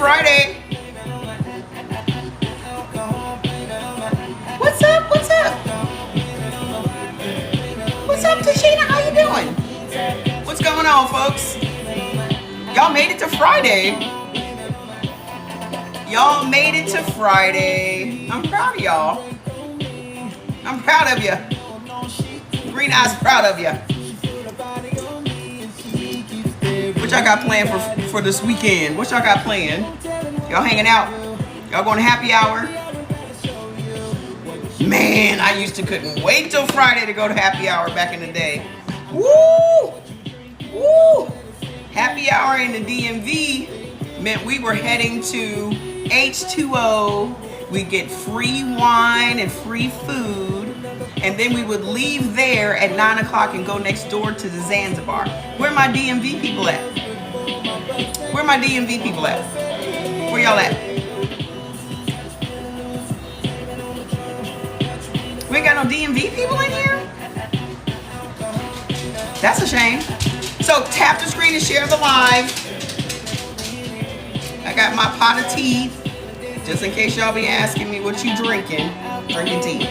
Friday. What's up? What's up? What's up, Tashina? How you doing? What's going on, folks? Y'all made it to Friday. Y'all made it to Friday. I'm proud of y'all. I'm proud of you. Green Eyes proud of you. What y'all got planned for this weekend? What y'all got planned? Y'all hanging out? Y'all going to happy hour? Man, I used to couldn't wait till Friday to go to happy hour back in the day. Woo! Woo! Happy hour in the DMV meant we were heading to H2O. We get free wine and free food. And then we would leave there at 9 o'clock and go next door to the Zanzibar. Where my DMV people at? Where my DMV people at? Where y'all at? We ain't got no DMV people in here? That's a shame. So tap the screen and share the live. I got my pot of tea. Just in case y'all be asking me what you drinking tea.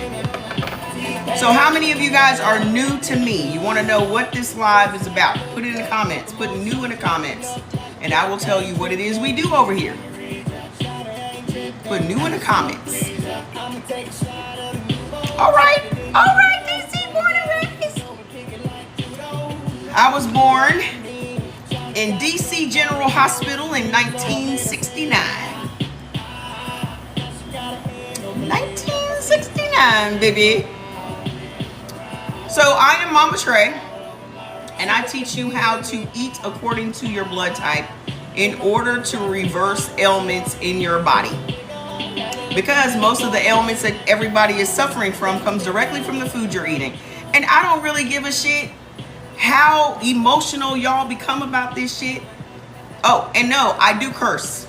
So how many of you guys are new to me? You want to know what this live is about? Put it in the comments. Put new in the comments. And I will tell you what it is we do over here. Put new in the comments. All right, DC, born and raised. I was born in DC General Hospital in 1969. 1969, baby. So I am Mama Trey, and I teach you how to eat according to your blood type in order to reverse ailments in your body. Because most of the ailments that everybody is suffering from comes directly from the food you're eating. And I don't really give a shit how emotional y'all become about this shit. Oh, and no, I do curse.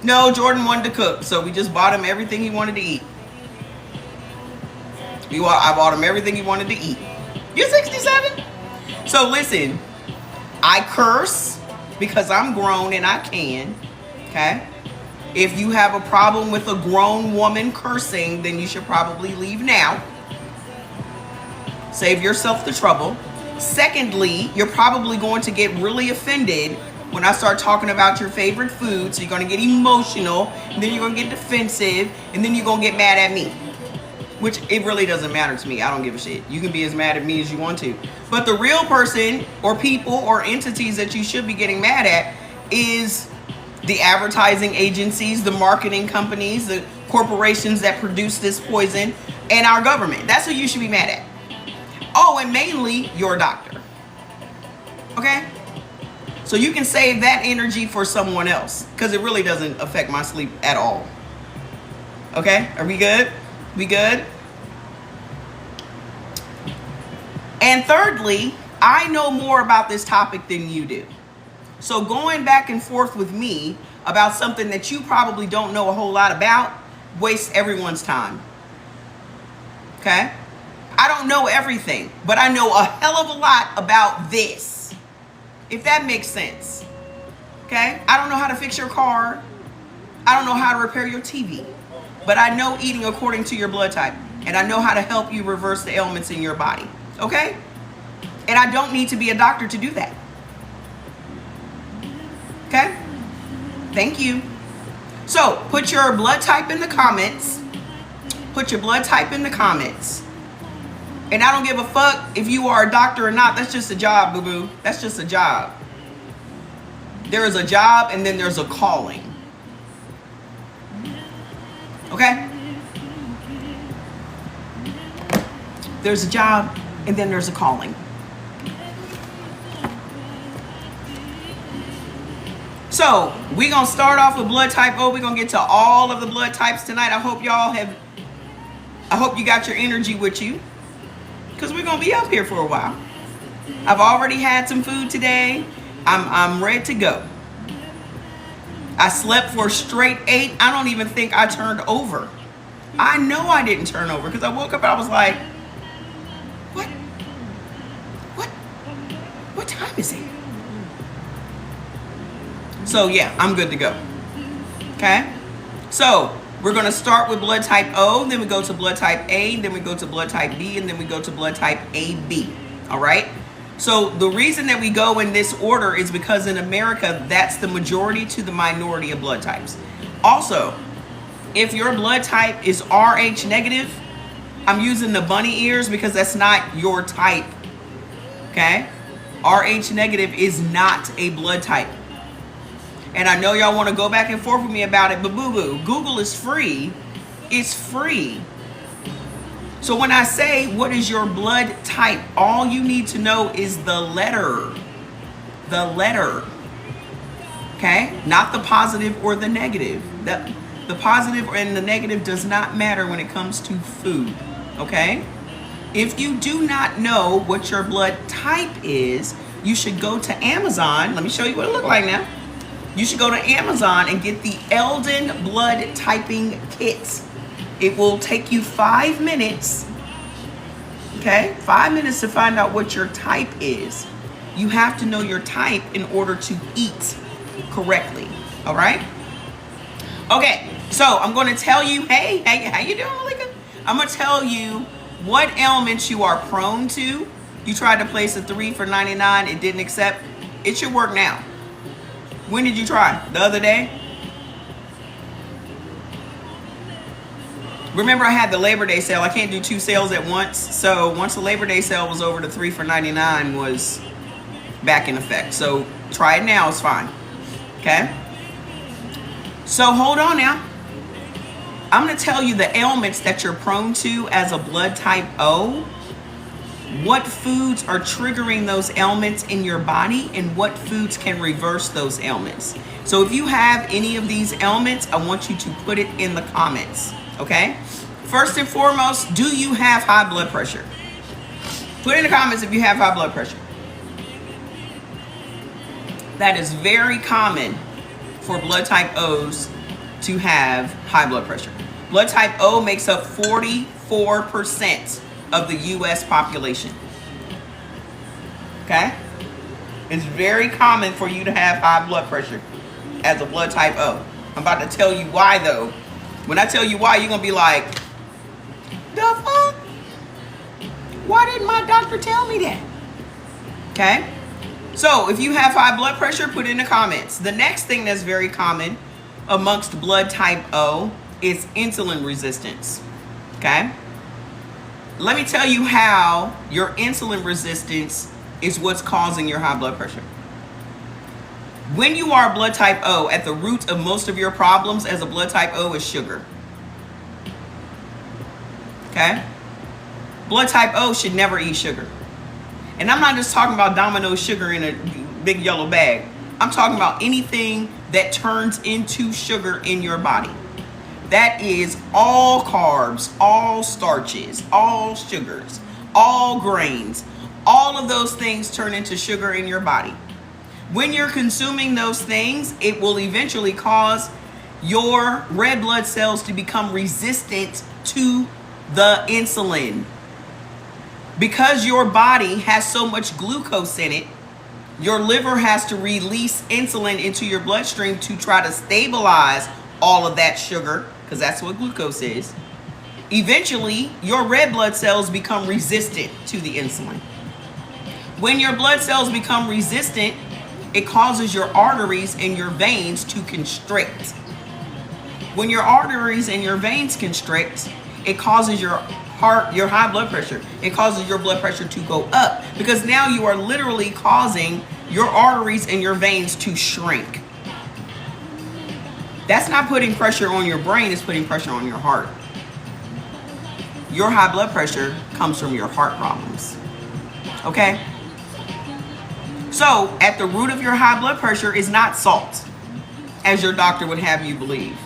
No, Jordan wanted to cook, so we just bought him everything he wanted to eat. I bought him everything he wanted to eat. You're 67? So listen, I curse because I'm grown and I can, okay? If you have a problem with a grown woman cursing, then you should probably leave now. Save yourself the trouble. Secondly, you're probably going to get really offended when I start talking about your favorite food. So you're going to get emotional, and then you're going to get defensive, and then you're going to get mad at me. Which it really doesn't matter to me. I don't give a shit. You can be as mad at me as you want to. But the real person or people or entities that you should be getting mad at is the advertising agencies, the marketing companies, the corporations that produce this poison, and our government. That's who you should be mad at. Oh, and mainly your doctor. Okay? So you can save that energy for someone else, because it really doesn't affect my sleep at all. Okay? Are we good? We good? And thirdly, I know more about this topic than you do. So going back and forth with me about something that you probably don't know a whole lot about wastes everyone's time. Okay? I don't know everything, but I know a hell of a lot about this. If that makes sense. Okay? I don't know how to fix your car. I don't know how to repair your TV. But I know eating according to your blood type. And I know how to help you reverse the ailments in your body. Okay? And I don't need to be a doctor to do that. Okay? Thank you. So, put your blood type in the comments. Put your blood type in the comments. And I don't give a fuck if you are a doctor or not. That's just a job, boo-boo. That's just a job. There is a job and then there's a calling. Okay? There's a job and then there's a calling. So, we're going to start off with blood type O. We're going to get to all of the blood types tonight. I hope you got your energy with you, because we're going to be up here for a while. I've already had some food today. I'm ready to go. I slept for a straight 8. I don't even think I turned over. I know I didn't turn over, because I woke up and I was like, what time is it? So yeah, I'm good to go. Okay? So we're going to start with blood type O, then we go to blood type A, then we go to blood type B, and then we go to blood type AB. All right? So the reason that we go in this order is because in America, that's the majority to the minority of blood types. Also, if your blood type is Rh negative, I'm using the bunny ears because that's not your type. Okay? Rh negative is not a blood type. And I know y'all want to go back and forth with me about it, but boo-boo, Google is free. It's free. So when I say, what is your blood type? All you need to know is the letter. The letter. Okay? Not the positive or the negative. The positive and the negative does not matter when it comes to food. Okay? If you do not know what your blood type is, you should go to Amazon. Let me show you what it looks like now. You should go to Amazon and get the Eldon blood typing kit. It will take you 5 minutes. Okay? 5 minutes to find out what your type is. You have to know your type in order to eat correctly. All right? Okay. So I'm going to tell you, hey, how you doing, Malika? I'm going to tell you what ailments you are prone to. You tried to place a 3 for $99. It didn't accept. It should work now. When did you try? The other day? Remember, I had the Labor Day sale. I can't do 2 sales at once. So once the Labor Day sale was over, the 3 for $99 was back in effect. So try it now. It's fine. Okay? So hold on now. I'm going to tell you the ailments that you're prone to as a blood type O. What foods are triggering those ailments in your body and what foods can reverse those ailments. So if you have any of these ailments, I want you to put it in the comments, okay? First and foremost, do you have high blood pressure? Put in the comments if you have high blood pressure. That is very common for blood type O's to have high blood pressure. Blood type O makes up 44% of the U.S. population. Okay? It's very common for you to have high blood pressure as a blood type O. I'm about to tell you why though. When I tell you why, you're going to be like, the fuck? Why didn't my doctor tell me that? Okay? So if you have high blood pressure, put it in the comments. The next thing that's very common amongst blood type O is insulin resistance. Okay? Let me tell you how your insulin resistance is what's causing your high blood pressure. When you are blood type O, at the root of most of your problems as a blood type O is sugar. Okay? Blood type O should never eat sugar. And I'm not just talking about Domino's sugar in a big yellow bag. I'm talking about anything that turns into sugar in your body. That is all carbs, all starches, all sugars, all grains. All of those things turn into sugar in your body. When you're consuming those things, it will eventually cause your red blood cells to become resistant to the insulin. Because your body has so much glucose in it, your liver has to release insulin into your bloodstream to try to stabilize all of that sugar, because that's what glucose is. Eventually, your red blood cells become resistant to the insulin. When your blood cells become resistant, it causes your arteries and your veins to constrict. When your arteries and your veins constrict, it causes your heart, your high blood pressure. It causes your blood pressure to go up because now you are literally causing your arteries and your veins to shrink. That's not putting pressure on your brain, it's putting pressure on your heart. Your high blood pressure comes from your heart problems. Okay? So, at the root of your high blood pressure is not salt, as your doctor would have you believe.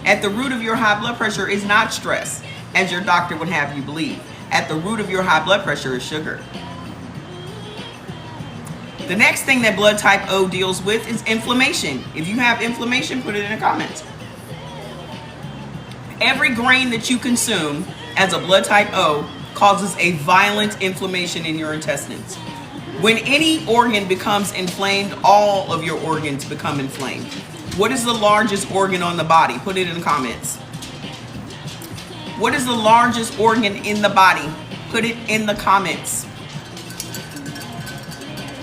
At the root of your high blood pressure is not stress, as your doctor would have you believe. At the root of your high blood pressure is sugar. The next thing that blood type O deals with is inflammation. If you have inflammation, put it in the comments. Every grain that you consume as a blood type O causes a violent inflammation in your intestines. When any organ becomes inflamed, all of your organs become inflamed. What is the largest organ on the body? Put it in the comments. What is the largest organ in the body? Put it in the comments.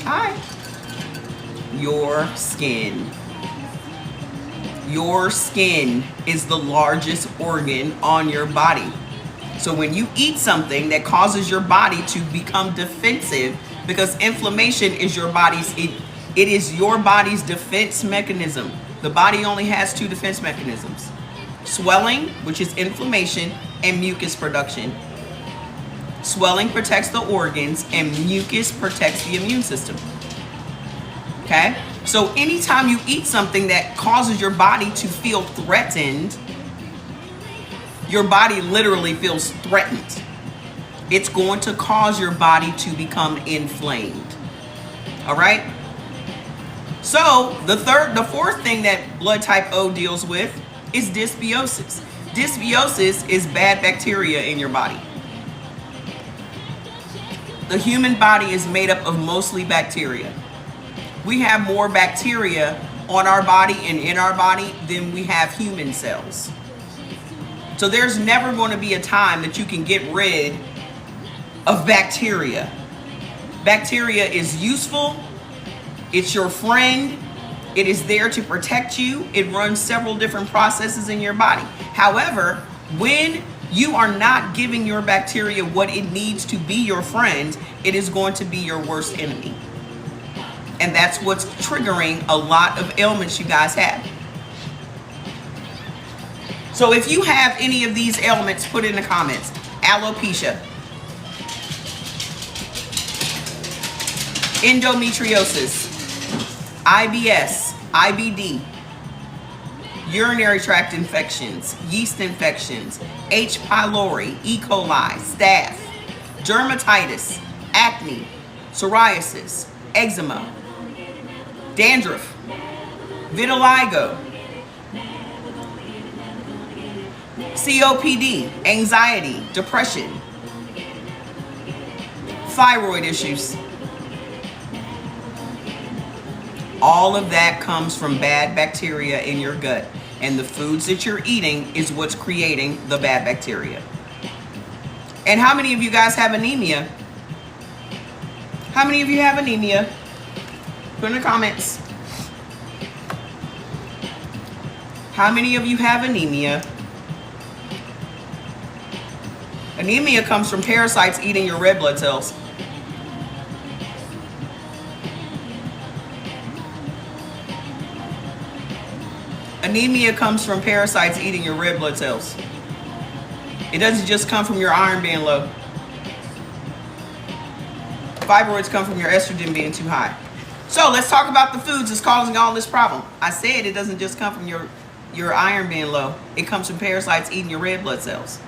Hi. Your skin. Your skin is the largest organ on your body. So when you eat something that causes your body to become defensive, because inflammation is your body's, it is your body's defense mechanism. The body only has two defense mechanisms: swelling, which is inflammation, and mucus production. Swelling protects the organs and mucus protects the immune system. Okay? So anytime you eat something that causes your body to feel threatened, your body literally feels threatened. It's going to cause your body to become inflamed. All right? So the fourth thing that blood type O deals with is dysbiosis. Dysbiosis is bad bacteria in your body. The human body is made up of mostly bacteria. We have more bacteria on our body and in our body than we have human cells. So there's never going to be a time that you can get rid of bacteria. Bacteria is useful. It's your friend. It is there to protect you. It runs several different processes in your body. However, when you are not giving your bacteria what it needs to be your friend, it is going to be your worst enemy. And that's what's triggering a lot of ailments you guys have. So if you have any of these ailments, put it in the comments. Alopecia, endometriosis, IBS, IBD, urinary tract infections, yeast infections, H. pylori, E. coli, staph, dermatitis, acne, psoriasis, eczema, dandruff, vitiligo, COPD, anxiety, depression, thyroid issues. All of that comes from bad bacteria in your gut. And the foods that you're eating is what's creating the bad bacteria. And how many of you guys have anemia? How many of you have anemia? Put in the comments. How many of you have anemia? Anemia comes from parasites eating your red blood cells. Anemia comes from parasites eating your red blood cells. It doesn't just come from your iron being low. Fibroids come from your estrogen being too high. So let's talk about the foods that's causing all this problem. I said it doesn't just come from your iron being low. It comes from parasites eating your red blood cells.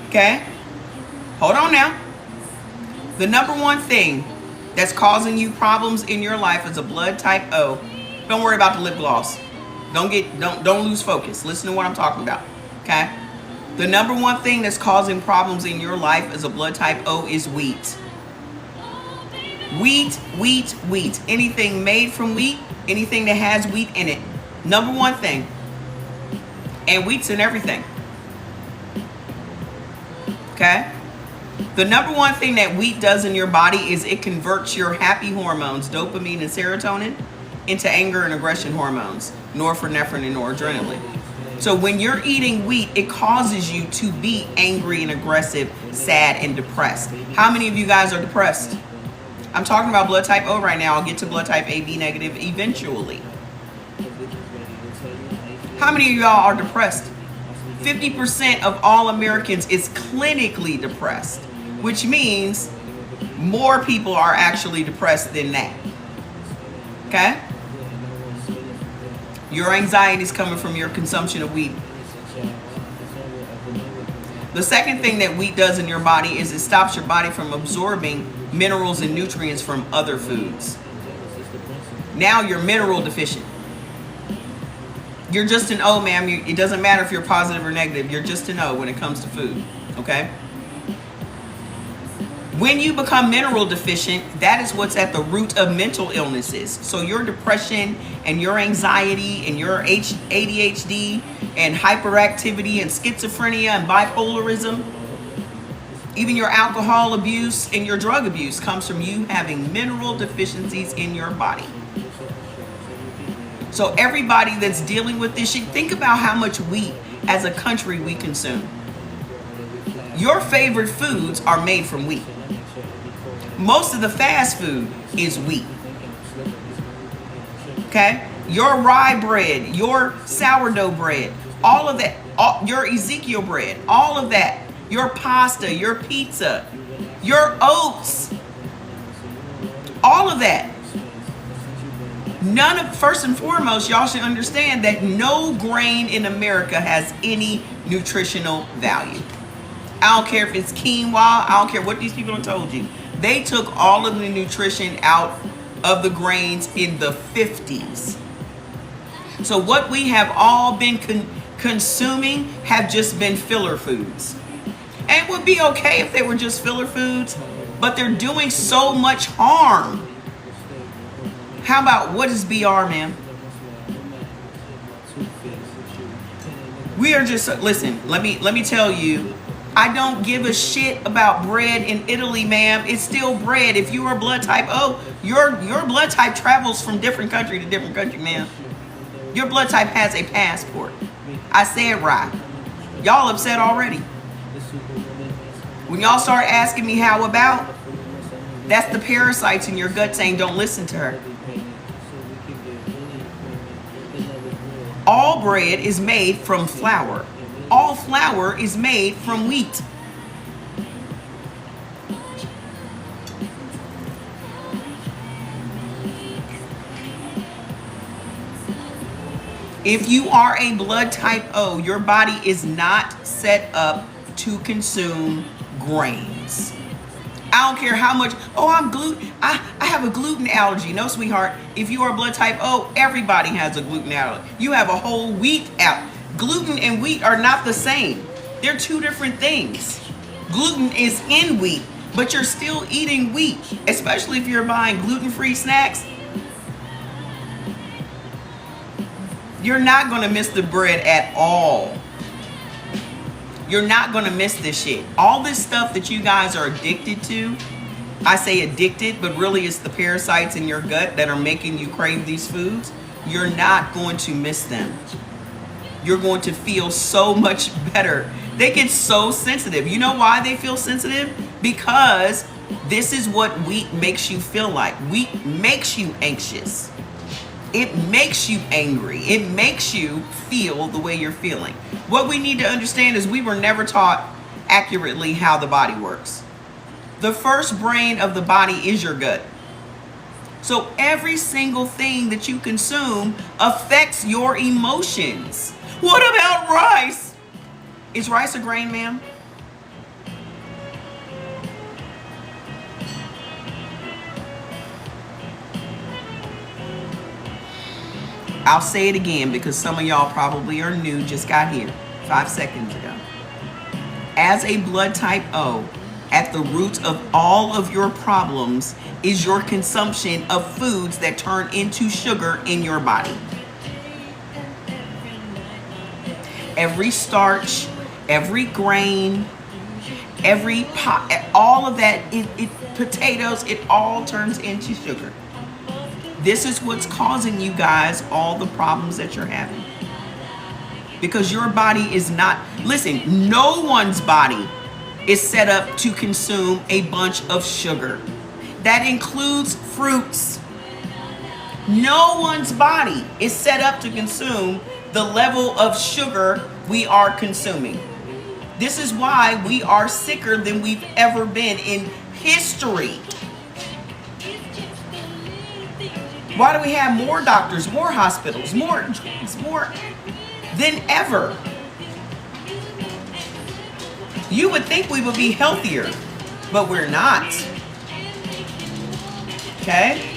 Okay? Hold on now. The number one thing that's causing you problems in your life is a blood type O. Don't worry about the lip gloss. Don't lose focus. Listen to what I'm talking about. Okay? The number one thing that's causing problems in your life as a blood type O is wheat. Wheat, wheat, wheat. Anything made from wheat, anything that has wheat in it. Number one thing. And wheat's in everything. Okay? The number one thing that wheat does in your body is it converts your happy hormones, dopamine and serotonin, into anger and aggression hormones, norepinephrine and noradrenaline. So when you're eating wheat, it causes you to be angry and aggressive, sad and depressed. How many of you guys are depressed? I'm talking about blood type O right now. I'll get to blood type AB negative eventually. How many of y'all are depressed? 50% of all Americans is clinically depressed, which means more people are actually depressed than that. Okay? Your anxiety is coming from your consumption of wheat. The second thing that wheat does in your body is it stops your body from absorbing minerals and nutrients from other foods. Now you're mineral deficient. You're just an O, ma'am. It doesn't matter if you're positive or negative. You're just an O when it comes to food, okay? When you become mineral deficient, that is what's at the root of mental illnesses. So your depression and your anxiety and your ADHD and hyperactivity and schizophrenia and bipolarism, even your alcohol abuse and your drug abuse comes from you having mineral deficiencies in your body. So everybody that's dealing with this shit, think about how much wheat as a country we consume. Your favorite foods are made from wheat. Most of the fast food is wheat. Okay? Your rye bread, your sourdough bread, all of that, your Ezekiel bread, all of that, your pasta, your pizza, your oats, all of that. First and foremost, y'all should understand that no grain in America has any nutritional value. I don't care if it's quinoa, I don't care what these people have told you. They took all of the nutrition out of the grains in the 50s. So what we have all been consuming have just been filler foods. And it would be okay if they were just filler foods, but they're doing so much harm. How about, what is BR, man? We are just, listen, let me tell you, I don't give a shit about bread in Italy, ma'am. It's still bread. If you are blood type O, your blood type travels from different country to different country, ma'am. Your blood type has a passport. I said right. Y'all upset already. When y'all start asking me how about, that's the parasites in your gut saying don't listen to her. All bread is made from flour. All flour is made from wheat. If you are a blood type O, your body is not set up to consume grains. I don't care how much, I'm gluten, I have a gluten allergy. No, sweetheart, if you are blood type O, everybody has a gluten allergy. You have a whole wheat allergy. Gluten and wheat are not the same. They're two different things. Gluten is in wheat, but you're still eating wheat, especially if you're buying gluten-free snacks. You're not gonna miss the bread at all. You're not gonna miss this shit. All this stuff that you guys are addicted to, I say addicted, but really it's the parasites in your gut that are making you crave these foods. You're not going to miss them. You're going to feel so much better. They get so sensitive. You know why they feel sensitive? Because this is what wheat makes you feel like. Wheat makes you anxious. It makes you angry. It makes you feel the way you're feeling. What we need to understand is we were never taught accurately how the body works. The first brain of the body is your gut. So every single thing that you consume affects your emotions. What about rice? Is rice a grain, ma'am? I'll say it again because some of y'all probably are new, just got here 5 seconds ago. As a blood type O, at the root of all of your problems is your consumption of foods that turn into sugar in your body. Every starch, every grain, every pot, all of that, potatoes, it all turns into sugar. This is what's causing you guys all the problems that you're having. Because your body is not, listen, no one's body is set up to consume a bunch of sugar. That includes fruits. No one's body is set up to consume the level of sugar we are consuming. This is why we are sicker than we've ever been in history. Why do we have more doctors, more hospitals, more than ever? You would think we would be healthier, but we're not. Okay?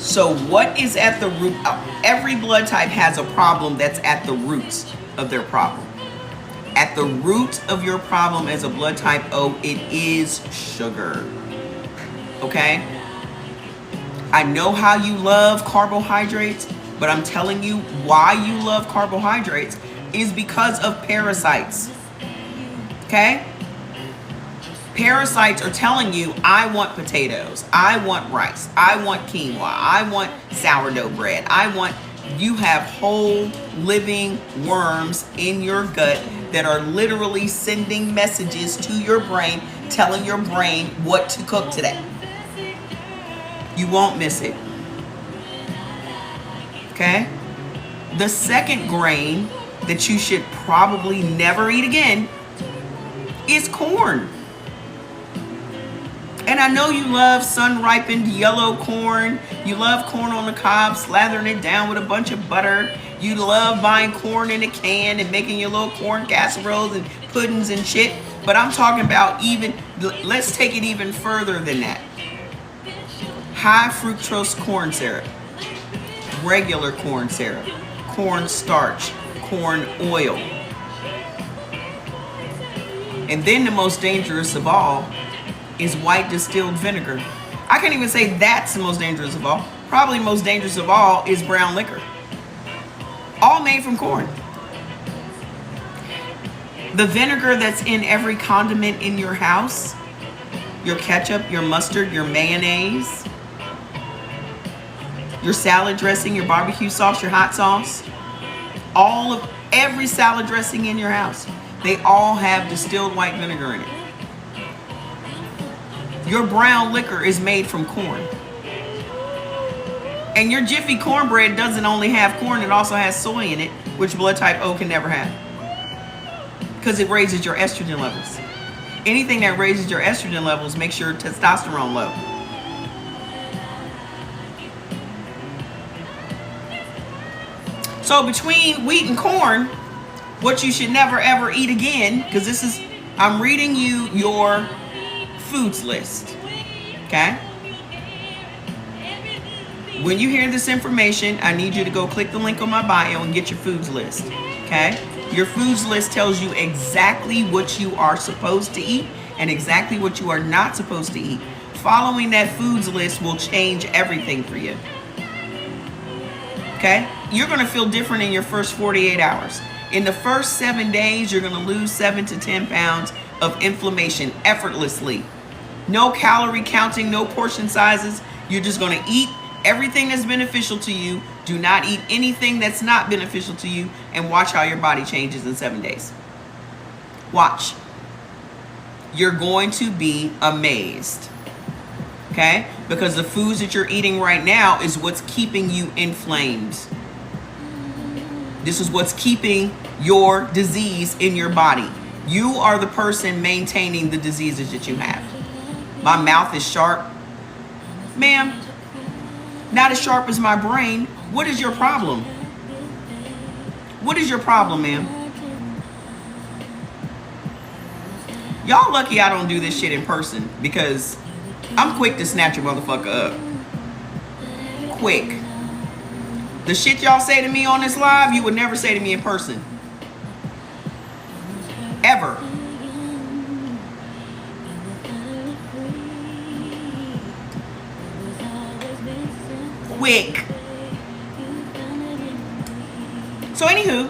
So what is at the root? Every blood type has a problem that's at the roots of their problem. At the root of your problem as a blood type O, it is sugar. Okay? I know how you love carbohydrates, but I'm telling you why you love carbohydrates is because of parasites. Okay? Parasites are telling you, I want potatoes, I want rice, I want quinoa, I want sourdough bread, you have whole living worms in your gut that are literally sending messages to your brain, telling your brain what to cook today. You won't miss it. Okay? The second grain that you should probably never eat again is corn. And I know you love sun-ripened yellow corn. You love corn on the cob, slathering it down with a bunch of butter. You love buying corn in a can and making your little corn casseroles and puddings and shit. But I'm talking about let's take it even further than that. High fructose corn syrup, regular corn syrup, corn starch, corn oil. And then the most dangerous of all is white distilled vinegar. I can't even say that's the most dangerous of all. Probably most dangerous of all is brown liquor. All made from corn. The vinegar that's in every condiment in your house, your ketchup, your mustard, your mayonnaise, your salad dressing, your barbecue sauce, your hot sauce, every salad dressing in your house, they all have distilled white vinegar in it. Your brown liquor is made from corn. And your Jiffy cornbread doesn't only have corn, it also has soy in it, which blood type O can never have. Because it raises your estrogen levels. Anything that raises your estrogen levels makes your testosterone low. So between wheat and corn, what you should never ever eat again, because I'm reading you your foods list, okay? When you hear this information, I need you to go click the link on my bio and get your foods list, okay? Your foods list tells you exactly what you are supposed to eat and exactly what you are not supposed to eat. Following that foods list will change everything for you, okay? You're gonna feel different in your first 48 hours. In the first 7 days, you're gonna lose 7 to 10 pounds of inflammation effortlessly. No calorie counting, no portion sizes. You're just gonna eat everything that's beneficial to you. Do not eat anything that's not beneficial to you, and watch how your body changes in 7 days. Watch. You're going to be amazed, okay? Because the foods that you're eating right now is what's keeping you inflamed. This is what's keeping your disease in your body. You are the person maintaining the diseases that you have. My mouth is sharp. Ma'am, not as sharp as my brain. What is your problem? What is your problem, ma'am? Y'all lucky I don't do this shit in person, because I'm quick to snatch a motherfucker up. Quick. The shit y'all say to me on this live, you would never say to me in person. Ever. Quick. So anywho,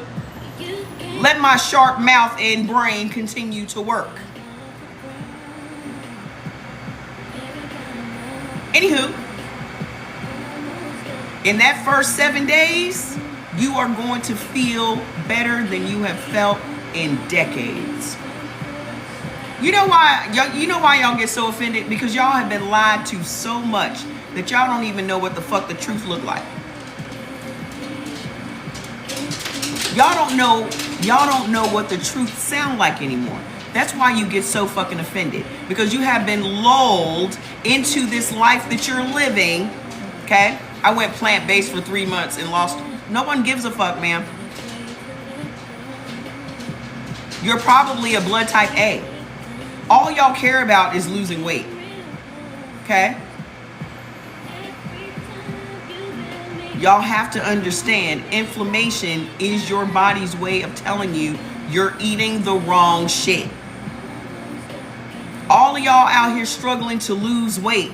let my sharp mouth and brain continue to work. Anywho, in that first 7 days, you are going to feel better than you have felt in decades. You know why y'all get so offended? Because y'all have been lied to so much that y'all don't even know what the fuck the truth look like. Y'all don't know what the truth sound like anymore. That's why you get so fucking offended. Because you have been lulled into this life that you're living, okay? I went plant-based for 3 months and lost. No one gives a fuck, ma'am. You're probably a blood type A. All y'all care about is losing weight, okay? Y'all have to understand, inflammation is your body's way of telling you you're eating the wrong shit. All of y'all out here struggling to lose weight,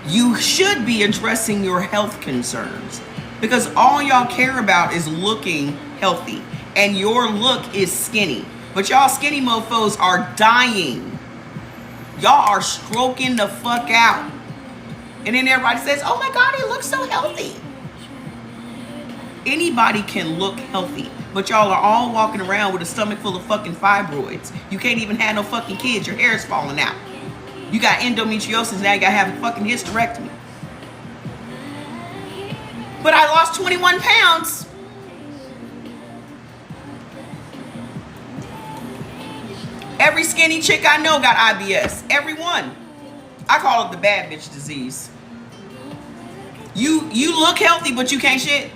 you should be addressing your health concerns, because all y'all care about is looking healthy, and your look is skinny. But y'all skinny mofos are dying. Y'all are stroking the fuck out. And then everybody says, oh my God, he looks so healthy. Anybody can look healthy, but y'all are all walking around with a stomach full of fucking fibroids. You can't even have no fucking kids. Your hair is falling out. You got endometriosis, now you gotta have a fucking hysterectomy. But I lost 21 pounds. Every skinny chick I know got IBS. Every one. I call it the bad bitch disease. You look healthy, but you can't shit.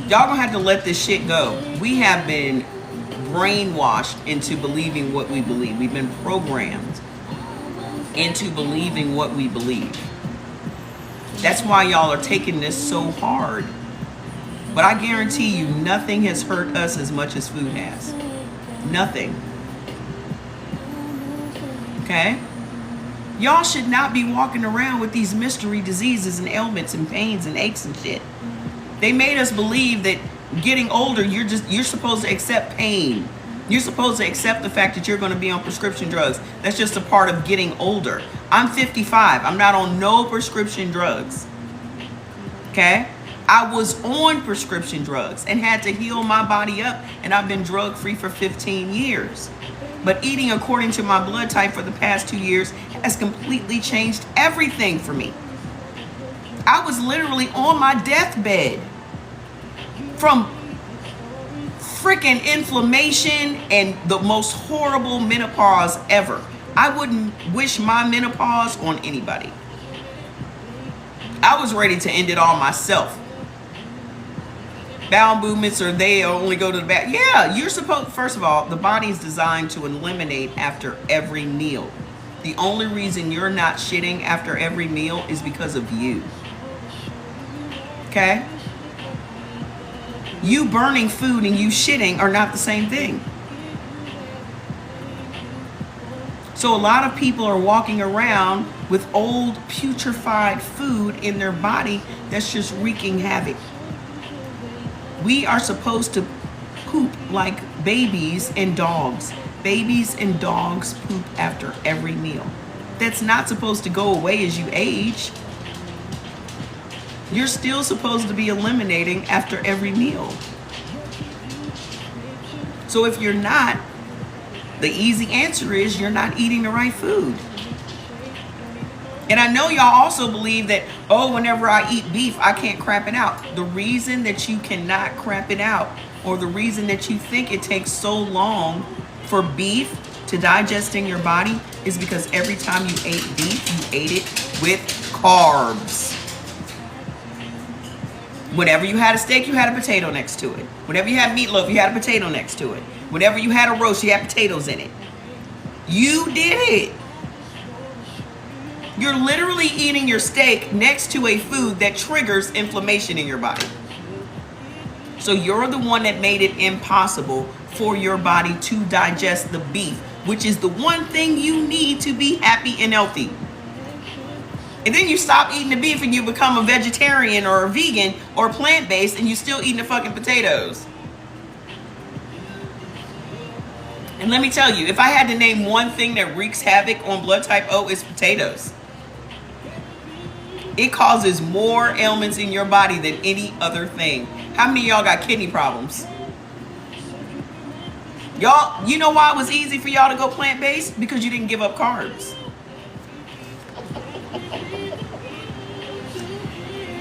Y'all gonna have to let this shit go. We have been brainwashed into believing what we believe. We've been programmed into believing what we believe. That's why y'all are taking this so hard. But I guarantee you, nothing has hurt us as much as food has. Nothing. Okay? Y'all should not be walking around with these mystery diseases and ailments and pains and aches and shit. They made us believe that getting older, you're supposed to accept pain. You're supposed to accept the fact that you're going to be on prescription drugs. That's just a part of getting older. I'm 55. I'm not on no prescription drugs. Okay? I was on prescription drugs and had to heal my body up, and I've been drug free for 15 years. But eating according to my blood type for the past 2 years has completely changed everything for me. I was literally on my deathbed from freaking inflammation and the most horrible menopause ever. I wouldn't wish my menopause on anybody. I was ready to end it all myself. Bowel movements, or they only go to the back. Yeah, you're supposed, first of all, the body is designed to eliminate after every meal. The only reason you're not shitting after every meal is because of you. Okay? You burning food and you shitting are not the same thing. So a lot of people are walking around with old putrefied food in their body that's just wreaking havoc. We are supposed to poop like babies and dogs. Babies and dogs poop after every meal. That's not supposed to go away as you age. You're still supposed to be eliminating after every meal. So if you're not, the easy answer is you're not eating the right food. And I know y'all also believe that, oh, whenever I eat beef, I can't crap it out. The reason that you cannot crap it out, or the reason that you think it takes so long for beef to digest in your body, is because every time you ate beef, you ate it with carbs. Whenever you had a steak, you had a potato next to it. Whenever you had meatloaf, you had a potato next to it. Whenever you had a roast, you had potatoes in it. You did it. You're literally eating your steak next to a food that triggers inflammation in your body. So you're the one that made it impossible for your body to digest the beef, which is the one thing you need to be happy and healthy. And then you stop eating the beef and you become a vegetarian or a vegan or plant-based, and you still eating the fucking potatoes. And let me tell you, if I had to name one thing that wreaks havoc on blood type O, it's potatoes. It causes more ailments in your body than any other thing. How many of y'all got kidney problems? Y'all, you know why it was easy for y'all to go plant-based? Because you didn't give up carbs.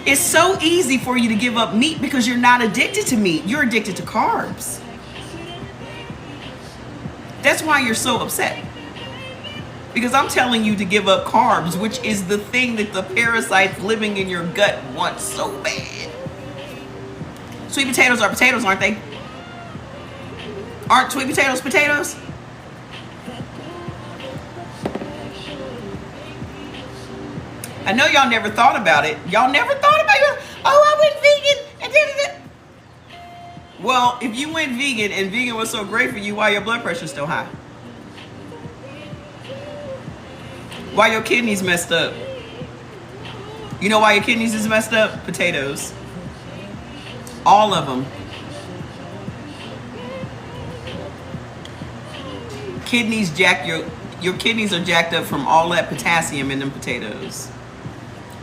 It's so easy for you to give up meat because you're not addicted to meat. You're addicted to carbs. That's why you're so upset. Because I'm telling you to give up carbs, which is the thing that the parasites living in your gut want so bad. Sweet potatoes are potatoes, aren't they? Aren't sweet potatoes potatoes? I know y'all never thought about it. Y'all never thought about it. Oh, I went vegan and did. Well, if you went vegan and vegan was so great for you, why your blood pressure's still high? Why your kidneys messed up? You know why your kidneys is messed up? Potatoes. All of them. Kidneys jack your kidneys are jacked up from all that potassium in them potatoes.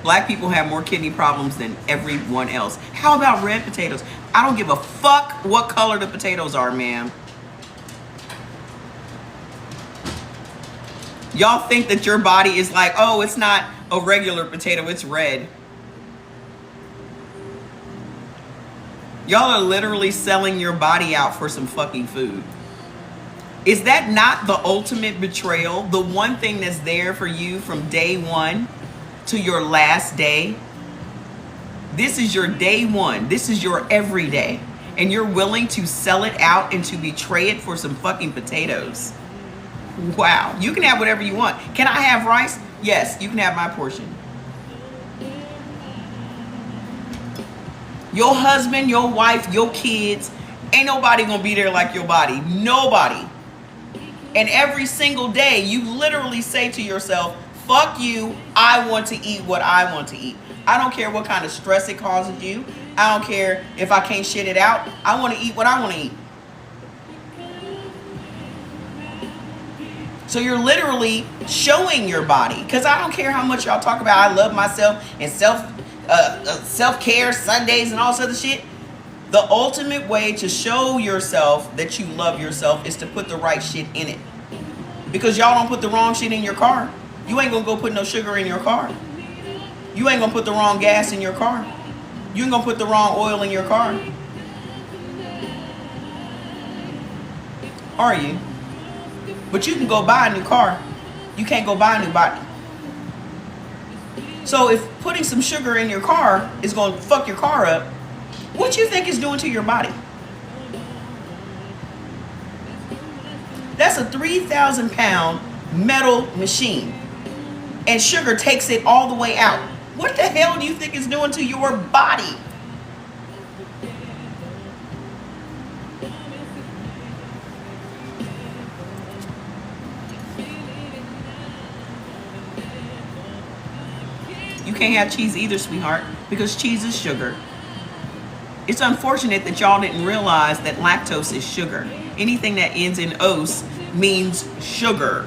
Black people have more kidney problems than everyone else. How about red potatoes? I don't give a fuck what color the potatoes are, ma'am. Y'all think that your body is like, oh, it's not a regular potato, it's red. Y'all are literally selling your body out for some fucking food. Is that not the ultimate betrayal? The one thing that's there for you from day one to your last day? This is your day one. This is your everyday. And you're willing to sell it out and to betray it for some fucking potatoes. Wow. You can have whatever you want. Can I have rice? Yes, you can have my portion. Your husband, your wife, your kids, ain't nobody gonna be there like your body. Nobody. And every single day, you literally say to yourself, fuck you, I want to eat what I want to eat. I don't care what kind of stress it causes you. I don't care if I can't shit it out. I want to eat what I want to eat. So you're literally showing your body. Because I don't care how much y'all talk about I love myself and self-care Sundays and all this other shit. The ultimate way to show yourself that you love yourself is to put the right shit in it. Because y'all don't put the wrong shit in your car. You ain't gonna go put no sugar in your car. You ain't gonna put the wrong gas in your car. You ain't gonna put the wrong oil in your car. Are you? But you can go buy a new car. You can't go buy a new body. So if putting some sugar in your car is gonna fuck your car up, what you think it's doing to your body? That's a 3,000 pound metal machine. And sugar takes it all the way out. What the hell do you think it's doing to your body? You can't have cheese either, sweetheart, because cheese is sugar. It's unfortunate that y'all didn't realize that lactose is sugar. Anything that ends in ose means sugar.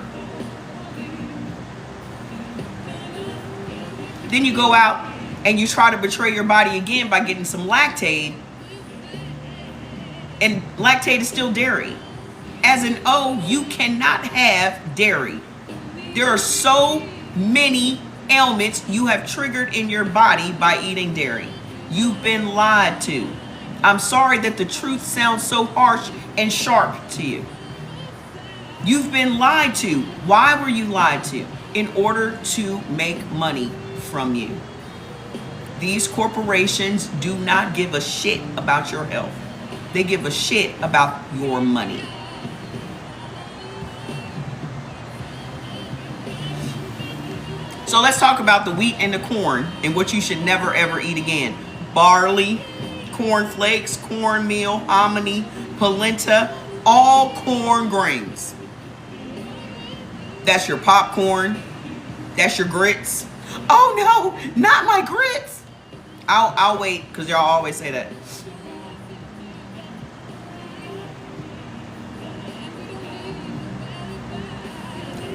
Then you go out and you try to betray your body again by getting some Lactaid. And Lactaid is still dairy. As an O, you cannot have dairy. There are so many ailments you have triggered in your body by eating dairy. You've been lied to. I'm sorry that the truth sounds so harsh and sharp to you. You've been lied to. Why were you lied to? In order to make money from you. These corporations do not give a shit about your health. They give a shit about your money. So let's talk about the wheat and the corn and what you should never ever eat again. Barley, corn flakes, cornmeal, hominy, polenta, all corn grains. That's your popcorn. That's your grits. Oh no, not my grits. I'll wait, because y'all always say that.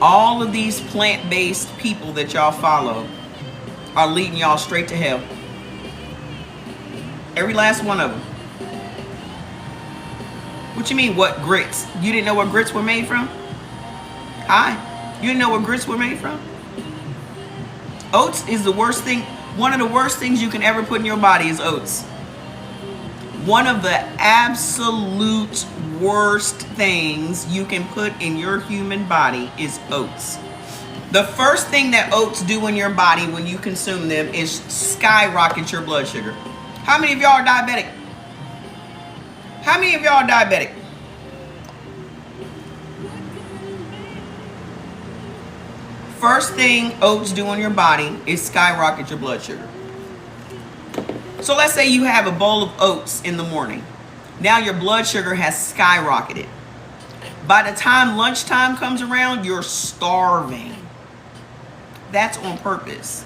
All of these plant-based people that y'all follow are leading y'all straight to hell. Every last one of them. What you mean, what grits? You didn't know what grits were made from? Hi? You didn't know what grits were made from? Oats is the worst thing. One of the worst things you can ever put in your body is oats. One of the absolute worst things you can put in your human body is oats. The first thing that oats do in your body when you consume them is skyrocket your blood sugar. How many of y'all are diabetic? How many of y'all are diabetic? First thing oats do in your body is skyrocket your blood sugar. So let's say you have a bowl of oats in the morning. Now your blood sugar has skyrocketed. By the time lunchtime comes around, you're starving. That's on purpose.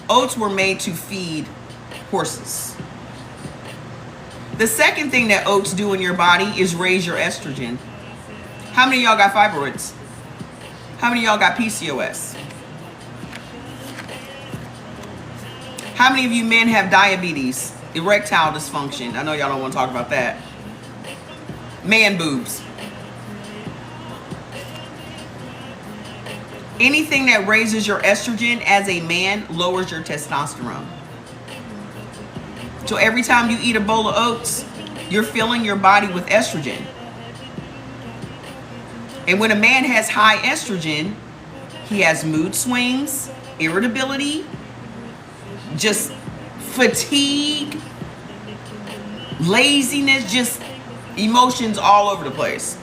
Oats were made to feed horses. The second thing that oats do in your body is raise your estrogen. How many of y'all got fibroids? How many of y'all got PCOS? How many of you men have diabetes, erectile dysfunction? I know y'all don't want to talk about that. Man boobs. Anything that raises your estrogen as a man lowers your testosterone. So every time you eat a bowl of oats, you're filling your body with estrogen. And when a man has high estrogen, he has mood swings, irritability, just fatigue, laziness, just emotions all over the place.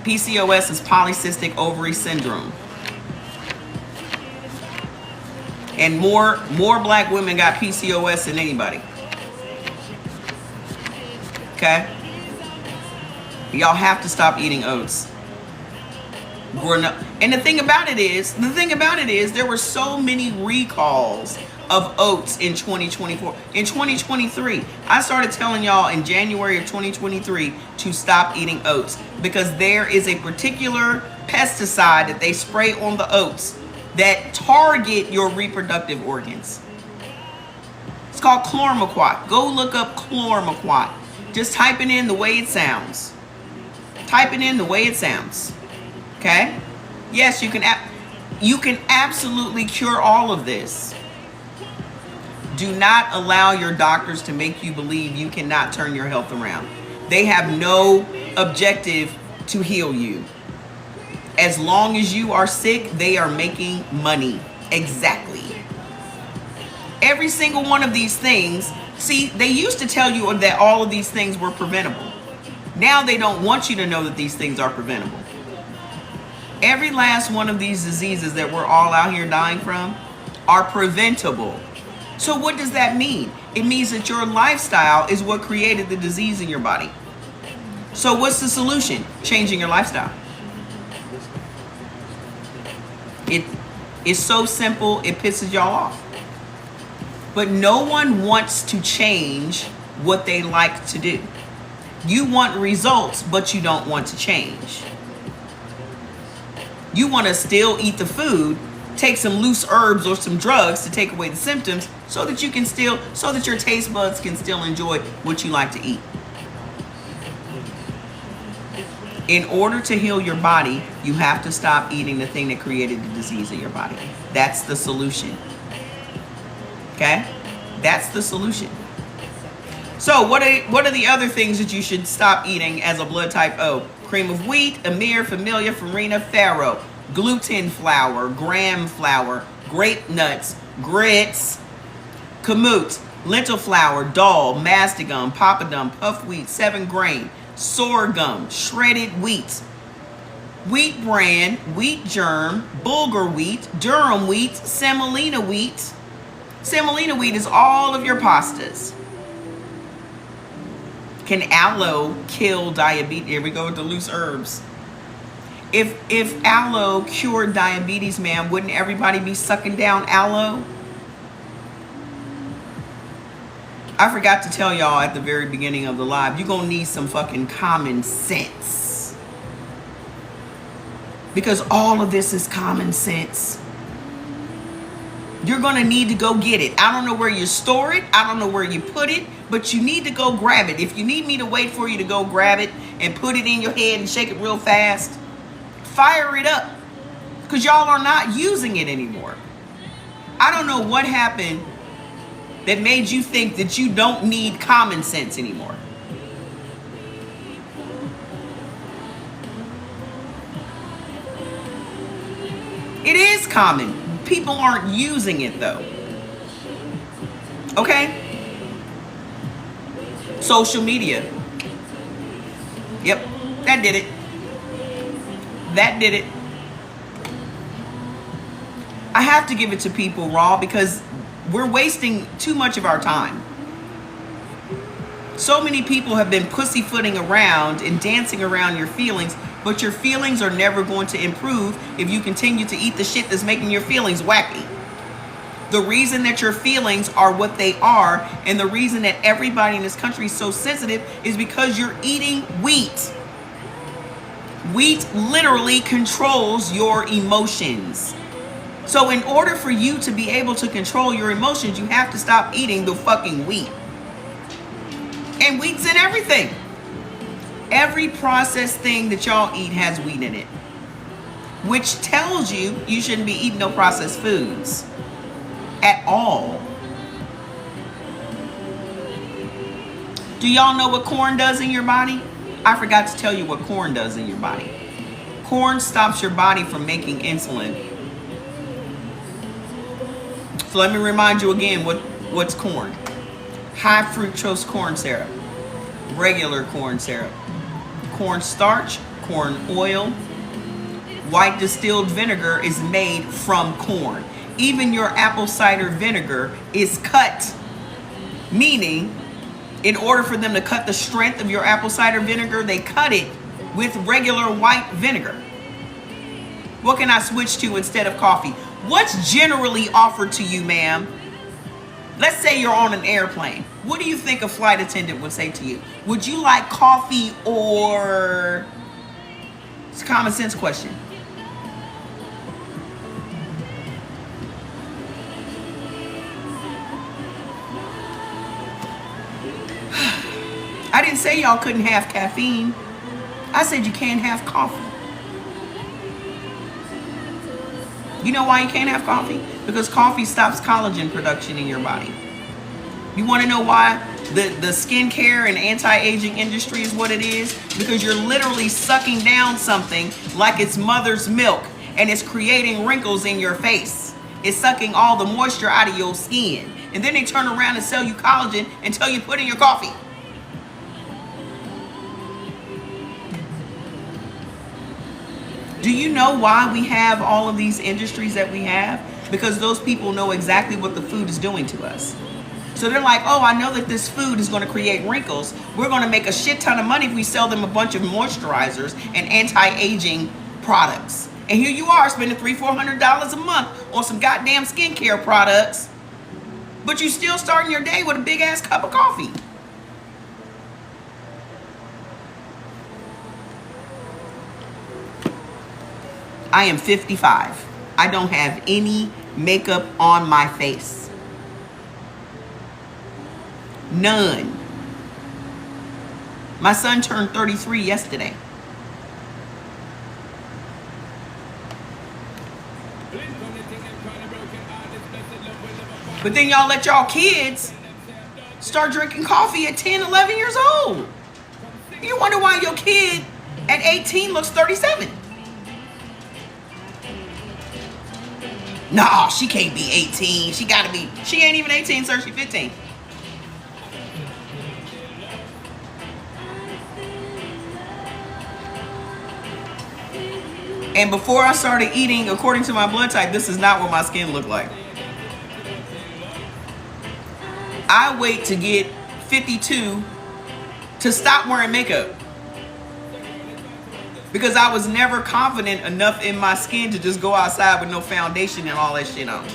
PCOS is polycystic ovary syndrome. And more black women got PCOS than anybody. Okay? Y'all have to stop eating oats. And the thing about it is, there were so many recalls of oats in 2024. In 2023, I started telling y'all in January of 2023 to stop eating oats because there is a particular pesticide that they spray on the oats that target your reproductive organs. It's called chlormequat. Go look up chlormequat. Just type it in the way it sounds. Type it in the way it sounds. Okay? Yes, you can absolutely cure all of this. Do not allow your doctors to make you believe you cannot turn your health around. They have no objective to heal you. As long as you are sick, they are making money. Exactly. Every single one of these things, see, they used to tell you that all of these things were preventable. Now they don't want you to know that these things are preventable. Every last one of these diseases that we're all out here dying from are preventable. So what does that mean? It means that your lifestyle is what created the disease in your body. So what's the solution? Changing your lifestyle. It is so simple, it pisses y'all off. But no one wants to change what they like to do. You want results, but you don't want to change. You want to still eat the food, take some loose herbs or some drugs to take away the symptoms so that your taste buds can still enjoy what you like to eat. In order to heal your body, you have to stop eating the thing that created the disease in your body. That's the solution. Okay? That's the solution. So what are the other things that you should stop eating as a blood type O? Cream of wheat, Amir, Familia, Farina, Farro, gluten flour, gram flour, grape nuts, grits, kamut, lentil flour, dal, mastigum, papadum, puff wheat, 7 grain, sorghum, shredded wheat, wheat bran, wheat germ, bulgur wheat, durum wheat, semolina wheat. Semolina wheat is all of your pastas. Can aloe kill diabetes? Here we go with the loose herbs. If aloe cured diabetes, man, wouldn't everybody be sucking down aloe? I forgot to tell y'all at the very beginning of the live, you're gonna need some fucking common sense. Because all of this is common sense. You're gonna need to go get it. I don't know where you store it. I don't know where you put it, but you need to go grab it. If you need me to wait for you to go grab it and put it in your head and shake it real fast, fire it up. Because y'all are not using it anymore. I don't know what happened that made you think that you don't need common sense anymore. It is common. People aren't using it though. Okay? Social media. Yep, that did it. That did it. I have to give it to people raw because we're wasting too much of our time. So many people have been pussyfooting around and dancing around your feelings, but your feelings are never going to improve if you continue to eat the shit that's making your feelings wacky. The reason that your feelings are what they are, and the reason that everybody in this country is so sensitive, is because you're eating wheat. Wheat literally controls your emotions. So in order for you to be able to control your emotions, you have to stop eating the fucking wheat. And wheat's in everything. Every processed thing that y'all eat has wheat in it, which tells you you shouldn't be eating no processed foods at all. Do y'all know what corn does in your body? I forgot to tell you what corn does in your body. Corn stops your body from making insulin. So let me remind you again what's corn. High fructose corn syrup, regular corn syrup, corn starch, corn oil. White distilled vinegar is made from corn. Even your apple cider vinegar is cut, meaning in order for them to cut the strength of your apple cider vinegar, they cut it with regular white vinegar. What can I switch to instead of coffee? What's generally offered to you, ma'am? Let's say you're on an airplane. What do you think a flight attendant would say to you? Would you like coffee or... It's a common sense question. I didn't say y'all couldn't have caffeine. I said you can't have coffee. You know why you can't have coffee? Because coffee stops collagen production in your body. You want to know why the skincare and anti-aging industry is what it is? Because you're literally sucking down something like it's mother's milk and it's creating wrinkles in your face. It's sucking all the moisture out of your skin. And then they turn around and sell you collagen and tell you to put in your coffee. Do you know why we have all of these industries that we have? Because those people know exactly what the food is doing to us. So they're like, oh, I know that this food is going to create wrinkles. We're going to make a shit ton of money if we sell them a bunch of moisturizers and anti-aging products. And here you are spending $300-400 a month on some goddamn skincare products, but you still starting your day with a big ass cup of coffee. I am 55. I don't have any makeup on my face. None. My son turned 33 yesterday. But then y'all let y'all kids start drinking coffee at 10, 11 years old. You wonder why your kid at 18 looks 37. Nah, she can't be 18. She ain't even 18, sir. She's 15. And before I started eating according to my blood type, this is not what my skin looked like. I wait to get 52 to stop wearing makeup. Because I was never confident enough in my skin to just go outside with no foundation and all that shit on.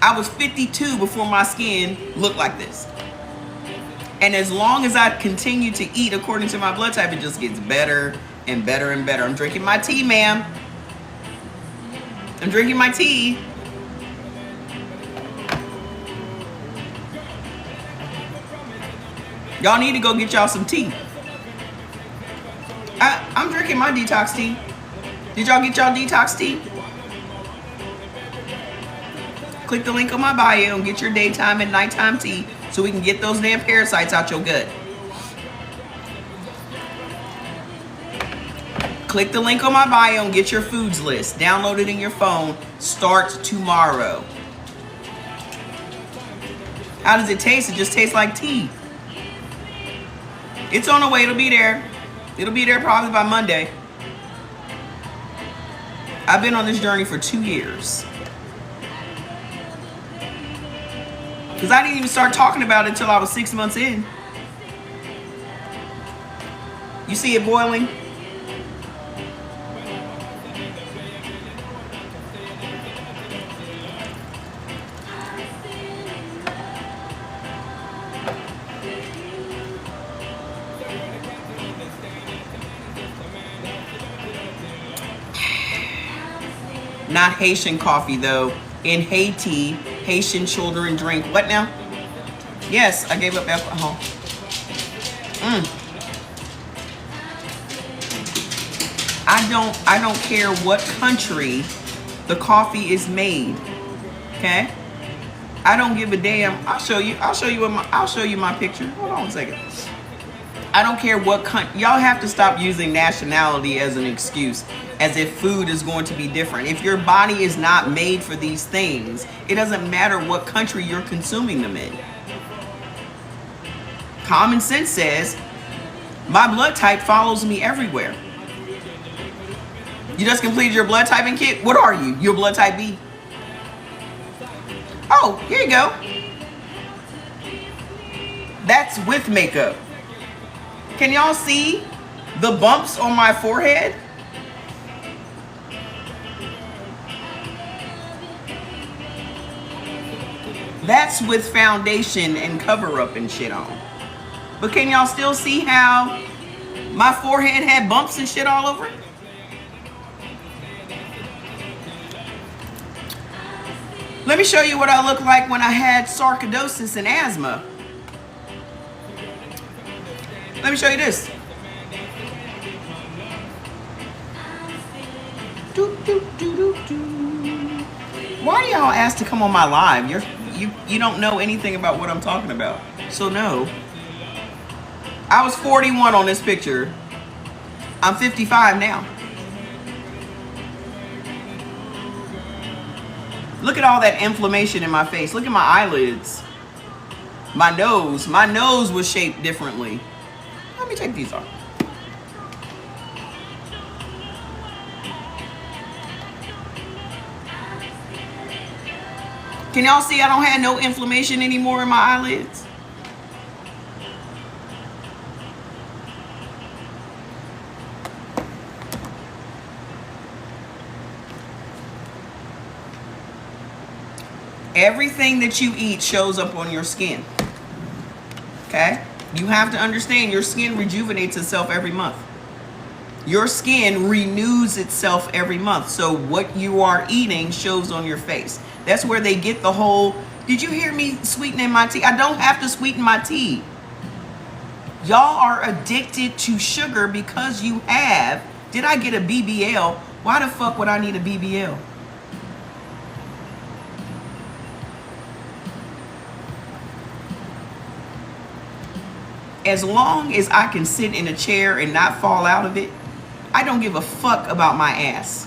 I was 52 before my skin looked like this. And as long as I continue to eat according to my blood type, it just gets better and better and better. I'm drinking my tea, ma'am. I'm drinking my tea. Y'all need to go get y'all some tea. I'm drinking my detox tea. Did y'all get y'all detox tea? Click the link on my bio and get your daytime and nighttime tea so we can get those damn parasites out your gut. Click the link on my bio and get your foods list. Download it in your phone. Start tomorrow. How does it taste? It just tastes like tea. It's on the way. It'll be there. It'll be there probably by Monday. I've been on this journey for 2 years. Because I didn't even start talking about it until I was 6 months in. You see it boiling? Not Haitian coffee though. In Haiti, Haitian children drink what now? Yes, I gave up alcohol. I don't care what country the coffee is made. Okay? I don't give a damn. I'll show you my picture. Hold on a second. I don't care what country. Y'all have to stop using nationality as an excuse, as if food is going to be different. If your body is not made for these things, it doesn't matter what country you're consuming them in. Common sense says my blood type follows me everywhere. You just completed your blood typing kit? What are you? You're blood type B? Oh, here you go. That's with makeup. Can y'all see the bumps on my forehead? That's with foundation and cover up and shit on. But can y'all still see how my forehead had bumps and shit all over it? Let me show you what I looked like when I had sarcoidosis and asthma. Let me show you this. Why do y'all ask to come on my live? You don't know anything about what I'm talking about. So no. I was 41 on this picture. I'm 55 now. Look at all that inflammation in my face. Look at my eyelids. My nose. My nose was shaped differently. Let me take these off. Can y'all see I don't have no inflammation anymore in my eyelids? Everything that you eat shows up on your skin. Okay? You have to understand your skin rejuvenates itself every month. Your skin renews itself every month. So what you are eating shows on your face. That's where they get the whole, did you hear me sweetening my tea? I don't have to sweeten my tea. Y'all are addicted to sugar because you have, did I get a BBL? Why the fuck would I need a BBL? As long as I can sit in a chair and not fall out of it, I don't give a fuck about my ass.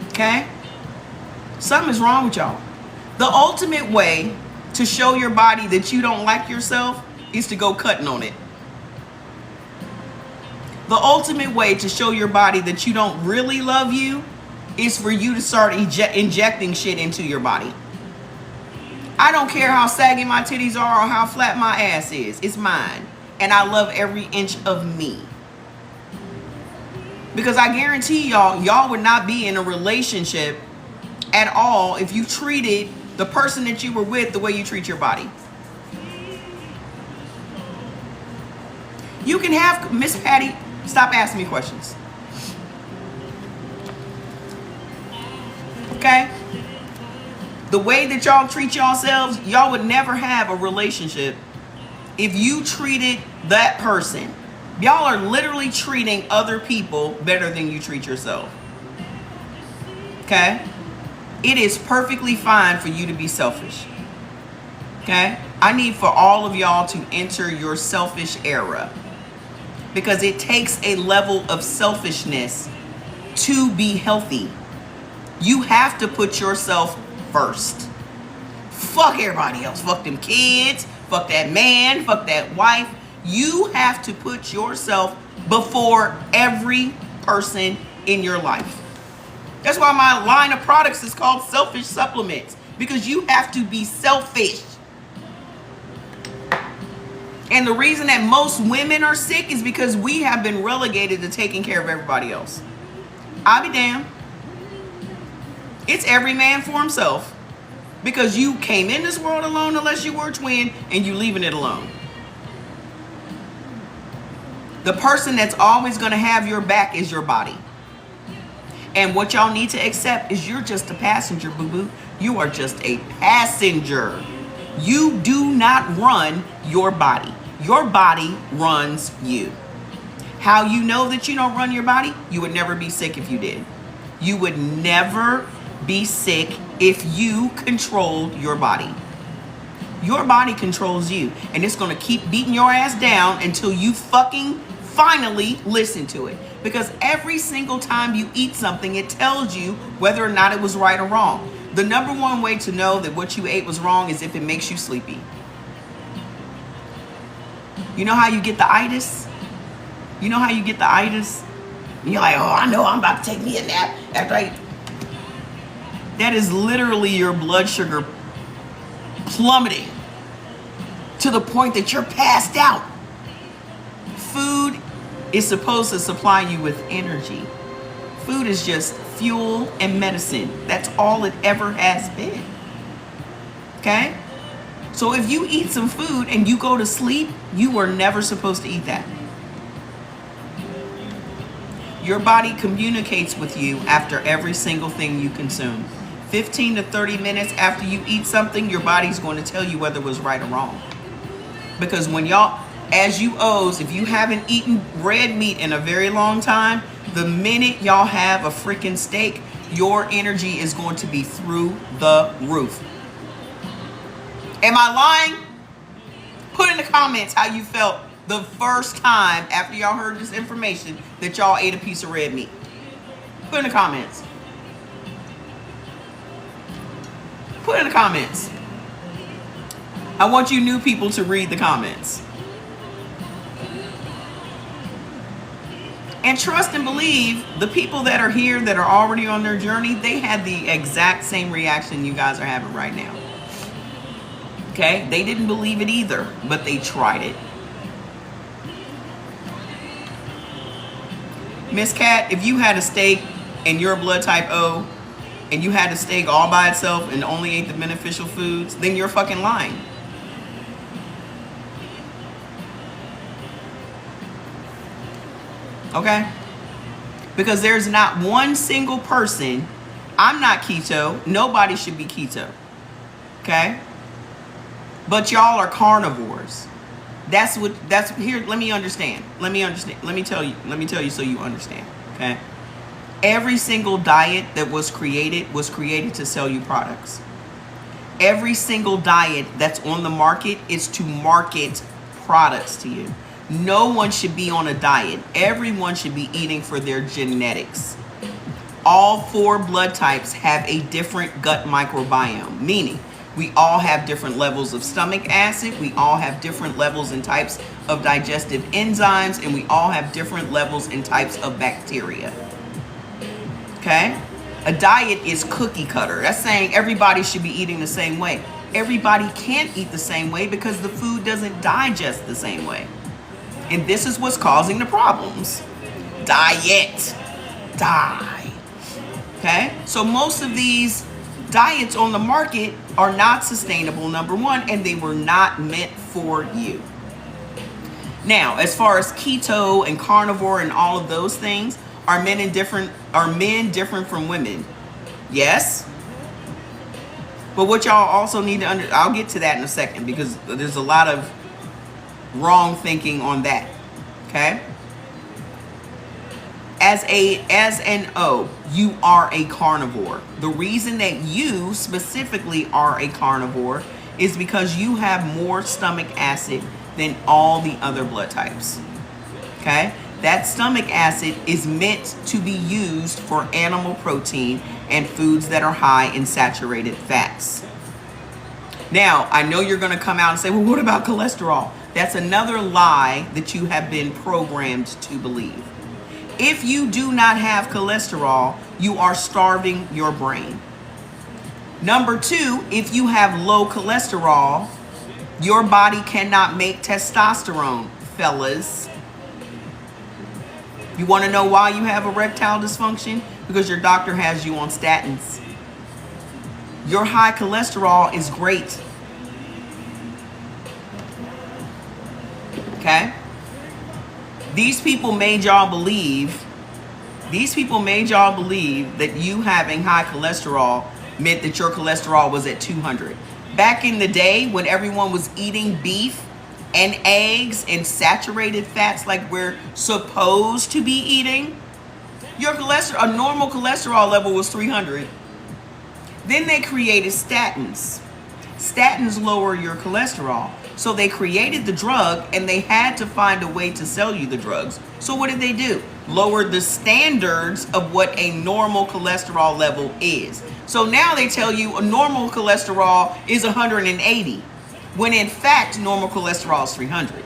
Okay? Something is wrong with y'all. The ultimate way to show your body that you don't like yourself is to go cutting on it. The ultimate way to show your body that you don't really love you is for you to start injecting shit into your body. I don't care how saggy my titties are or how flat my ass is. It's mine. And I love every inch of me. Because I guarantee y'all would not be in a relationship at all if you treated the person that you were with the way you treat your body. You can have, Miss Patty, stop asking me questions. Okay? The way that y'all treat yourselves, y'all would never have a relationship if you treated that person. Y'all are literally treating other people better than you treat yourself. Okay? It is perfectly fine for you to be selfish. Okay? I need for all of y'all to enter your selfish era. because it takes a level of selfishness to be healthy. You have to put yourself first. Fuck everybody else. Fuck them kids. Fuck that man. Fuck that wife. You have to put yourself before every person in your life. That's why my line of products is called Selfish Supplements, because you have to be selfish. And the reason that most women are sick is because we have been relegated to taking care of everybody else. I'll be damned. It's every man for himself, because you came in this world alone unless you were a twin, and you leaving it alone. The person that's always going to have your back is your body. And what y'all need to accept is you're just a passenger, boo-boo. You are just a passenger. You do not run your body. Your body runs you. How you know that you don't run your body? You would never be sick if you did. You would never be sick if you controlled your body. Your body controls you, and it's going to keep beating your ass down until you fucking finally listen to it. Because every single time you eat something, it tells you whether or not it was right or wrong. The number one way to know that what you ate was wrong is if it makes you sleepy. You know how you get the itis? You know how you get the itis? And you're like, oh, I know I'm about to take me a nap after I eat. That is literally your blood sugar plummeting to the point that you're passed out. Food is supposed to supply you with energy. Food is just fuel and medicine. That's all it ever has been. Okay? So if you eat some food and you go to sleep, you were never supposed to eat that. Your body communicates with you after every single thing you consume. 15 to 30 minutes after you eat something, your body's going to tell you whether it was right or wrong. Because when y'all, as you O's, if you haven't eaten red meat in a very long time, the minute y'all have a freaking steak, your energy is going to be through the roof. Am I lying? Put in the comments how you felt the first time after y'all heard this information that y'all ate a piece of red meat. Put in the comments. Put in the comments. I want you new people to read the comments. And trust and believe, the people that are here that are already on their journey, they had the exact same reaction you guys are having right now. Okay? They didn't believe it either, but they tried it. Miss Cat, if you had a steak and you're a blood type O, and you had a steak all by itself and only ate the beneficial foods, then you're fucking lying. Okay? Because there's not one single person, I'm not keto, nobody should be keto. Okay? But y'all are carnivores. That's here, let me understand. Let me tell you so you understand. Okay? Every single diet that was created to sell you products. Every single diet that's on the market is to market products to you. No one should be on a diet. Everyone should be eating for their genetics. All 4 blood types have a different gut microbiome, meaning we all have different levels of stomach acid, we all have different levels and types of digestive enzymes, and we all have different levels and types of bacteria. Okay? A diet is cookie cutter. That's saying everybody should be eating the same way. Everybody can't eat the same way because the food doesn't digest the same way. And this is what's causing the problems. Diet. Die. Okay? So most of these diets on the market are not sustainable, number one, and they were not meant for you. Now, as far as keto and carnivore and all of those things, are men different from women? Yes. But what y'all also need to I'll get to that in a second, because there's a lot of wrong thinking on that. Okay? As an O, you are a carnivore. The reason that you specifically are a carnivore is because you have more stomach acid than all the other blood types. Okay? That stomach acid is meant to be used for animal protein and foods that are high in saturated fats. Now, I know you're going to come out and say, well, what about cholesterol? That's another lie that you have been programmed to believe. If you do not have cholesterol, you are starving your brain. Number two, if you have low cholesterol, your body cannot make testosterone, fellas. You want to know why you have erectile dysfunction? Because your doctor has you on statins. Your high cholesterol is great. Okay? These people made y'all believe that you having high cholesterol meant that your cholesterol was at 200. Back in the day when everyone was eating beef and eggs and saturated fats like we're supposed to be eating, your cholesterol, a normal cholesterol level was 300. Then they created statins. Statins lower your cholesterol. So they created the drug and they had to find a way to sell you the drugs. So what did they do? Lower the standards of what a normal cholesterol level is. So now they tell you a normal cholesterol is 180, when in fact normal cholesterol is 300.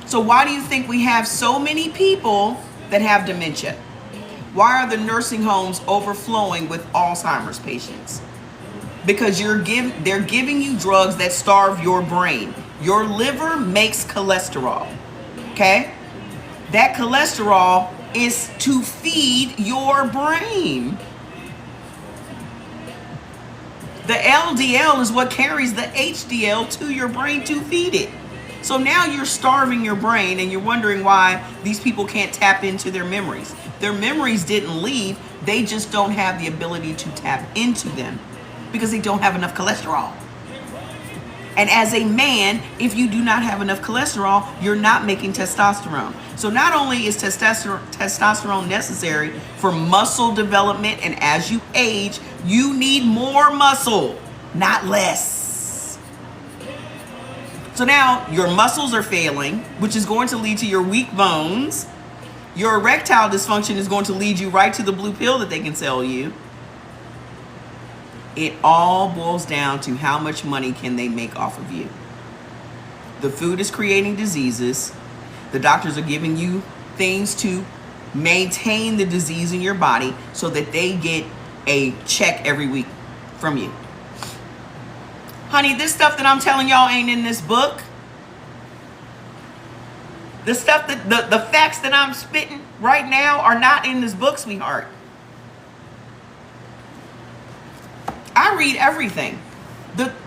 So why do you think we have so many people that have dementia? Why are the nursing homes overflowing with Alzheimer's patients? Because they're giving you drugs that starve your brain. Your liver makes cholesterol, okay? That cholesterol is to feed your brain. The LDL is what carries the HDL to your brain to feed it. So now you're starving your brain and you're wondering why these people can't tap into their memories. Their memories didn't leave, they just don't have the ability to tap into them because they don't have enough cholesterol. And as a man, if you do not have enough cholesterol, you're not making testosterone. So not only is testosterone necessary for muscle development, and as you age, you need more muscle, not less. So now your muscles are failing, which is going to lead to your weak bones. Your erectile dysfunction is going to lead you right to the blue pill that they can sell you. It all boils down to how much money can they make off of you. The food is creating diseases. The doctors are giving you things to maintain the disease in your body so that they get a check every week from you. Honey, this stuff that I'm telling y'all ain't in this book. The stuff that the facts that I'm spitting right now are not in this book, sweetheart. I read everything.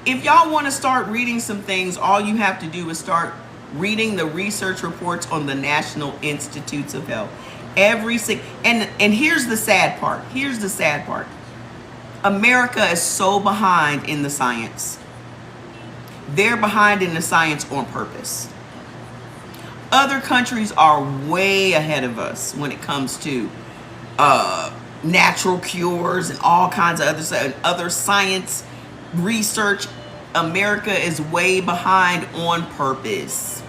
If y'all want to start reading some things, all you have to do is start reading the research reports on the National Institutes of Health. And here's the sad part. Here's the sad part. America is so behind in the science. They're behind in the science on purpose. Other countries are way ahead of us when it comes to natural cures and all kinds of other science research. America is way behind on purpose.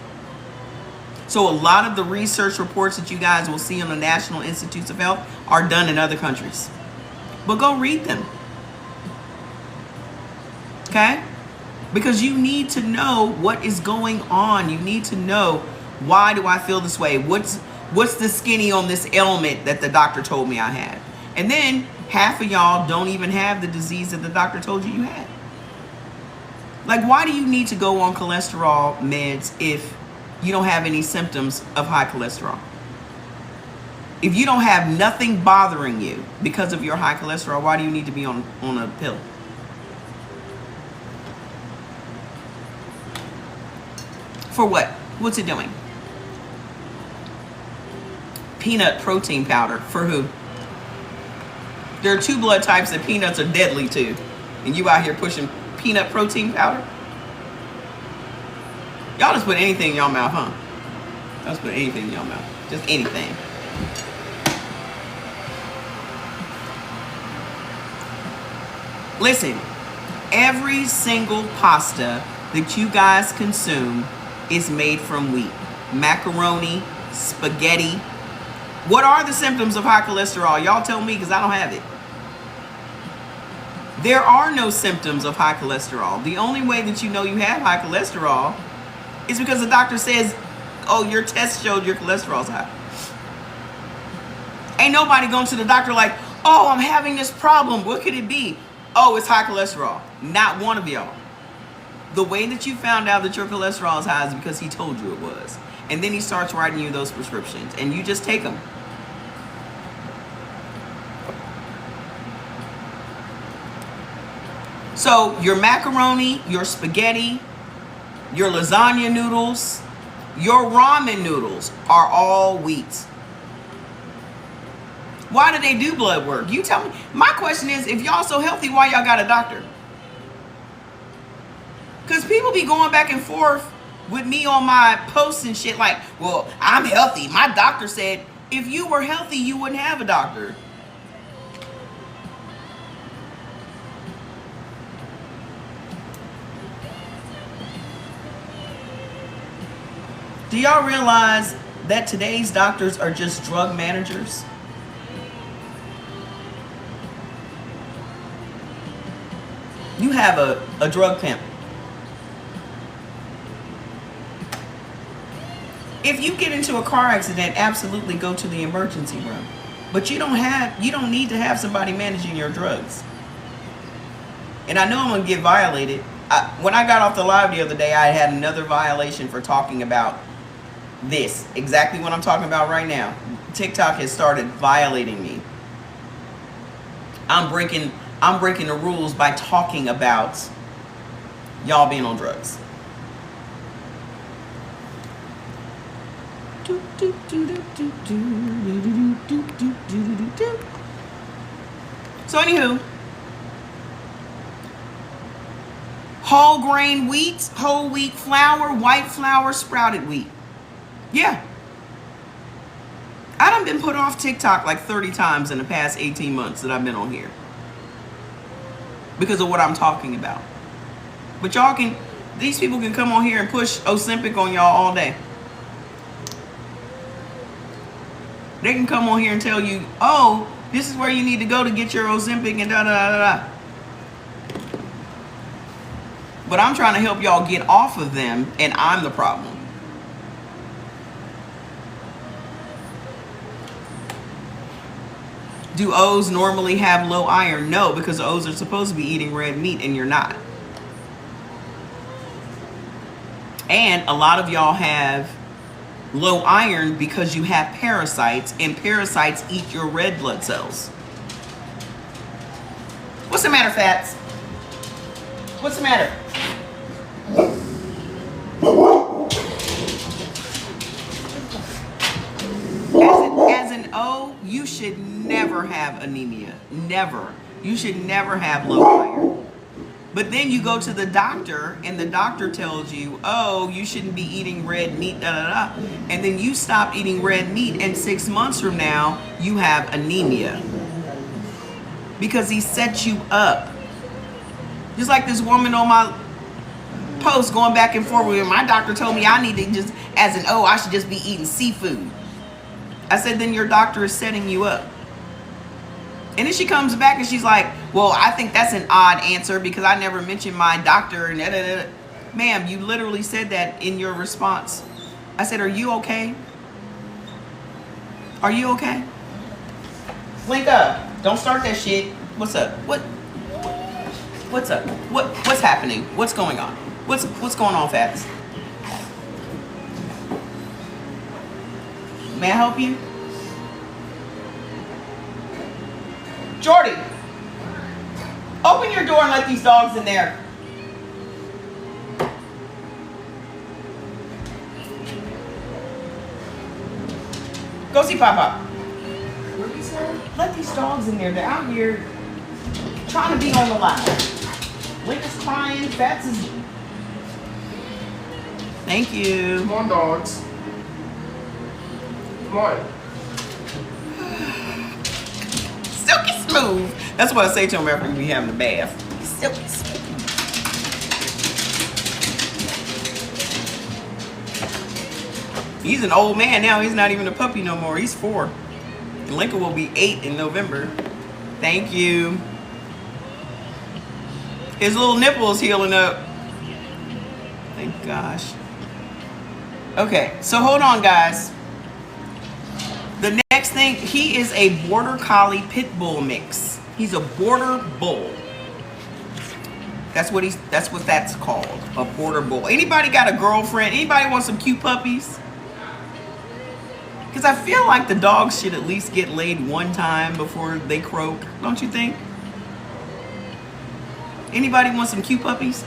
So a lot of the research reports that you guys will see on the National Institutes of Health are done in other countries. But go read them. Okay? Because you need to know what is going on. You need to know, why do I feel this way? What's the skinny on this ailment that the doctor told me I had? And then half of y'all don't even have the disease that the doctor told you had. Like, why do you need to go on cholesterol meds if you don't have any symptoms of high cholesterol? If you don't have nothing bothering you because of your high cholesterol, why do you need to be on a pill? For what? What's it doing? Peanut protein powder. For who? There are 2 blood types that peanuts are deadly to. And you out here pushing peanut protein powder? Y'all just put anything in y'all mouth, huh? Y'all just put anything in y'all mouth. Just anything. Listen, every single pasta that you guys consume is made from wheat. macaroni, spaghetti. What are the symptoms of high cholesterol? Y'all tell me, because I don't have it. There are no symptoms of high cholesterol. The only way that you know you have high cholesterol is because the doctor says, oh, your test showed your cholesterol's high. Ain't nobody going to the doctor like, oh, I'm having this problem. What could it be? Oh, it's high cholesterol. Not one of y'all. The way that you found out that your cholesterol is high is because he told you it was. And then he starts writing you those prescriptions and you just take them. So your macaroni, your spaghetti, your lasagna noodles, your ramen noodles are all wheat. Why do they do blood work? You tell me. My question is, if y'all so healthy, why y'all got a doctor? Because people be going back and forth with me on my posts and shit like, well, I'm healthy. My doctor said, if you were healthy, you wouldn't have a doctor. Do y'all realize that today's doctors are just drug managers? You have a drug pimp. If you get into a car accident, absolutely go to the emergency room. But you don't need to have somebody managing your drugs. And I know I'm gonna get violated. When I got off the live the other day, I had another violation for talking about this, exactly what I'm talking about right now. TikTok has started violating me. I'm breaking the rules by talking about y'all being on drugs. So anywho, whole grain wheat, whole wheat flour, white flour, sprouted wheat. Yeah. I done been put off TikTok like 30 times in the past 18 months that I've been on here. Because of what I'm talking about. But these people can come on here and push Ozempic on y'all all day. They can come on here and tell you, oh, this is where you need to go to get your Ozempic and da da da da. But I'm trying to help y'all get off of them, and I'm the problem. Do O's normally have low iron? No, because O's are supposed to be eating red meat and you're not. And a lot of y'all have low iron because you have parasites, and parasites eat your red blood cells. What's the matter, Fats? What's the matter? As an O, you should never have anemia. Never. You should never have low iron. But then you go to the doctor and the doctor tells you, oh, you shouldn't be eating red meat, da da da. And then you stop eating red meat, and 6 months from now, you have anemia. Because he set you up. Just like this woman on my post going back and forth with me. My doctor told me I need to just, as an O, I should just be eating seafood. I said, then your doctor is setting you up. And then she comes back and she's like, well, I think that's an odd answer because I never mentioned my doctor. And ma'am, you literally said that in your response. I said, are you okay? Are you okay? Link up. Don't start that shit. What's up? What's up? What's happening? What's going on? What's going on, Fats? May I help you? Jordy, open your door and let these dogs in there. Go see Papa. What did he say? Let these dogs in there. They're out here trying to be on the live. Link is crying. Fats is... Thank you. Come on, dogs. Come on. Silky smooth. That's what I say to him after we having a bath. Silky smooth. He's an old man now. He's not even a puppy no more. He's 4. And Lincoln will be 8 in November. Thank you. His little nipple is healing up. Thank gosh. Okay, so hold on, guys. The next thing, he is a border collie pit bull mix. He's a border bull. That's what that's called, a border bull. Anybody got a girlfriend? Anybody want some cute puppies? Because I feel like the dogs should at least get laid one time before they croak, don't you think? Anybody want some cute puppies?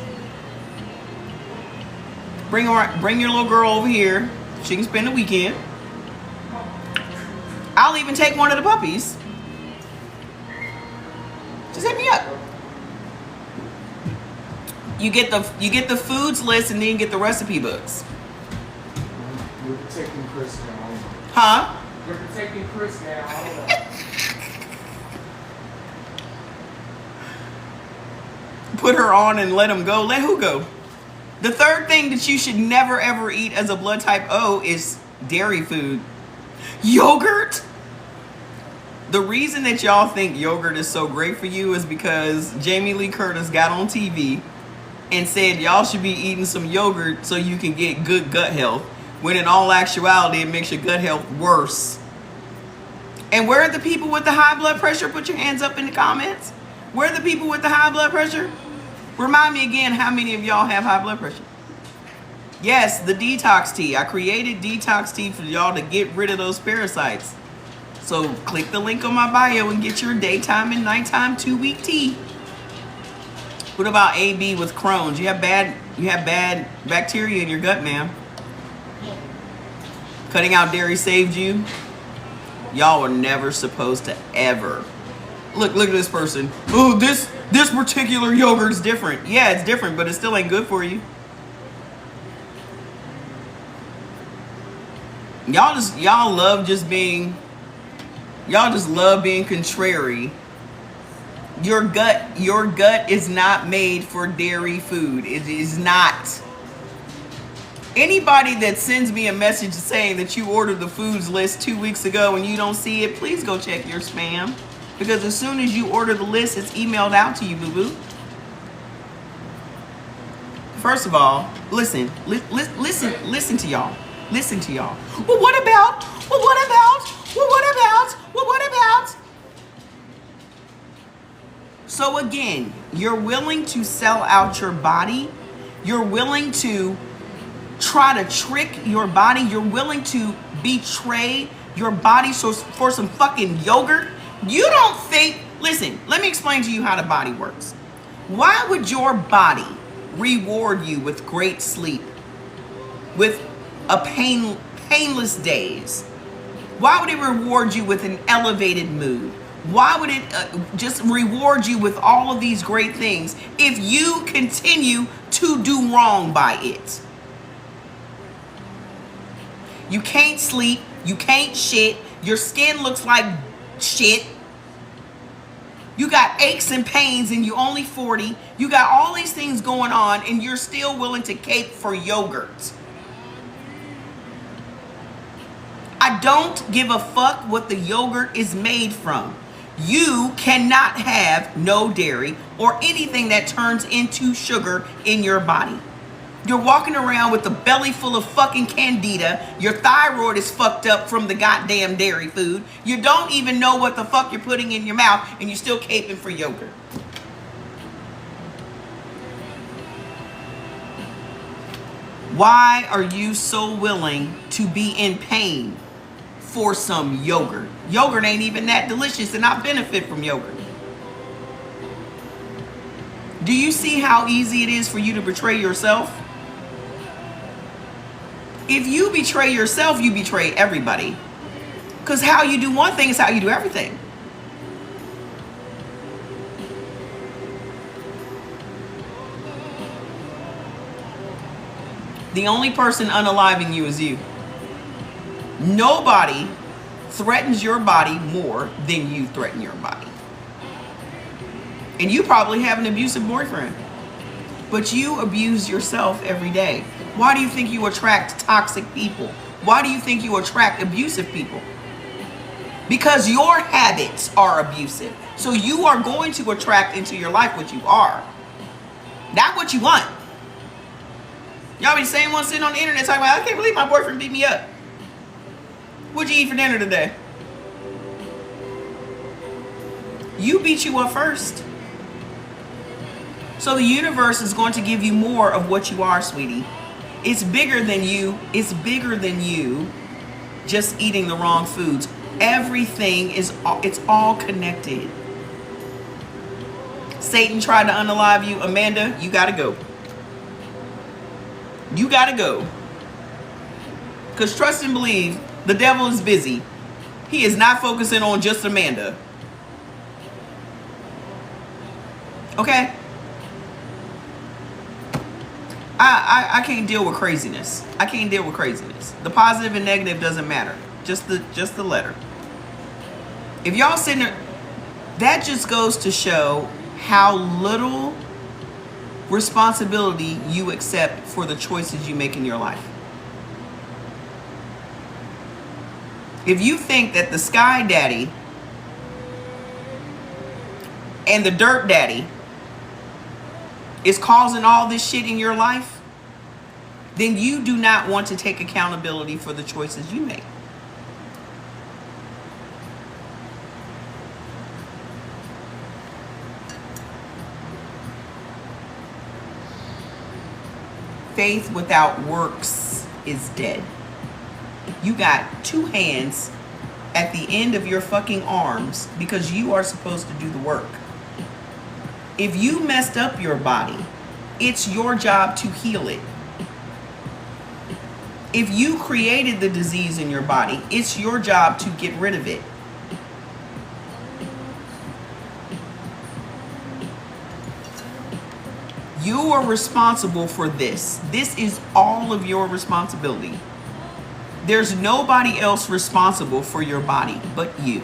Bring your little girl over here. She can spend the weekend. I'll even take one of the puppies. Just hit me up. You get the foods list and then you get the recipe books. You're protecting Chris now. Huh? You're protecting Chris now. Put her on and let him go. Let who go? The third thing that you should never ever eat as a blood type O is dairy food. Yogurt? The reason that y'all think yogurt is so great for you is because Jamie Lee Curtis got on TV and said y'all should be eating some yogurt so you can get good gut health, when in all actuality it makes your gut health worse. And where are the people with the high blood pressure? Put your hands up in the comments. Where are the people with the high blood pressure? Remind me again, how many of y'all have high blood pressure? Yes, the detox tea. I created detox tea for y'all to get rid of those parasites. So click the link on my bio and get your daytime and nighttime 2-week tea. What about AB with Crohn's? You have bad bacteria in your gut, ma'am. Cutting out dairy saved you. Y'all were never supposed to ever. Look at this person. Oh, this particular yogurt is different. Yeah, it's different, but it still ain't good for you. Y'all just love being contrary. Your gut is not made for dairy food. It is not. Anybody that sends me a message saying that you ordered the foods list 2 weeks ago and you don't see it, please go check your spam. Because as soon as you order the list, it's emailed out to you, boo-boo. First of all, listen to y'all. Listen to y'all. Well, what about? So again, you're willing to sell out your body. You're willing to try to trick your body. You're willing to betray your body for some fucking yogurt. You don't think, listen, let me explain to you how the body works. Why would your body reward you with great sleep, with a painless days? Why would it reward you with an elevated mood? Why would it just reward you with all of these great things if you continue to do wrong by it? You can't sleep, you can't shit, your skin looks like shit. You got aches and pains and you're only 40. You got all these things going on and you're still willing to cape for yogurt. I don't give a fuck what the yogurt is made from. You cannot have no dairy or anything that turns into sugar in your body. You're walking around with a belly full of fucking candida. Your thyroid is fucked up from the goddamn dairy food. You don't even know what the fuck you're putting in your mouth and you're still caping for yogurt. Why are you so willing to be in pain for some yogurt? Yogurt ain't even that delicious and I benefit from yogurt. Do you see how easy it is for you to betray yourself? If you betray yourself, you betray everybody. Because how you do one thing is how you do everything. The only person unaliving you is you. Nobody threatens your body more than you threaten your body. And you probably have an abusive boyfriend. But you abuse yourself every day. Why do you think you attract toxic people? Why do you think you attract abusive people? Because your habits are abusive. So you are going to attract into your life what you are, not what you want. Y'all be the same one sitting on the internet talking about, I can't believe my boyfriend beat me up. What'd you eat for dinner today? You beat you up first. So the universe is going to give you more of what you are, sweetie. It's bigger than you. It's bigger than you just eating the wrong foods. Everything is, it's all connected. Satan tried to unalive you. Amanda, you gotta go. You gotta go. Because trust and believe, the devil is busy. He is not focusing on just Amanda. Okay? I can't deal with craziness. I can't deal with craziness. The positive and negative doesn't matter. Just the letter. If y'all sitting there, that just goes to show how little responsibility you accept for the choices you make in your life. If you think that the Sky Daddy and the Dirt Daddy is causing all this shit in your life, then you do not want to take accountability for the choices you make. Faith without works is dead. You got two hands at the end of your fucking arms because you are supposed to do the work. If you messed up your body, it's your job to heal it. If you created the disease in your body, it's your job to get rid of it. You are responsible for this. This is all of your responsibility. There's nobody else responsible for your body but you.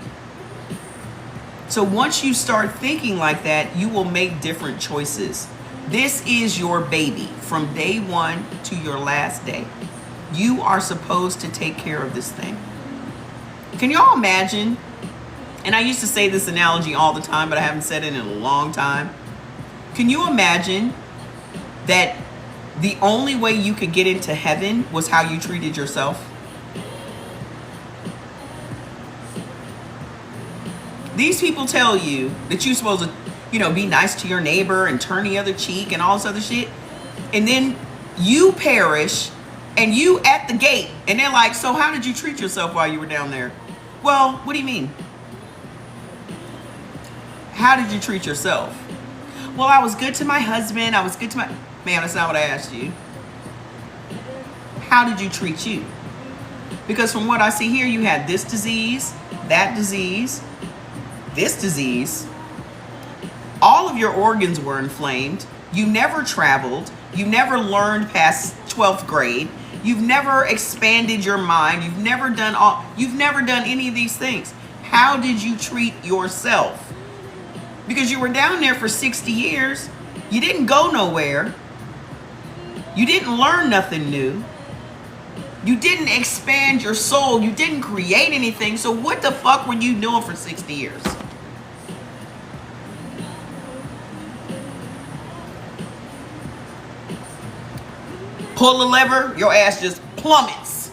So once you start thinking like that, you will make different choices. This is your baby from day one to your last day. You are supposed to take care of this thing. Can y'all imagine? And I used to say this analogy all the time, but I haven't said it in a long time. Can you imagine that the only way you could get into heaven was how you treated yourself? These people tell you that you're supposed to, be nice to your neighbor and turn the other cheek and all this other shit. And then you perish and you at the gate. And they're like, so how did you treat yourself while you were down there? Well, what do you mean? How did you treat yourself? Well, I was good to my husband. I was good to my... Man, that's not what I asked you. How did you treat you? Because from what I see here, you had this disease, that disease, this disease. All of your organs were inflamed. You never traveled. You never learned past 12th grade. You've never expanded your mind. You've never done any of these things. How did you treat yourself? Because you were down there for 60 years. You didn't go nowhere. You didn't learn nothing new. You didn't expand your soul. You didn't create anything. So what the fuck were you doing for 60 years? Pull the lever, your ass just plummets.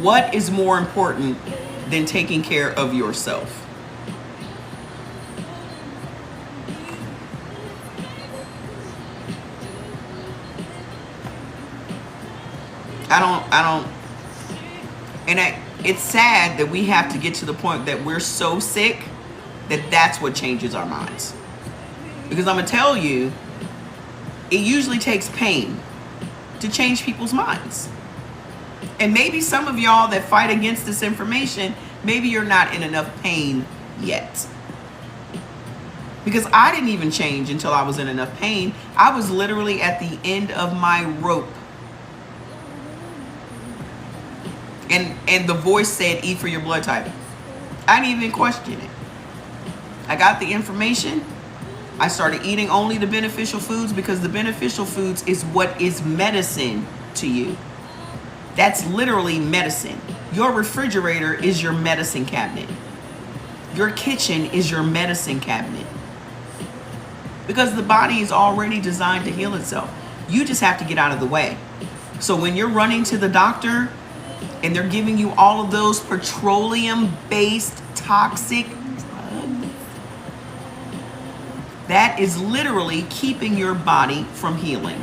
What is more important than taking care of yourself? It's sad that we have to get to the point that we're so sick that that's what changes our minds. Because I'm gonna tell you, it usually takes pain to change people's minds. And maybe some of y'all that fight against this information, maybe you're not in enough pain yet. Because I didn't even change until I was in enough pain. I was literally at the end of my rope. And the voice said, eat for your blood type. I didn't even question it. I got the information I started eating only the beneficial foods because the beneficial foods is what is medicine to you. That's literally medicine. Your refrigerator is your medicine cabinet. Your kitchen is your medicine cabinet. Because the body is already designed to heal itself. You just have to get out of the way. So when you're running to the doctor and they're giving you all of those petroleum-based toxic drugs, that is literally keeping your body from healing.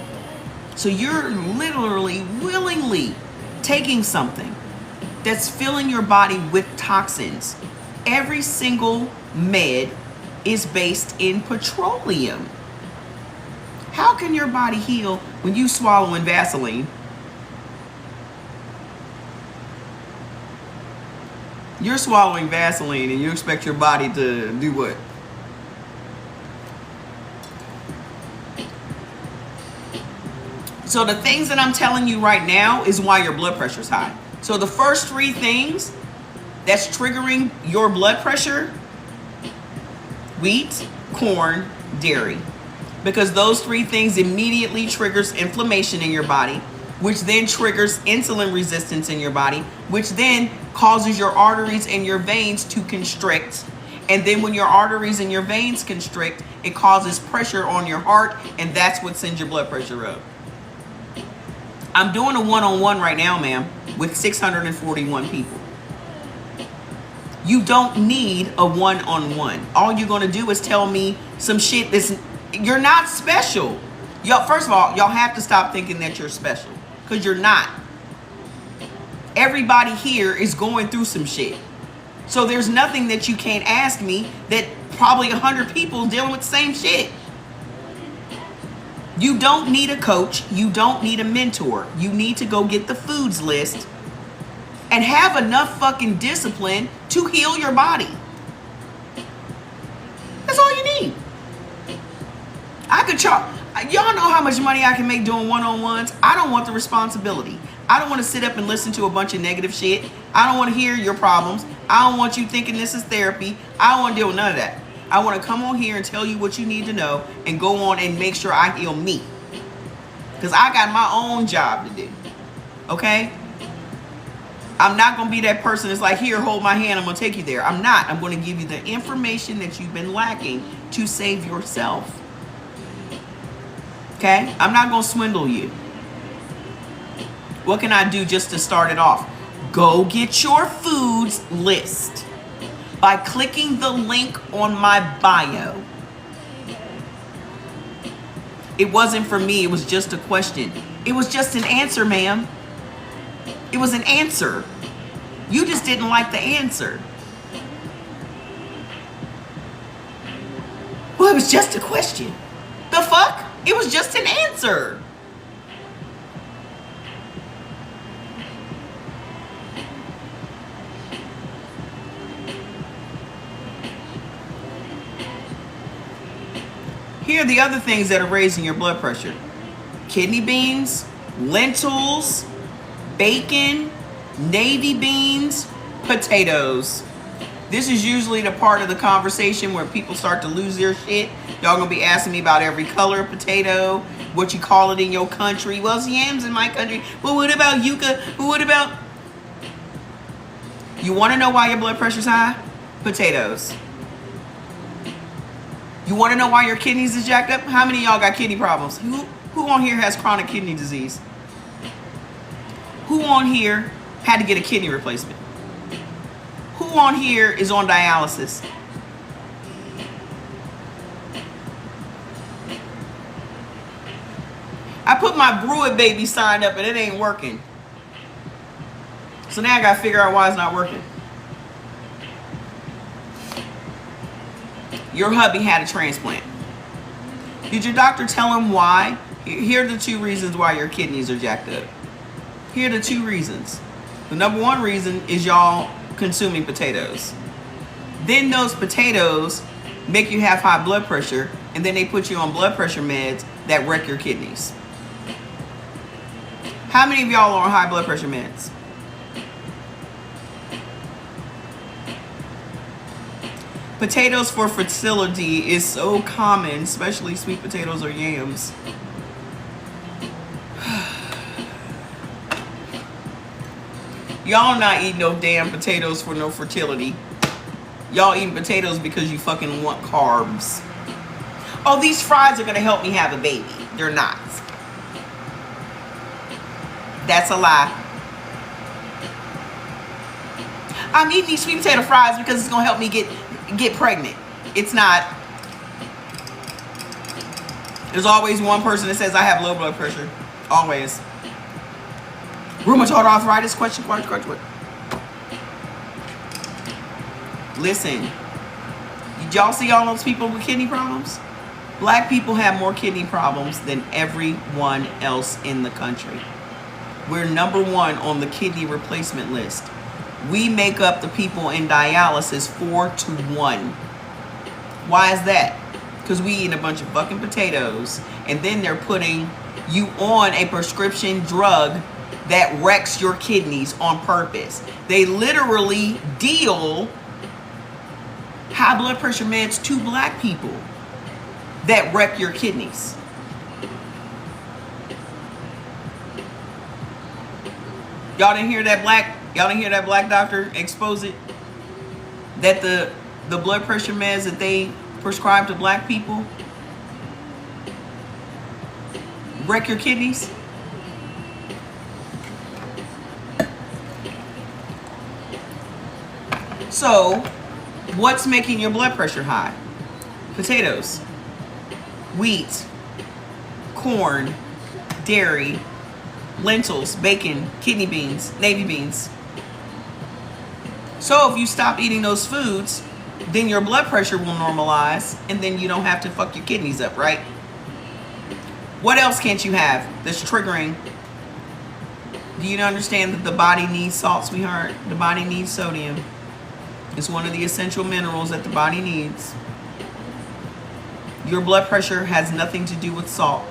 So you're literally willingly taking something that's filling your body with toxins. Every single med is based in petroleum. How can your body heal when you swallowing Vaseline? You're swallowing Vaseline and you expect your body to do what? So the things that I'm telling you right now is why your blood pressure is high. So the first 3 things that's triggering your blood pressure: wheat, corn, dairy. Because those 3 things immediately triggers inflammation in your body, which then triggers insulin resistance in your body, which then causes your arteries and your veins to constrict. And then when your arteries and your veins constrict, it causes pressure on your heart, and that's what sends your blood pressure up. I'm doing a one-on-one right now, ma'am, with 641 people. You don't need a one-on-one. All you're gonna do is tell me some shit that's, you're not special. Y'all, first of all, y'all have to stop thinking that you're special, because you're not. Everybody here is going through some shit. So there's nothing that you can't ask me that probably 100 people dealing with the same shit. You don't need a coach. You don't need a mentor. You need to go get the foods list and have enough fucking discipline to heal your body. That's all you need. I could charge. Y'all know how much money I can make doing one-on-ones. I don't want the responsibility. I don't want to sit up and listen to a bunch of negative shit. I don't want to hear your problems. I don't want you thinking this is therapy. I don't want to deal with none of that. I want to come on here and tell you what you need to know and go on and make sure I heal me. Because I got my own job to do. Okay? I'm not going to be that person that's like, here, hold my hand, I'm going to take you there. I'm not. I'm going to give you the information that you've been lacking to save yourself. Okay? I'm not going to swindle you. What can I do just to start it off? Go get your foods list by clicking the link on my bio. It wasn't for me. It was just a question. It was just an answer, ma'am. It was an answer. You just didn't like the answer. Well, it was just a question. The fuck? It was just an answer. Here are the other things that are raising your blood pressure: kidney beans, lentils, bacon, navy beans, potatoes. This is usually the part of the conversation where people start to lose their shit. Y'all gonna be asking me about every color of potato, what you call it in your country. Well, it's yams in my country. Well, what about yucca? Well, what about... You wanna know why your blood pressure's high? Potatoes. You want to know why your kidneys is jacked up? How many of y'all got kidney problems? Who on here has chronic kidney disease? Who on here had to get a kidney replacement? Who on here is on dialysis? I put my Brew It Baby sign up and it ain't working. So now I got to figure out why it's not working. Your hubby had a transplant. Did your doctor tell him why? Here are the 2 reasons why your kidneys are jacked up. Here are the 2 reasons. The number 1 reason is y'all consuming potatoes. Then those potatoes make you have high blood pressure, and then they put you on blood pressure meds that wreck your kidneys. How many of y'all are on high blood pressure meds? Potatoes for fertility is so common, especially sweet potatoes or yams. Y'all not eating no damn potatoes for no fertility. Y'all eating potatoes because you fucking want carbs. Oh, these fries are gonna help me have a baby. They're not. That's a lie. I'm eating these sweet potato fries because it's gonna help me get pregnant. It's not. There's always one person that says I have low blood pressure. Always. Rheumatoid arthritis? Question. Listen. Did y'all see all those people with kidney problems? Black people have more kidney problems than everyone else in the country. We're number 1 on the kidney replacement list. We make up the people in dialysis 4-1. Why is that? Because we eat a bunch of fucking potatoes, and then they're putting you on a prescription drug that wrecks your kidneys on purpose. They literally deal high blood pressure meds to black people that wreck your kidneys. Y'all didn't hear that black doctor expose it? That the blood pressure meds that they prescribe to black people wreck your kidneys? So, what's making your blood pressure high? Potatoes, wheat, corn, dairy, lentils, bacon, kidney beans, navy beans. So if you stop eating those foods, then your blood pressure will normalize, and then you don't have to fuck your kidneys up, right? What else can't you have that's triggering? Do you understand that the body needs salt, sweetheart? The body needs sodium. It's one of the essential minerals that the body needs. Your blood pressure has nothing to do with salt,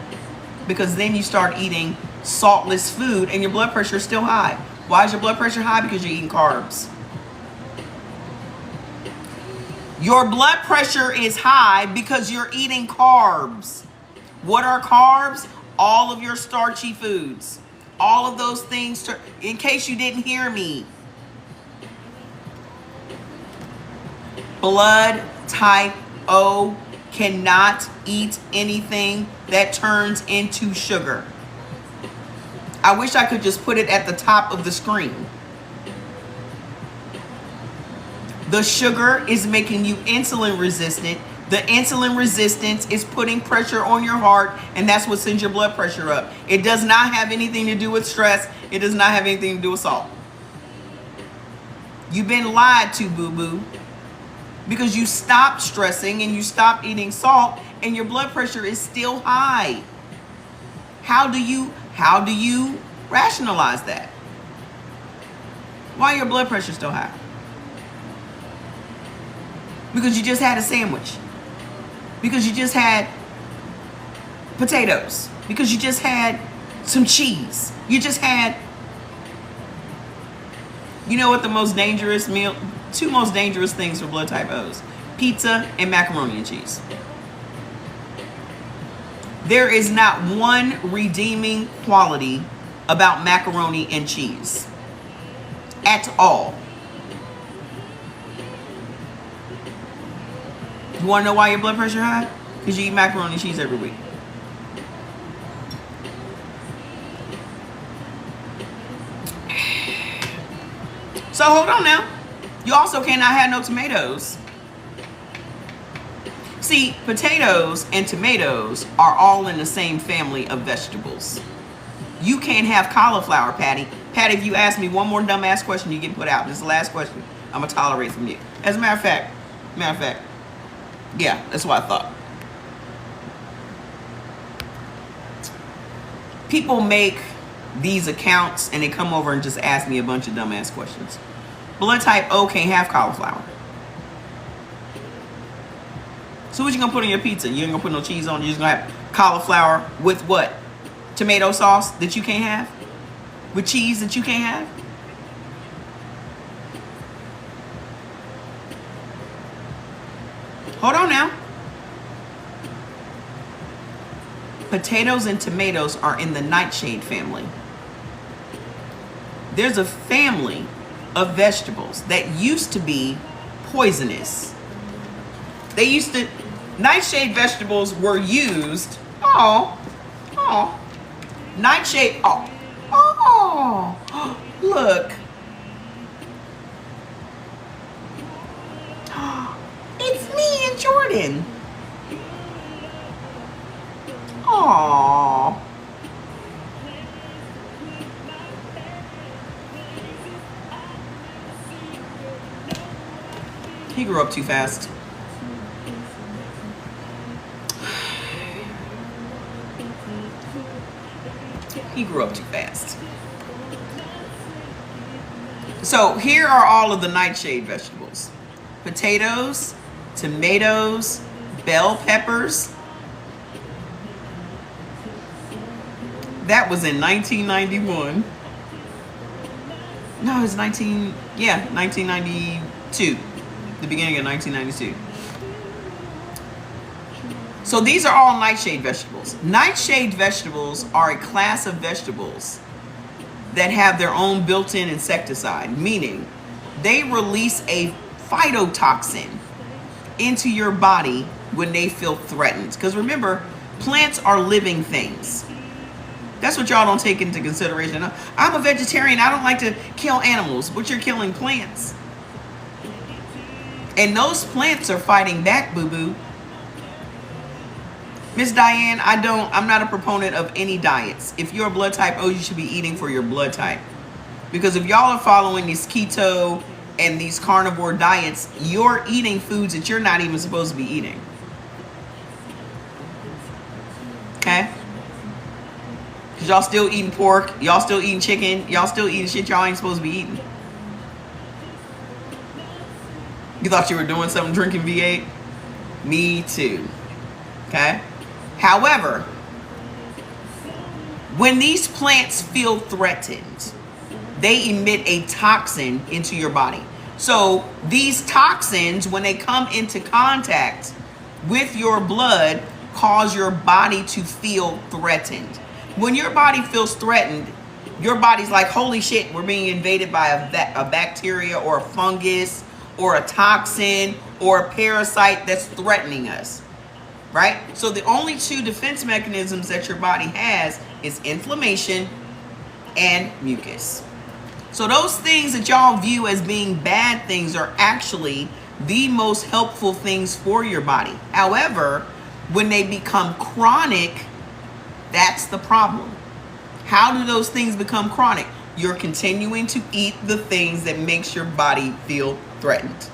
because then you start eating saltless food and your blood pressure is still high. Why is your blood pressure high? Because you're eating carbs. Your blood pressure is high because you're eating carbs. What are carbs? All of your starchy foods. All of those things, in case you didn't hear me. Blood type O cannot eat anything that turns into sugar. I wish I could just put it at the top of the screen. The sugar is making you insulin resistant. The insulin resistance is putting pressure on your heart, and that's what sends your blood pressure up. It does not have anything to do with stress. It does not have anything to do with salt. You've been lied to, boo-boo. Because you stopped stressing and you stopped eating salt, and your blood pressure is still high. How do you rationalize that? Why your blood pressure still high? Because you just had a sandwich. Because you just had potatoes. Because you just had some cheese. You just had, you know what the most dangerous meal, 2 most dangerous things for blood type O's: pizza and macaroni and cheese. There is not one redeeming quality about macaroni and cheese at all. You want to know why your blood pressure high? Because you eat macaroni and cheese every week. So hold on now. You also cannot have no tomatoes. See, potatoes and tomatoes are all in the same family of vegetables. You can't have cauliflower, Patty. Patty, if you ask me one more dumbass question, you get put out. This is the last question I'm going to tolerate from you. As a matter of fact, yeah, that's what I thought. People make these accounts and they come over and just ask me a bunch of dumbass questions. Blood type O can't have cauliflower. So what you gonna put on your pizza? You ain't gonna put no cheese on it. You're just gonna have cauliflower with what? Tomato sauce that you can't have? With cheese that you can't have? Hold on now. Potatoes and tomatoes are in the nightshade family. There's a family of vegetables that used to be poisonous. Nightshade vegetables were used. Nightshade, look. It's me and Jordan. Aww. He grew up too fast. He grew up too fast. So here are all of the nightshade vegetables. Potatoes, tomatoes, bell peppers. That was in 1991. No, it was 1992. The beginning of 1992. So these are all nightshade vegetables. Nightshade vegetables are a class of vegetables that have their own built-in insecticide, meaning they release a phytotoxin into your body when they feel threatened. Because remember, plants are living things. That's what y'all don't take into consideration. I'm a vegetarian. I don't like to kill animals, but you're killing plants. And those plants are fighting back, boo-boo. Miss Diane, I'm not a proponent of any diets. If you're a blood type O, you should be eating for your blood type. Because if y'all are following these keto and these carnivore diets, you're eating foods that you're not even supposed to be eating. Okay? Because y'all still eating pork, y'all still eating chicken, y'all still eating shit y'all ain't supposed to be eating. You thought you were doing something drinking V8? Me too. Okay? However, when these plants feel threatened, they emit a toxin into your body. So these toxins, when they come into contact with your blood, cause your body to feel threatened. When your body feels threatened, your body's like, holy shit, we're being invaded by a bacteria or a fungus or a toxin or a parasite that's threatening us. Right? So the only two defense mechanisms that your body has is inflammation and mucus. So those things that y'all view as being bad things are actually the most helpful things for your body. However, when they become chronic, that's the problem. How do those things become chronic? You're continuing to eat the things that makes your body feel threatened.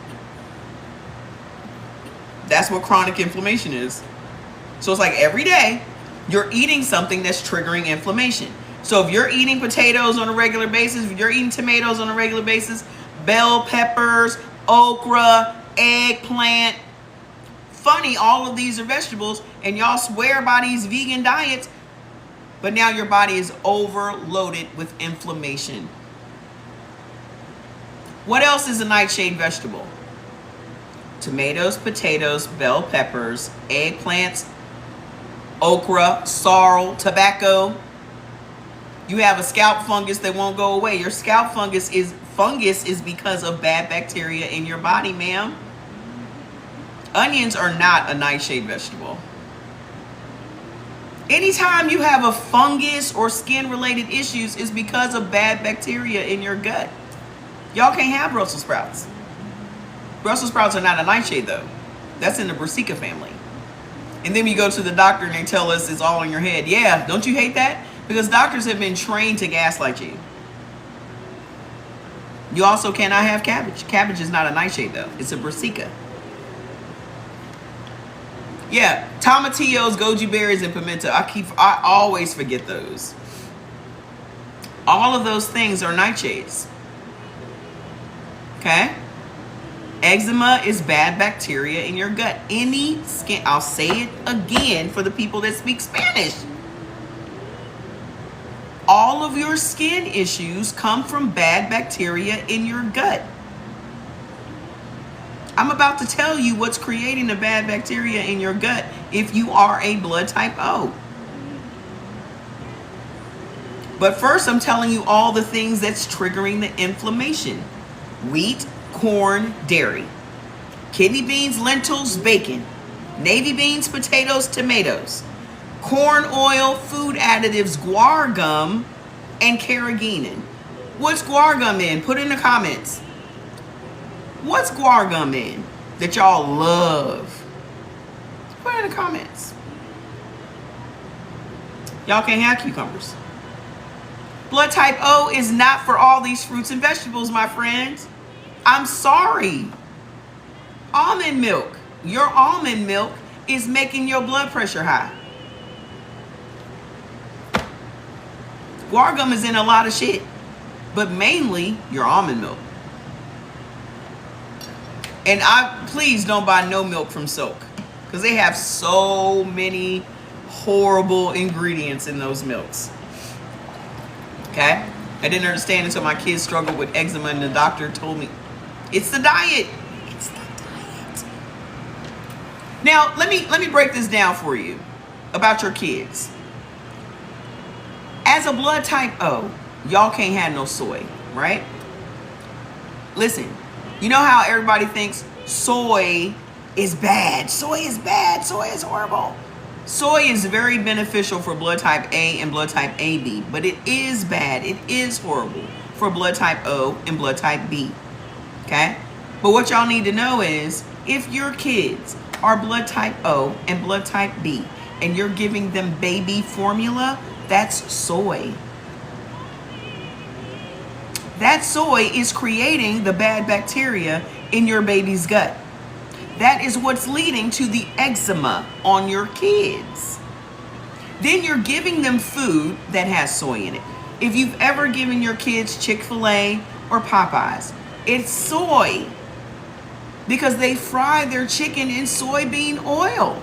That's what chronic inflammation is. So it's like every day you're eating something that's triggering inflammation. So if you're eating potatoes on a regular basis, if you're eating tomatoes on a regular basis, bell peppers, okra, eggplant, funny, all of these are vegetables, and y'all swear by these vegan diets, but now your body is overloaded with inflammation. What else is a nightshade vegetable? Tomatoes, potatoes, bell peppers, eggplants, okra, sorrel, tobacco. You have a scalp fungus that won't go away. Your scalp fungus is because of bad bacteria in your body, ma'am. Onions are not a nightshade vegetable. Anytime you have a fungus or skin-related issues, is because of bad bacteria in your gut. Y'all can't have Brussels sprouts. Brussels sprouts are not a nightshade, though. That's in the Brassica family. And then we go to the doctor and they tell us it's all in your head. Yeah, don't you hate that? Because doctors have been trained to gaslight you. You also cannot have cabbage. Cabbage is not a nightshade, though. It's a Brassica. Yeah, tomatillos, goji berries, and pimento. I always forget those. All of those things are nightshades. Okay? Eczema is bad bacteria in your gut. Any skin, I'll say it again for the people that speak Spanish. All of your skin issues come from bad bacteria in your gut. I'm about to tell you what's creating the bad bacteria in your gut if you are a blood type O. But first, I'm telling you all the things that's triggering the inflammation. Wheat, corn, dairy. Kidney beans, lentils, bacon. Navy beans, potatoes, tomatoes. Corn oil, food additives, guar gum, and carrageenan. What's guar gum in? Put it in the comments. What's guar gum in that y'all love? Put it in the comments. Y'all can't have cucumbers. Blood type O is not for all these fruits and vegetables, my friends. I'm sorry. Almond milk. Your almond milk is making your blood pressure high. Guar gum is in a lot of shit, but mainly your almond milk. And please don't buy no milk from Silk, because they have so many horrible ingredients in those milks. Okay? I didn't understand until my kids struggled with eczema and the doctor told me, it's the diet. It's the diet. Now, let me break this down for you about your kids. As a blood type O, y'all can't have no soy, right? Listen, you know how everybody thinks soy is bad. Soy is bad. Soy is horrible. Soy is very beneficial for blood type A and blood type AB, but it is bad. It is horrible for blood type O and blood type B. Okay? But what y'all need to know is if your kids are blood type O and blood type B and you're giving them baby formula, that's soy. That soy is creating the bad bacteria in your baby's gut. That is what's leading to the eczema on your kids. Then you're giving them food that has soy in it. If you've ever given your kids Chick-fil-A or Popeyes, it's soy because they fry their chicken in soybean oil.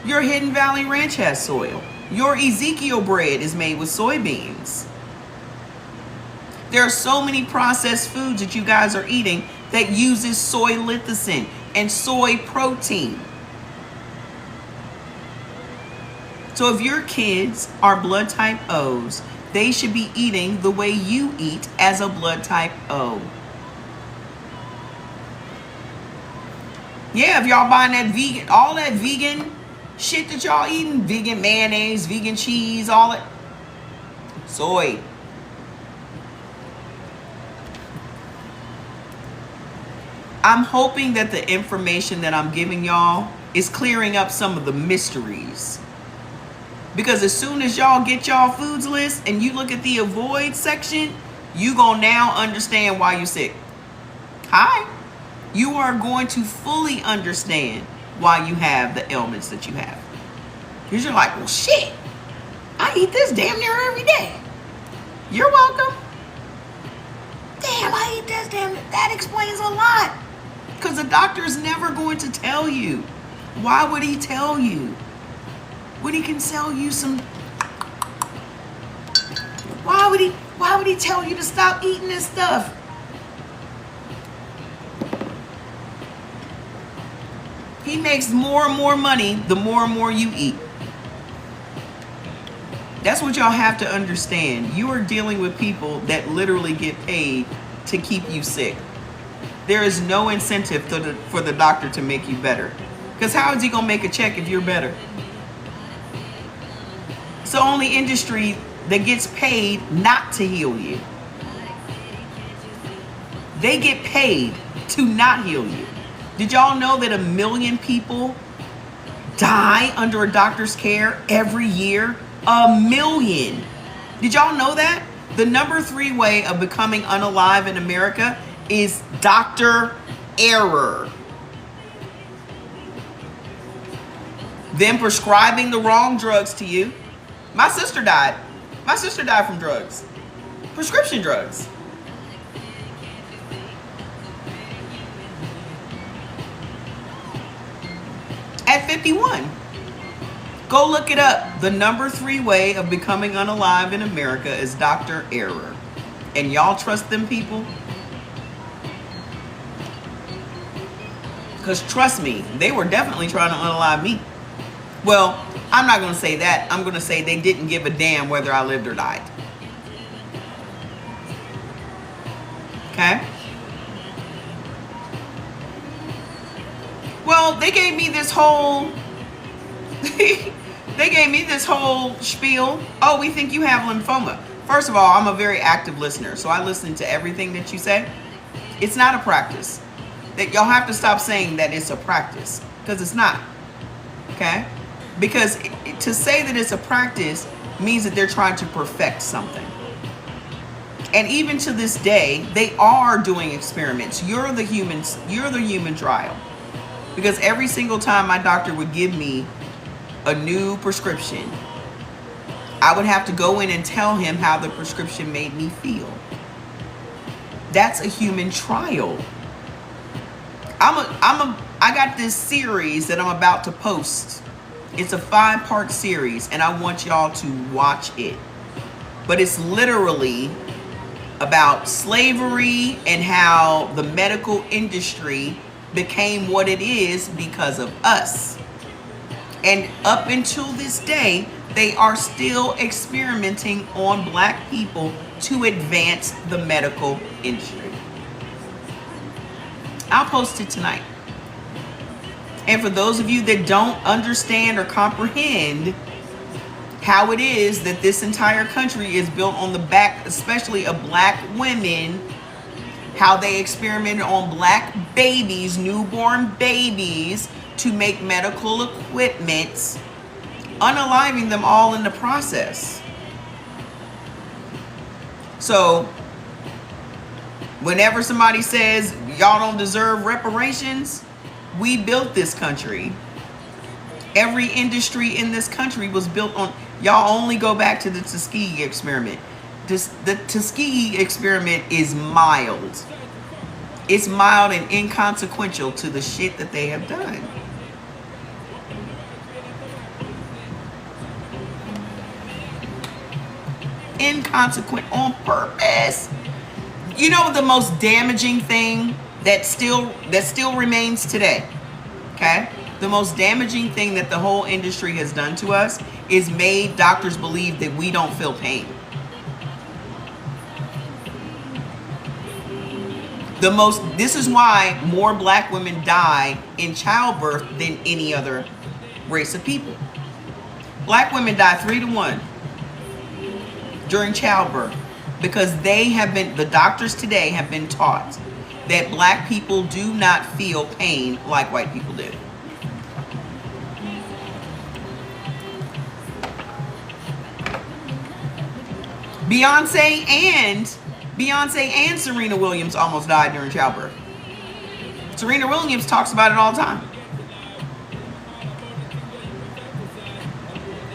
Your Hidden Valley Ranch has soy. Your Ezekiel bread is made with soybeans. There are so many processed foods that you guys are eating that uses soy lecithin and soy protein. So if your kids are blood type O's, they should be eating the way you eat as a blood type O. Yeah, if y'all buying that vegan, all that vegan shit that y'all eating, vegan mayonnaise, vegan cheese, all that, soy. I'm hoping that the information that I'm giving y'all is clearing up some of the mysteries. Because as soon as y'all get y'all foods list and you look at the avoid section, you gonna now understand why you're sick. Hi. You are going to fully understand why you have the ailments that you have. Because you're like, well, shit, I eat this damn near every day. You're welcome. Damn, I eat this damn, that explains a lot. Because the doctor is never going to tell you. Why would he tell you? When he can sell you some, why would he tell you to stop eating this stuff? He makes more and more money the more and more you eat. That's what y'all have to understand. You are dealing with people that literally get paid to keep you sick. There is no incentive for the doctor to make you better. Because how is he going to make a check if you're better? It's the only industry that gets paid not to heal you. They get paid to not heal you. Did y'all know that 1 million people die under a doctor's care every year? 1 million. Did y'all know that? The number 3 way of becoming unalive in America is doctor error. Them prescribing the wrong drugs to you. My sister died. My sister died from drugs. Prescription drugs. At 51. Go look it up. The number 3 way of becoming unalive in America is doctor error. And y'all trust them people? Because trust me, they were definitely trying to unalive me. Well, I'm not going to say that. I'm going to say they didn't give a damn whether I lived or died. Okay? Well, they gave me this whole they gave me this whole spiel. Oh, we think you have lymphoma. First of all, I'm a very active listener, so I listen to everything that you say. It's not a practice. That y'all have to stop saying that it's a practice, because it's not. Okay? Because to say that it's a practice means that they're trying to perfect something. And even to this day, they are doing experiments. You're the human trial. Because every single time my doctor would give me a new prescription, I would have to go in and tell him how the prescription made me feel. That's a human trial. I got this series that I'm about to post. It's a 5-part series, and I want y'all to watch it. But it's literally about slavery and how the medical industry became what it is because of us. And up until this day, they are still experimenting on black people to advance the medical industry. I'll post it tonight. And for those of you that don't understand or comprehend how it is that this entire country is built on the back, especially of black women, how they experimented on black babies, newborn babies, to make medical equipment, unaliving them all in the process. So whenever somebody says y'all don't deserve reparations, we built this country. Every industry in this country was built on, y'all only go back to the Tuskegee experiment. The Tuskegee experiment is mild. It's mild and inconsequential to the shit that they have done. Inconsequent on purpose. You know the most damaging thing that still remains today, okay? The most damaging thing that the whole industry has done to us is made doctors believe that we don't feel pain. This is why more black women die in childbirth than any other race of people. Black women die 3 to 1 during childbirth because the doctors today have been taught that black people do not feel pain like white people do. Beyonce and Serena Williams almost died during childbirth. Serena Williams talks about it all the time.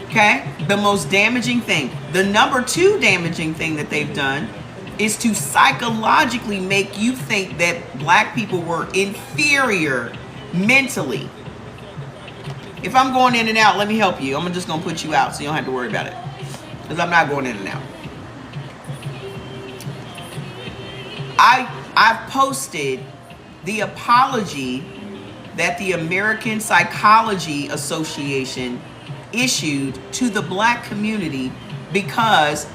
Okay? The most damaging thing, the number 2 damaging thing that they've done is to psychologically make you think that black people were inferior mentally. If I'm going in and out, let me help you. I'm just going to put you out so you don't have to worry about it. Because I'm not going in and out. I've posted the apology that the American Psychology Association issued to the black community because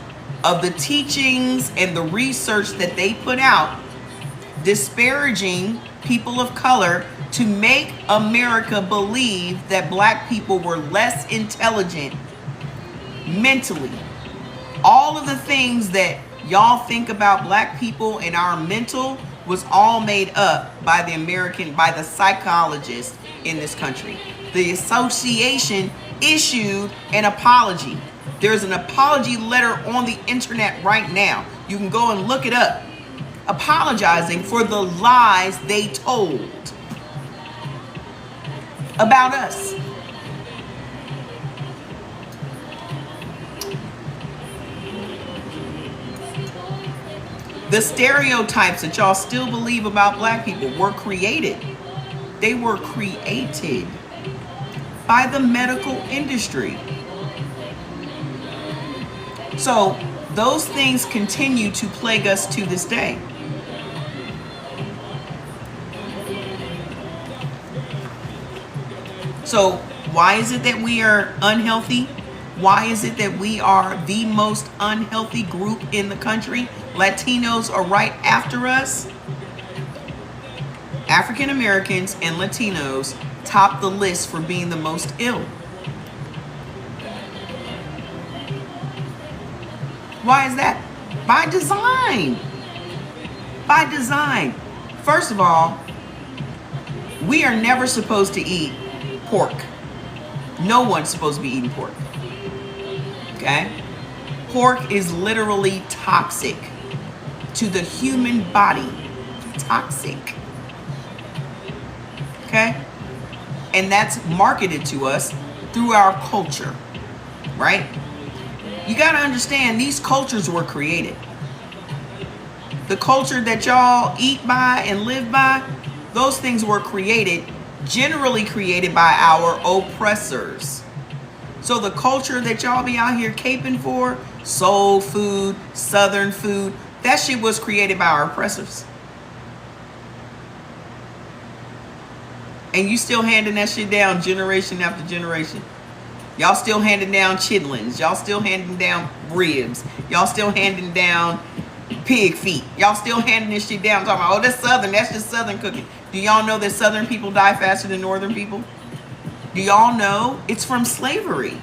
of the teachings and the research that they put out disparaging people of color to make America believe that black people were less intelligent mentally. All of the things that y'all think about black people and our mental was all made up by the psychologists in this country. The association issued an apology. There's an apology letter on the internet right now. You can go and look it up. Apologizing for the lies they told about us. The stereotypes that y'all still believe about black people were created. They were created by the medical industry. So those things continue to plague us to this day. So why is it that we are unhealthy? Why is it that we are the most unhealthy group in the country? Latinos are right after us. African Americans and Latinos top the list for being the most ill. Why is that? By design. By design. First of all, we are never supposed to eat pork. No one's supposed to be eating pork. Okay? Pork is literally toxic to the human body. Toxic. Okay? And that's marketed to us through our culture. Right? You got to understand, these cultures were created. The culture that y'all eat by and live by, those things were created, generally created by our oppressors. So the culture that y'all be out here caping for, soul food, southern food, that shit was created by our oppressors. And you still handing that shit down generation after generation. Y'all still handing down chitlins. Y'all still handing down ribs. Y'all still handing down pig feet. Y'all still handing this shit down. Talking about, oh, that's southern. That's just southern cooking. Do y'all know that southern people die faster than northern people? Do y'all know it's from slavery?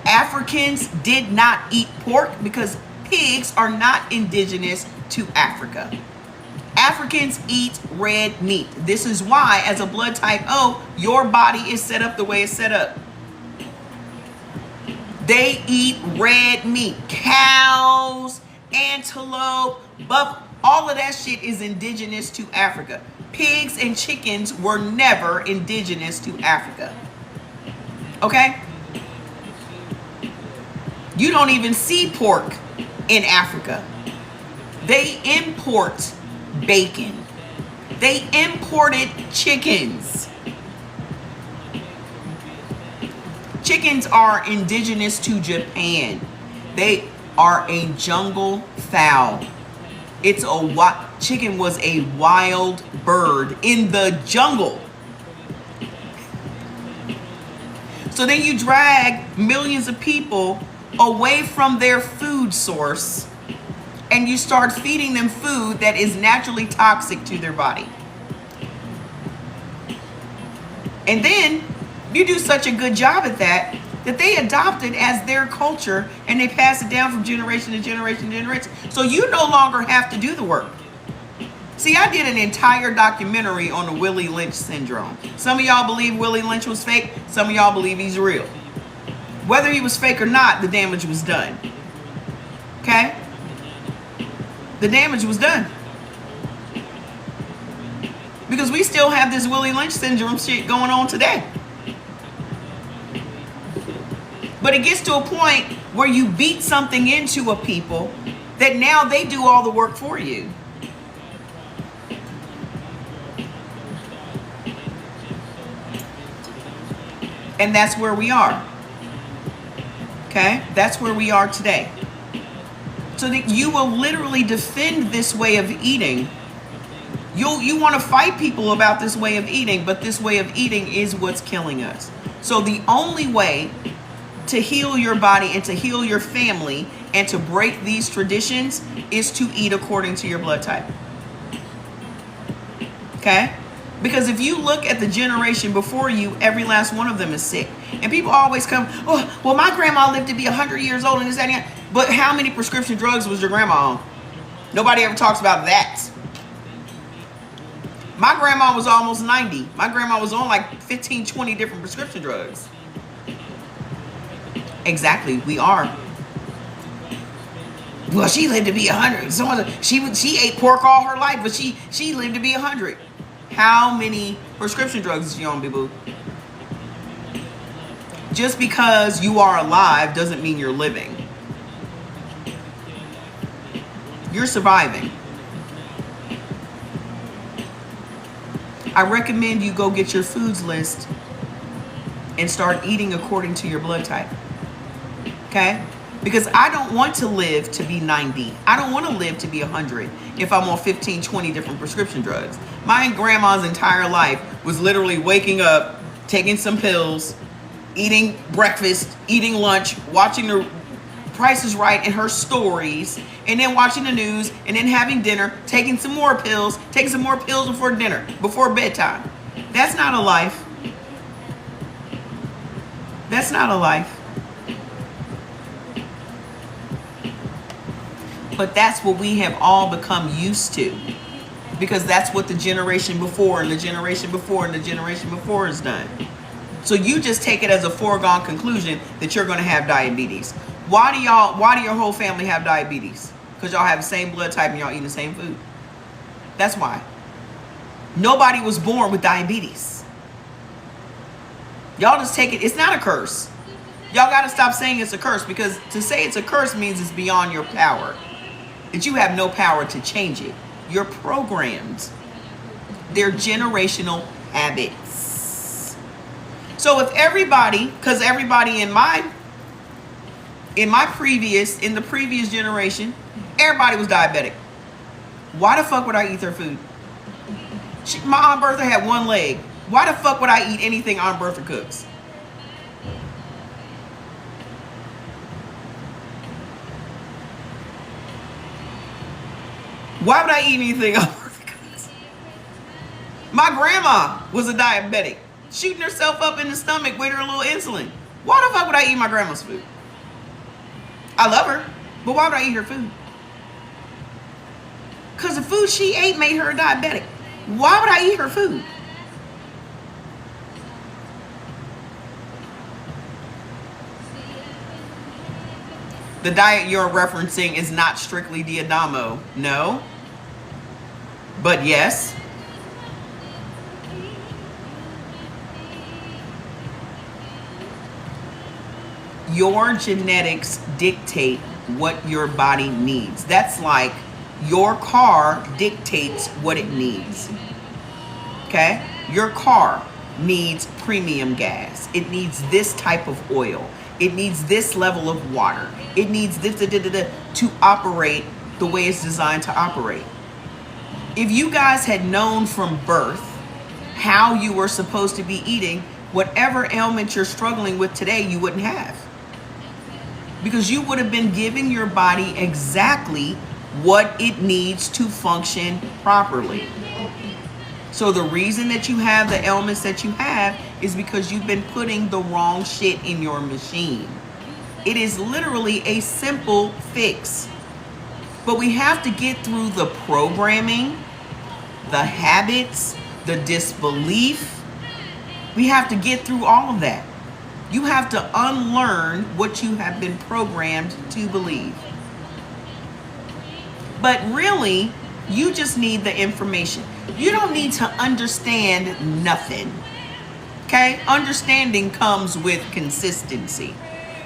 Africans did not eat pork because pigs are not indigenous to Africa. Africans eat red meat. This is why, as a blood type O, your body is set up the way it's set up. They eat red meat. Cows, antelope, buffalo, all of that shit is indigenous to Africa. Pigs and chickens were never indigenous to Africa. Okay? You don't even see pork in Africa. They import bacon. They imported chickens. Chickens are indigenous to Japan. They are a jungle fowl. Chicken was a wild bird in the jungle. So then you drag millions of people away from their food source and you start feeding them food that is naturally toxic to their body. And then you do such a good job at that they adopt it as their culture and they pass it down from generation to generation to generation. So you no longer have to do the work. See, I did an entire documentary on the Willie Lynch syndrome. Some of y'all believe Willie Lynch was fake. Some of y'all believe he's real. Whether he was fake or not, the damage was done. Okay? The damage was done. Because we still have this Willie Lynch syndrome shit going on today. But it gets to a point where you beat something into a people that now they do all the work for you. And that's where we are. Okay? That's where we are today. So that you will literally defend this way of eating. You want to fight people about this way of eating, but this way of eating is what's killing us. So the only way to heal your body and to heal your family and to break these traditions is to eat according to your blood type. Okay? Because if you look at the generation before you, every last one of them is sick. And people always come, oh, well, my grandma lived to be 100 years old and this, that, and that. But how many prescription drugs was your grandma on? Nobody ever talks about that. My grandma was almost 90. My grandma was on like 15, 20 different prescription drugs. Exactly, we are. Well, she lived to be 100. She ate pork all her life, but she lived to be 100. How many prescription drugs is she on, boo-boo? Just because you are alive doesn't mean you're living. You're surviving. I recommend you go get your foods list and start eating according to your blood type. Okay? Because I don't want to live to be 90. I don't want to live to be 100 if I'm on 15, 20 different prescription drugs. My grandma's entire life was literally waking up, taking some pills, eating breakfast, eating lunch, watching the Price is Right and her stories, and then watching the news, and then having dinner, taking some more pills, taking some more pills before dinner, before bedtime. That's not a life. That's not a life. But that's what we have all become used to, because that's what the generation before and the generation before and the generation before has done. So you just take it as a foregone conclusion that you're going to have diabetes. Why do your whole family have diabetes? Because y'all have the same blood type and y'all eating the same food. That's why. Nobody was born with diabetes. Y'all just take it. It's not a curse. Y'all got to stop saying it's a curse, because to say it's a curse means it's beyond your power. That you have no power to change it. You're programmed. They're generational habits. So if everybody, because everybody in the previous generation, everybody was diabetic. Why the fuck would I eat their food? My Aunt Bertha had one leg. Why the fuck would I eat anything Aunt Bertha cooks? Why would I eat anything Aunt Bertha cooks? My grandma was a diabetic, shooting herself up in the stomach with her little insulin. Why the fuck would I eat my grandma's food? I love her, but why would I eat her food? Because the food she ate made her a diabetic. Why would I eat her food? The diet you're referencing is not strictly the Adamo. No. But yes. Your genetics dictate what your body needs. That's like your car dictates what it needs. Okay? Your car needs premium gas. It needs this type of oil. It needs this level of water. It needs this to operate the way it's designed to operate. If you guys had known from birth how you were supposed to be eating, whatever ailment you're struggling with today, you wouldn't have. Because you would have been giving your body exactly what it needs to function properly. So the reason that you have the ailments that you have is because you've been putting the wrong shit in your machine. It is literally a simple fix. But we have to get through the programming, the habits, the disbelief. We have to get through all of that. You have to unlearn what you have been programmed to believe. But really, you just need the information. You don't need to understand nothing. Okay? Understanding comes with consistency.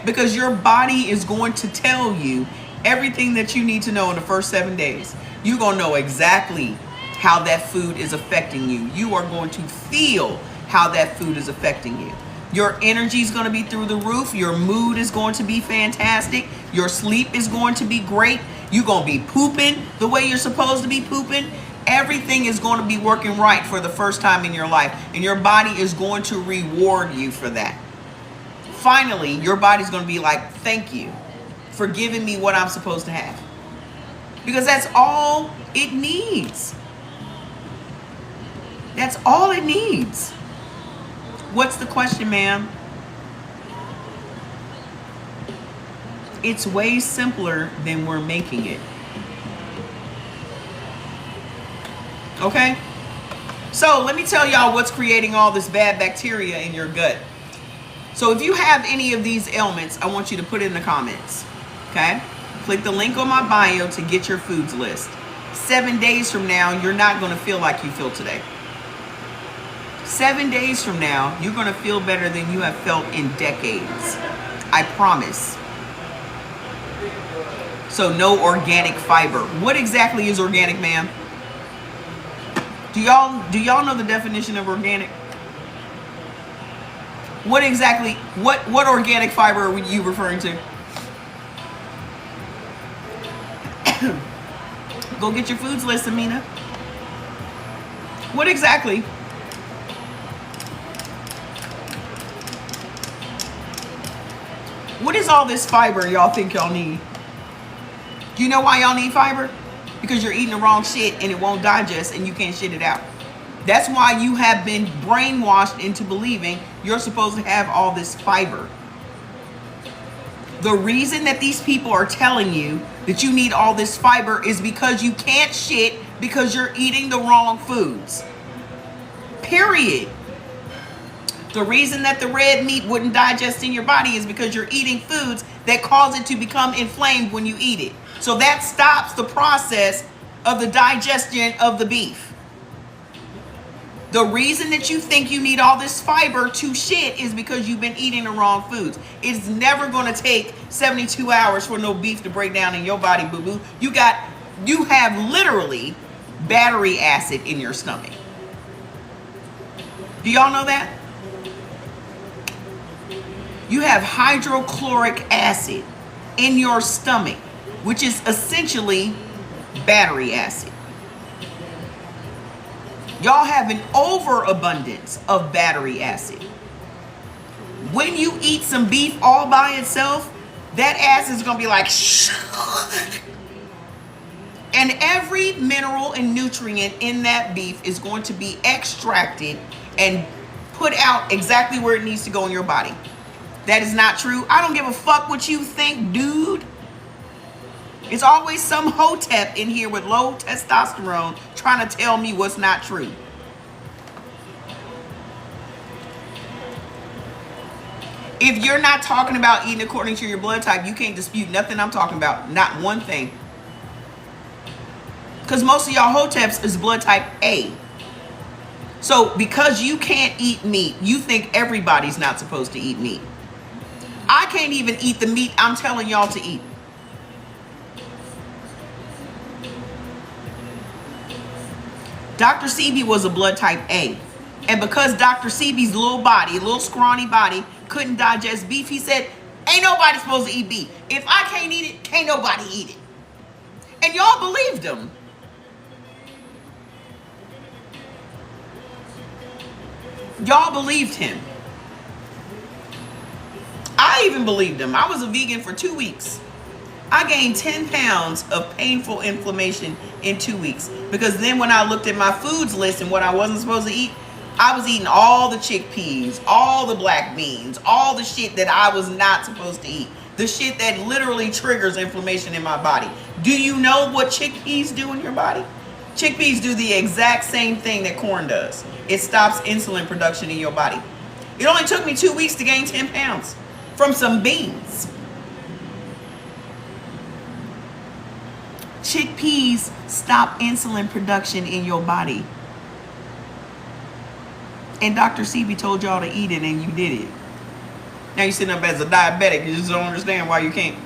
Because your body is going to tell you everything that you need to know in the first 7 days. You're going to know exactly how that food is affecting you. You are going to feel how that food is affecting you. Your energy is going to be through the roof. Your mood is going to be fantastic. Your sleep is going to be great. You're going to be pooping the way you're supposed to be pooping. Everything is going to be working right for the first time in your life. And your body is going to reward you for that. Finally, your body's going to be like, thank you for giving me what I'm supposed to have. Because that's all it needs. That's all it needs. What's the question, ma'am? It's way simpler than we're making it. Okay? So let me tell y'all what's creating all this bad bacteria in your gut. So if you have any of these ailments, I want you to put it in the comments. Okay? Click the link on my bio to get your foods list. 7 days from now, you're not going to feel like you feel today. 7 days from now, you're going to feel better than you have felt in decades. I promise. So no organic fiber. What exactly is organic, ma'am? Do y'all know the definition of organic? What exactly, what organic fiber are you referring to? Go get your foods list, Amina. What is all this fiber y'all think y'all need? Do you know why y'all need fiber? Because you're eating the wrong shit and it won't digest and you can't shit it out. That's why you have been brainwashed into believing you're supposed to have all this fiber. The reason that these people are telling you that you need all this fiber is because you can't shit because you're eating the wrong foods. Period. The reason that the red meat wouldn't digest in your body is because you're eating foods that cause it to become inflamed when you eat it. So that stops the process of the digestion of the beef. The reason that you think you need all this fiber to shit is because you've been eating the wrong foods. It's never going to take 72 hours for no beef to break down in your body, boo-boo. You have literally battery acid in your stomach. Do y'all know that? You have hydrochloric acid in your stomach, which is essentially battery acid. Y'all have an overabundance of battery acid. When you eat some beef all by itself, that acid is going to be like and every mineral and nutrient in that beef is going to be extracted and put out exactly where it needs to go in your body. That is not true. I don't give a fuck what you think, dude. It's always some hotep in here with low testosterone trying to tell me what's not true. If you're not talking about eating according to your blood type, you can't dispute nothing I'm talking about. Not one thing. Because most of y'all hoteps is blood type A. So because you can't eat meat, you think everybody's not supposed to eat meat. I can't even eat the meat I'm telling y'all to eat. Dr. Sebi was a blood type A. And because Dr. Sebi's little scrawny body, couldn't digest beef, he said, ain't nobody supposed to eat beef. If I can't eat it, can't nobody eat it. And y'all believed him. Y'all believed him. I even believed him. I was a vegan for 2 weeks. I gained 10 pounds of painful inflammation in 2 weeks. Because then when I looked at my foods list and what I wasn't supposed to eat, I was eating all the chickpeas, all the black beans, all the shit that I was not supposed to eat. The shit that literally triggers inflammation in my body. Do you know what chickpeas do in your body? Chickpeas do the exact same thing that corn does. It stops insulin production in your body. It only took me 2 weeks to gain 10 pounds from some beans. Chickpeas stop insulin production in your body. And Dr. Sebi told y'all to eat it and you did it. Now you're sitting up as a diabetic. You just don't understand why you can't.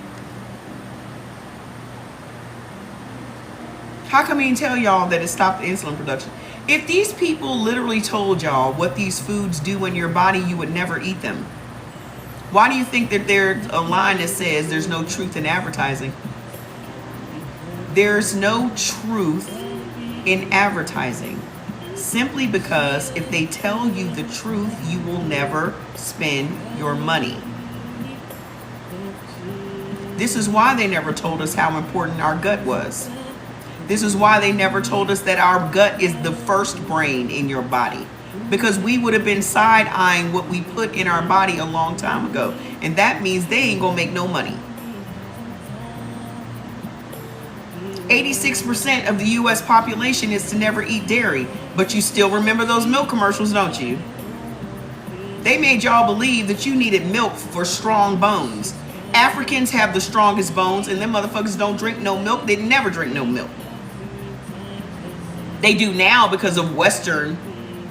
How come he didn't tell y'all that it stopped the insulin production? If these people literally told y'all what these foods do in your body, you would never eat them. Why do you think that there's a line that says there's no truth in advertising? There's no truth in advertising. Simply because if they tell you the truth, you will never spend your money. This is why they never told us how important our gut was. This is why they never told us that our gut is the first brain in your body. Because we would have been side-eyeing what we put in our body a long time ago. And that means they ain't gonna make no money. 86% of the US population is to never eat dairy. But you still remember those milk commercials, don't you? They made y'all believe that you needed milk for strong bones. Africans have the strongest bones and them motherfuckers don't drink no milk. They never drink no milk. They do now because of Western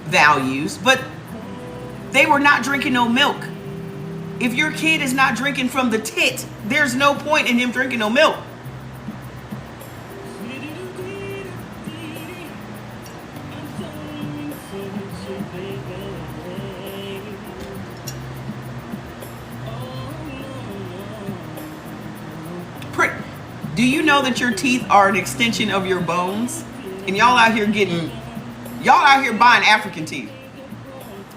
values, but they were not drinking no milk. If your kid is not drinking from the tit, there's no point in him drinking no milk. Do you know that your teeth are an extension of your bones? And y'all out here buying African teeth.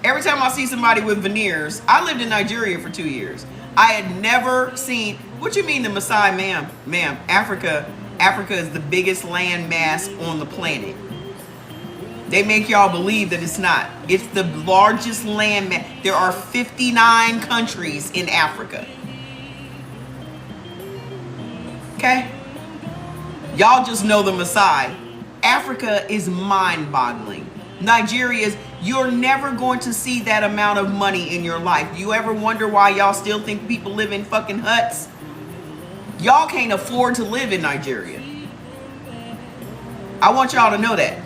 Every time I see somebody with veneers, I lived in Nigeria for 2 years. I had never seen. What you mean the Maasai, ma'am? Ma'am, Africa is the biggest land mass on the planet. They make y'all believe that it's not. It's the largest land mass. There are 59 countries in Africa. Okay? Y'all just know the Maasai. Africa is mind-boggling. Nigeria's, you're never going to see that amount of money in your life. You ever wonder why y'all still think people live in fucking huts? Y'all can't afford to live in Nigeria. I want y'all to know that.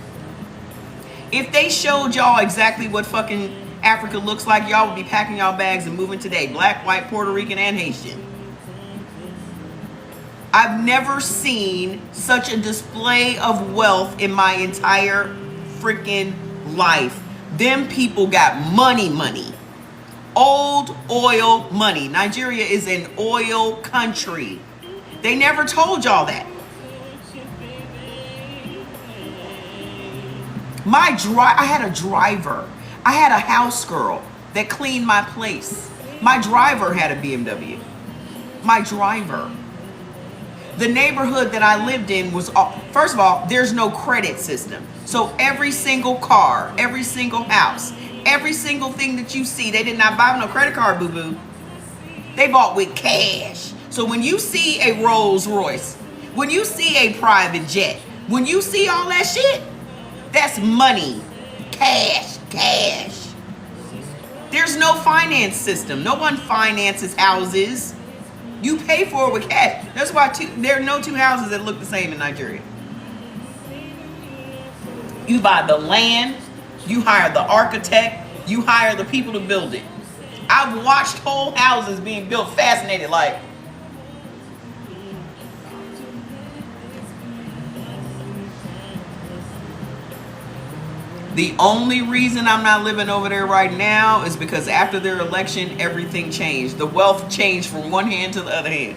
If they showed y'all exactly what fucking Africa looks like, y'all would be packing y'all bags and moving today. Black, white, Puerto Rican, and Haitian. I've never seen such a display of wealth in my entire freaking life. Them people got money. Old oil money. Nigeria is an oil country. They never told y'all that. I had a driver. I had a house girl that cleaned my place. My driver had a BMW. My driver. The neighborhood that I lived in was, first of all, there's no credit system. So every single car, every single house, every single thing that you see, they did not buy with no credit card, boo-boo. They bought with cash. So when you see a Rolls Royce, when you see a private jet, when you see all that shit, that's money. Cash. There's no finance system. No one finances houses. You pay for it with cash. That's why there are no two houses that look the same in Nigeria. You buy the land, you hire the architect, you hire the people to build it. I've watched whole houses being built, fascinated, like, the only reason I'm not living over there right now is because after their election, everything changed. The wealth changed from one hand to the other hand.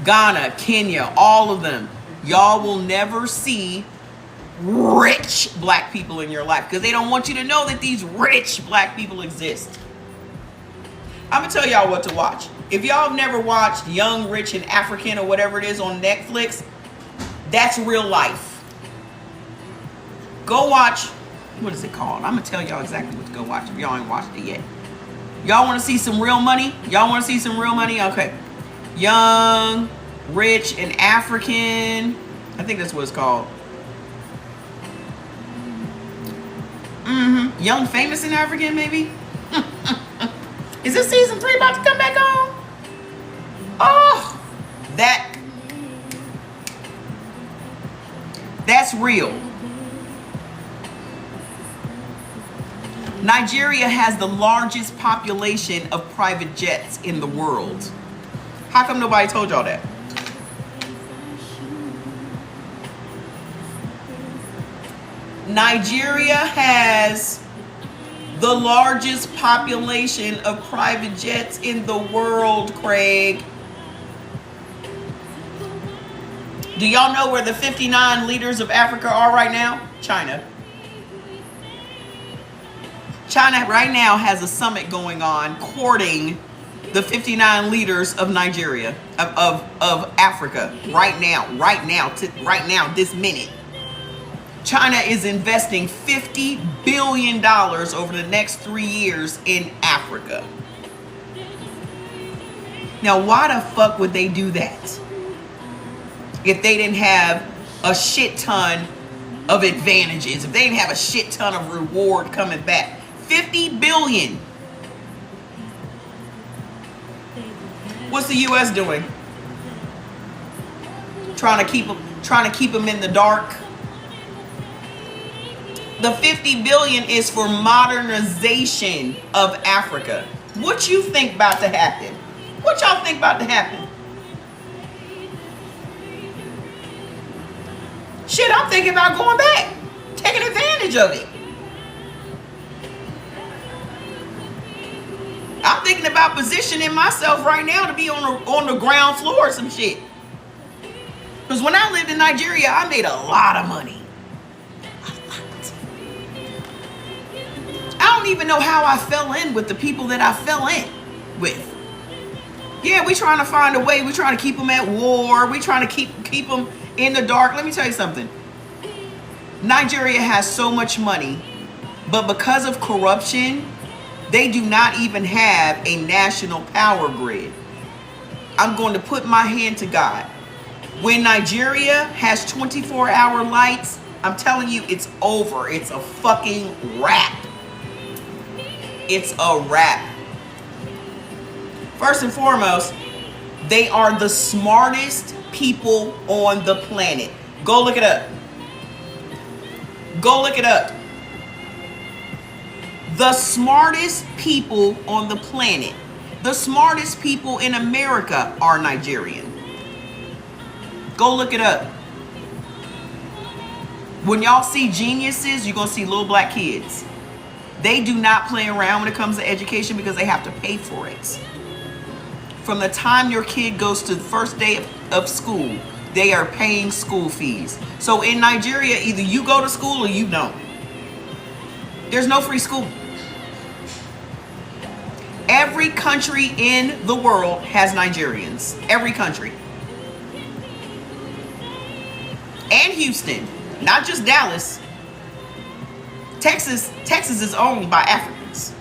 Ghana, Kenya, all of them. Y'all will never see rich black people in your life because they don't want you to know that these rich black people exist. I'm going to tell y'all what to watch. If y'all have never watched Young, Rich, and African or whatever it is on Netflix, that's real life. Go watch, what is it called? I'm going to tell y'all exactly what to go watch if y'all ain't watched it yet. Y'all want to see some real money? Y'all want to see some real money? Okay. Young, Rich, and African. I think that's what it's called. Young, Famous, and African, maybe? Is this season 3 about to come back on? Oh, that's real. Nigeria has the largest population of private jets in the world. How come nobody told y'all that? Nigeria has the largest population of private jets in the world, Craig. Do y'all know where the 59 leaders of Africa are right now? China. China right now has a summit going on courting the 59 leaders of Nigeria, of Africa right now, this minute. China is investing $50 billion over the next 3 years in Africa. Now, why the fuck would they do that if they didn't have a shit ton of advantages, if they didn't have a shit ton of reward coming back? 50 billion. What's the U.S. doing? Trying to keep them in the dark. The 50 billion is for modernization of Africa. What you think about to happen? What y'all think about to happen? Shit, I'm thinking about going back, taking advantage of it. I'm thinking about positioning myself right now to be on the ground floor or some shit. Because when I lived in Nigeria, I made a lot of money. I don't even know how I fell in with the people that I fell in with. Yeah, we trying to find a way. We trying to keep them at war. We trying to keep them in the dark. Let me tell you something. Nigeria has so much money, but because of corruption, they do not even have a national power grid. I'm going to put my hand to God. When Nigeria has 24-hour lights, I'm telling you, it's over. It's a fucking wrap. It's a wrap. First and foremost, they are the smartest people on the planet. Go look it up. Go look it up. The smartest people on the planet. The smartest people in America are Nigerian. Go look it up. When y'all see geniuses, you're going to see little black kids. They do not play around when it comes to education because they have to pay for it. From the time your kid goes to the first day of school, they are paying school fees. So in Nigeria, either you go to school or you don't. There's no free school. Every country in the world has Nigerians. Every country. And Houston, not just Dallas. Texas is owned by Africans.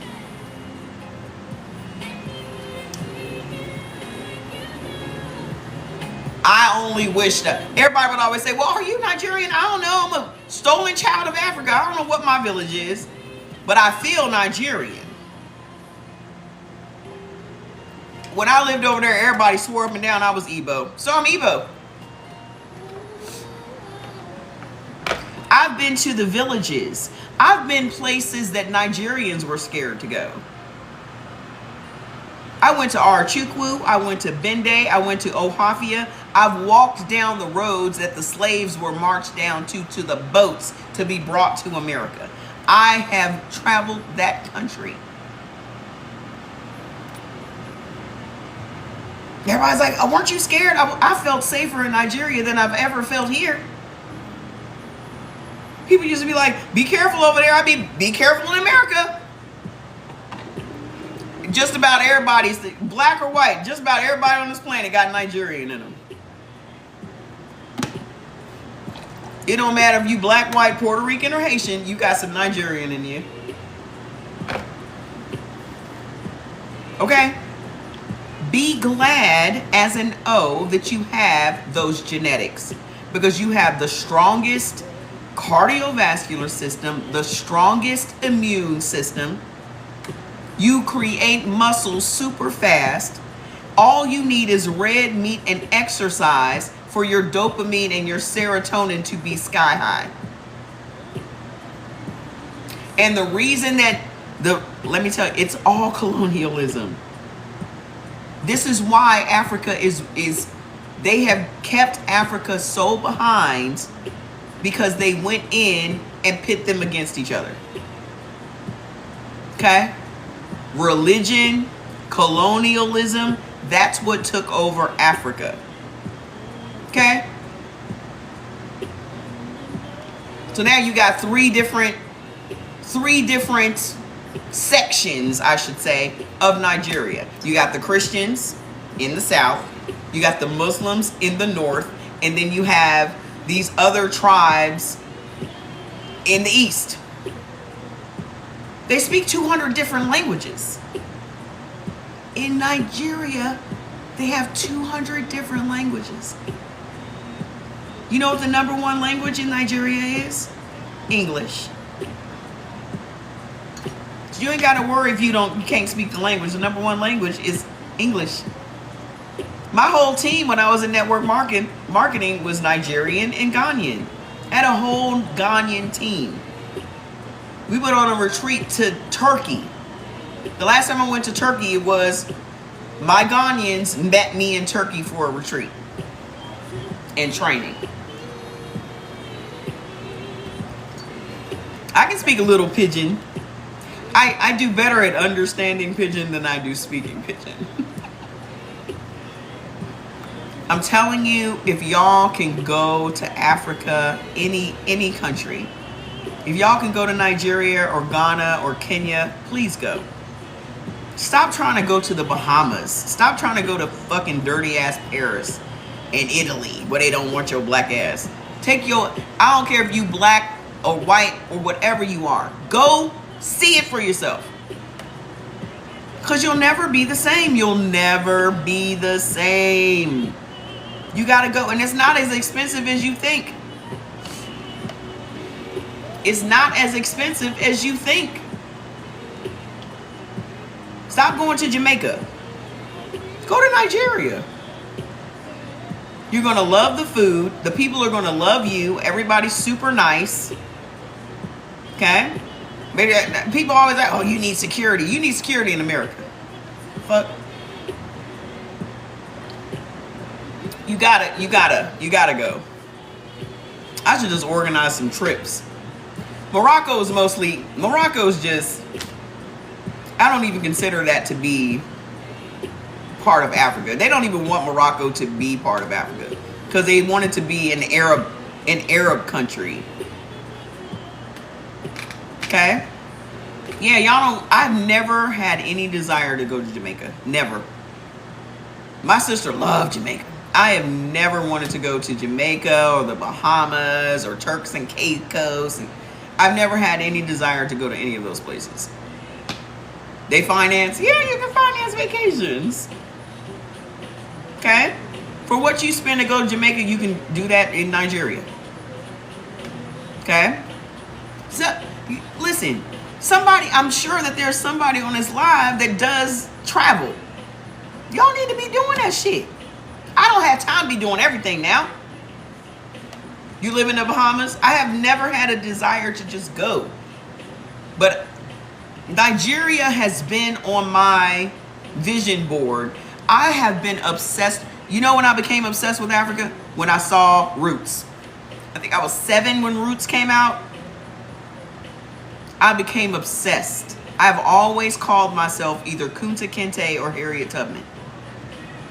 I only wish that everybody would always say, well, are you Nigerian? I don't know. I'm a stolen child of Africa. I don't know what my village is, but I feel Nigerian. When I lived over there, everybody swore up and down I was Igbo. So I'm Igbo. I've been to the villages. I've been places that Nigerians were scared to go. I went to Arachukwu, I went to Bende, I went to Ohafia. I've walked down the roads that the slaves were marched down to the boats to be brought to America. I have traveled that country. Everybody's like, oh, weren't you scared? I felt safer in Nigeria than I've ever felt here. People used to be like, be careful over there. Be careful in America. Just about everybody's, black or white, just about everybody on this planet got Nigerian in them. It don't matter if you black, white, Puerto Rican, or Haitian, you got some Nigerian in you. Okay? Be glad as an O that you have those genetics, because you have the strongest cardiovascular system, the strongest immune system. You create muscles super fast. All you need is red meat and exercise for your dopamine and your serotonin to be sky high. And the reason that let me tell you, it's all colonialism. This is why Africa is they have kept Africa so behind, because they went in and pit them against each other. Okay? Religion, colonialism, that's what took over Africa. Okay? So now you got three different sections, I should say, of Nigeria. You got the Christians in the south, you got the Muslims in the north, and then you have these other tribes in the east. They speak 200 different languages. In Nigeria, they have 200 different languages. You know what the number one language in Nigeria is? English. You ain't got to worry if you can't speak the language. The number one language is English. My whole team when I was in network marketing was Nigerian and Ghanaian. I had a whole Ghanaian team. We went on a retreat to Turkey. The last time I went to Turkey, it was my Ghanaians met me in Turkey for a retreat and training. I can speak a little pidgin. I do better at understanding pidgin than I do speaking pidgin. I'm telling you, if y'all can go to Africa, any country, if y'all can go to Nigeria or Ghana or Kenya, please go. Stop trying to go to the Bahamas. Stop trying to go to fucking dirty ass Paris and Italy where they don't want your black ass. I don't care if you black or white or whatever you are. Go see it for yourself. Because you'll never be the same. You'll never be the same. You got to go. And it's not as expensive as you think. It's not as expensive as you think. Stop going to Jamaica. Go to Nigeria. You're going to love the food. The people are going to love you. Everybody's super nice. Okay? People always like, oh, you need security. You need security in America. Fuck. You gotta go. I should just organize some trips. Morocco is just, I don't even consider that to be part of Africa. They don't even want Morocco to be part of Africa because they want it to be an Arab country. Okay? Yeah, y'all don't, I've never had any desire to go to Jamaica. Never. My sister loved Jamaica. I have never wanted to go to Jamaica or the Bahamas or Turks and Caicos. I've never had any desire to go to any of those places. They finance, yeah, you can finance vacations. Okay? For what you spend to go to Jamaica, you can do that in Nigeria. Okay? So, listen, I'm sure that there's somebody on this live that does travel. Y'all need to be doing that shit. I don't have time to be doing everything now. You live in the Bahamas? I have never had a desire to just go. But Nigeria has been on my vision board. I have been obsessed. You know when I became obsessed with Africa? When I saw Roots. I think I was 7 when Roots came out. I became obsessed. I've always called myself either Kunta Kinte or Harriet Tubman.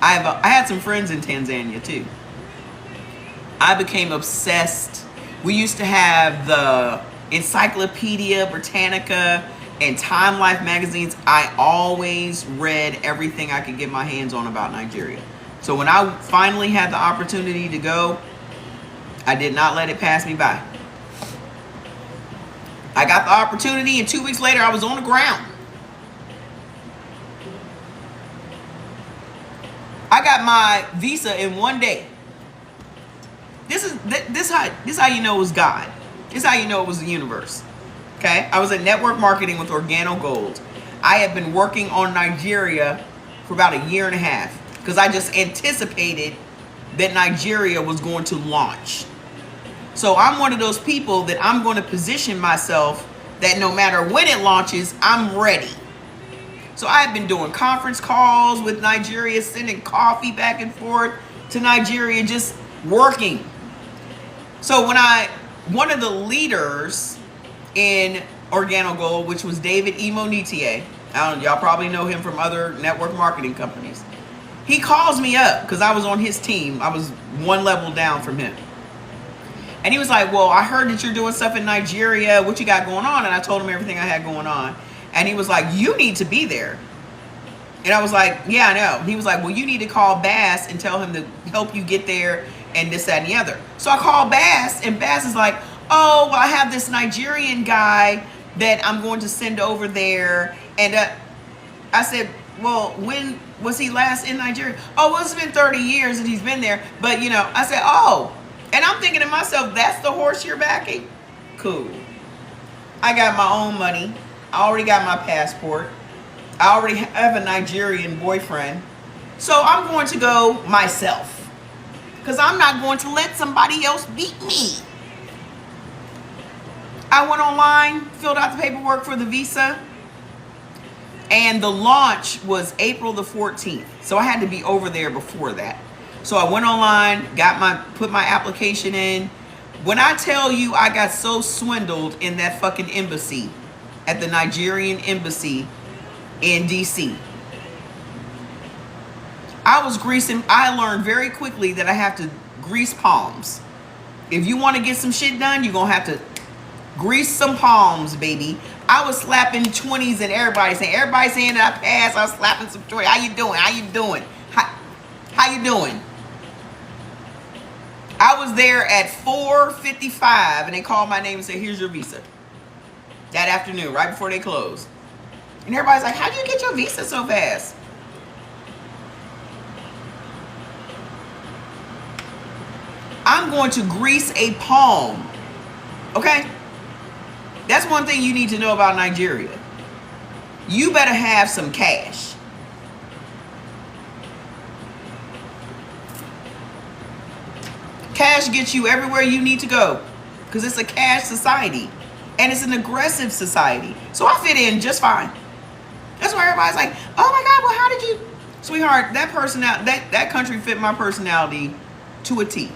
I had some friends in Tanzania too. I became obsessed. We used to have the Encyclopedia Britannica and Time Life magazines. I always read everything I could get my hands on about Nigeria. So when I finally had the opportunity to go, I did not let it pass me by. I got the opportunity, and 2 weeks later, I was on the ground. I got my visa in 1 day. This how you know it was God. This is how you know it was the universe. Okay? I was in network marketing with Organo Gold. I have been working on Nigeria for about 1.5 years because I just anticipated that Nigeria was going to launch. So I'm one of those people that I'm going to position myself that no matter when it launches, I'm ready. So I've been doing conference calls with Nigeria, sending coffee back and forth to Nigeria, just working. So one of the leaders in Organo Gold, which was David Imonitier, y'all probably know him from other network marketing companies. He calls me up because I was on his team. I was one level down from him. And he was like, well, I heard that you're doing stuff in Nigeria. What you got going on? And I told him everything I had going on. And he was like, you need to be there. And I was like, yeah, I know. He was like, well, you need to call Bass and tell him to help you get there and this, that, and the other. So I called Bass, and Bass is like, oh, well, I have this Nigerian guy that I'm going to send over there. And I said, well, when was he last in Nigeria? Oh, well, it's been 30 years that he's been there. But, I said, oh. And I'm thinking to myself, that's the horse you're backing? Cool. I got my own money. I already got my passport. I already have a Nigerian boyfriend. So I'm going to go myself. Because I'm not going to let somebody else beat me. I went online, filled out the paperwork for the visa. And the launch was April the 14th. So I had to be over there before that. So I went online, put my application in. When I tell you I got so swindled in that fucking embassy, at the Nigerian embassy in DC. I learned very quickly that I have to grease palms. If you want to get some shit done, you're going to have to grease some palms, baby. I was slapping 20s and everybody saying that I passed. I was slapping some 20. How you doing? How you doing? How you doing? I was there at 4:55 and they called my name and said, here's your visa. That afternoon, right before they closed. And everybody's like, how'd you get your visa so fast? I'm going to grease a palm. Okay? That's one thing you need to know about Nigeria. You better have some cash. Cash gets you everywhere you need to go because it's a cash society and it's an aggressive society. So I fit in just fine. That's why everybody's like, oh my God, well, how did you? Sweetheart, that country fit my personality to a T.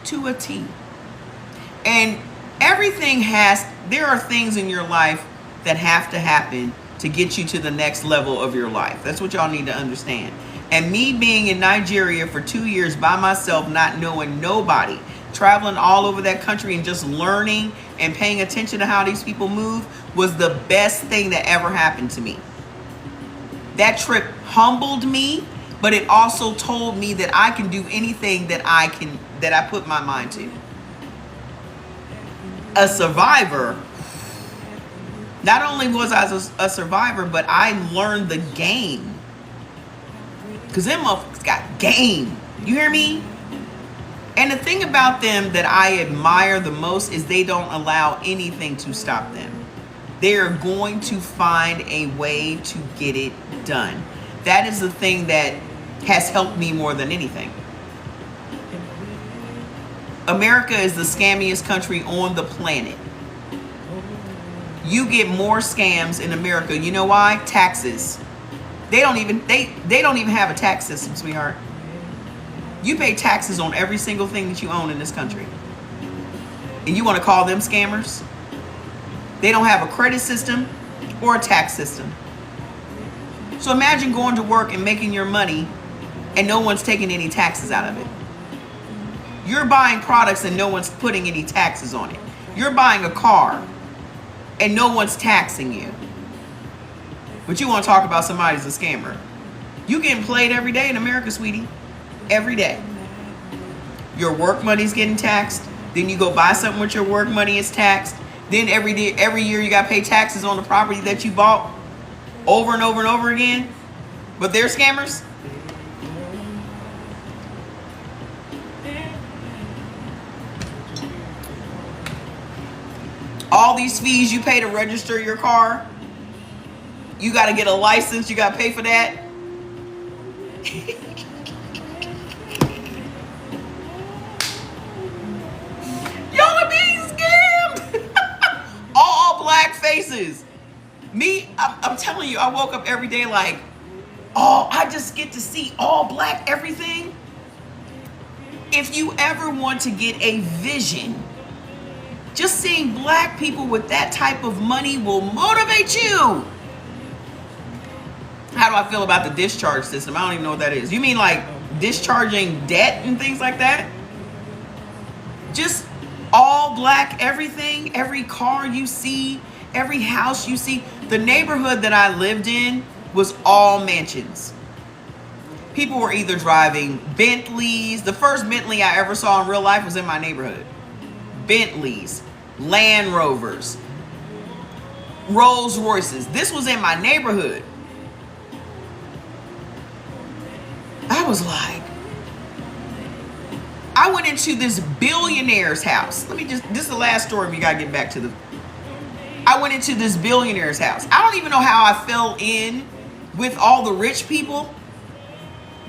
To a T. And there are things in your life that have to happen to get you to the next level of your life. That's what y'all need to understand. And me being in Nigeria for 2 years by myself, not knowing nobody, traveling all over that country and just learning and paying attention to how these people move was the best thing that ever happened to me. That trip humbled me, but it also told me that I can do anything that I put my mind to. A survivor. Not only was I a survivor, but I learned the game. Because them motherfuckers got game. You hear me? And the thing about them that I admire the most is they don't allow anything to stop them. They are going to find a way to get it done. That is the thing that has helped me more than anything. America is the scammiest country on the planet. You get more scams in America. You know why? Taxes. They don't even have a tax system, sweetheart. You pay taxes on every single thing that you own in this country. And you want to call them scammers? They don't have a credit system or a tax system. So imagine going to work and making your money and no one's taking any taxes out of it. You're buying products and no one's putting any taxes on it. You're buying a car and no one's taxing you. But you want to talk about somebody's a scammer. You getting played every day in America, sweetie. Every day. Your work money's getting taxed. Then you go buy something with your work money, it's taxed. Then every year you got to pay taxes on the property that you bought over and over and over again. But they're scammers. All these fees you pay to register your car. You got to get a license. You got to pay for that. Y'all are being scammed. All black faces. Me, I'm telling you, I woke up every day like, oh, I just get to see all black everything. If you ever want to get a vision, just seeing black people with that type of money will motivate you. How do I feel about the discharge system? I don't even know what that is. You mean like discharging debt and things like that? Just all black everything, every car you see, every house you see. The neighborhood that I lived in was all mansions. People were either driving Bentleys. The first Bentley I ever saw in real life was in my neighborhood. Bentleys, Land Rovers, Rolls Royces. This was in my neighborhood. I was like, I went into this billionaire's house. This is the last story. We got to get back to I went into this billionaire's house. I don't even know how I fell in with all the rich people,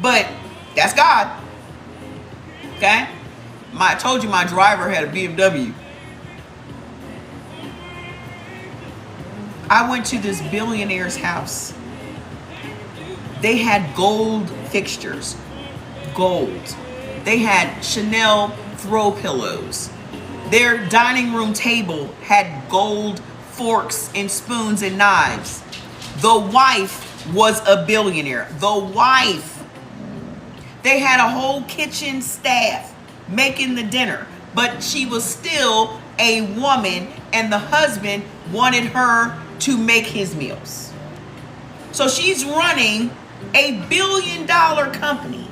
but that's God. Okay? I told you my driver had a BMW. I went to this billionaire's house. They had gold fixtures. Gold. They had Chanel throw pillows. Their dining room table had gold forks and spoons and knives. The wife was a billionaire. The wife. They had a whole kitchen staff making the dinner, but she was still a woman and the husband wanted her to make his meals. So she's running a $1 billion company,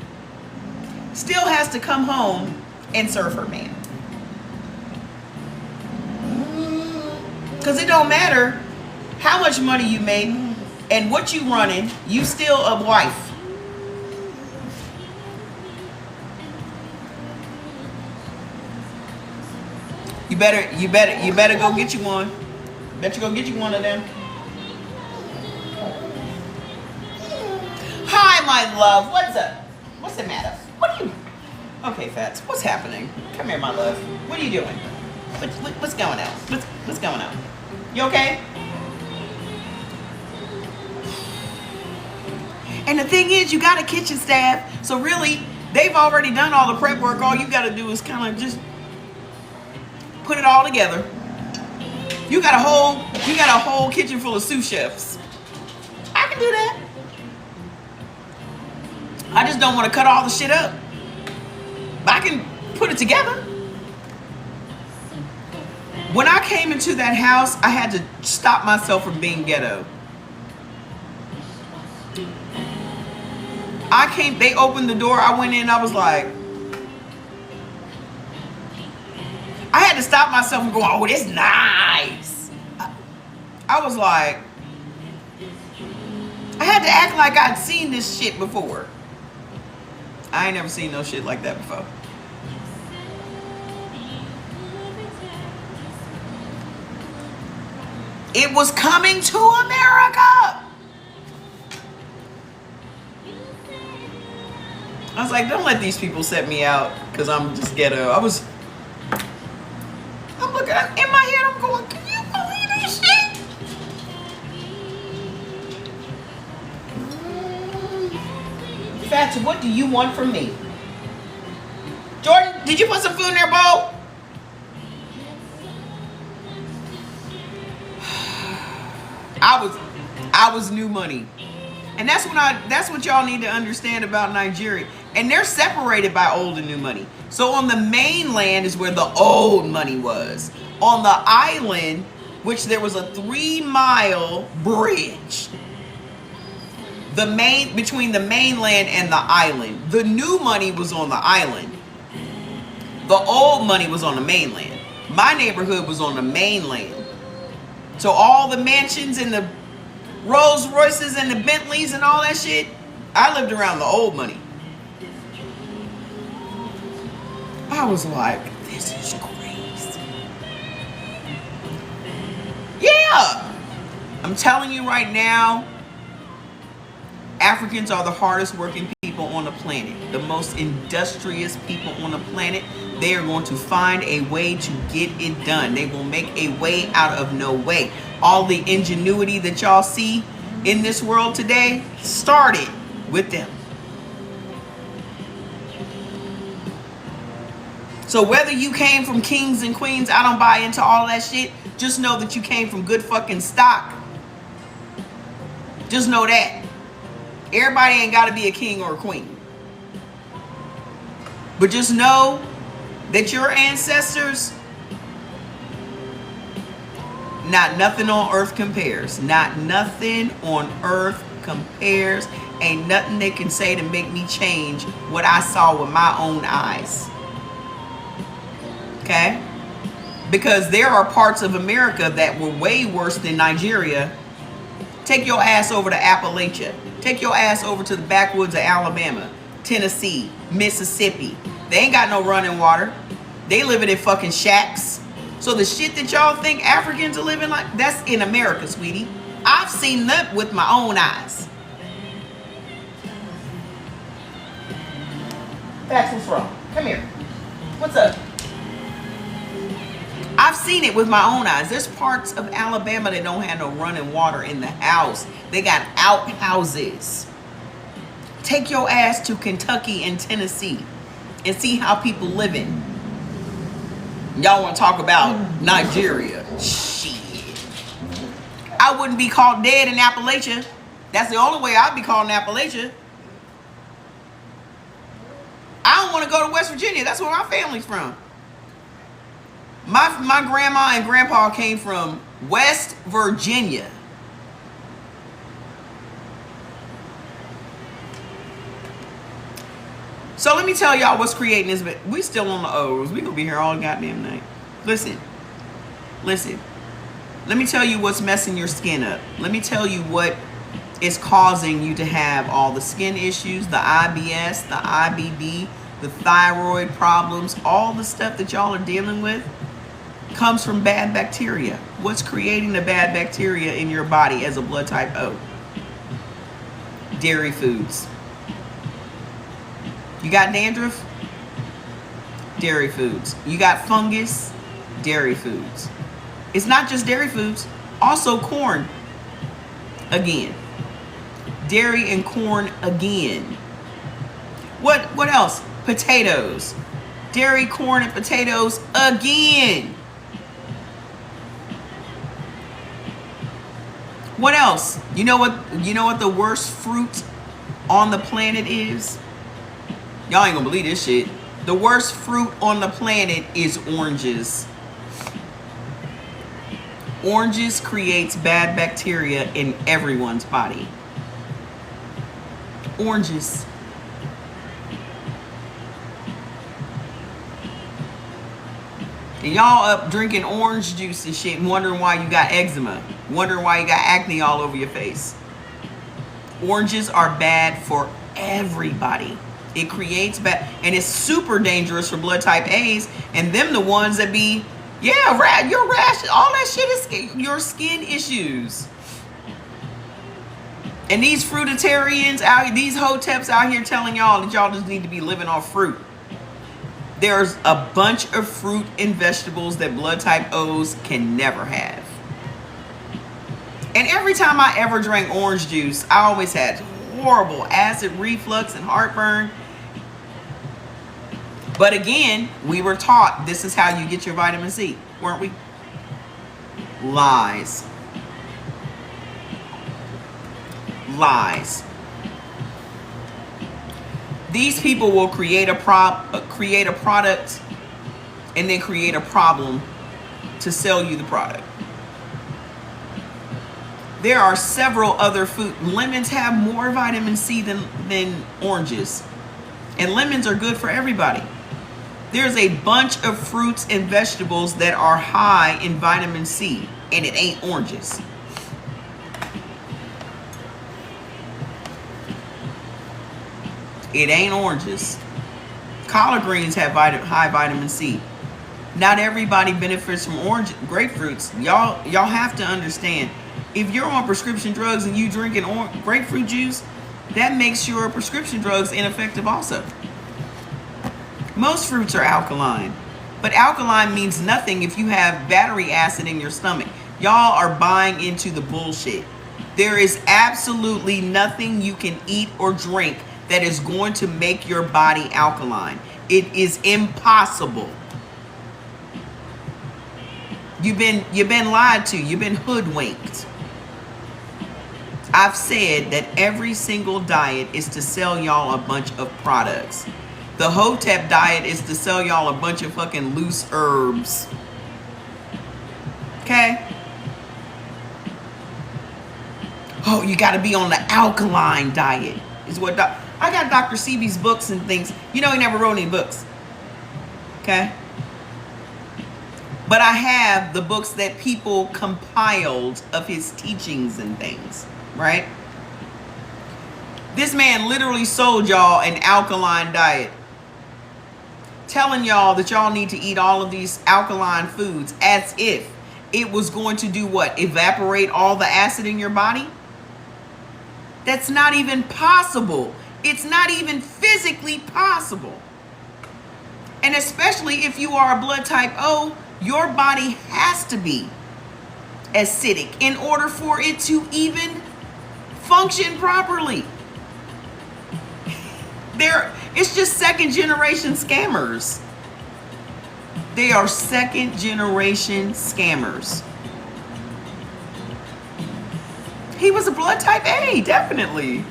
still has to come home and serve her man. Because it don't matter how much money you make and what you running, you still a wife. You better go get you one. Bet you go get you one of them. Hi, my love. What's up? What's the matter? What are you? Okay, Fats. What's happening? Come here, my love. What are you doing? What's going on? What's going on? You okay? And the thing is, you got a kitchen staff, so really, they've already done all the prep work. All you got to do is kind of just put it all together. You got a whole kitchen full of sous chefs. I can do that. I just don't want to cut all the shit up. But I can put it together. When I came into that house, I had to stop myself from being ghetto. They opened the door, I went in, I was like, I had to stop myself from going, oh, this nice. I was like, I had to act like I'd seen this shit before. I ain't never seen no shit like that before. It was coming to America. I was like, don't let these people set me out because I'm just ghetto. I'm looking in my head, I'm going, can you believe this shit? Fats, what do you want from me? Jordan, did you put some food in their bowl? I was new money. And that's what y'all need to understand about Nigeria. And they're separated by old and new money. So on the mainland is where the old money was. On the island, which there was a 3-mile bridge. Between the mainland and the island. The new money was on the island. The old money was on the mainland. My neighborhood was on the mainland. So all the mansions and the Rolls Royces and the Bentleys and all that shit, I lived around the old money. I was like, this is crazy. Yeah. I'm telling you right now, Africans are the hardest working people on the planet. The most industrious people on the planet. They are going to find a way to get it done. They will make a way out of no way. All the ingenuity that y'all see in this world today started with them. So whether you came from kings and queens, I don't buy into all that shit. Just know that you came from good fucking stock. Just know that. Everybody ain't got to be a king or a queen. But just know that your ancestors, not nothing on earth compares. Not nothing on earth compares. Ain't nothing they can say to make me change what I saw with my own eyes. Okay? Because there are parts of America that were way worse than Nigeria. Take your ass over to Appalachia. Take your ass over to the backwoods of Alabama, Tennessee, Mississippi. They ain't got no running water. They living in fucking shacks. So the shit that y'all think Africans are living like, that's in America, sweetie. I've seen that with my own eyes. That's what's wrong. Come here. What's up? I've seen it with my own eyes. There's parts of Alabama that don't have no running water in the house. They got outhouses. Take your ass to Kentucky and Tennessee and see how people living. Y'all want to talk about Nigeria? Shit. I wouldn't be called dead in Appalachia. That's the only way I'd be called in Appalachia. I don't want to go to West Virginia. That's where my family's from. My grandma and grandpa came from West Virginia. So let me tell y'all what's creating this. But we still on the O's. We gonna be here all goddamn night. Listen. Let me tell you what's messing your skin up. Let me tell you what is causing you to have all the skin issues, the IBS, the IBD, the thyroid problems, all the stuff that y'all are dealing with comes from bad bacteria. What's creating the bad bacteria in your body as a blood type O? Dairy foods. You got dandruff? Dairy foods. You got fungus? Dairy foods. It's not just dairy foods, also corn. Again. Dairy and corn again. What else? Potatoes. Dairy, corn, and potatoes again. What else? You know what the worst fruit on the planet is? Y'all ain't gonna believe this shit. The worst fruit on the planet is oranges. Oranges creates bad bacteria in everyone's body. Oranges. And y'all up drinking orange juice and shit and wondering why you got eczema. Wondering why you got acne all over your face. Oranges are bad for everybody. It creates bad, and it's super dangerous for blood type A's, and them the ones that be, yeah, your rash, all that shit is your skin issues. And these fruitarians out, these hoteps out here telling y'all that y'all just need to be living off fruit. There's a bunch of fruit and vegetables that blood type O's can never have. And every time I ever drank orange juice, I always had horrible acid reflux and heartburn. But again, we were taught this is how you get your vitamin C, weren't we? Lies. Lies. These people will create a product and then create a problem to sell you the product. There are several other food. Lemons have more vitamin C than oranges. And lemons are good for everybody. There's a bunch of fruits and vegetables that are high in vitamin C, and it ain't oranges. It ain't oranges. Collard greens have high vitamin C. Not everybody benefits from grapefruits. Y'all have to understand. If you're on prescription drugs and you drinking grapefruit juice, that makes your prescription drugs ineffective also. Most fruits are alkaline, but alkaline means nothing if you have battery acid in your stomach. Y'all are buying into the bullshit. There is absolutely nothing you can eat or drink that is going to make your body alkaline. It is impossible. You've been lied to. You've been hoodwinked. I've said that every single diet is to sell y'all a bunch of products. The Hotep diet is to sell y'all a bunch of fucking loose herbs. Okay? Oh, you got to be on the alkaline diet. Is what I got Dr. Sebi's books and things. You know he never wrote any books. Okay? But I have the books that people compiled of his teachings and things. Right? This man literally sold y'all an alkaline diet. Telling y'all that y'all need to eat all of these alkaline foods as if it was going to do what? Evaporate all the acid in your body? That's not even possible. It's not even physically possible. And especially if you are a blood type O, your body has to be acidic in order for it to even function properly. It's just second generation scammers. They are second generation scammers. He was a blood type A, definitely.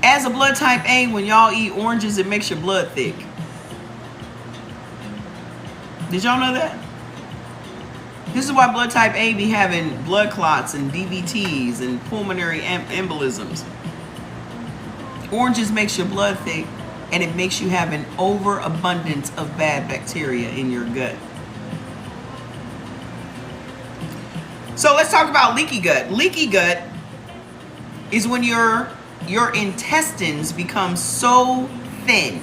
As a blood type A, when y'all eat oranges, it makes your blood thick. Did y'all know that? This is why blood type A be having blood clots and DVTs and pulmonary embolisms. Oranges makes your blood thick, and it makes you have an overabundance of bad bacteria in your gut. So let's talk about leaky gut. Leaky gut is when your intestines become so thin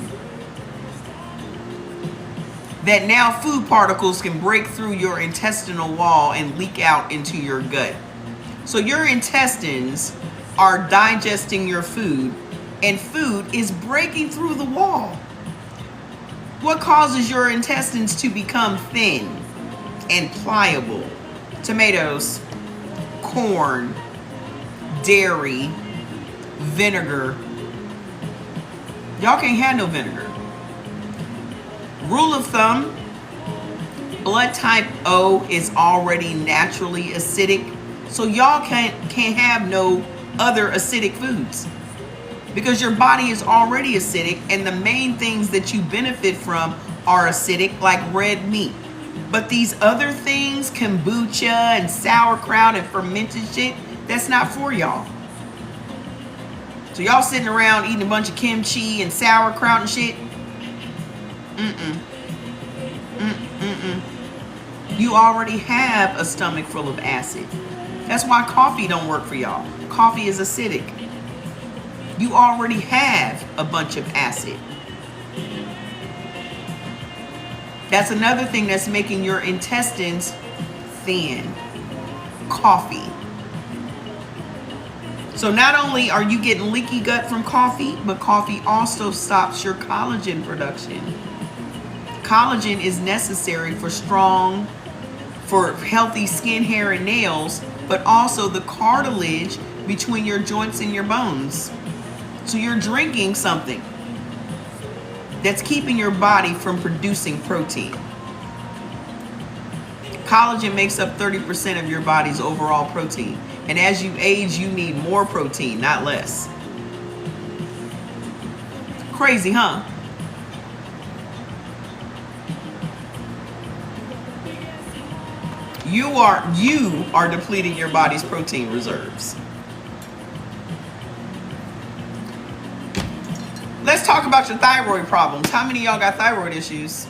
that now food particles can break through your intestinal wall and leak out into your gut. So your intestines are digesting your food, and food is breaking through the wall. What causes your intestines to become thin and pliable? Tomatoes, corn, dairy, vinegar. Y'all can't have no vinegar. Rule of thumb, blood type O is already naturally acidic, so y'all can't have no other acidic foods because your body is already acidic, and the main things that you benefit from are acidic, like red meat. But these other things, kombucha and sauerkraut and fermented shit, that's not for y'all. So y'all sitting around eating a bunch of kimchi and sauerkraut and shit. You already have a stomach full of acid. That's why coffee don't work for y'all. Coffee is acidic. You already have a bunch of acid. That's another thing that's making your intestines thin. Coffee. So not only are you getting leaky gut from coffee, but coffee also stops your collagen production. Collagen is necessary for healthy skin, hair, and nails, but also the cartilage between your joints and your bones. So you're drinking something that's keeping your body from producing protein. Collagen makes up 30% of your body's overall protein. And as you age, you need more protein, not less. Crazy, huh? You are depleting your body's protein reserves. Let's talk about your thyroid problems. How many of y'all got thyroid issues?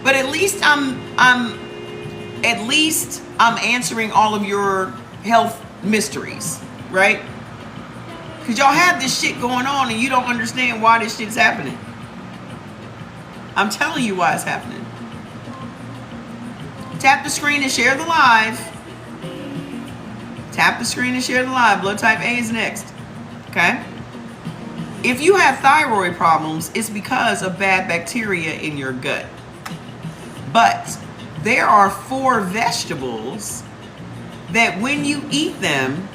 But at least I'm answering all of your health mysteries, right? Because y'all have this shit going on and you don't understand why this shit's happening. I'm telling you why it's happening. Tap the screen and share the live. Tap the screen and share the live. Blood type A is next. Okay? If you have thyroid problems, it's because of bad bacteria in your gut. But there are 4 vegetables that when you eat them,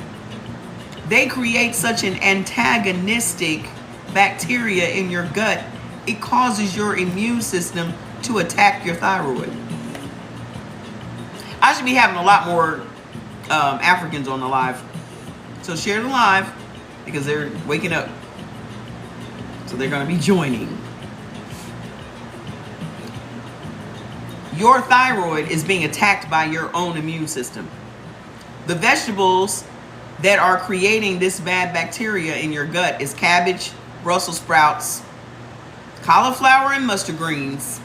they create such an antagonistic bacteria in your gut, it causes your immune system to attack your thyroid. I should be having a lot more Africans on the live. So share the live because they're waking up. So they're going to be joining. Your thyroid is being attacked by your own immune system. The vegetables that are creating this bad bacteria in your gut is cabbage, Brussels sprouts, cauliflower, and mustard greens.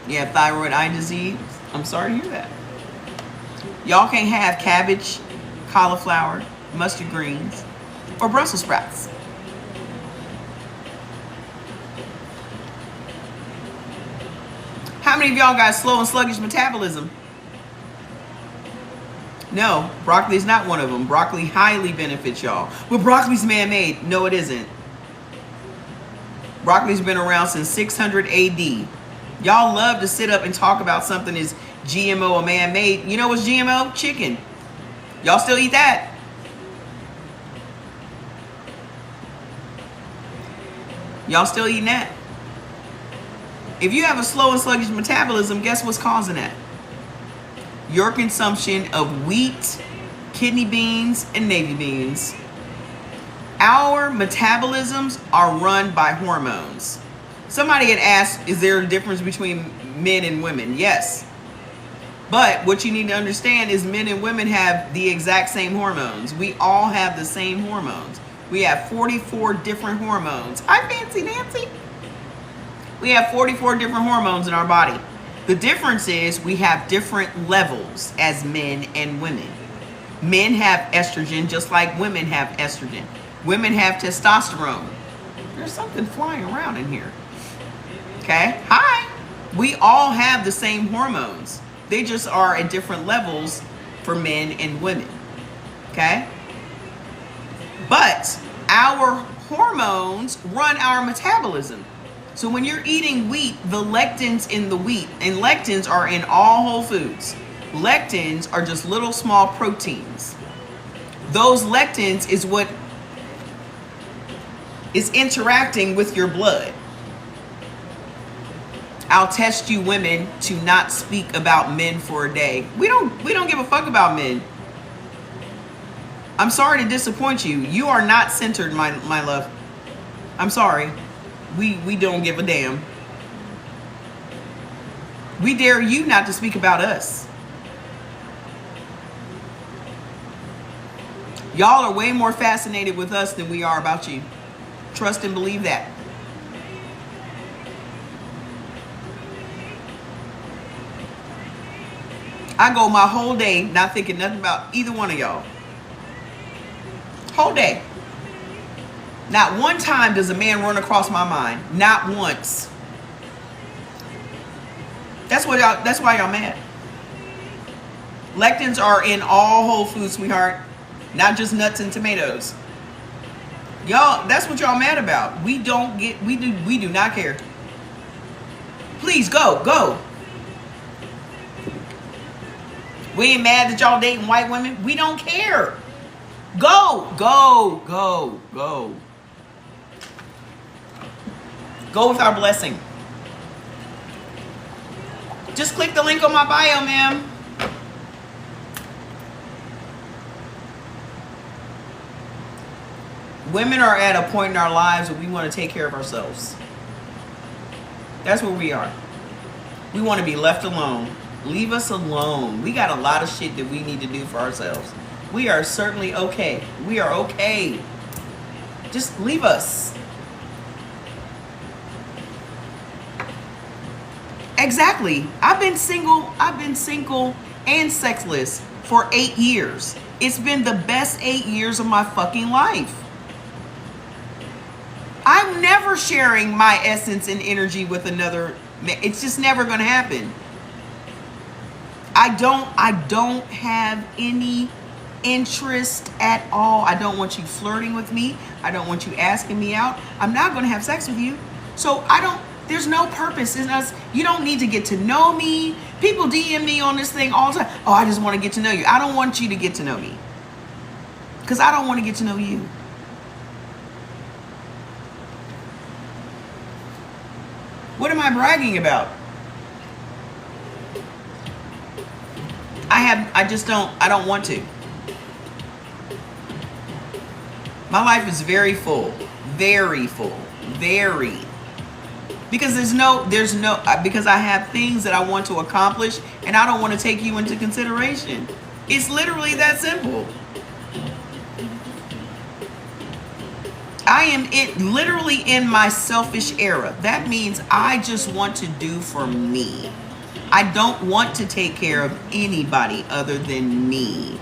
You have thyroid eye disease. I'm sorry to hear that. Y'all can't have cabbage, cauliflower, mustard greens, or Brussels sprouts. How many of y'all got slow and sluggish metabolism? No, broccoli is not one of them. Broccoli highly benefits y'all. Well, broccoli's man-made. No, it isn't. Broccoli's been around since 600 AD. Y'all love to sit up and talk about something as GMO or man-made. You know what's GMO? Chicken. Y'all still eat that? Y'all still eating that? If you have a slow and sluggish metabolism, guess what's causing that? Your consumption of wheat, kidney beans, and navy beans. Our metabolisms are run by hormones. Somebody had asked, is there a difference between men and women? Yes. But what you need to understand is men and women have the exact same hormones. We all have the same hormones. We have 44 different hormones. Hi, Fancy Nancy. We have 44 different hormones in our body. The difference is we have different levels as men and women. Men have estrogen just like women have estrogen. Women have testosterone. There's something flying around in here. Okay? Hi. We all have the same hormones. They just are at different levels for men and women. Okay? But our hormones run our metabolism. So when you're eating wheat, the lectins in the wheat, and lectins are in all whole foods. Lectins are just little small proteins. Those lectins is what is interacting with your blood. I'll test you women to not speak about men for a day. We don't give a fuck about men. I'm sorry to disappoint you. You are not centered, my love. I'm sorry. We don't give a damn. We dare you not to speak about us. Y'all are way more fascinated with us than we are about you. Trust and believe that. I go my whole day not thinking nothing about either one of y'all. Whole day. Not one time does a man run across my mind. Not once. That's why y'all mad. Lectins are in all whole foods, sweetheart. Not just nuts and tomatoes. Y'all, that's what y'all mad about. We do not care. Please go. We ain't mad that y'all dating white women. We don't care. Go. Go with our blessing. Just click the link on my bio, ma'am. Women are at a point in our lives where we want to take care of ourselves. That's where we are. We want to be left alone. Leave us alone. We got a lot of shit that we need to do for ourselves. We are certainly okay. We are okay. Just leave us. Exactly. I've been single and sexless for 8 years. It's been the best 8 years of my fucking life. I'm never sharing my essence and energy with another man. It's just never going to happen. I don't have any interest at all. I don't want you flirting with me. I don't want you asking me out. I'm not going to have sex with you. So there's no purpose in us. You don't need to get to know me. People DM me on this thing all the time. Oh, I just want to get to know you. I don't want you to get to know me. Because I don't want to get to know you. What am I bragging about? I don't want to. My life is very full. Very full. Very. Because because I have things that I want to accomplish and I don't want to take you into consideration. It's literally that simple. I am literally in my selfish era. That means I just want to do for me. I don't want to take care of anybody other than me.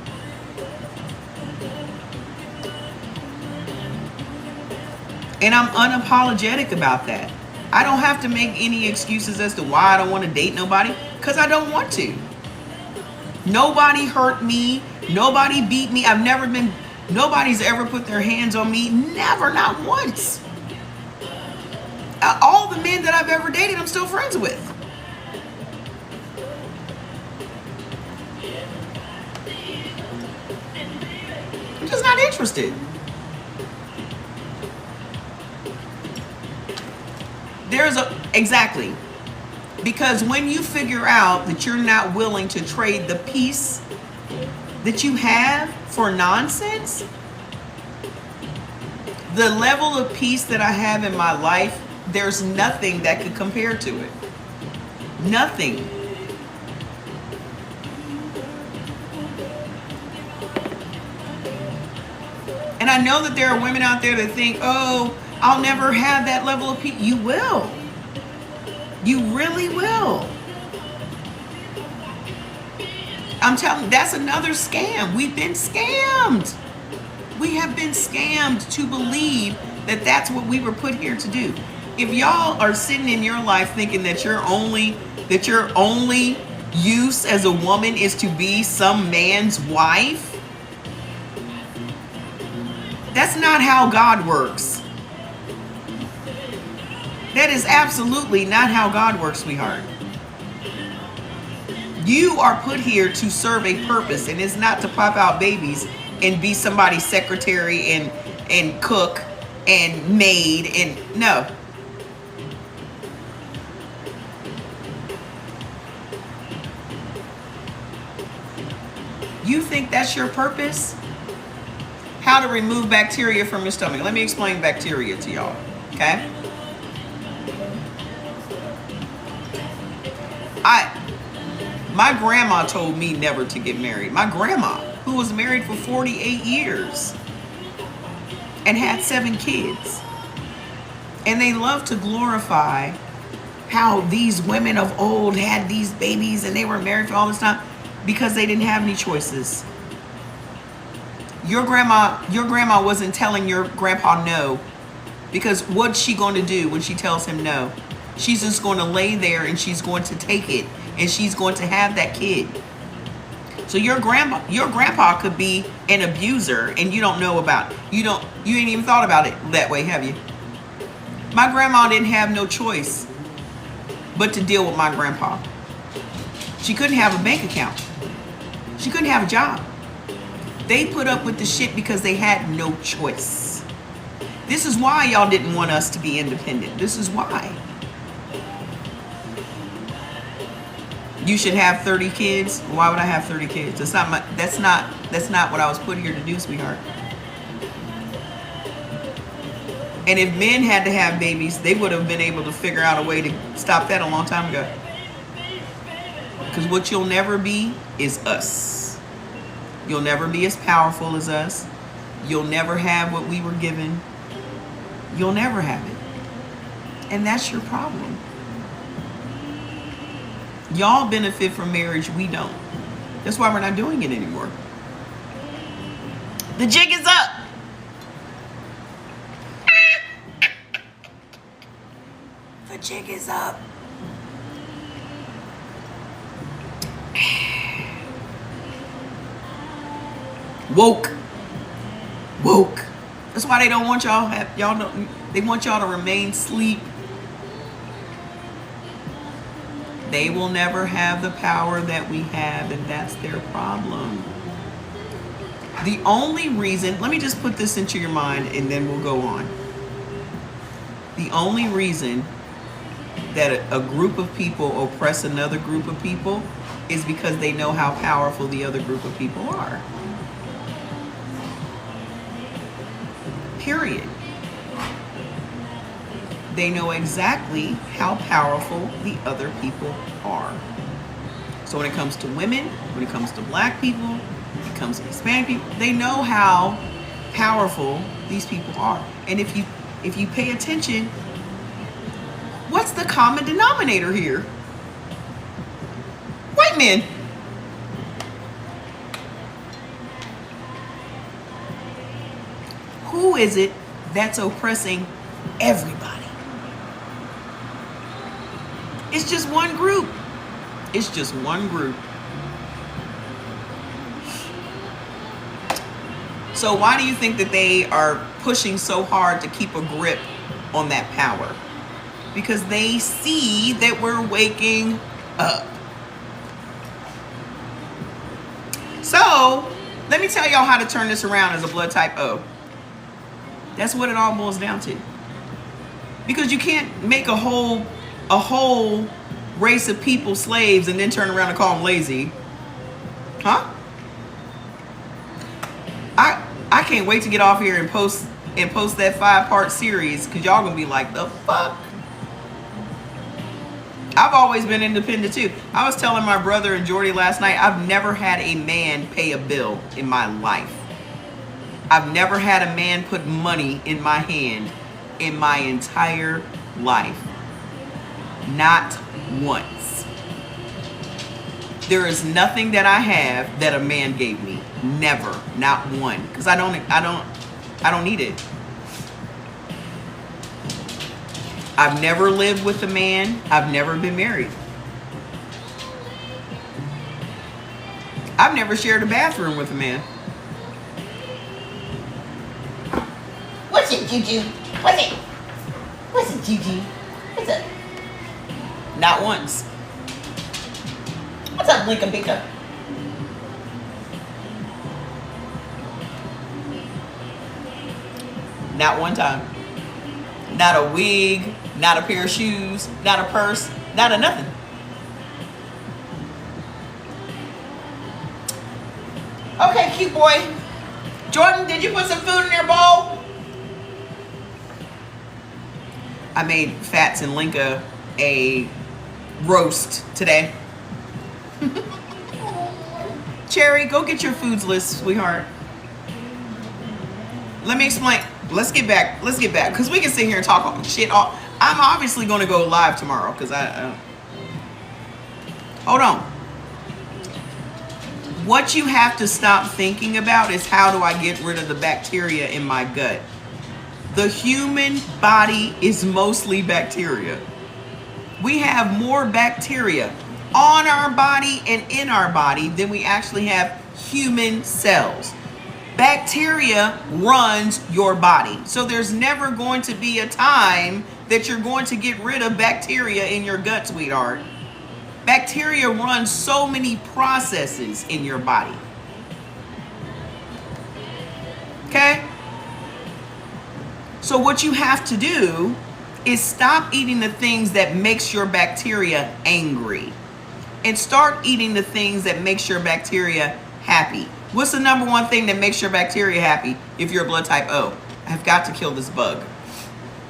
And I'm unapologetic about that. I don't have to make any excuses as to why I don't want to date nobody, because I don't want to. Nobody hurt me. Nobody beat me. Nobody's ever put their hands on me. Never, not once. All the men that I've ever dated, I'm still friends with. I'm just not interested. Exactly. Because when you figure out that you're not willing to trade the peace that you have for nonsense, the level of peace that I have in my life There's nothing that could compare to it. Nothing. And I know that there are women out there that think, oh, I'll never have that level of peace. You will. You really will. I'm telling you, that's another scam. We've been scammed. We have been scammed to believe that that's what we were put here to do. If y'all are sitting in your life thinking that your only use as a woman is to be some man's wife, that's not how God works. That is absolutely not how God works, sweetheart. You are put here to serve a purpose, and it's not to pop out babies and be somebody's secretary and cook and maid and no. You think that's your purpose? How to remove bacteria from your stomach. Let me explain bacteria to y'all, okay? My grandma told me never to get married. My grandma, who was married for 48 years and had 7 kids. And they love to glorify how these women of old had these babies and they were married for all this time because they didn't have any choices. Your grandma wasn't telling your grandpa no, because what's she going to do when she tells him no? She's just going to lay there and she's going to take it and she's going to have that kid. So your grandpa could be an abuser and you don't know about it. You ain't even thought about it that way, have you? My grandma didn't have no choice but to deal with my grandpa. She couldn't have a bank account. She couldn't have a job. They put up with the shit because they had no choice. This is why y'all didn't want us to be independent. This is why. You should have 30 kids. Why would I have 30 kids? That's not what I was put here to do, sweetheart. And if men had to have babies, they would have been able to figure out a way to stop that a long time ago. Because what you'll never be is us. You'll never be as powerful as us. You'll never have what we were given. You'll never have it. And that's your problem. Y'all benefit from marriage, we don't. That's why we're not doing it anymore. The jig is up. The jig is up. Woke. That's why they don't want they want y'all to remain asleep. They will never have the power that we have, and that's their problem. The only reason, let me just put this into your mind and then we'll go on. The only reason that a group of people oppress another group of people is because they know how powerful the other group of people are. Period. They know exactly how powerful the other people are. So when it comes to women, when it comes to black people, when it comes to Hispanic people, they know how powerful these people are. And if you pay attention, what's the common denominator here? White men. Who is it that's oppressing everybody? It's just one group. It's just one group. So why do you think that they are pushing so hard to keep a grip on that power? Because they see that we're waking up. So let me tell y'all how to turn this around as a blood type O. That's what it all boils down to. Because you can't make a whole race of people slaves and then turn around and call them lazy. Huh? I can't wait to get off here and post that 5-part series, because y'all gonna be like, the fuck? I've always been independent too. I was telling my brother and Jordy last night, I've never had a man pay a bill in my life. I've never had a man put money in my hand in my entire life. Not once. There is nothing that I have that a man gave me. Never. Not one. Because I don't need it. I've never lived with a man. I've never been married. I've never shared a bathroom with a man. What's it, Juju? What's it? What's it, Juju? What's up? Not once. What's up, Blinka Binka? Not one time. Not a wig, not a pair of shoes, not a purse, not a nothing. Okay, cute boy. Jordan, did you put some food in your bowl? I made Fats and Linka a roast today. Cherry, go get your foods list, sweetheart. Let me explain. Let's get back, because we can sit here and talk shit all. I'm obviously going to go live tomorrow, because hold on. What you have to stop thinking about is, how do I get rid of the bacteria in my gut? The human body is mostly bacteria. We have more bacteria on our body and in our body than we actually have human cells. Bacteria runs your body. So there's never going to be a time that you're going to get rid of bacteria in your gut, sweetheart. Bacteria runs so many processes in your body. Okay? So what you have to do is stop eating the things that makes your bacteria angry and start eating the things that makes your bacteria happy. What's the number one thing that makes your bacteria happy if you're a blood type O? I've got to kill this bug.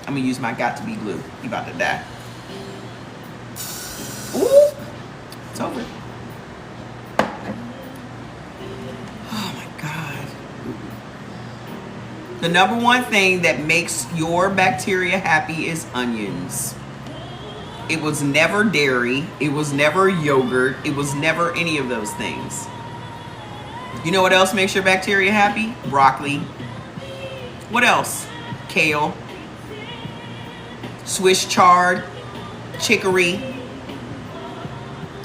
I'm gonna use my got to be glue. He about to die. Ooh, it's over. Oh my God. The number one thing that makes your bacteria happy is onions. It was never dairy. It was never yogurt. It was never any of those things. You know what else makes your bacteria happy? Broccoli. What else? Kale. Swiss chard. Chicory.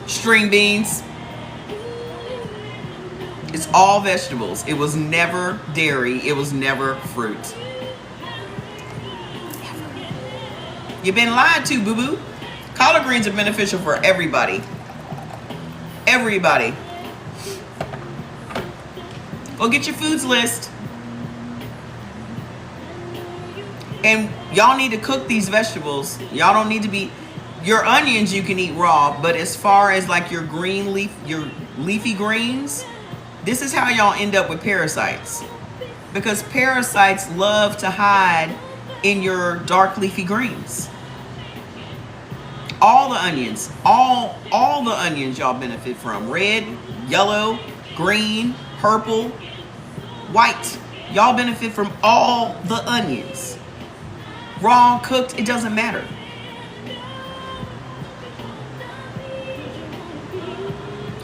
String beans. It's all vegetables. It was never dairy. It was never fruit. You've been lied to, boo-boo. Collard greens are beneficial for everybody. Everybody. Go get your foods list. And y'all need to cook these vegetables. Y'all don't need to be... Your onions you can eat raw, but as far as like your green leaf, your leafy greens, this is how y'all end up with parasites. Because parasites love to hide in your dark leafy greens. All the onions, all the onions y'all benefit from. Red, yellow, green, purple, white. Y'all benefit from all the onions. Raw, cooked, it doesn't matter.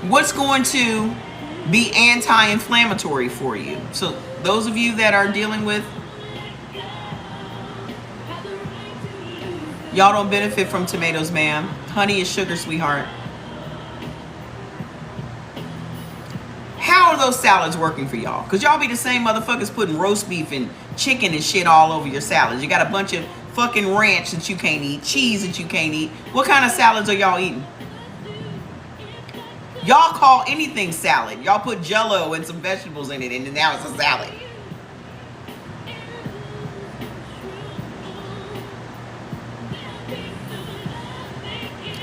What's going to be anti-inflammatory for you? So those of you that are dealing with, y'all don't benefit from tomatoes, ma'am. Honey is sugar, sweetheart. How are those salads working for y'all? Because y'all be the same motherfuckers putting roast beef and chicken and shit all over your salads. You got a bunch of fucking ranch that you can't eat, cheese that you can't eat. What kind of salads are y'all eating? Y'all call anything salad. Y'all put Jell-O and some vegetables in it, and now it's a salad.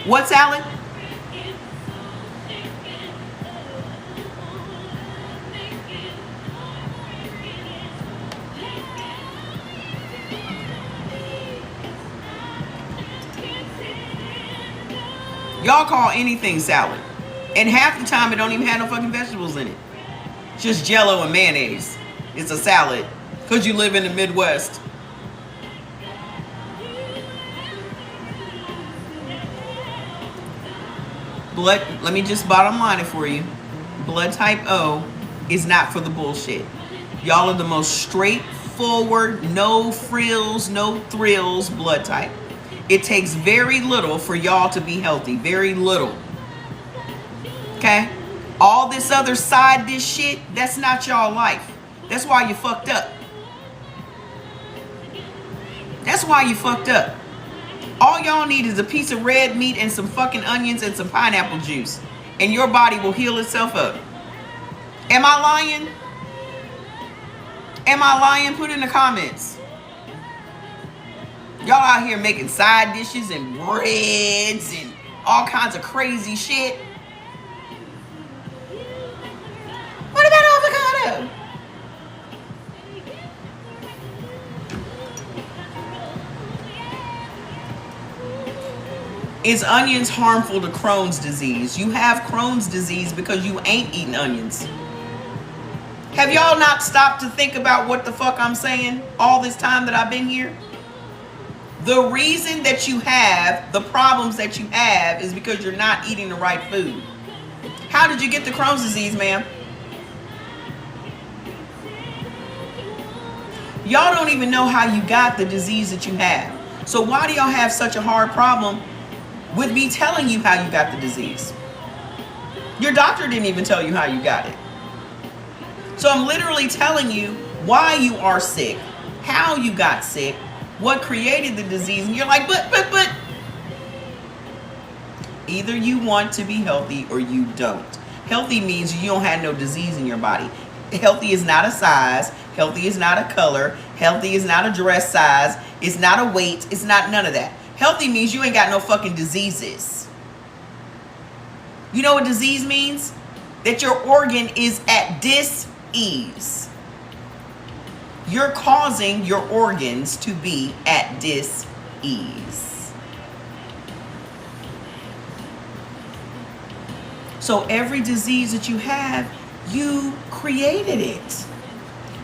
What salad? Y'all call anything salad. And half the time it don't even have no fucking vegetables in it. It's just Jello and mayonnaise. It's a salad. Because you live in the Midwest. Let me just bottom line it for you. Blood type O is not for the bullshit. Y'all are the most straightforward, no frills, no thrills blood type. It takes very little for y'all to be healthy. Very little. Okay? All this other side dish shit, that's not y'all life. That's why you fucked up. That's why you fucked up. All y'all need is a piece of red meat and some fucking onions and some pineapple juice. And your body will heal itself up. Am I lying? Am I lying? Put in the comments. Y'all out here making side dishes and breads and all kinds of crazy shit. What about avocado? Is onions harmful to Crohn's disease? You have Crohn's disease because you ain't eating onions. Have y'all not stopped to think about what the fuck I'm saying all this time that I've been here? The reason that you have the problems that you have is because you're not eating the right food. How did you get the Crohn's disease, ma'am? Y'all don't even know how you got the disease that you have. So why do y'all have such a hard problem with me telling you how you got the disease? Your doctor didn't even tell you how you got it. So I'm literally telling you why you are sick, how you got sick, what created the disease, and you're like, but. Either you want to be healthy or you don't. Healthy means you don't have no disease in your body. Healthy is not a size. Healthy is not a color. Healthy is not a dress size. It's not a weight. It's not none of that. Healthy means you ain't got no fucking diseases. You know what disease means? That your organ is at dis-ease. You're causing your organs to be at dis-ease. So every disease that you have, you created it.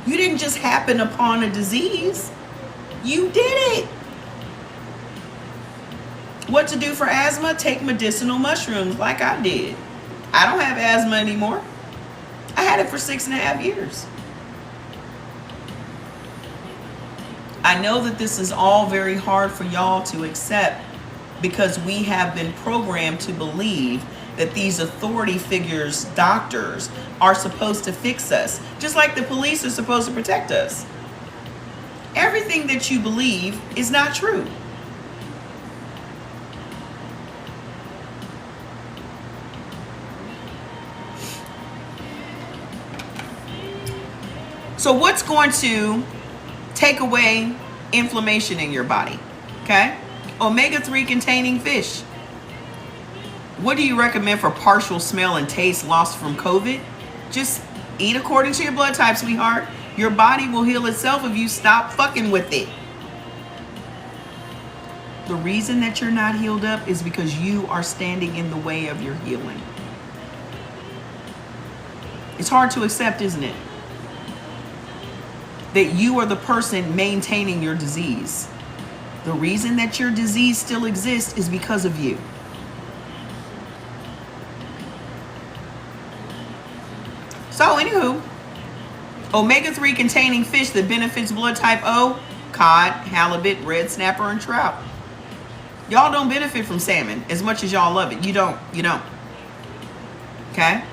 You didn't just happen upon a disease. You did it. What to do for asthma? Take medicinal mushrooms like I did. I don't have asthma anymore. I had it for 6.5 years. I know that this is all very hard for y'all to accept because we have been programmed to believe that these authority figures, doctors, are supposed to fix us, just like the police are supposed to protect us. Everything that you believe is not true. So what's going to take away inflammation in your body? Okay? Omega-3 containing fish. What do you recommend for partial smell and taste lost from COVID? Just eat according to your blood type, sweetheart. Your body will heal itself if you stop fucking with it. The reason that you're not healed up is because you are standing in the way of your healing. It's hard to accept, isn't it? That you are the person maintaining your disease. The reason that your disease still exists is because of you. So, anywho, omega-3 containing fish that benefits blood type O, cod, halibut, red snapper, and trout. Y'all don't benefit from salmon as much as y'all love it. You don't. Okay?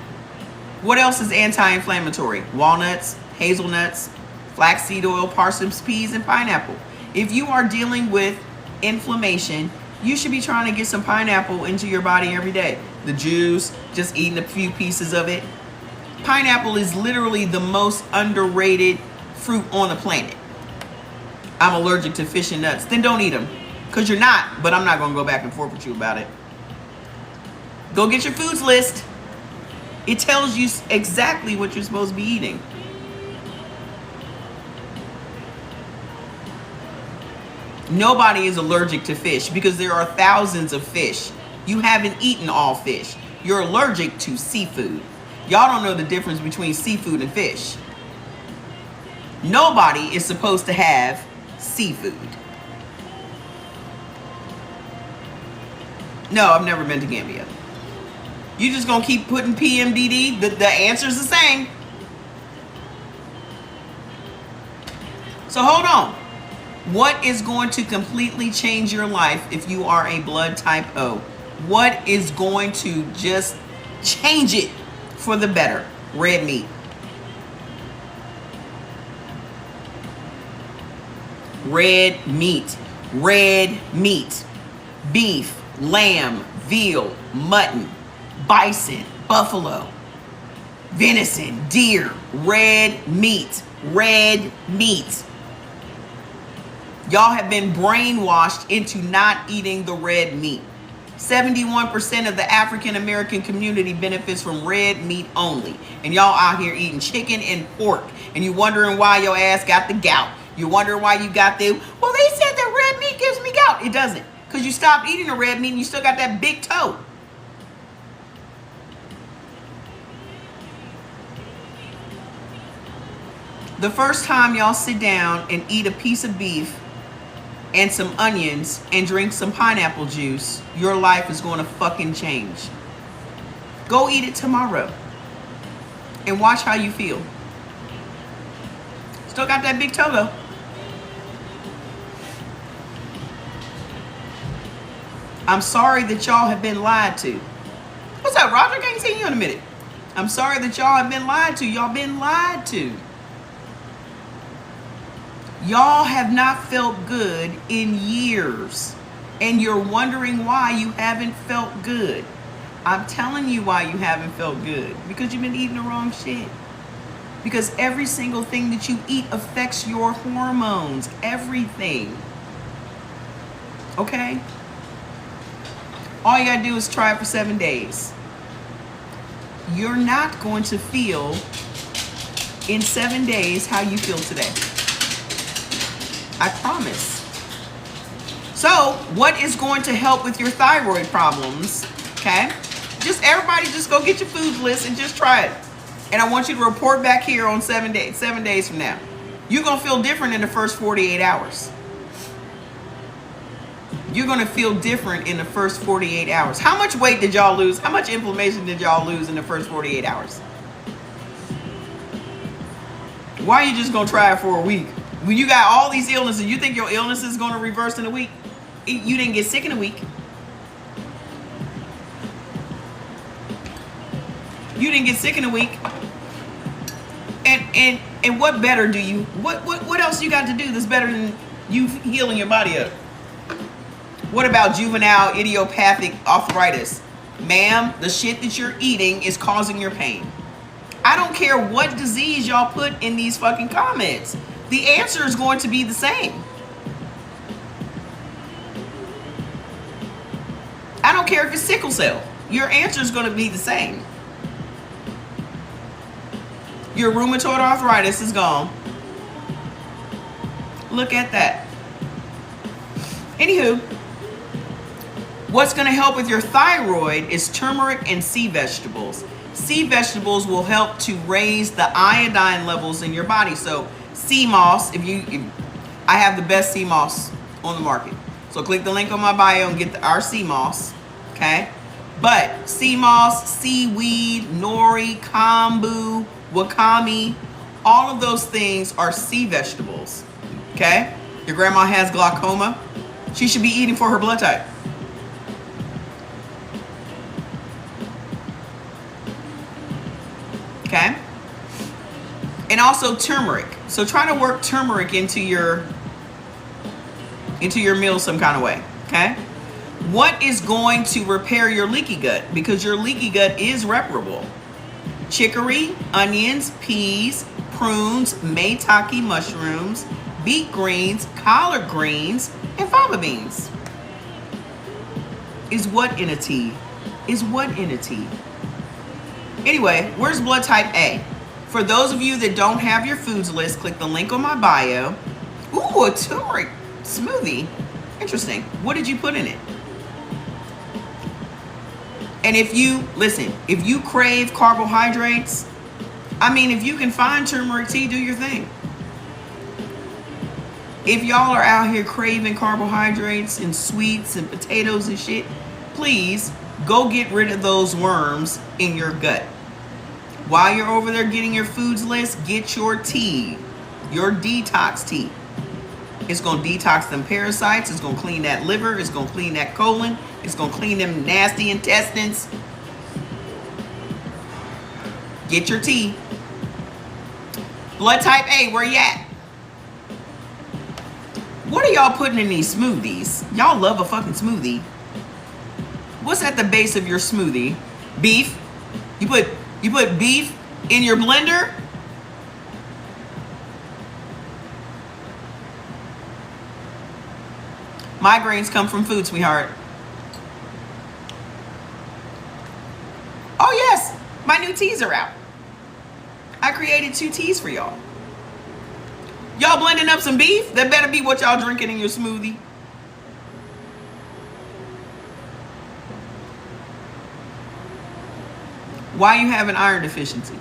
What else is anti-inflammatory? Walnuts, hazelnuts, flaxseed oil, parsnips, peas, and pineapple. If you are dealing with inflammation, you should be trying to get some pineapple into your body every day. The juice, just eating a few pieces of it. Pineapple is literally the most underrated fruit on the planet. I'm allergic to fish and nuts. Then don't eat them. Because you're not, but I'm not going to go back and forth with you about it. Go get your foods list. It tells you exactly what you're supposed to be eating. Nobody is allergic to fish because there are thousands of fish. You haven't eaten all fish. You're allergic to seafood. Y'all don't know the difference between seafood and fish. Nobody is supposed to have seafood. No, I've never been to Gambia. You just gonna keep putting PMDD? The answer's the same. So hold on. What is going to completely change your life if you are a blood type O? What is going to just change it for the better? Red meat. Red meat. Red meat. Beef, lamb, veal, mutton, bison, buffalo, venison, deer. Red meat. Red meat. Y'all have been brainwashed into not eating the red meat. 71% of the African American community benefits from red meat only. And y'all out here eating chicken and pork. And you wondering why your ass got the gout. You wondering why you got the, well, they said that red meat gives me gout. It doesn't. Because you stopped eating the red meat and you still got that big toe. The first time y'all sit down and eat a piece of beef and some onions and drink some pineapple juice, your life is going to fucking change. Go eat it tomorrow and watch how you feel. Still got that big toe though. I'm sorry that y'all have been lied to. What's up, Roger? Can't see you in a minute. I'm sorry that y'all have been lied to. Y'all been lied to. Y'all have not felt good in years, and you're wondering why you haven't felt good. I'm telling you why you haven't felt good. Because you've been eating the wrong shit. Because every single thing that you eat affects your hormones. Everything. Okay? All you gotta do is try it for 7 days. You're not going to feel in 7 days how you feel today. I promise. So, what is going to help with your thyroid problems? Okay? Just everybody just go get your food list and just try it. And I want you to report back here on 7 days from now. You're going to feel different in the first 48 hours. You're going to feel different in the first 48 hours. How much weight did y'all lose? How much inflammation did y'all lose in the first 48 hours? Why are you just going to try it for a week? When you got all these illnesses, you think your illness is going to reverse in a week? You didn't get sick in a week. You didn't get sick in a week. And what better do you, what else you got to do that's better than you healing your body up? What about juvenile idiopathic arthritis? Ma'am, the shit that you're eating is causing your pain. I don't care what disease y'all put in these fucking comments. The answer is going to be the same. I don't care if it's sickle cell. Your answer is going to be the same. Your rheumatoid arthritis is gone. Look at that. Anywho, what's going to help with your thyroid is turmeric and sea vegetables. Sea vegetables will help to raise the iodine levels in your body. So sea moss, I have the best sea moss on the market. So click the link on my bio and get our sea moss, okay? But sea moss, seaweed, nori, kombu, wakame, all of those things are sea vegetables, okay? Your grandma has glaucoma. She should be eating for her blood type. Okay? And also turmeric. So try to work turmeric into your meal some kind of way. Okay? What is going to repair your leaky gut? Because your leaky gut is reparable. Chicory, onions, peas, prunes, maitake mushrooms, beet greens, collard greens, and fava beans. Is what in a tea? Is what in a tea? Anyway, where's blood type A? For those of you that don't have your foods list, click the link on my bio. Ooh, a turmeric smoothie. Interesting. What did you put in it? And if you crave carbohydrates, I mean, if you can find turmeric tea, do your thing. If y'all are out here craving carbohydrates and sweets and potatoes and shit, please go get rid of those worms in your gut. While you're over there getting your foods list, get your tea, your detox tea. It's going to detox them parasites. It's going to clean that liver. It's going to clean that colon. It's going to clean them nasty intestines. Get your tea. Blood type A, where you at? What are y'all putting in these smoothies? Y'all love a fucking smoothie. What's at the base of your smoothie? Beef? You put beef in your blender? Migraines come from food, sweetheart. Oh yes, my new teas are out. I created 2 teas for y'all. Y'all blending up some beef? That better be what y'all drinking in your smoothie. Why you have an iron deficiency?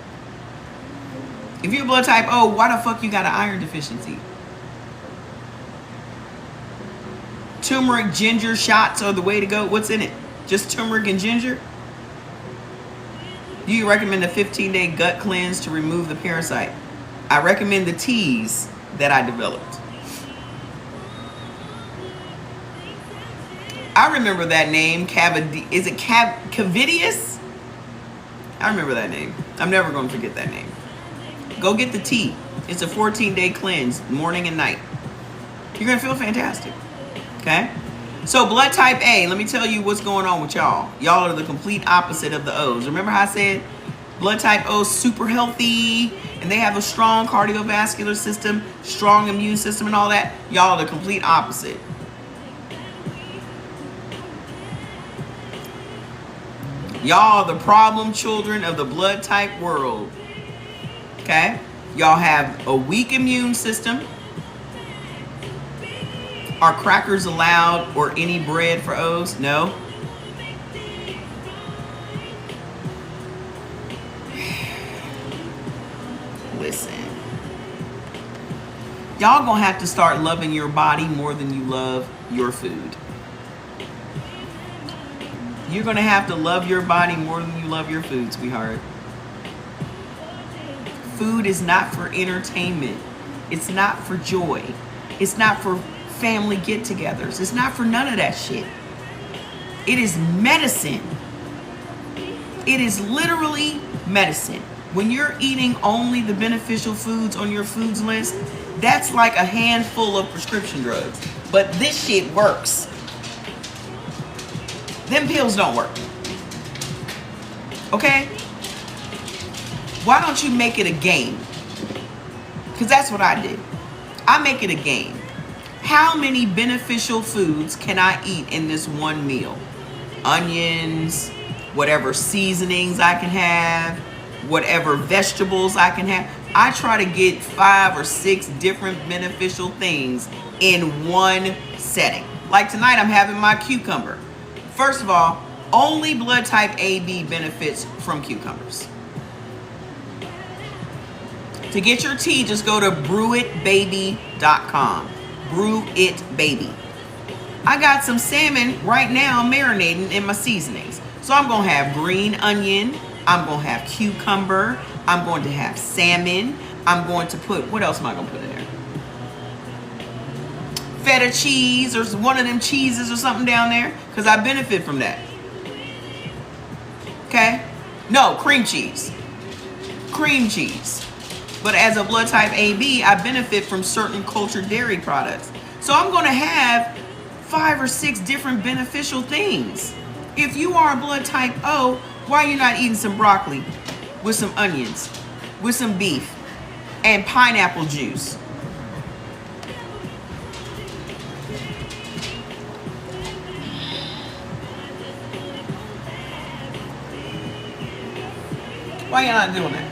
If you're blood type O, why the fuck you got an iron deficiency? Turmeric ginger shots are the way to go. What's in it? Just turmeric and ginger? Do you recommend a 15-day gut cleanse to remove the parasite? I recommend the teas that I developed. I remember that name. Is it Cavidius? I remember that name. I'm never going to forget that name. Go get the tea. It's a 14-day cleanse, morning and night. You're going to feel fantastic. Okay? So blood type A, let me tell you what's going on with y'all. Y'all are the complete opposite of the O's. Remember how I said blood type O is super healthy and they have a strong cardiovascular system, strong immune system and all that? Y'all are the complete opposite. Y'all are the problem children of the blood type world. Okay? Y'all have a weak immune system. Are crackers allowed or any bread for O's? No. Listen. Y'all gonna have to start loving your body more than you love your food. You're gonna have to love your body more than you love your food, sweetheart. Food is not for entertainment. It's not for joy. It's not for family get-togethers. It's not for none of that shit. It is medicine. It is literally medicine. When you're eating only the beneficial foods on your foods list, that's like a handful of prescription drugs. But this shit works. Them pills don't work. Okay? Why don't you make it a game? Because that's what I did. I make it a game. How many beneficial foods can I eat in this one meal? Onions, whatever seasonings I can have, whatever vegetables I can have. I try to get 5 or 6 different beneficial things in one setting. Like tonight, I'm having my cucumber. First of all, only blood type AB benefits from cucumbers. To get your tea, just go to brewitbaby.com. Brew It Baby. I got some salmon right now marinating in my seasonings. So I'm going to have green onion. I'm going to have cucumber. I'm going to have salmon. I'm going to put, what else am I going to put in there? Feta cheese or one of them cheeses or something down there. Because I benefit from that. Okay? No, cream cheese. Cream cheese. But as a blood type AB, I benefit from certain cultured dairy products. So I'm going to have 5 or 6 different beneficial things. If you are a blood type O, why are you not eating some broccoli with some onions, with some beef, and pineapple juice? Why you not doing that?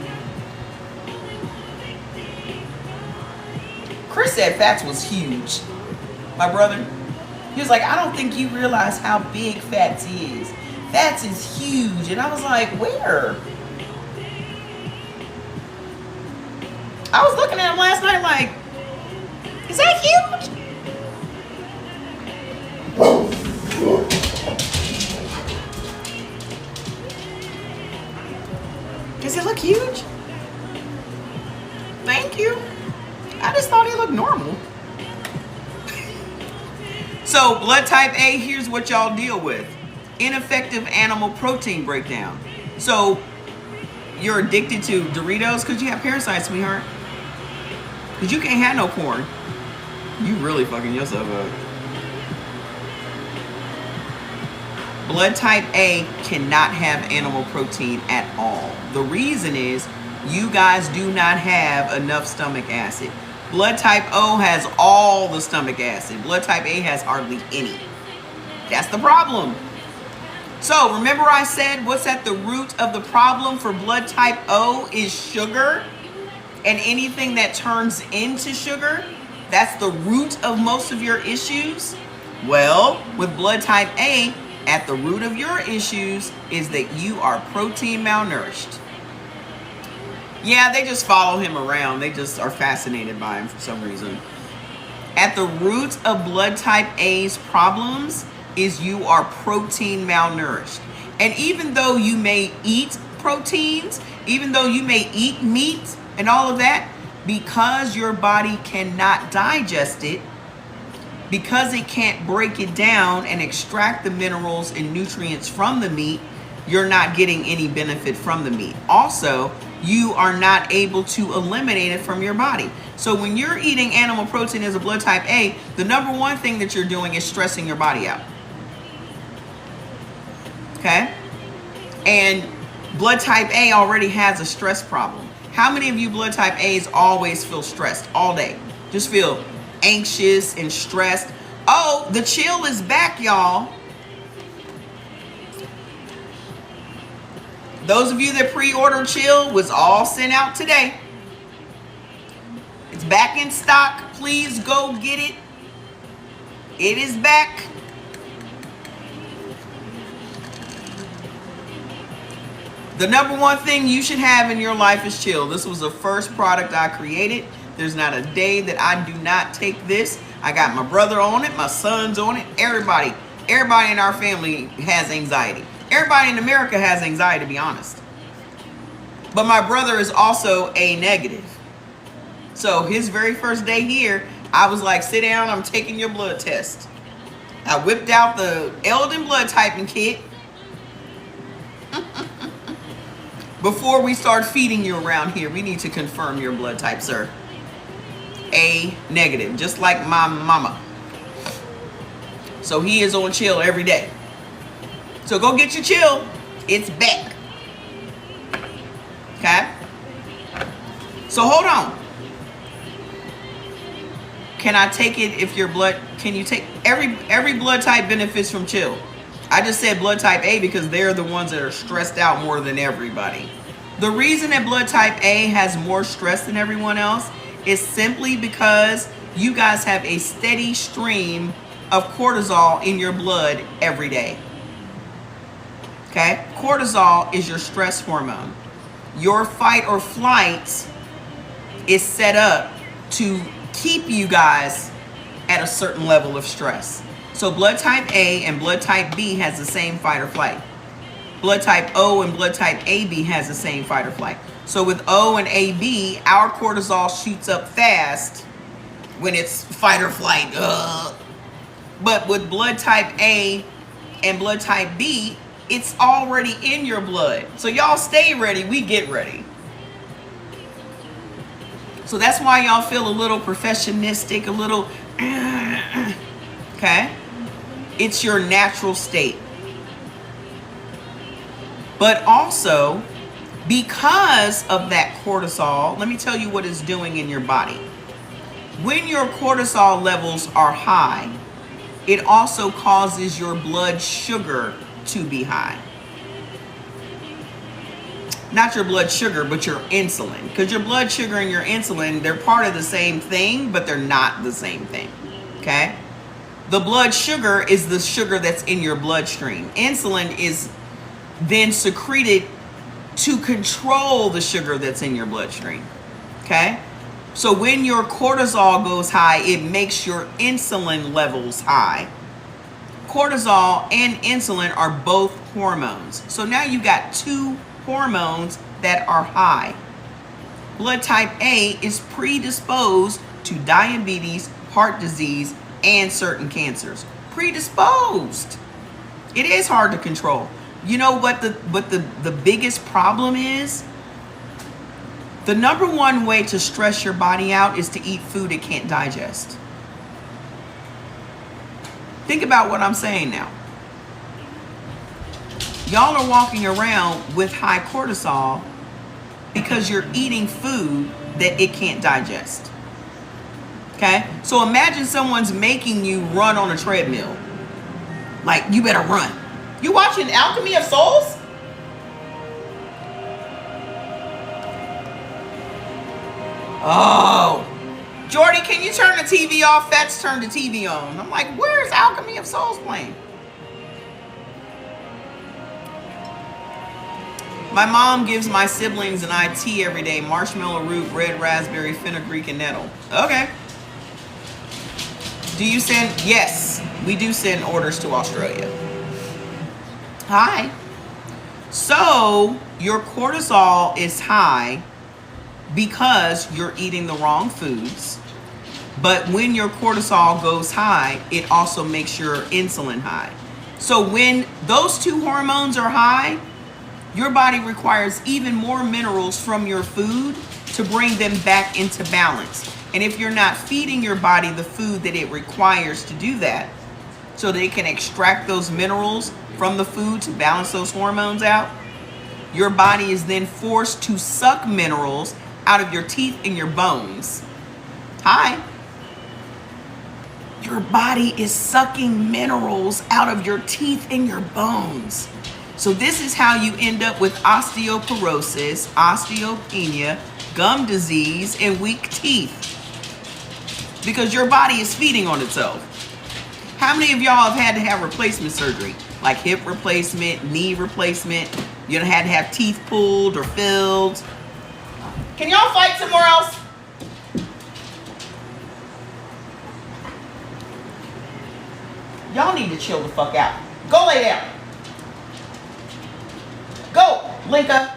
Chris said Fats was huge. My brother, he was like, I don't think you realize how big Fats is. Fats is huge. And I was like, where? I was looking at him last night like, is that huge? Does it look huge? Thank you. I just thought he looked normal. So blood type A, here's what y'all deal with. Ineffective animal protein breakdown. So you're addicted to Doritos because you have parasites, sweetheart. Because you can't have no corn. You really fucking yourself up. Blood type A cannot have animal protein at all. The reason is you guys do not have enough stomach acid. Blood type O has all the stomach acid. Blood type A has hardly any. That's the problem. So remember I said what's at the root of the problem for blood type O is sugar and anything that turns into sugar. That's the root of most of your issues. Well, with blood type A, at the root of your issues is that you are protein malnourished. Yeah, they just follow him around. They just are fascinated by him for some reason. At the root of blood type A's problems is you are protein malnourished. And even though you may eat proteins, even though you may eat meat and all of that, because your body cannot digest it, because it can't break it down and extract the minerals and nutrients from the meat, you're not getting any benefit from the meat. Also, you are not able to eliminate it from your body. So when you're eating animal protein as a blood type A, the number one thing that you're doing is stressing your body out. Okay? And blood type A already has a stress problem. How many of you blood type A's always feel stressed all day? Just feel anxious and stressed. Oh, the chill is back, y'all. Those of you that pre-ordered chill was all sent out today. It's back in stock. Please go get it. It is back. The number one thing you should have in your life is chill. This was the first product I created. There's not a day that I do not take this. I got my brother on it, my son's on it, everybody in our family has anxiety. Everybody in America has anxiety, to be honest. But my brother is also A negative. So his very first day here, I was like, sit down, I'm taking your blood test. I whipped out the Eldon blood typing kit. Before we start feeding you around here, we need to confirm your blood type, sir. A negative, just like my mama. So he is on chill every day. So go get your chill. It's back. Okay? So hold on. Can I take it if your blood, can you take, every blood type benefits from chill. I just said blood type A because they're the ones that are stressed out more than everybody. The reason that blood type A has more stress than everyone else is simply because you guys have a steady stream of cortisol in your blood every day. Okay? Cortisol is your stress hormone. Your fight or flight is set up to keep you guys at a certain level of stress. So blood type A and blood type B has the same fight or flight. Blood type O and blood type AB has the same fight or flight. So with O and AB, our cortisol shoots up fast when it's fight or flight. But with blood type A and blood type B, it's already in your blood. So y'all stay ready, we get ready. So that's why y'all feel a little perfectionistic, a little, okay? It's your natural state. But also, because of that cortisol, let me tell you what it's doing in your body. When your cortisol levels are high, it also causes your blood sugar to be high. Not your blood sugar, but your insulin. Because your blood sugar and your insulin, they're part of the same thing, but they're not the same thing. Okay? The blood sugar is the sugar that's in your bloodstream. Insulin is then secreted to control the sugar that's in your bloodstream. Okay? So when your cortisol goes high, it makes your insulin levels high. Cortisol and insulin are both hormones. So now you got two hormones that are high. Blood type A is predisposed to diabetes, heart disease, and certain cancers. Predisposed. It is hard to control. You know what the biggest problem is? The number one way to stress your body out is to eat food it can't digest. Think about what I'm saying now. Y'all are walking around with high cortisol because you're eating food that it can't digest. Okay? So imagine someone's making you run on a treadmill. Like, you better run. You watching Alchemy of Souls? Oh. Jordy, can you turn the TV off? Fats turned the TV on. I'm like, where's Alchemy of Souls playing? My mom gives my siblings and I tea every day. Marshmallow root, red raspberry, fenugreek, and nettle. Okay. Do you send? Yes, we do send orders to Australia. Hi. So your cortisol is high because you're eating the wrong foods. But when your cortisol goes high, it also makes your insulin high. So when those two hormones are high, your body requires even more minerals from your food to bring them back into balance. And if you're not feeding your body the food that it requires to do that, so that it can extract those minerals from the food to balance those hormones out, your body is then forced to suck minerals out of your teeth and your bones. Hi. Your body is sucking minerals out of your teeth and your bones. So this is how you end up with osteoporosis, osteopenia, gum disease, and weak teeth. Because your body is feeding on itself. How many of y'all have had to have replacement surgery? Like hip replacement, knee replacement? You done had to have teeth pulled or filled? Can y'all fight somewhere else? Y'all need to chill the fuck out. Go lay down. Go, Linka.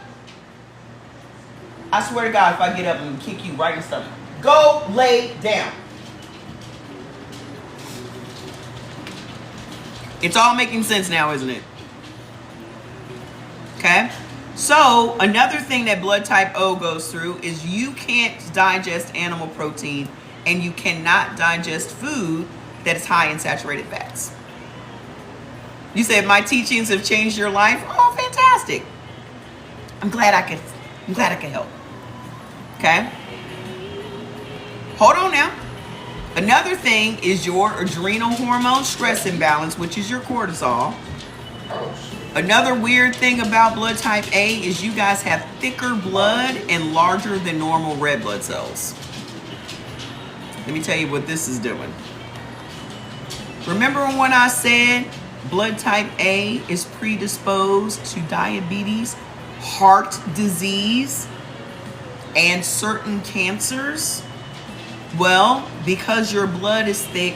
I swear to God, if I get up, I'm gonna kick you right in the stomach. Go lay down. It's all making sense now, isn't it? Okay. So another thing that blood type O goes through is you can't digest animal protein and you cannot digest food that is high in saturated fats. You said my teachings have changed your life. Oh, fantastic. I'm glad I could help. Okay. Hold on now. Another thing is your adrenal hormone stress imbalance, which is your cortisol. Another weird thing about blood type A is you guys have thicker blood and larger than normal red blood cells. Let me tell you what this is doing. Remember when I said blood type A is predisposed to diabetes, heart disease, and certain cancers? Well, because your blood is thick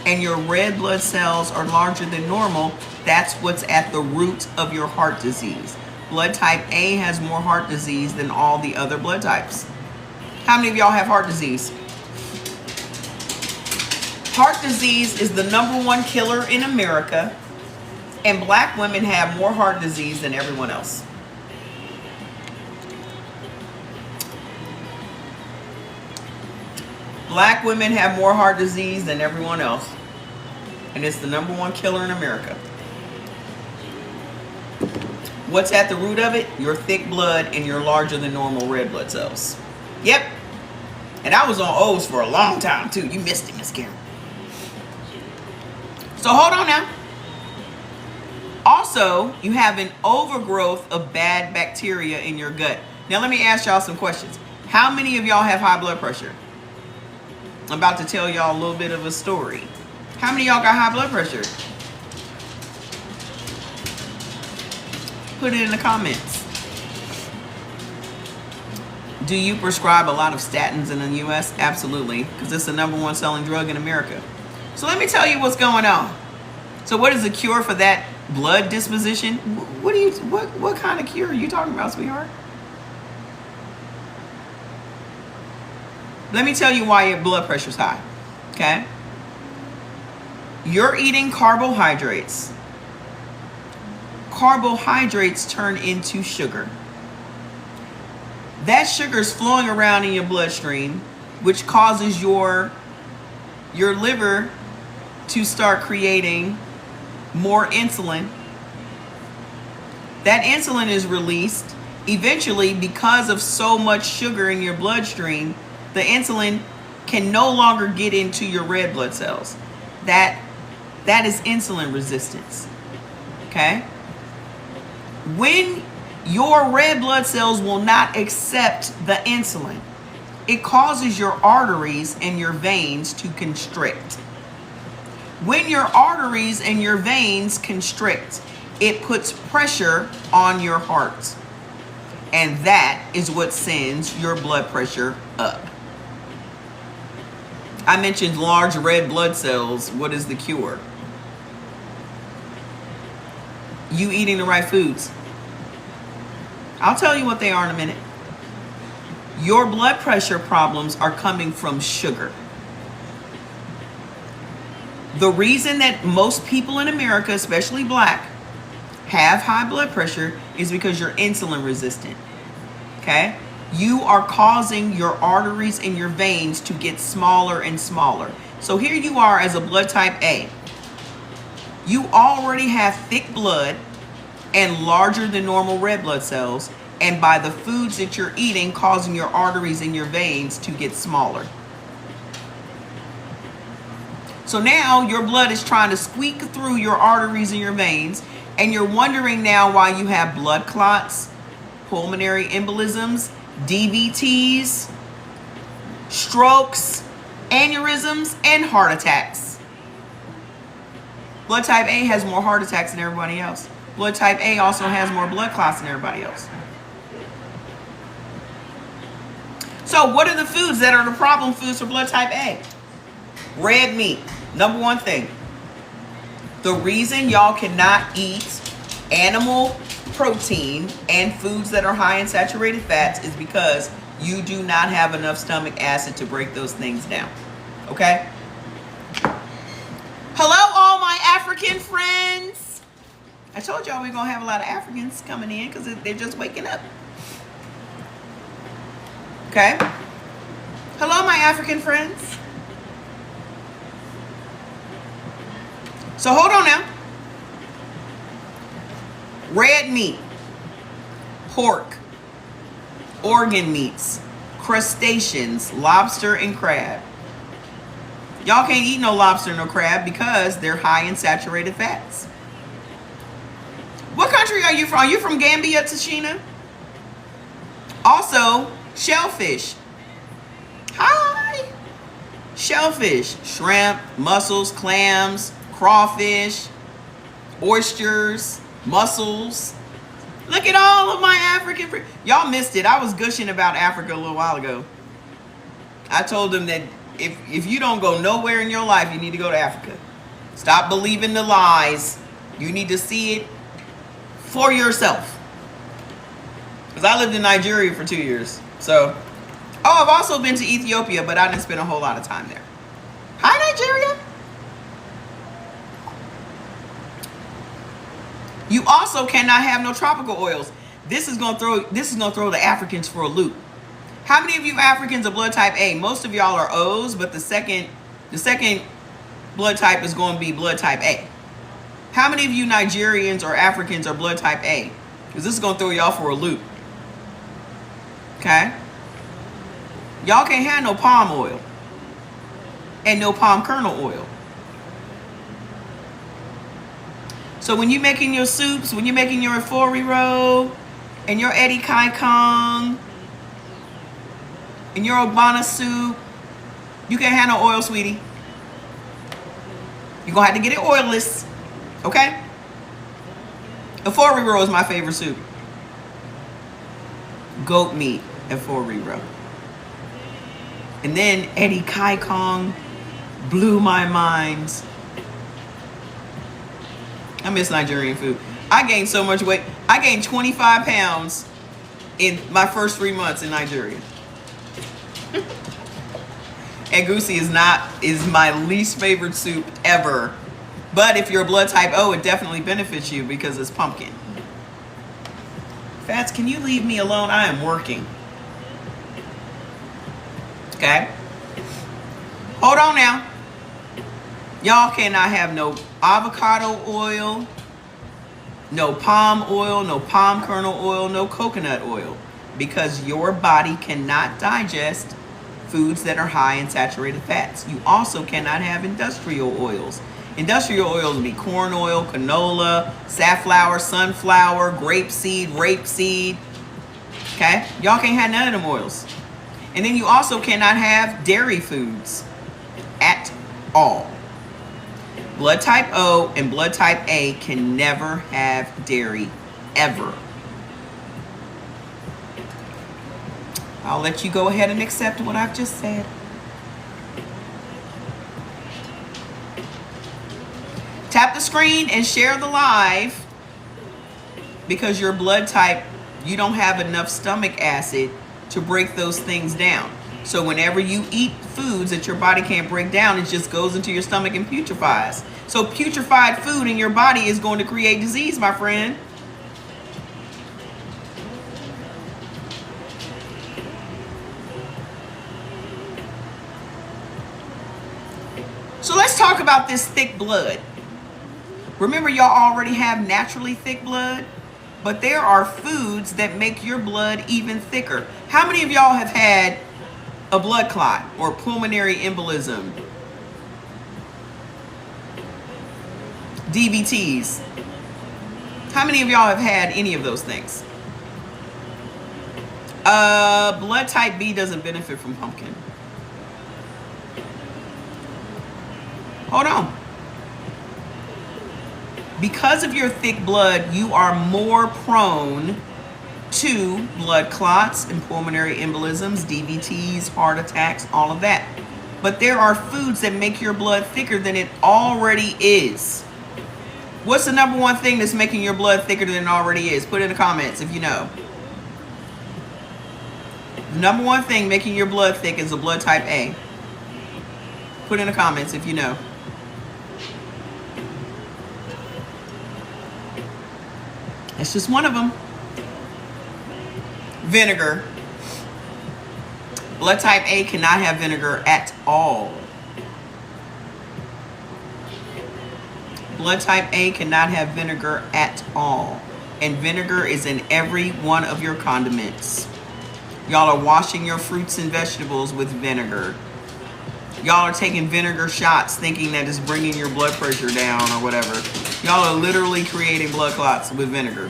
and your red blood cells are larger than normal, that's what's at the root of your heart disease. Blood type A has more heart disease than all the other blood types. How many of y'all have heart disease? Heart disease is the #1 killer in America, and black women have more heart disease than everyone else. Black women have more heart disease than everyone else, and it's the #1 killer in America. What's at the root of it? Your thick blood and your larger than normal red blood cells. Yep. And I was on O's for a long time too. You missed it, Miss Karen. So hold on now. Also, you have an overgrowth of bad bacteria in your gut. Now let me ask y'all some questions. How many of y'all have high blood pressure? I'm about to tell y'all a little bit of a story. How many of y'all got high blood pressure? Put it in the comments. Do you prescribe a lot of statins in the US? Absolutely, because it's the #1 selling drug in America. So let me tell you what's going on. So what is the cure for that blood disposition? What kind of cure are you talking about, sweetheart? Let me tell you why your blood pressure's high, okay? You're eating carbohydrates. Carbohydrates turn into sugar. That sugar is flowing around in your bloodstream, which causes your liver to start creating more insulin. That insulin is released. Eventually, because of so much sugar in your bloodstream, the insulin can no longer get into your red blood cells. That is insulin resistance. Okay? When your red blood cells will not accept the insulin, it causes your arteries and your veins to constrict. When your arteries and your veins constrict, it puts pressure on your heart. And that is what sends your blood pressure up. I mentioned large red blood cells. What is the cure? You eating the right foods. I'll tell you what they are in a minute. Your blood pressure problems are coming from sugar. The reason that most people in America, especially black, have high blood pressure is because you're insulin resistant. Okay? You are causing your arteries and your veins to get smaller and smaller. So here you are as a blood type A. You already have thick blood and larger than normal red blood cells, and by the foods that you're eating causing your arteries and your veins to get smaller. So now your blood is trying to squeak through your arteries and your veins, and you're wondering now why you have blood clots, pulmonary embolisms, DVTs, strokes, aneurysms, and heart attacks. Blood type A has more heart attacks than everybody else. Blood type A also has more blood clots than everybody else. So what are the foods that are the problem foods for blood type A? Red meat, #1 thing. The reason y'all cannot eat animal protein and foods that are high in saturated fats is because you do not have enough stomach acid to break those things down. Okay? Hello, all my African friends. I told y'all we're going to have a lot of Africans coming in because they're just waking up. Okay? Hello, my African friends. So hold on now. Red meat, pork, organ meats, crustaceans, lobster, and crab. Y'all can't eat no lobster, no crab because they're high in saturated fats. What country are you from? Are you from Gambia, Tashina? Also, shellfish. Hi. Shellfish, shrimp, mussels, clams, crawfish, oysters, mussels. Look at all of my African friends. Y'all missed it. I was gushing about Africa a little while ago. I told them that if you don't go nowhere in your life, you need to go to Africa. Stop believing the lies. You need to see it for yourself. Because I lived in Nigeria for 2 years. So, I've also been to Ethiopia, but I didn't spend a whole lot of time there. Hi, Nigeria. You also cannot have no tropical oils. This is gonna throw the Africans for a loop. How many of you Africans are blood type A? Most of y'all are O's, but the second blood type is going to be blood type A. How many of you Nigerians or Africans are blood type A? Because this is going to throw y'all for a loop. Okay? Y'all can't have no palm oil and no palm kernel oil. So when you're making your soups, when you're making your eforiro and your Eddie Kai Kong and your Ogbonna soup, you can't have no oil, sweetie. You're gonna have to get it oilless, okay? A four row is my favorite soup. Goat meat at four row. And then Eddie Kai Kong blew my mind. I miss Nigerian food. I gained so much weight. I gained 25 pounds in my first 3 months in Nigeria. Egusi is my least favorite soup ever. But if you're a blood type O, it definitely benefits you because it's pumpkin. Fats, can you leave me alone? I am working. Okay? Hold on now. Y'all cannot have no avocado oil, no palm oil, no palm kernel oil, no coconut oil, because your body cannot digest foods that are high in saturated fats. You also cannot have industrial oils. Industrial oils would be corn oil, canola, safflower, sunflower, rapeseed. Okay? Y'all can't have none of them oils. And then you also cannot have dairy foods at all. Blood type O and blood type A can never have dairy, ever. I'll let you go ahead and accept what I've just said. Tap the screen and share the live, because your blood type, you don't have enough stomach acid to break those things down. So whenever you eat foods that your body can't break down, it just goes into your stomach and putrefies. So putrefied food in your body is going to create disease, my friend. So let's talk about this thick blood. Remember, y'all already have naturally thick blood, but there are foods that make your blood even thicker. How many of y'all have had a blood clot or pulmonary embolism? DVTs. How many of y'all have had any of those things? Blood type B doesn't benefit from pumpkin. Hold on. Because of your thick blood, you are more prone to blood clots and pulmonary embolisms, DVTs, heart attacks, all of that. But there are foods that make your blood thicker than it already is. What's the number one thing that's making your blood thicker than it already is? Put it in the comments if you know. The number one thing making your blood thick is a blood type A. Put in the comments if you know. It's just one of them. Vinegar. Blood type A cannot have vinegar at all. Blood type A cannot have vinegar at all. And vinegar is in every one of your condiments. Y'all are washing your fruits and vegetables with vinegar. Y'all are taking vinegar shots thinking that it's bringing your blood pressure down or whatever. Y'all are literally creating blood clots with vinegar.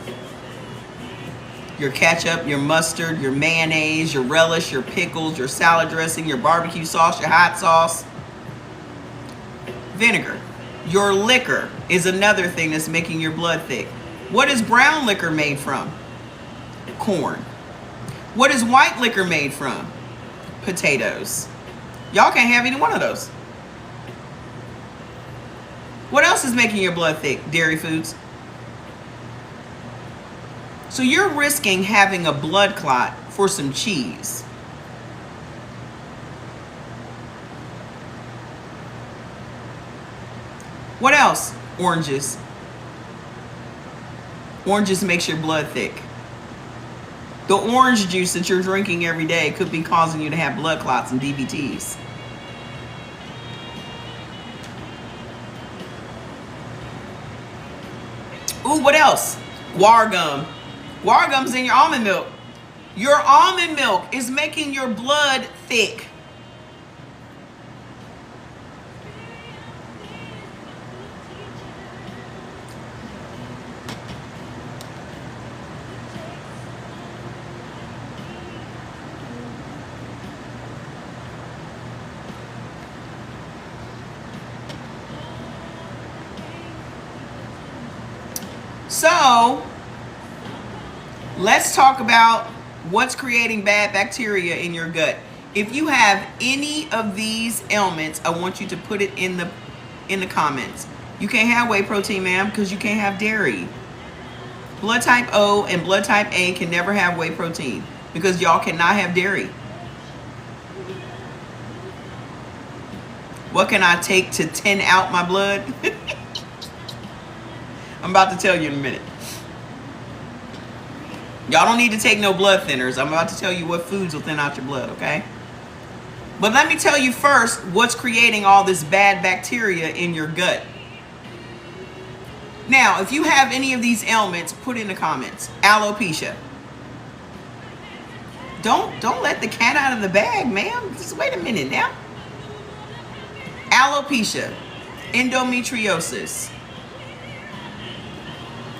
Your ketchup, your mustard, your mayonnaise, your relish, your pickles, your salad dressing, your barbecue sauce, your hot sauce. Vinegar. Your liquor is another thing that's making your blood thick. What is brown liquor made from? Corn. What is white liquor made from? Potatoes. Y'all can't have any one of those. What else is making your blood thick? Dairy foods. So you're risking having a blood clot for some cheese. What else? Oranges. Oranges makes your blood thick. The orange juice that you're drinking every day could be causing you to have blood clots and DVTs. Ooh, what else? Guar gum. Guar gum's in your almond milk. Your almond milk is making your blood thick. So let's talk about what's creating bad bacteria in your gut. If you have any of these ailments, I want you to put it in the comments. You can't have whey protein, ma'am, because you can't have dairy. Blood type O and blood type A can never have whey protein because y'all cannot have dairy. What can I take to thin out my blood? I'm about to tell you in a minute. Y'all don't need to take no blood thinners. I'm about to tell you what foods will thin out your blood, okay? But let me tell you first what's creating all this bad bacteria in your gut. Now, if you have any of these ailments, put in the comments. Alopecia. Don't let the cat out of the bag, ma'am. Just wait a minute now. Alopecia, endometriosis,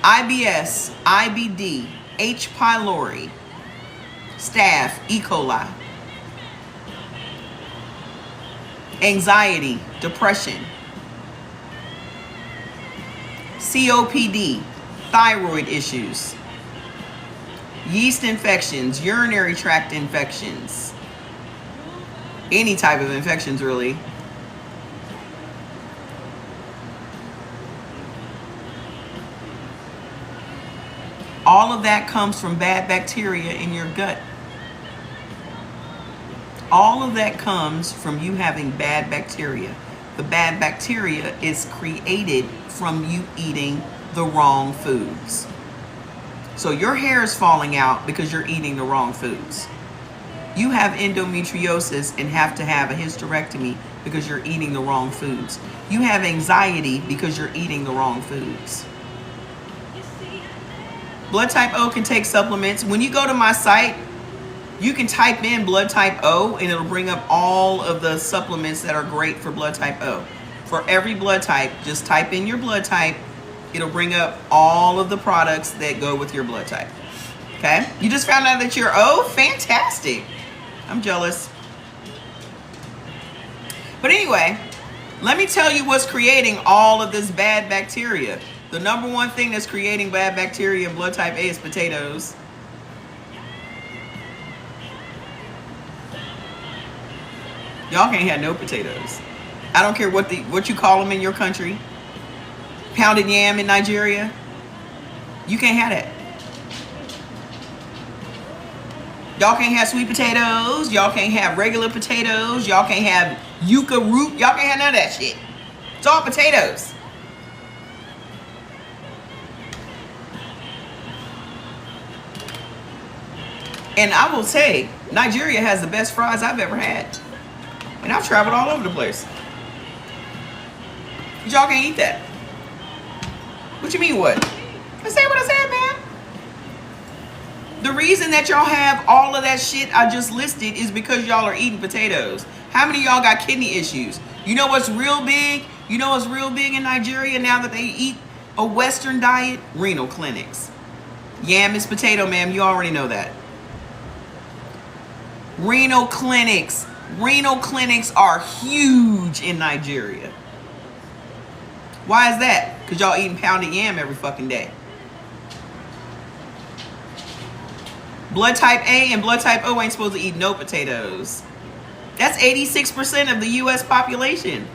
IBS, IBD, H. pylori, staph, E. coli, anxiety, depression, COPD, thyroid issues, yeast infections, urinary tract infections, any type of infections really. All of that comes from bad bacteria in your gut. All of that comes from you having bad bacteria. The bad bacteria is created from you eating the wrong foods. So your hair is falling out because you're eating the wrong foods. You have endometriosis and have to have a hysterectomy because you're eating the wrong foods. You have anxiety because you're eating the wrong foods. Blood type O can take supplements. When you go to my site, you can type in blood type O and it'll bring up all of the supplements that are great for blood type O. For every blood type, just type in your blood type. It'll bring up all of the products that go with your blood type. Okay? You just found out that you're O? Fantastic. I'm jealous. But anyway, let me tell you what's creating all of this bad bacteria. The number one thing that's creating bad bacteria in blood type A is potatoes. Y'all can't have no potatoes. I don't care what you call them in your country. Pounded yam in Nigeria. You can't have that. Y'all can't have sweet potatoes. Y'all can't have regular potatoes. Y'all can't have yucca root. Y'all can't have none of that shit. It's all potatoes. And I will say, Nigeria has the best fries I've ever had. And I've traveled all over the place. But y'all can't eat that. What you mean what? I said what I said, man. The reason that y'all have all of that shit I just listed is because y'all are eating potatoes. How many of y'all got kidney issues? You know what's real big? You know what's real big in Nigeria now that they eat a Western diet? Renal clinics. Yam is potato, ma'am. You already know that. Renal clinics. Renal clinics are huge in Nigeria. Why is that? Because y'all eating pounded yam every fucking day. Blood type A and blood type O ain't supposed to eat no potatoes. That's 86% of the U.S. population.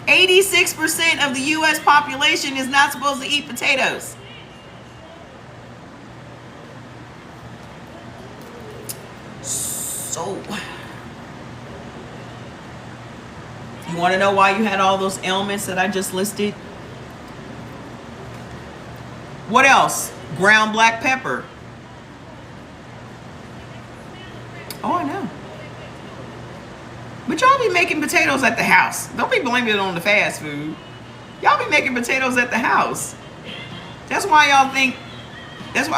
86% of the U.S. population is not supposed to eat potatoes. So, you want to know why you had all those ailments that I just listed? What else? Ground black pepper. Oh, I know. But y'all be making potatoes at the house. Don't be blaming it on the fast food. Y'all be making potatoes at the house. That's why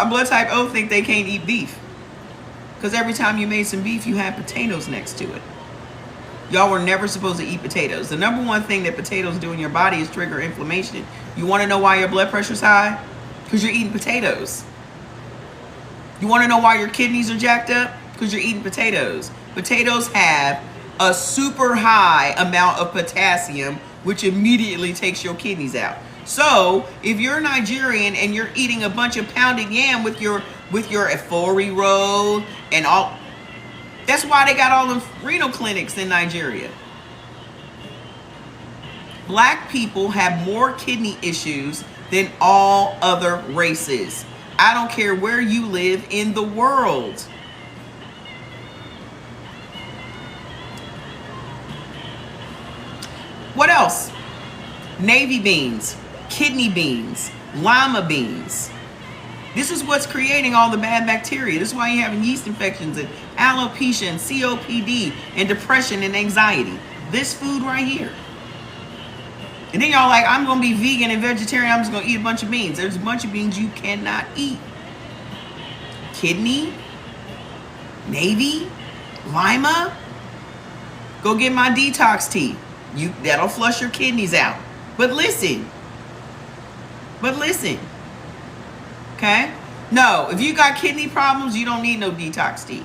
blood type O think they can't eat beef. Because every time you made some beef, you had potatoes next to it. Y'all were never supposed to eat potatoes. The number one thing that potatoes do in your body is trigger inflammation. You want to know why your blood pressure's high? Because you're eating potatoes. You want to know why your kidneys are jacked up? Because you're eating potatoes. Potatoes have a super high amount of potassium, which immediately takes your kidneys out. So if you're Nigerian and you're eating a bunch of pounded yam with your efori roll and all, that's why they got all the renal clinics in Nigeria. Black people have more kidney issues than all other races. I don't care where you live in the world. What else? Navy beans, kidney beans, lima beans. This is what's creating all the bad bacteria. This is why you're having yeast infections and alopecia and COPD and depression and anxiety. This food right here. And then y'all like, I'm going to be vegan and vegetarian. I'm just going to eat a bunch of beans. There's a bunch of beans you cannot eat. Kidney, navy, lima. Go get my detox tea. That'll flush your kidneys out. But listen. Okay? No, if you got kidney problems, you don't need no detox tea.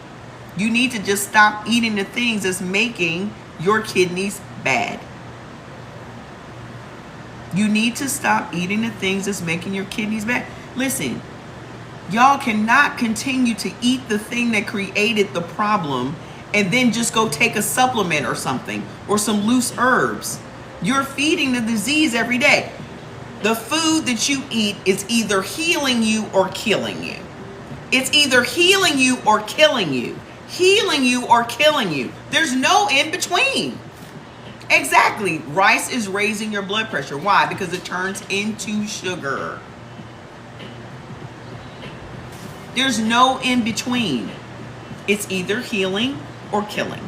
You need to just stop eating the things that's making your kidneys bad. You need to stop eating the things that's making your kidneys bad. Listen, y'all cannot continue to eat the thing that created the problem and then just go take a supplement or something or some loose herbs. You're feeding the disease every day. The food that you eat is either healing you or killing you. It's either healing you or killing you. Healing you or killing you. There's no in between. Exactly. Rice is raising your blood pressure. Why? Because it turns into sugar. There's no in between. It's either healing or killing.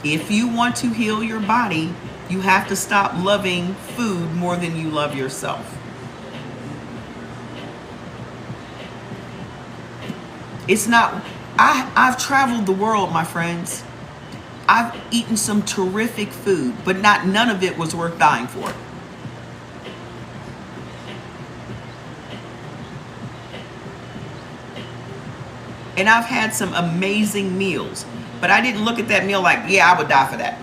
If you want to heal your body, you have to stop loving food more than you love yourself. It's not, I've traveled the world, my friends. I've eaten some terrific food, but none of it was worth dying for. And I've had some amazing meals, but I didn't look at that meal like, yeah, I would die for that.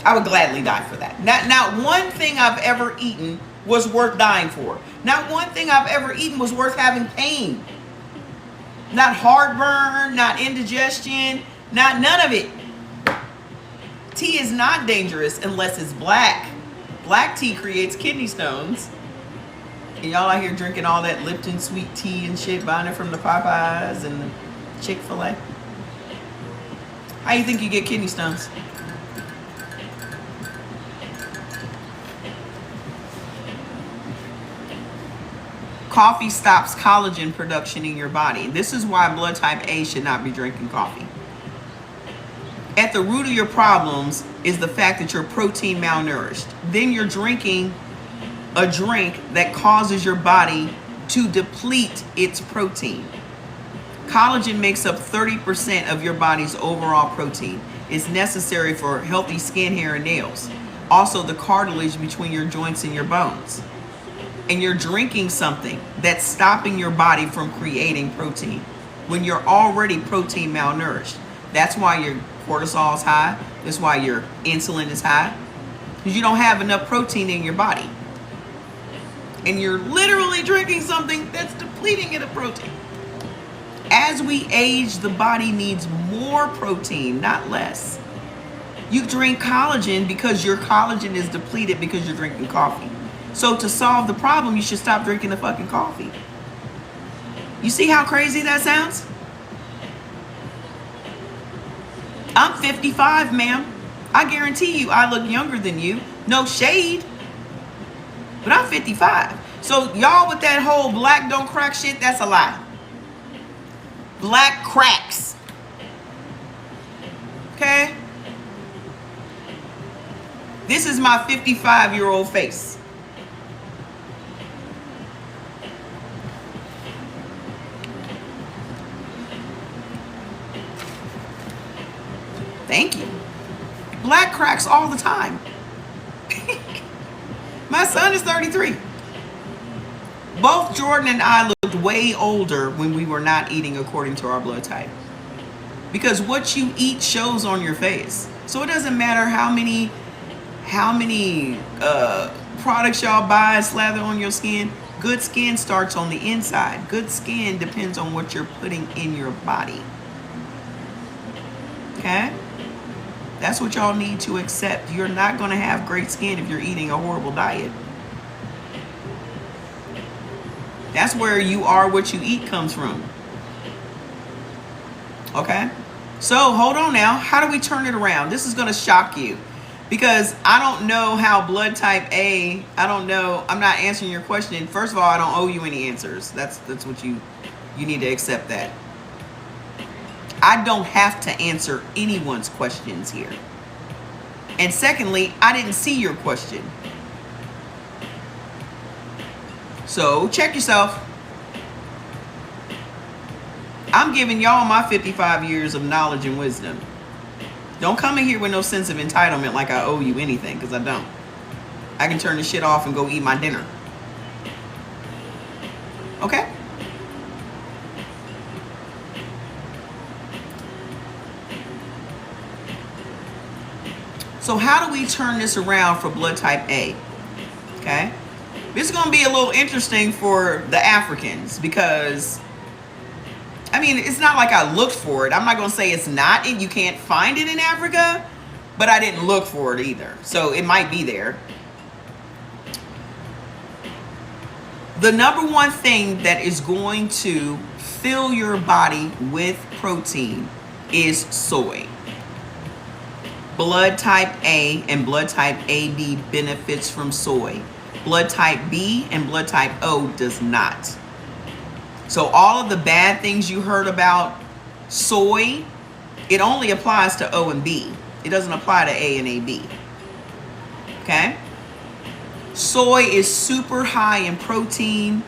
I would gladly die for that. Not one thing I've ever eaten was worth dying for. Not one thing I've ever eaten was worth having pain. Not heartburn, not indigestion, none of it. Tea is not dangerous unless it's black. Black tea creates kidney stones. And y'all out here drinking all that Lipton sweet tea and shit, buying it from the Popeyes and the Chick-fil-A. How you think you get kidney stones? Coffee stops collagen production in your body. This is why blood type A should not be drinking coffee. At the root of your problems is the fact that you're protein malnourished. Then you're drinking a drink that causes your body to deplete its protein. Collagen makes up 30% of your body's overall protein. It's necessary for healthy skin, hair, and nails. Also, the cartilage between your joints and your bones. And you're drinking something that's stopping your body from creating protein when you're already protein malnourished. That's why your cortisol is high. That's why your insulin is high. Because you don't have enough protein in your body. And you're literally drinking something that's depleting it of protein. As we age, the body needs more protein, not less. You drink collagen because your collagen is depleted because you're drinking coffee. So to solve the problem, you should stop drinking the fucking coffee. You see how crazy that sounds? I'm 55, ma'am. I guarantee you I look younger than you. No shade. But I'm 55. So y'all with that whole black don't crack shit, that's a lie. Black cracks. Okay? This is my 55-year-old face. Thank you. Black cracks all the time. My son is 33. Both Jordan and I looked way older when we were not eating according to our blood type. Because what you eat shows on your face. So it doesn't matter how many products y'all buy and slather on your skin. Good skin starts on the inside. Good skin depends on what you're putting in your body. Okay? That's what y'all need to accept. You're not going to have great skin if you're eating a horrible diet. That's where you are what you eat comes from. Okay? So hold on now. How do we turn it around? This is going to shock you. Because I don't know how blood type A, I don't know, I'm not answering your question. First of all, I don't owe you any answers. That's what you need to accept that. I don't have to answer anyone's questions here. And secondly, I didn't see your question. So check yourself. I'm giving y'all my 55 years of knowledge and wisdom. Don't come in here with no sense of entitlement like I owe you anything, because I don't. I can turn the shit off and go eat my dinner. Okay? So how do we turn this around for blood type A? Okay? This is going to be a little interesting for the Africans because, I mean, it's not like I looked for it. I'm not going to say it's not, and you can't find it in Africa, but I didn't look for it either. So it might be there. The number one thing that is going to fill your body with protein is soy. Blood type A and blood type AB benefits from soy. Blood type B and blood type O does not. So all of the bad things you heard about soy, it only applies to O and B. It doesn't apply to A and AB. Okay? Soy is super high in protein.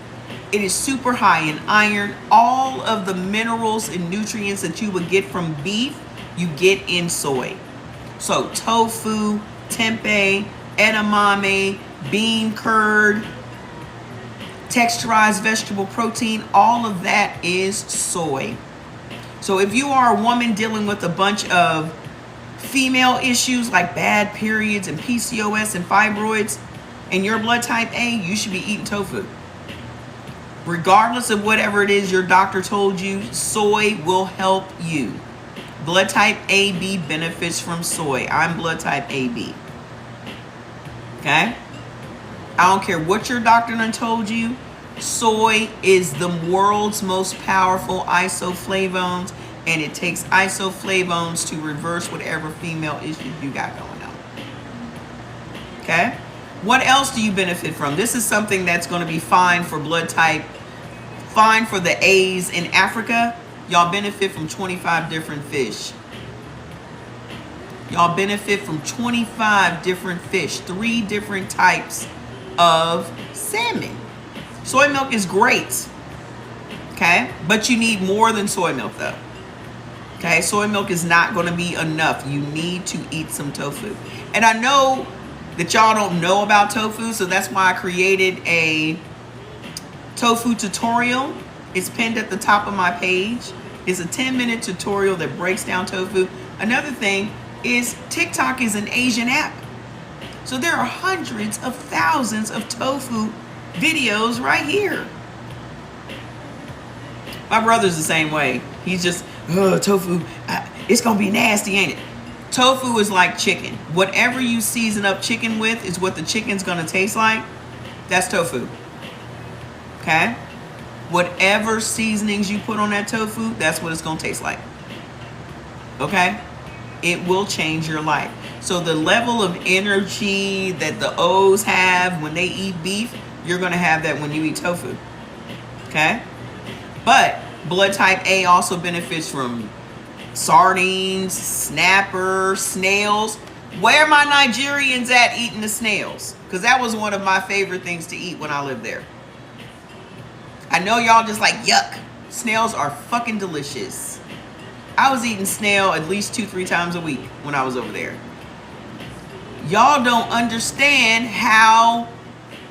It is super high in iron. All of the minerals and nutrients that you would get from beef, you get in soy. So tofu, tempeh, edamame, bean curd, texturized vegetable protein, all of that is soy. So if you are a woman dealing with a bunch of female issues like bad periods and PCOS and fibroids and your blood type A, you should be eating tofu. Regardless of whatever it is your doctor told you, soy will help you. Blood type AB benefits from soy. I'm blood type AB. Okay? I don't care what your doctor done told you. Soy is the world's most powerful isoflavones, and it takes isoflavones to reverse whatever female issues you got going on. Okay? What else do you benefit from? This is something that's going to be fine for blood type, fine for the A's in Africa. Y'all benefit from 25 different fish. Y'all benefit from 25 different fish, 3 different types of salmon. Soy milk is great, okay? But you need more than soy milk though. Okay, soy milk is not gonna be enough. You need to eat some tofu. And I know that y'all don't know about tofu, so that's why I created a tofu tutorial. It's pinned at the top of my page. It's a 10-minute tutorial that breaks down tofu. Another thing is TikTok is an Asian app. So there are hundreds of thousands of tofu videos right here. My brother's the same way. He's just, tofu, it's gonna be nasty, ain't it? Tofu is like chicken. Whatever you season up chicken with is what the chicken's gonna taste like. That's tofu. Okay? Whatever seasonings you put on that tofu, that's what it's gonna taste like. Okay? It will change your life. So the level of energy that the O's have when they eat beef, you're gonna have that when you eat tofu. Okay? But blood type A also benefits from sardines, snapper, snails. Where are my Nigerians at eating the snails? Because that was one of my favorite things to eat when I lived there. I know y'all just like, yuck. Snails are fucking delicious. I was eating snail at least 2-3 times a week when I was over there. Y'all don't understand how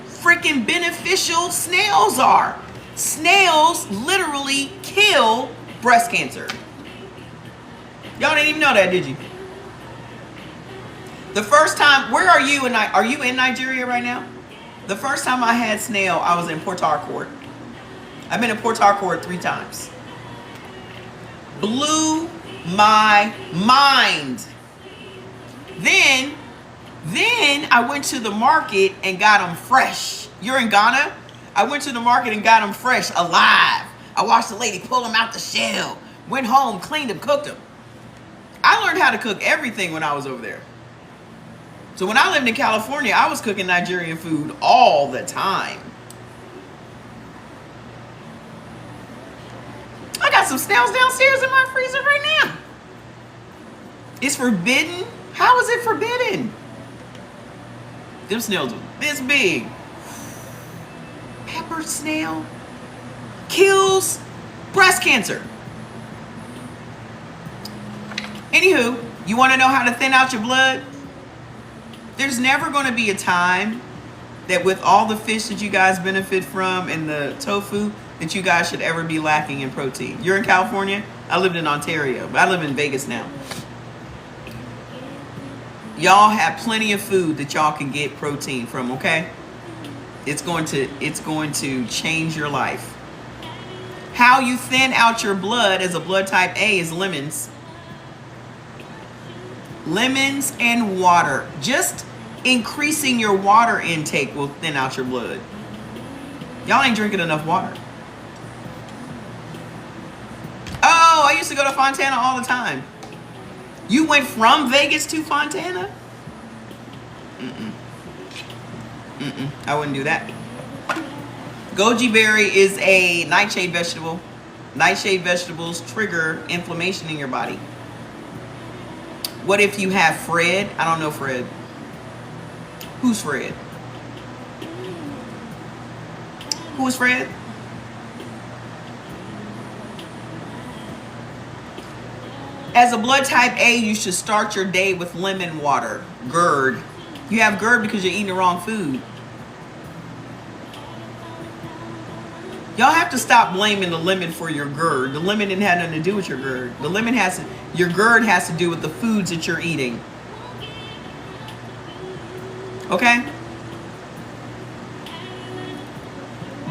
freaking beneficial snails are. Snails literally kill breast cancer. Y'all didn't even know that, did you? The first time, where are you? Are you in Nigeria right now? The first time I had snail, I was in Port Harcourt. I've been in Port Harcourt 3 times. Blew my mind. Then I went to the market and got them fresh. You're in Ghana? I went to the market and got them fresh, alive. I watched the lady pull them out the shell. Went home, cleaned them, cooked them. I learned how to cook everything when I was over there. So when I lived in California, I was cooking Nigerian food all the time. I got some snails downstairs in my freezer right now. It's forbidden? How is it forbidden? Them snails are this big. Pepper snail kills breast cancer. Anywho, you want to know how to thin out your blood? There's never going to be a time that with all the fish that you guys benefit from and the tofu that you guys should ever be lacking in protein. You're in California? I lived in Ontario, but I live in Vegas now. Y'all have plenty of food that y'all can get protein from, okay? It's going to change your life. How you thin out your blood as a blood type A is lemons. Lemons and water. Just increasing your water intake will thin out your blood. Y'all ain't drinking enough water. Oh, I used to go to Fontana all the time. You went from Vegas to Fontana? I wouldn't do that. Goji berry is a nightshade vegetable. Nightshade vegetables trigger inflammation in your body. What if you have Fred? I don't know Fred. Who's Fred? Who is Fred? As a blood type A, you should start your day with lemon water, GERD. You have GERD because you're eating the wrong food. Y'all have to stop blaming the lemon for your GERD. The lemon didn't have nothing to do with your GERD. Your GERD has to do with the foods that you're eating. Okay?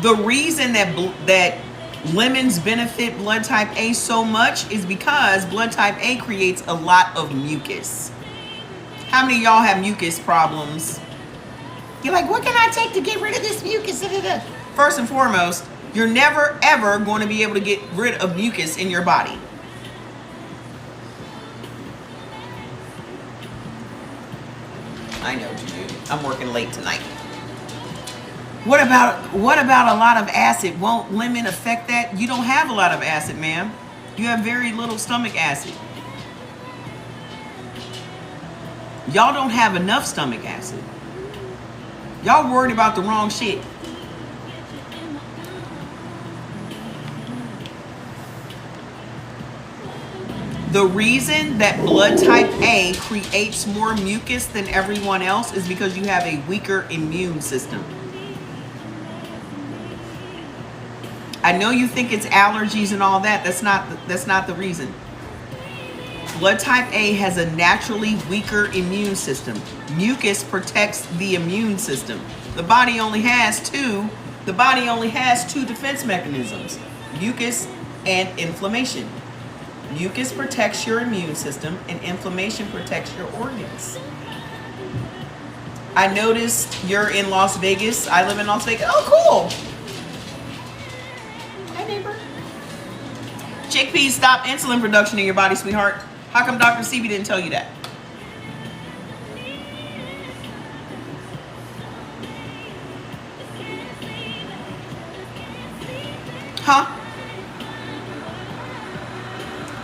The reason that lemons benefit blood type A so much is because blood type A creates a lot of mucus. How many of y'all have mucus problems? You're like, what can I take to get rid of this mucus? First and foremost, you're never ever going to be able to get rid of mucus in your body. I know, Juju. I'm working late tonight. What about a lot of acid? Won't lemon affect that? You don't have a lot of acid, ma'am. You have very little stomach acid. Y'all don't have enough stomach acid. Y'all worried about the wrong shit. The reason that blood type A creates more mucus than everyone else is because you have a weaker immune system. I know you think it's allergies and all that. That's not the reason. Blood type A has a naturally weaker immune system. Mucus protects the immune system. The body only has two defense mechanisms: mucus and inflammation. Mucus protects your immune system and inflammation protects your organs. I noticed you're in Las Vegas. I live in Las Vegas. Oh, cool. Hi, neighbor. Chickpeas stop insulin production in your body, sweetheart. How come Dr. Sebi didn't tell you that? Huh?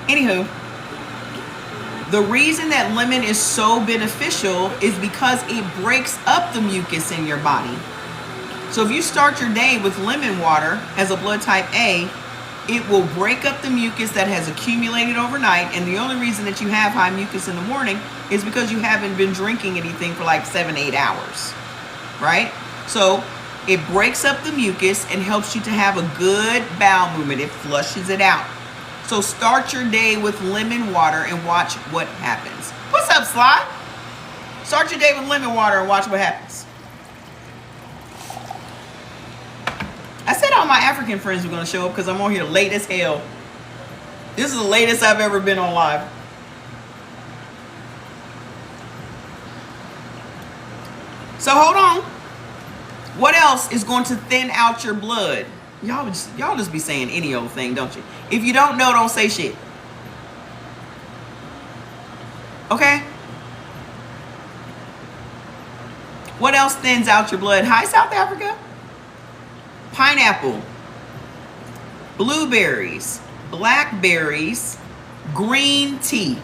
Anywho, the reason that lemon is so beneficial is because it breaks up the mucus in your body. So if you start your day with lemon water as a blood type A, it will break up the mucus that has accumulated overnight. And the only reason that you have high mucus in the morning is because you haven't been drinking anything for like 7-8 hours, right? So it breaks up the mucus and helps you to have a good bowel movement. It flushes it out. So start your day with lemon water and watch what happens. What's up, Sly? Start your day with lemon water and watch what happens. I said all my African friends were going to show up because I'm on here late as hell. This is the latest I've ever been on live. So hold on. What else is going to thin out your blood? Y'all just be saying any old thing, don't you? If you don't know, don't say shit. Okay? What else thins out your blood? Hi, South Africa. Pineapple, blueberries, blackberries, green tea.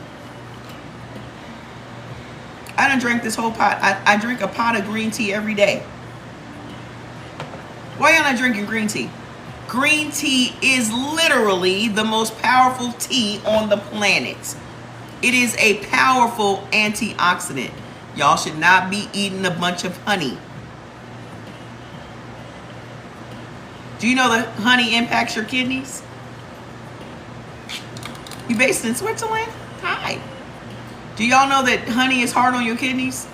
I done drank this whole pot. I drink a pot of green tea every day. Why y'all not drinking green tea? Green tea is literally the most powerful tea on the planet. It is a powerful antioxidant. Y'all should not be eating a bunch of honey. Do you know that honey impacts your kidneys? You based in Switzerland? Hi. Do y'all know that honey is hard on your kidneys?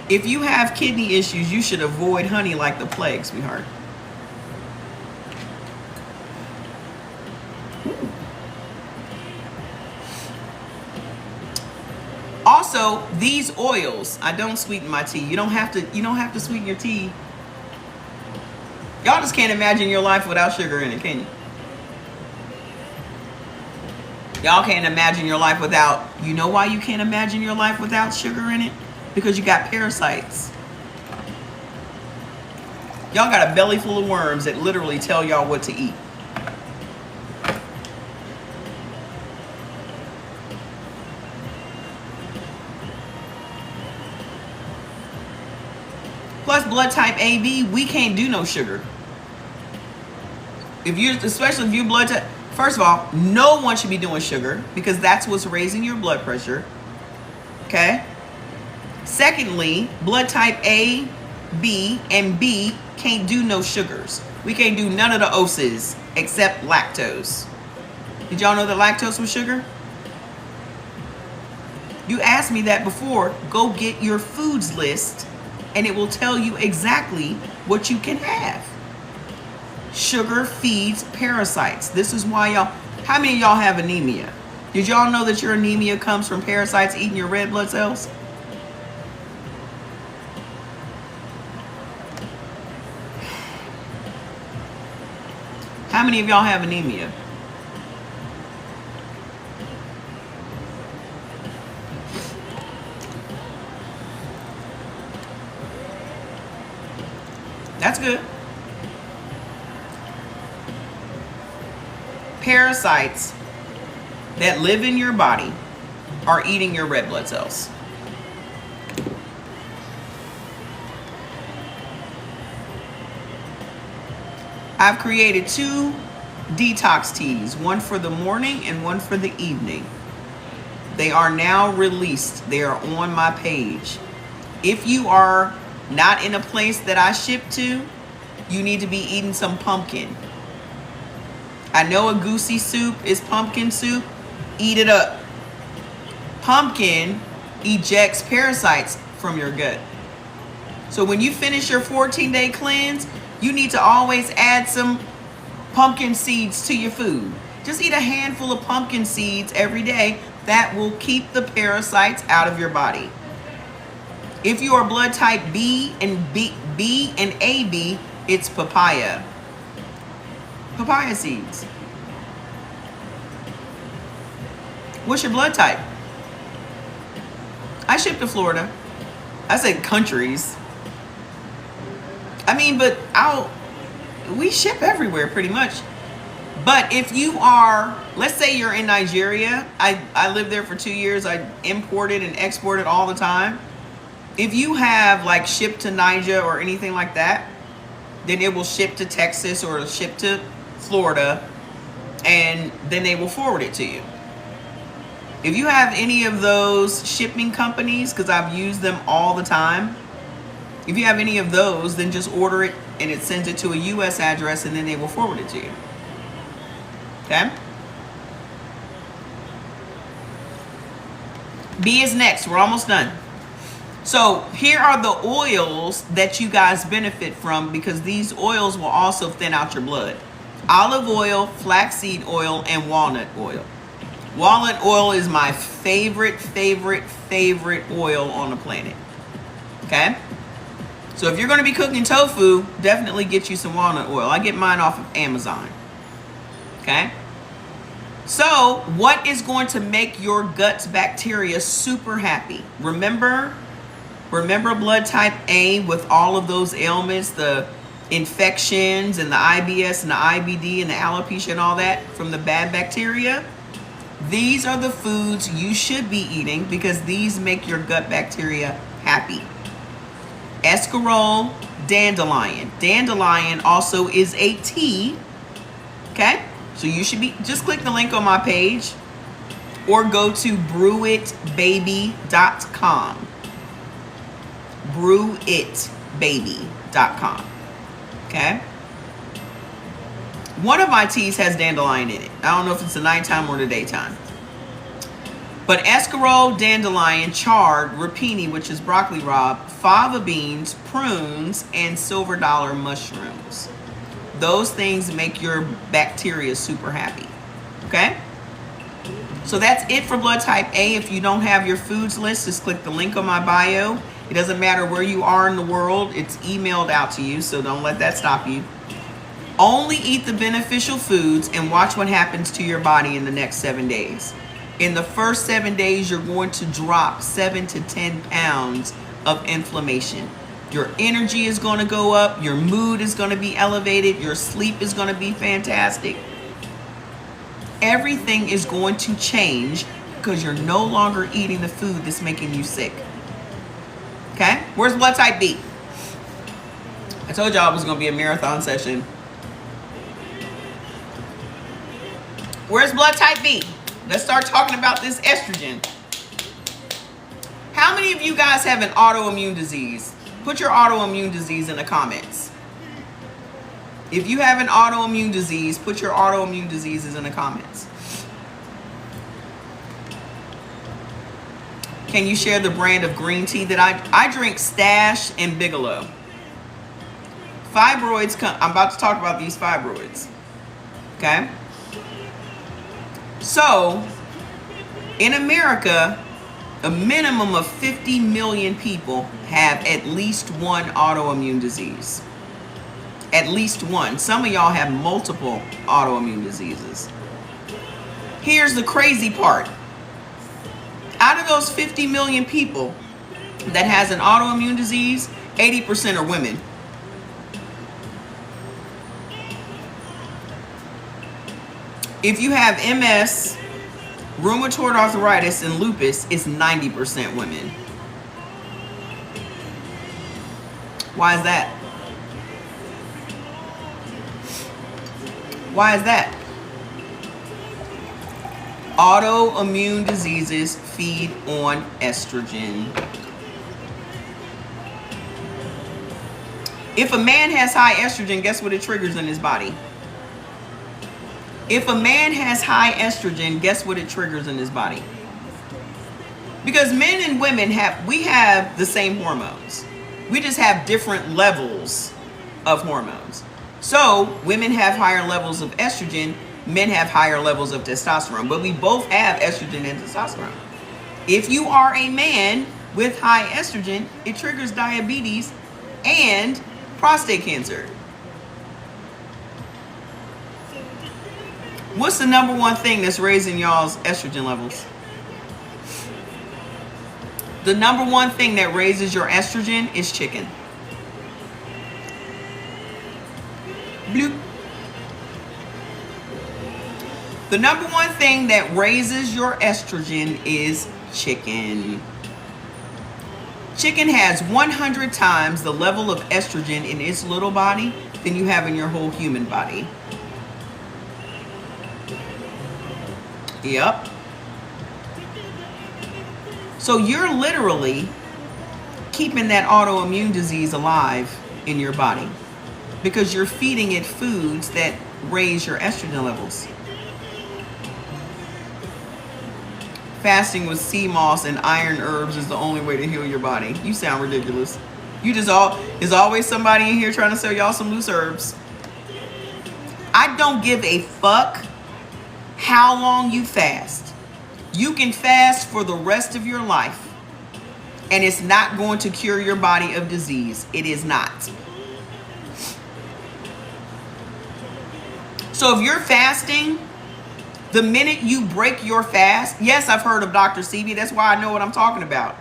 If you have kidney issues, you should avoid honey like the plague, sweetheart. Also, these oils, I don't sweeten my tea. You don't have to sweeten your tea. Y'all just can't imagine your life without sugar in it, can you? Y'all can't imagine your life without, you know why you can't imagine your life without sugar in it? Because you got parasites. Y'all got a belly full of worms that literally tell y'all what to eat. Plus blood type AB, we can't do no sugar. Especially if you blood type, first of all, no one should be doing sugar because that's what's raising your blood pressure. Okay? Secondly, blood type A, B, and B can't do no sugars. We can't do none of the O's except lactose. Did y'all know that lactose was sugar? You asked me that before. Go get your foods list and it will tell you exactly what you can have. Sugar feeds parasites. This is why how many of y'all have anemia? Did y'all know that your anemia comes from parasites eating your red blood cells? How many of y'all have anemia? That's good. Parasites that live in your body are eating your red blood cells. I've created 2 detox teas, one for the morning and one for the evening. They are now released. They are on my page. If you are not in a place that I ship to, you need to be eating some pumpkin. I know a goosey soup is pumpkin soup. Eat it up. Pumpkin ejects parasites from your gut. So when you finish your 14-day cleanse, you need to always add some pumpkin seeds to your food. Just eat a handful of pumpkin seeds every day. That will keep the parasites out of your body. If you are blood type B and AB, it's papaya. Papaya seeds. What's your blood type? I ship to Florida. I said countries. I mean, but we ship everywhere pretty much. But if you are, let's say you're in Nigeria. I lived there for 2 years. I imported and exported all the time. If you have like shipped to Niger or anything like that, then it will ship to Texas or ship to Florida, and then they will forward it to you. If you have any of those shipping companies, because I've used them all the time, if you have any of those, then just order it and it sends it to a US address and then they will forward it to you. Okay? B is next. We're almost done. So here are the oils that you guys benefit from, because these oils will also thin out your blood. Olive oil, flaxseed oil, and walnut oil. Walnut oil is my favorite oil on the planet. Okay? So if you're going to be cooking tofu, definitely get you some walnut oil. I get mine off of Amazon. Okay? So what is going to make your gut's bacteria super happy? Remember blood type A with all of those ailments, the infections and the IBS and the IBD and the alopecia and all that from the bad bacteria? These are the foods you should be eating because these make your gut bacteria happy. Escarole, dandelion. Dandelion also is a tea. Okay? So you should be, just click the link on my page or go to brewitbaby.com. brewitbaby.com. Okay? One of my teas has dandelion in it. I don't know if it's the nighttime or the daytime. But escarole, dandelion, chard, rapini, which is broccoli rabe, fava beans, prunes, and silver dollar mushrooms. Those things make your bacteria super happy. Okay? So that's it for blood type A. If you don't have your foods list, just click the link on my bio. It doesn't matter where you are in the world. It's emailed out to you, so don't let that stop you. Only eat the beneficial foods and watch what happens to your body in the next 7 days. In the first 7 days, you're going to drop 7 to 10 pounds of inflammation. Your energy is going to go up. Your mood is going to be elevated. Your sleep is going to be fantastic. Everything is going to change because you're no longer eating the food that's making you sick. Okay? Where's blood type B? I told y'all it was going to be a marathon session. Where's blood type B? Let's start talking about this estrogen. How many of you guys have an autoimmune disease? Put your autoimmune disease in the comments. If you have an autoimmune disease, put your autoimmune diseases in the comments. Can you share the brand of green tea that I drink? Stash and Bigelow. Fibroids come. I'm about to talk about these fibroids. Okay? So, in America, a minimum of 50 million people have at least one autoimmune disease. At least one. Some of y'all have multiple autoimmune diseases. Here's the crazy part. Out of those 50 million people that has an autoimmune disease, 80% are women. If you have MS, rheumatoid arthritis, and lupus, it's 90% women. Why is that? Why is that? Autoimmune diseases feed on estrogen. If a man has high estrogen, guess what it triggers in his body? If a man has high estrogen, guess what it triggers in his body? Because men and women have the same hormones. We just have different levels of hormones. So women have higher levels of estrogen, men have higher levels of testosterone, but we both have estrogen and testosterone. If you are a man with high estrogen, it triggers diabetes and prostate cancer. What's the number one thing that's raising y'all's estrogen levels? The number one thing that raises your estrogen is chicken. Bloop. The number one thing that raises your estrogen is chicken. Chicken has 100 times the level of estrogen in its little body than you have in your whole human body. Yep. So you're literally keeping that autoimmune disease alive in your body because you're feeding it foods that raise your estrogen levels. fasting with sea moss and iron herbs is the only way to heal your body. You sound ridiculous. There's always somebody in here trying to sell y'all some loose herbs. I don't give a fuck how long you fast. You can fast for the rest of your life, and it's not going to cure your body of disease. It is not. So if you're fasting, the minute you break your fast, yes, I've heard of Dr. Sebi. That's why I know what I'm talking about.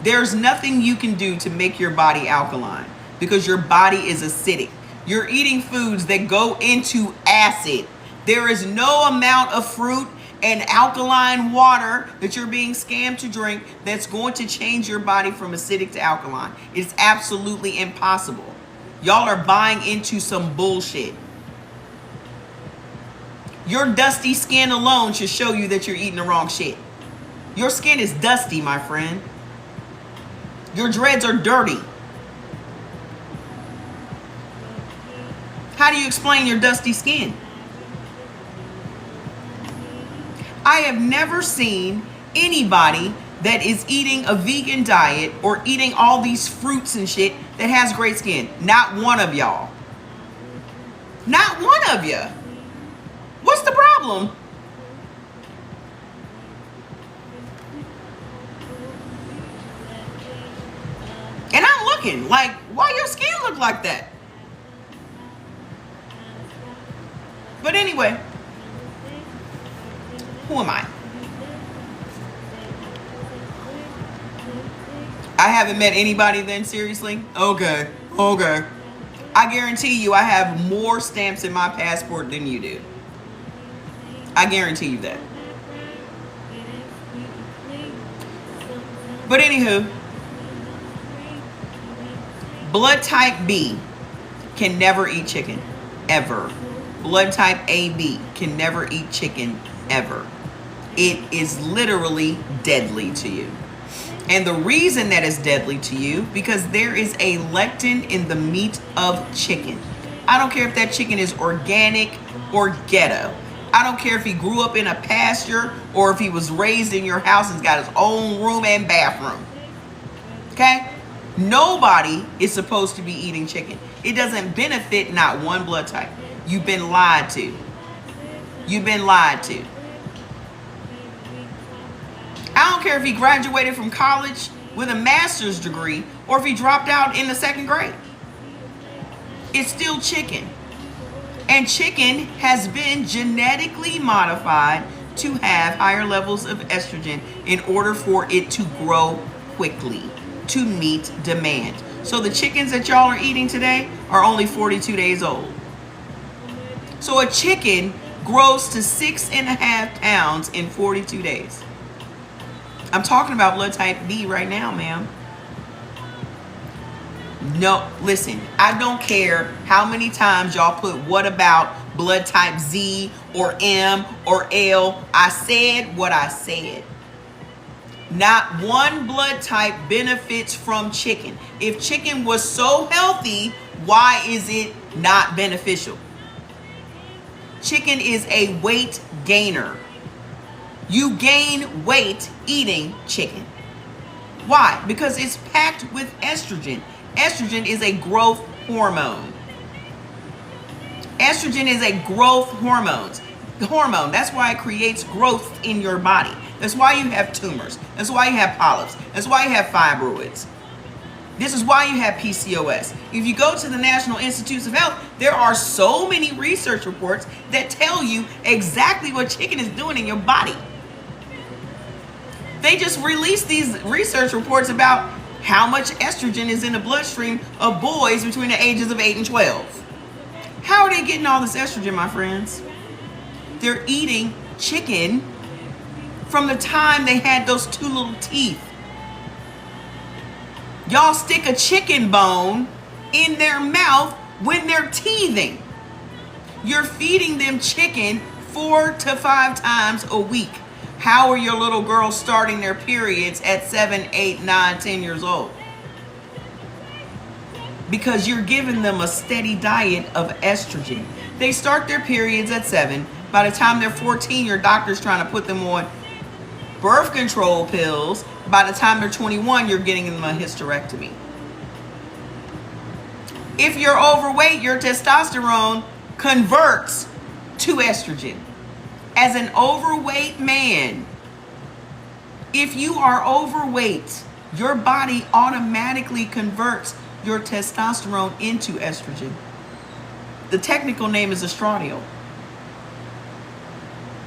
There's nothing you can do to make your body alkaline because your body is acidic. You're eating foods that go into acid. There is no amount of fruit and alkaline water that you're being scammed to drink that's going to change your body from acidic to alkaline. It's absolutely impossible. Y'all are buying into some bullshit. Your dusty skin alone should show you that you're eating the wrong shit. Your skin is dusty, my friend. Your dreads are dirty. How do you explain your dusty skin? I have never seen anybody that is eating a vegan diet or eating all these fruits and shit that has great skin. Not one of y'all. Not one of you. What's the problem? And I'm looking like, why your skin look like that? But anyway, who am I? I haven't met anybody then, seriously? Okay. I guarantee you I have more stamps in my passport than you do. I guarantee you that. But anywho, blood type B can never eat chicken, ever. Blood type AB can never eat chicken, ever. It is literally deadly to you. And the reason that is deadly to you, because there is a lectin in the meat of chicken. I don't care if that chicken is organic or ghetto. I don't care if he grew up in a pasture or if he was raised in your house and's got his own room and bathroom. Okay? Nobody is supposed to be eating chicken. It doesn't benefit not one blood type. You've been lied to. You've been lied to. I don't care if he graduated from college with a master's degree or if he dropped out in the 2nd grade. It's still chicken. And chicken has been genetically modified to have higher levels of estrogen in order for it to grow quickly, to meet demand. So the chickens that y'all are eating today are only 42 days old. So a chicken grows to 6.5 pounds in 42 days. I'm talking about blood type B right now, ma'am. No, listen, I don't care how many times y'all put what about blood type Z or M or L. I said what I said. Not one blood type benefits from chicken. If chicken was so healthy, why is it not beneficial? Chicken is a weight gainer. You gain weight eating chicken. Why? Because it's packed with estrogen. Estrogen is a growth hormone. Estrogen is a growth hormone. That's why it creates growth in your body. That's why you have tumors. That's why you have polyps. That's why you have fibroids. This is why you have PCOS. If you go to the National Institutes of Health, there are so many research reports that tell you exactly what chicken is doing in your body. They just released these research reports about how much estrogen is in the bloodstream of boys between the ages of 8 and 12. How are they getting all this estrogen, my friends? They're eating chicken from the time they had those 2 little teeth. Y'all stick a chicken bone in their mouth when they're teething. You're feeding them chicken 4 to 5 times a week. How are your little girls starting their periods at 7, 8, 9, 10 years old? Because you're giving them a steady diet of estrogen. They start their periods at 7. By the time they're 14, your doctor's trying to put them on birth control pills. By the time they're 21, you're getting them a hysterectomy. If you're overweight, your testosterone converts to estrogen. As an overweight man, if you are overweight, your body automatically converts your testosterone into estrogen. The technical name is estradiol.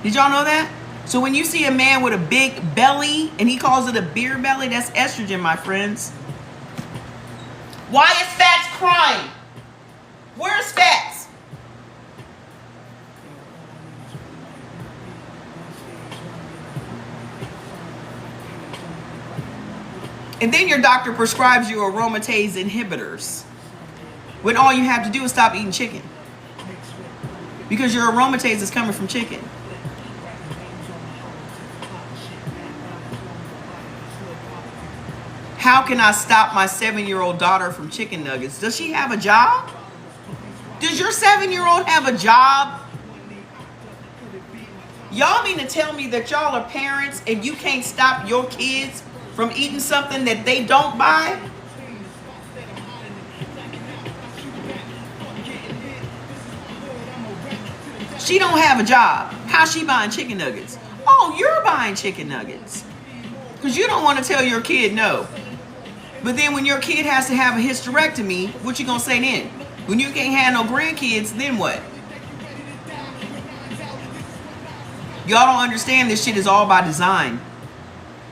Did y'all know that? So when you see a man with a big belly and he calls it a beer belly, that's estrogen, my friends. Why is Fats crying? Where's Fats? And then your doctor prescribes you aromatase inhibitors when all you have to do is stop eating chicken. Because your aromatase is coming from chicken. How can I stop my 7-year-old daughter from chicken nuggets? Does she have a job? Does your 7-year-old have a job? Y'all mean to tell me that y'all are parents and you can't stop your kids from eating something that they don't buy? She don't have a job. How's she buying chicken nuggets? Oh, you're buying chicken nuggets. Because you don't want to tell your kid no. But then when your kid has to have a hysterectomy, what you gonna say then? When you can't have no grandkids, then what? Y'all don't understand this shit is all by design.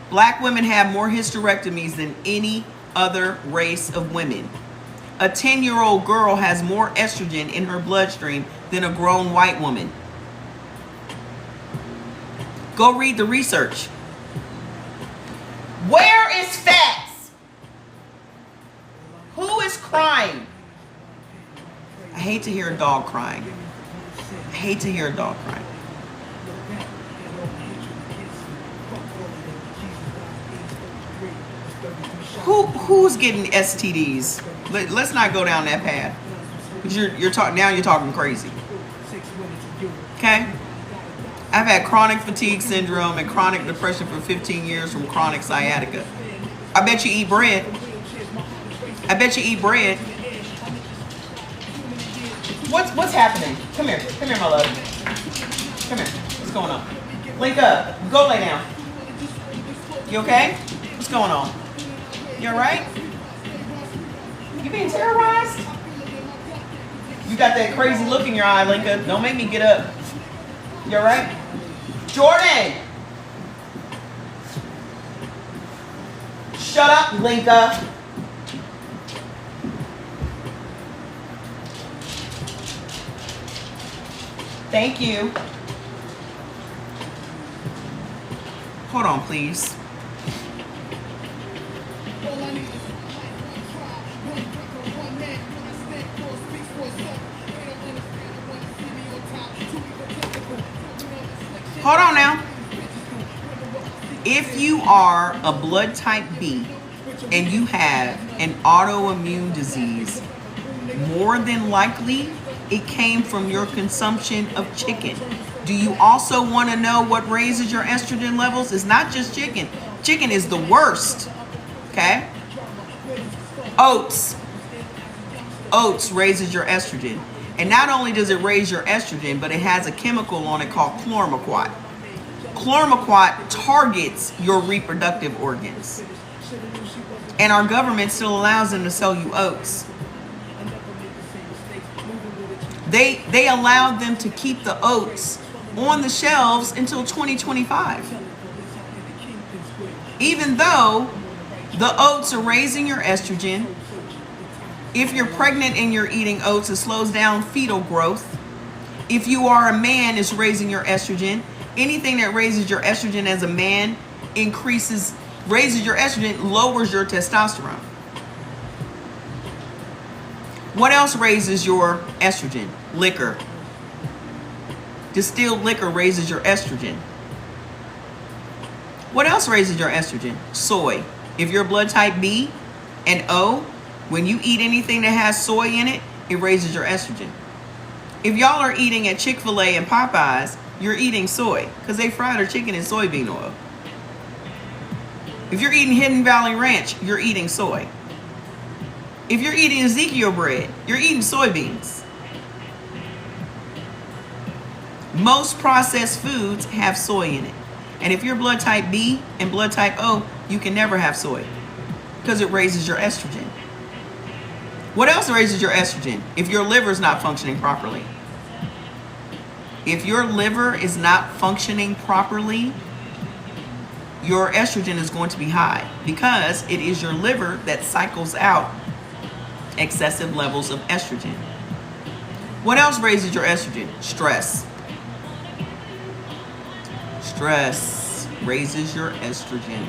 Black women have more hysterectomies than any other race of women. A 10-year-old girl has more estrogen in her bloodstream than a grown white woman. Go read the research. Where is Fats? Who is crying? I hate to hear a dog crying. I hate to hear a dog crying. Who's getting STDs? Let's not go down that path. Because you're talking crazy. Okay? I've had chronic fatigue syndrome and chronic depression for 15 years from chronic sciatica. I bet you eat bread. I bet you eat bread. What's happening? Come here, my love. Come here. What's going on? Link up. Go lay down. You okay? What's going on? You all right? You being terrorized? You got that crazy look in your eye, Linka. Don't make me get up. You all right? Jordan! Shut up, Linka. Thank you. Hold on, please. Hold on now. If you are a blood type B and you have an autoimmune disease, more than likely it came from your consumption of chicken. Do you also want to know what raises your estrogen levels? It's not just chicken. Chicken is the worst. Okay? Oats. Oats raises your estrogen. And not only does it raise your estrogen, but it has a chemical on it called chlormequat. Chlormequat targets your reproductive organs. And our government still allows them to sell you oats. They allowed them to keep the oats on the shelves until 2025. Even though the oats are raising your estrogen, if you're pregnant and you're eating oats, it slows down fetal growth. If you are a man, it's raising your estrogen. Anything that raises your estrogen as a man raises your estrogen, lowers your testosterone. What else raises your estrogen? Liquor. Distilled liquor raises your estrogen. What else raises your estrogen? Soy. If you're blood type B and O, when you eat anything that has soy in it, it raises your estrogen. If y'all are eating at Chick-fil-A and Popeyes you're eating soy because they fry their chicken in soybean oil. If you're eating Hidden Valley Ranch, you're eating soy. If you're eating Ezekiel bread, you're eating soybeans. Most processed foods have soy in it. And if you're blood type B and blood type O, you can never have soy because it raises your estrogen. What else raises your estrogen? If your liver is not functioning properly. If your liver is not functioning properly, your estrogen is going to be high because it is your liver that cycles out excessive levels of estrogen. What else raises your estrogen? Stress. Stress raises your estrogen.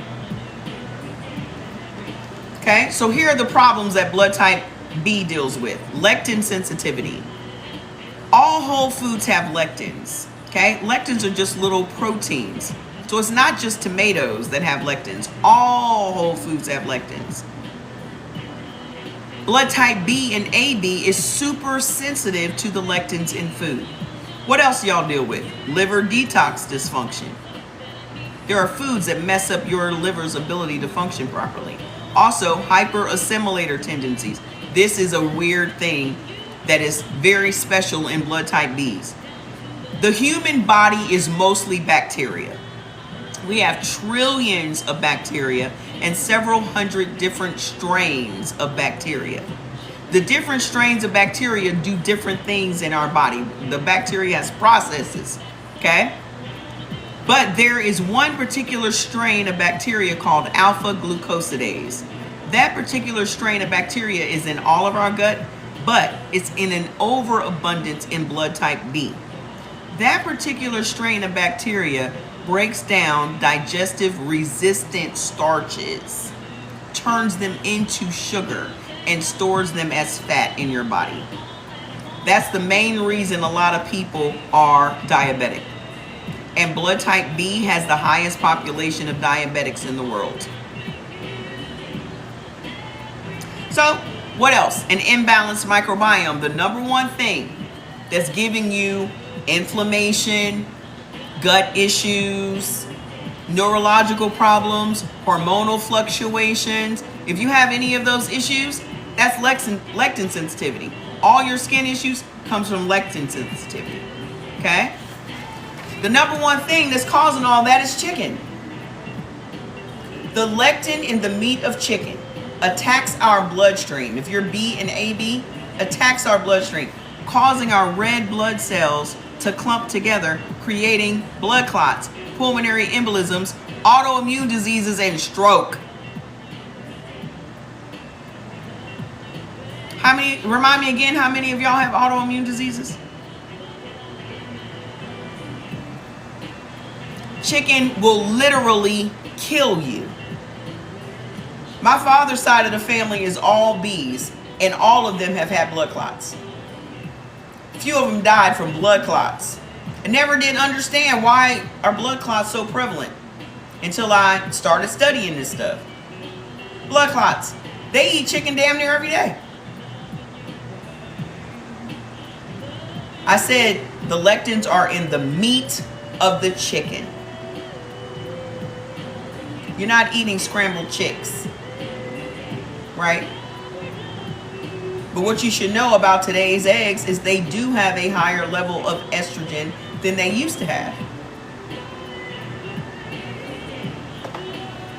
Okay, so here are the problems that blood type B deals with. Lectin sensitivity. All whole foods have lectins. Okay, lectins are just little proteins. So it's not just tomatoes that have lectins. All whole foods have lectins. Blood type B and AB is super sensitive to the lectins in food. What else do y'all deal with? Liver detox dysfunction. There are foods that mess up your liver's ability to function properly. Also, hyperassimilator tendencies. This is a weird thing that is very special in blood type Bs. The human body is mostly bacteria. We have trillions of bacteria and several hundred different strains of bacteria. The different strains of bacteria do different things in our body. The bacteria has processes, okay? But there is one particular strain of bacteria called alpha glucosidase. That particular strain of bacteria is in all of our gut, but it's in an overabundance in blood type B. That particular strain of bacteria breaks down digestive resistant starches, turns them into sugar, and stores them as fat in your body. That's the main reason a lot of people are diabetic. And blood type B has the highest population of diabetics in the world. So, what else? An imbalanced microbiome. The number one thing that's giving you inflammation, gut issues, neurological problems, hormonal fluctuations. If you have any of those issues, that's lectin sensitivity. All your skin issues comes from lectin sensitivity. Okay? The number one thing that's causing all that is chicken. The lectin in the meat of chicken attacks our bloodstream. If you're B and AB, attacks our bloodstream, causing our red blood cells to clump together, creating blood clots, pulmonary embolisms, autoimmune diseases, and stroke. Remind me again, how many of y'all have autoimmune diseases? Chicken will literally kill you. My father's side of the family is all B's, and all of them have had blood clots. A few of them died from blood clots. I never did understand why are blood clots so prevalent until I started studying this stuff. Blood clots. They eat chicken damn near every day. I said the lectins are in the meat of the chicken. You're not eating scrambled chicks, right? But what you should know about today's eggs is they do have a higher level of estrogen than they used to have.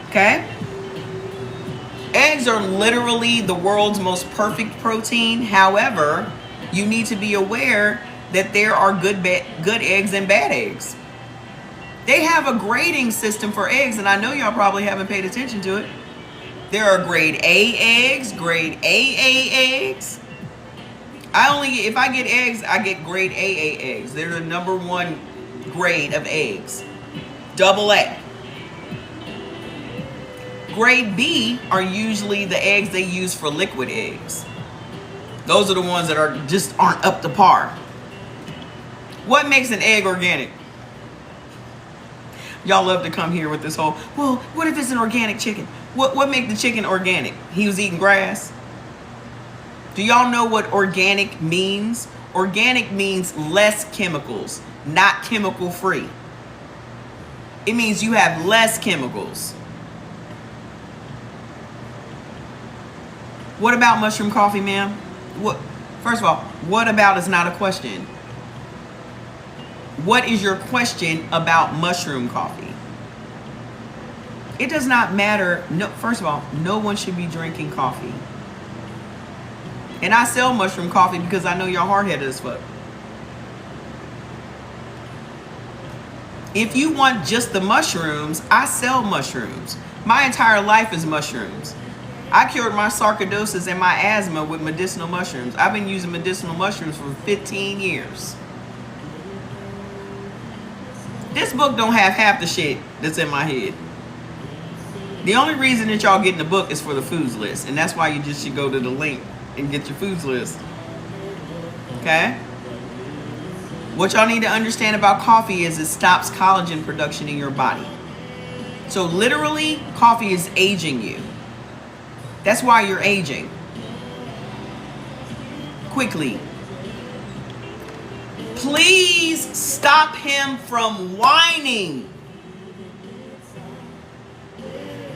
Okay? Eggs are literally the world's most perfect protein. However, you need to be aware that there are good eggs and bad eggs. They have a grading system for eggs, and I know y'all probably haven't paid attention to it. There are grade A eggs, grade AA eggs. If I get eggs, I get grade AA eggs. They're the number one grade of eggs. Double A. Grade B are usually the eggs they use for liquid eggs. Those are the ones that aren't up to par. What makes an egg organic? Y'all love to come here with this whole, well, what if it's an organic chicken? What makes the chicken organic? He was eating grass. Do y'all know what organic means? Organic means less chemicals. not chemical free. It means you have less chemicals. What about mushroom coffee, ma'am? What? First of all, what about is not a question. What is your question about mushroom coffee? It does not matter. No, first of all, no one should be drinking coffee. And I sell mushroom coffee because I know you're hard-headed as fuck. If you want just the mushrooms, I sell mushrooms. My entire life is mushrooms. I cured my sarcoidosis and my asthma with medicinal mushrooms. I've been using medicinal mushrooms for 15 years. This book don't have half the shit that's in my head. The only reason that y'all getting the book is for the foods list. And that's why you just should go to the link and get your foods list. Okay? What y'all need to understand about coffee is it stops collagen production in your body. So literally, coffee is aging you. That's why you're aging. Quickly. Please stop him from whining.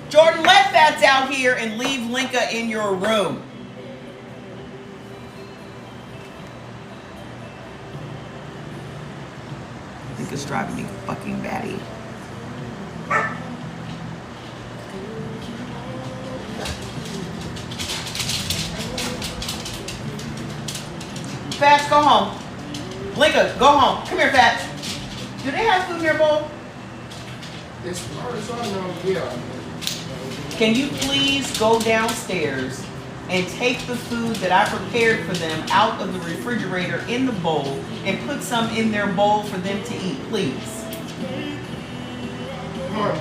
Jordan, let Fats out here and leave Linka in your room. Linka's driving me fucking batty. Fats, go home. Linka, go home. Come here, Fats. Do they have food in your bowl? As far as I know, yeah. Can you please go downstairs and take the food that I prepared for them out of the refrigerator in the bowl and put some in their bowl for them to eat, please? Come on.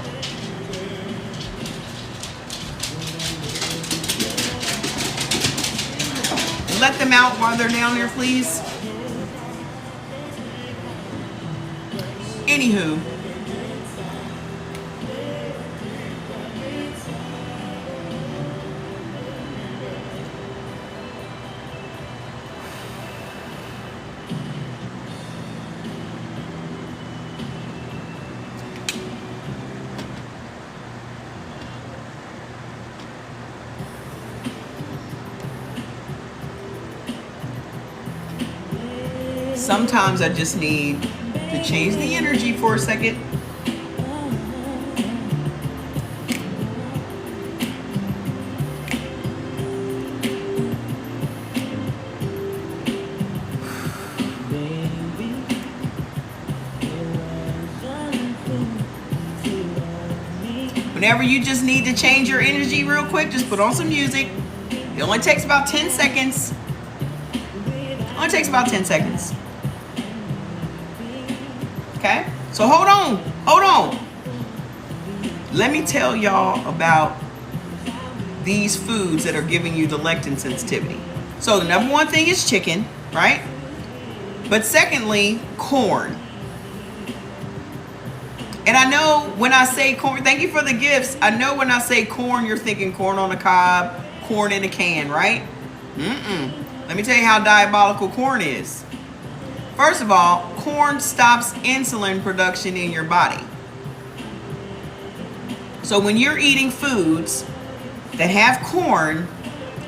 Let them out while they're down there, please. Anywho. Sometimes I just need to change the energy for a second. Whenever you just need to change your energy real quick, just put on some music. It only takes about 10 seconds. Only takes about 10 seconds. Okay? So hold on. Let me tell y'all about these foods that are giving you the lectin sensitivity. So the number one thing is chicken, right? But secondly, corn. And I know when I say corn, thank you for the gifts. I know when I say corn, you're thinking corn on the cob, corn in a can, right? Let me tell you how diabolical corn is. First of all, corn stops insulin production in your body. So when you're eating foods that have corn,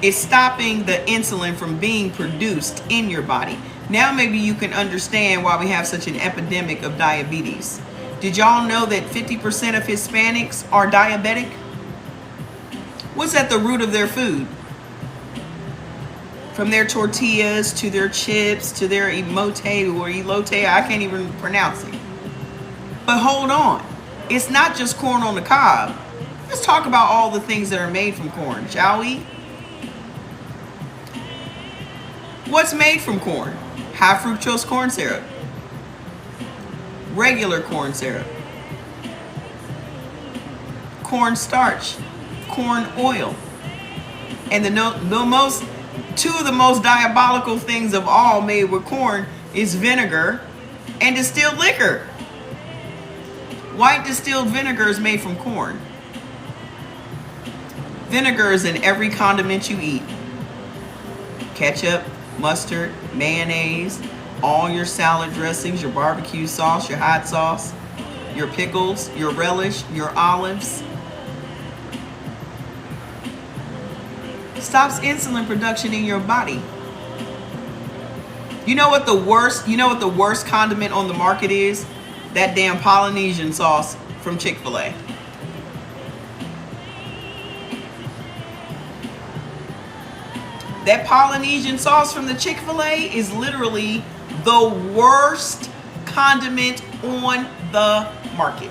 it's stopping the insulin from being produced in your body. Now maybe you can understand why we have such an epidemic of diabetes. Did y'all know that 50% of Hispanics are diabetic? What's at the root of their food? From their tortillas to their chips to their emote or elote, I can't even pronounce it. But hold on, it's not just corn on the cob. Let's talk about all the things that are made from corn, shall we? What's made from corn? High fructose corn syrup, regular corn syrup, corn starch, corn oil, and two of the most diabolical things of all made with corn is vinegar and distilled liquor. White distilled vinegar is made from corn. Vinegar is in every condiment you eat. Ketchup, mustard, mayonnaise, all your salad dressings, your barbecue sauce, your hot sauce, your pickles, your relish, your olives. Stops insulin production in your body. You know what the worst condiment on the market is? That damn Polynesian sauce from Chick-fil-A. That Polynesian sauce from the Chick-fil-A is literally the worst condiment on the market.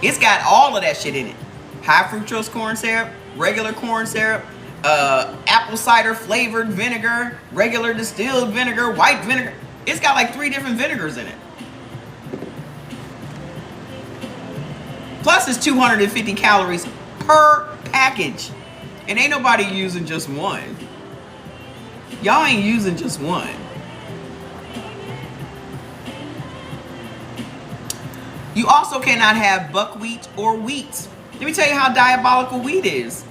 It's got all of that shit in it. High fructose corn syrup, regular corn syrup, apple cider flavored vinegar, regular distilled vinegar, white vinegar. It's got like 3 different vinegars in it. Plus it's 250 calories per package. And ain't nobody using just one. Y'all ain't using just one. You also cannot have buckwheat or wheat. Let me tell you how diabolical wheat is.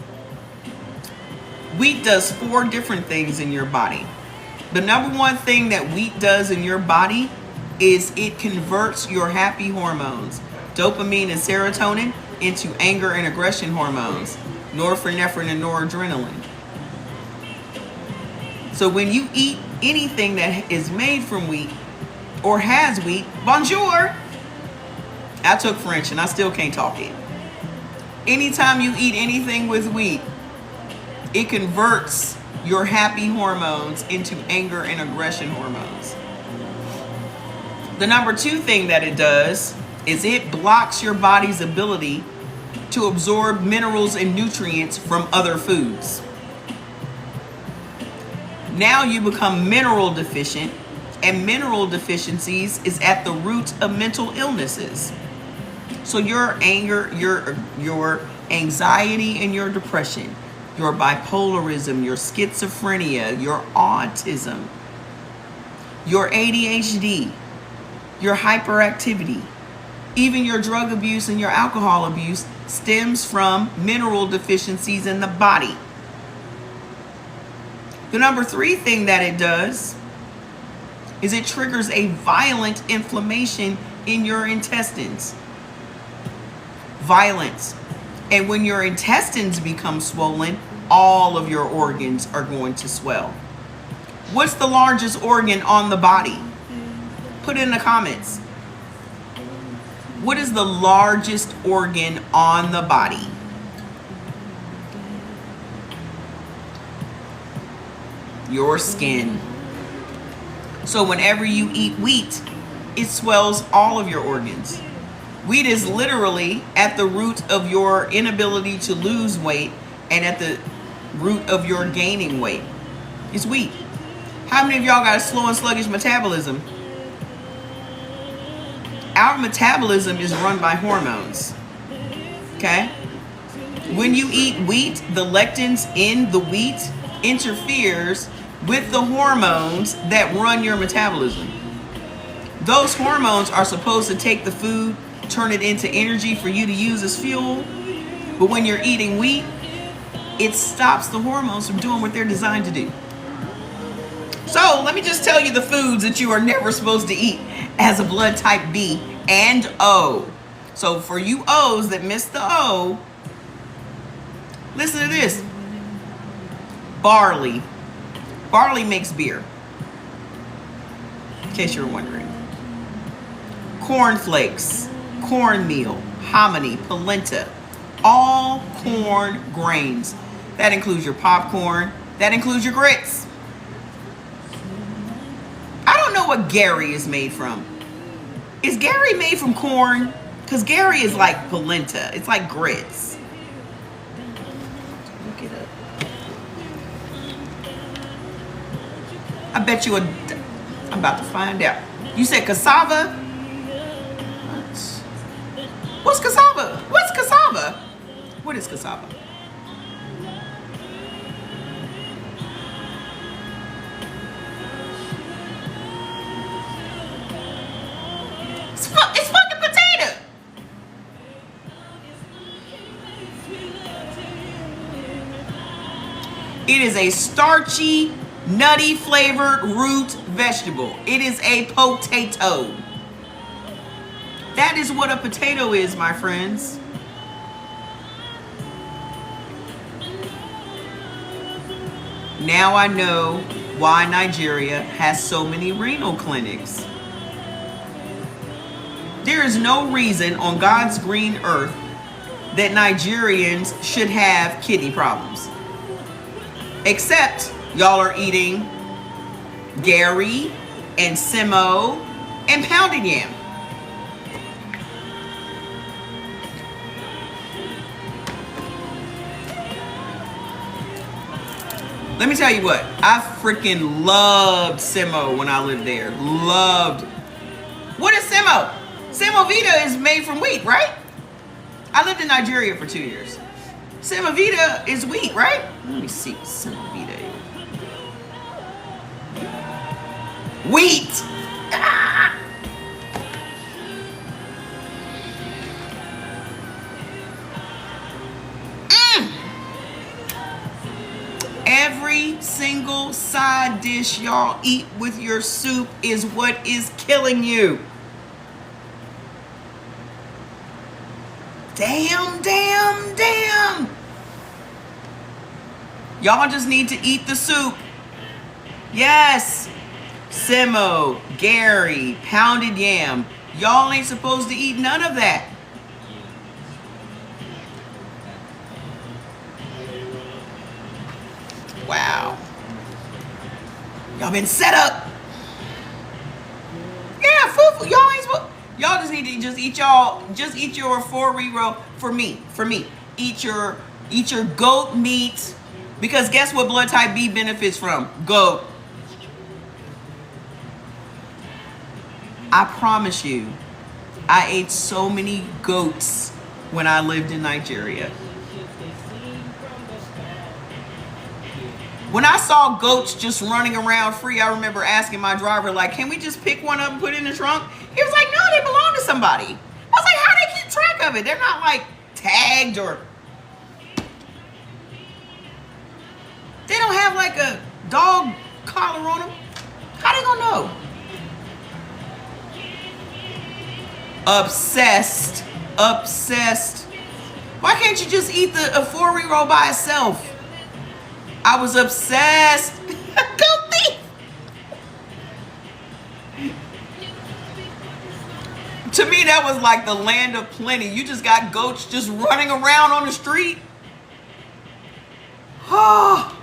Wheat does 4 different things in your body. The number one thing that wheat does in your body is it converts your happy hormones, dopamine and serotonin, into anger and aggression hormones, norepinephrine and noradrenaline. So when you eat anything that is made from wheat or has wheat, bonjour. I took French and I still can't talk it. Anytime you eat anything with wheat, it converts your happy hormones into anger and aggression hormones. The number 2 thing that it does is it blocks your body's ability to absorb minerals and nutrients from other foods. Now you become mineral deficient, and mineral deficiencies is at the root of mental illnesses. So your anger, your anxiety and your depression, your bipolarism, your schizophrenia, your autism, your ADHD, your hyperactivity, even your drug abuse and your alcohol abuse stems from mineral deficiencies in the body. The number 3 thing that it does is it triggers a violent inflammation in your intestines. Violence. And when your intestines become swollen, all of your organs are going to swell. What's the largest organ on the body? Put it in the comments. What is the largest organ on the body? Your skin. So whenever you eat wheat, it swells all of your organs. Wheat is literally at the root of your inability to lose weight and at the root of your gaining weight. It's wheat. How many of y'all got a slow and sluggish metabolism? Our metabolism is run by hormones. Okay? When you eat wheat, the lectins in the wheat interferes with the hormones that run your metabolism. Those hormones are supposed to take the food, turn it into energy for you to use as fuel. But when you're eating wheat, it stops the hormones from doing what they're designed to do. So let me just tell you the foods that you are never supposed to eat as a blood type B and O. So for you O's that missed the O, listen to this. Barley. Barley makes beer, in case you're wondering. Cornflakes, cornmeal, hominy, polenta, all corn grains. That includes your popcorn. That includes your grits. I don't know what Gary is made from. Is Gary made from corn? Because Gary is like polenta. It's like grits. Look it up. I bet you I'm about to find out. You said cassava? What's cassava? What's cassava? What is cassava? It's fucking potato. It is a starchy nutty flavored root vegetable. It is a potato. That is what a potato is, my friends. Now I know why Nigeria has so many renal clinics. There is no reason on God's green earth that Nigerians should have kidney problems. Except y'all are eating Gary and Simo and pounded yam. Let me tell you what, I freaking loved Simo when I lived there. Loved. What is Simo? Semovita is made from wheat, right? I lived in Nigeria for 2 years. Semovita is wheat, right? Let me see what Semovita is. Wheat! Ah! Every single side dish y'all eat with your soup is what is killing you. Damn, damn, damn. Y'all just need to eat the soup. Yes. Simo, Gary, pounded yam. Y'all ain't supposed to eat none of that. Wow. Y'all been set up. Yeah, food. Y'all ain't supposed. Y'all just need to just eat your 4-row for me. Eat your goat meat, because guess what blood type B benefits from? Goat. I promise you, I ate so many goats when I lived in Nigeria. When I saw goats just running around free, I remember asking my driver, like, can we just pick one up and put it in the trunk? He was like, no, they belong to somebody. I was like, how do they keep track of it? They're not like tagged or... They don't have like a dog collar on them. How they gonna know? Obsessed. Why can't you just eat a 4-row by itself? I was obsessed. Goat meat. To me, that was like the land of plenty. You just got goats just running around on the street. Oh.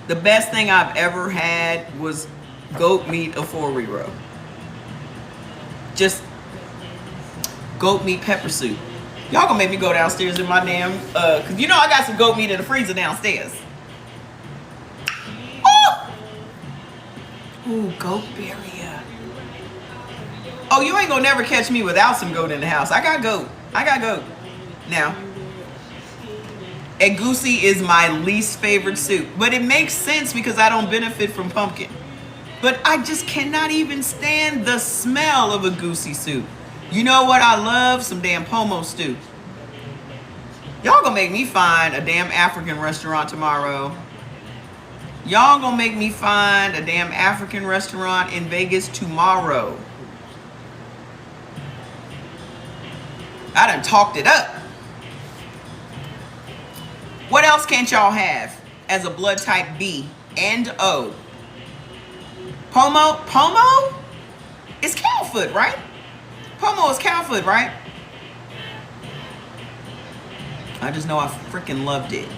The best thing I've ever had was goat meat, a 4-row. Just goat meat pepper soup. Y'all gonna make me go downstairs in my damn, cause you know I got some goat meat in the freezer downstairs. Oh! Ooh, goat birria. Oh, you ain't gonna never catch me without some goat in the house. I got goat. Now, egusi is my least favorite soup, but it makes sense because I don't benefit from pumpkin. But I just cannot even stand the smell of egusi soup. You know what I love? Some damn pomo stew. Y'all gonna make me find a damn African restaurant tomorrow. Y'all gonna make me find a damn African restaurant in Vegas tomorrow. I done talked it up. What else can't y'all have as a blood type B and O? Pomo is cow foot, right? Pomo is cow foot, right? I just know I freaking loved it.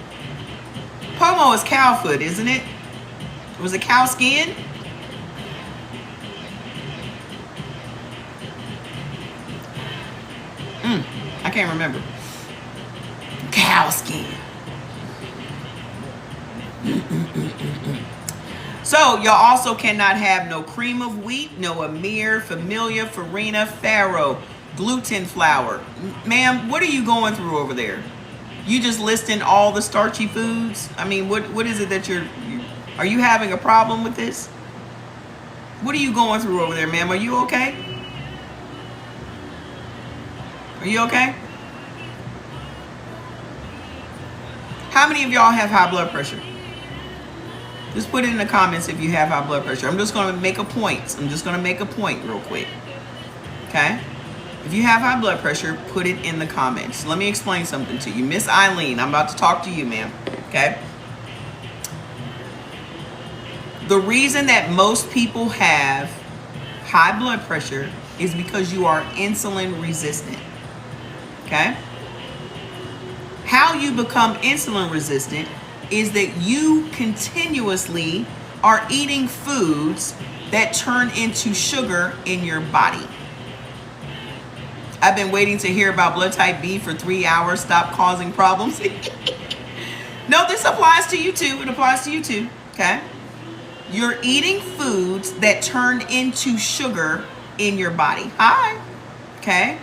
Pomo is cow foot, isn't it? Was it cow skin? I can't remember. Cow skin. So y'all also cannot have no cream of wheat, no Amir, Familia, Farina, Farro, gluten flour. Ma'am, what are you going through over there? You just listing all the starchy foods? I mean, what is it that are you having a problem with this? What are you going through over there, ma'am? Are you okay? Are you okay? How many of y'all have high blood pressure? Just put it in the comments if you have high blood pressure. I'm just going to make a point. I'm just going to make a point real quick. Okay? If you have high blood pressure, put it in the comments. Let me explain something to you. Miss Eileen, I'm about to talk to you, ma'am. Okay? The reason that most people have high blood pressure is because you are insulin resistant. Okay? How you become insulin resistant is that you continuously are eating foods that turn into sugar in your body. I've been waiting to hear about blood type B for 3 hours. Stop causing problems. No, this applies to you too. It applies to you too. Okay? You're eating foods that turn into sugar in your body. Hi. Okay?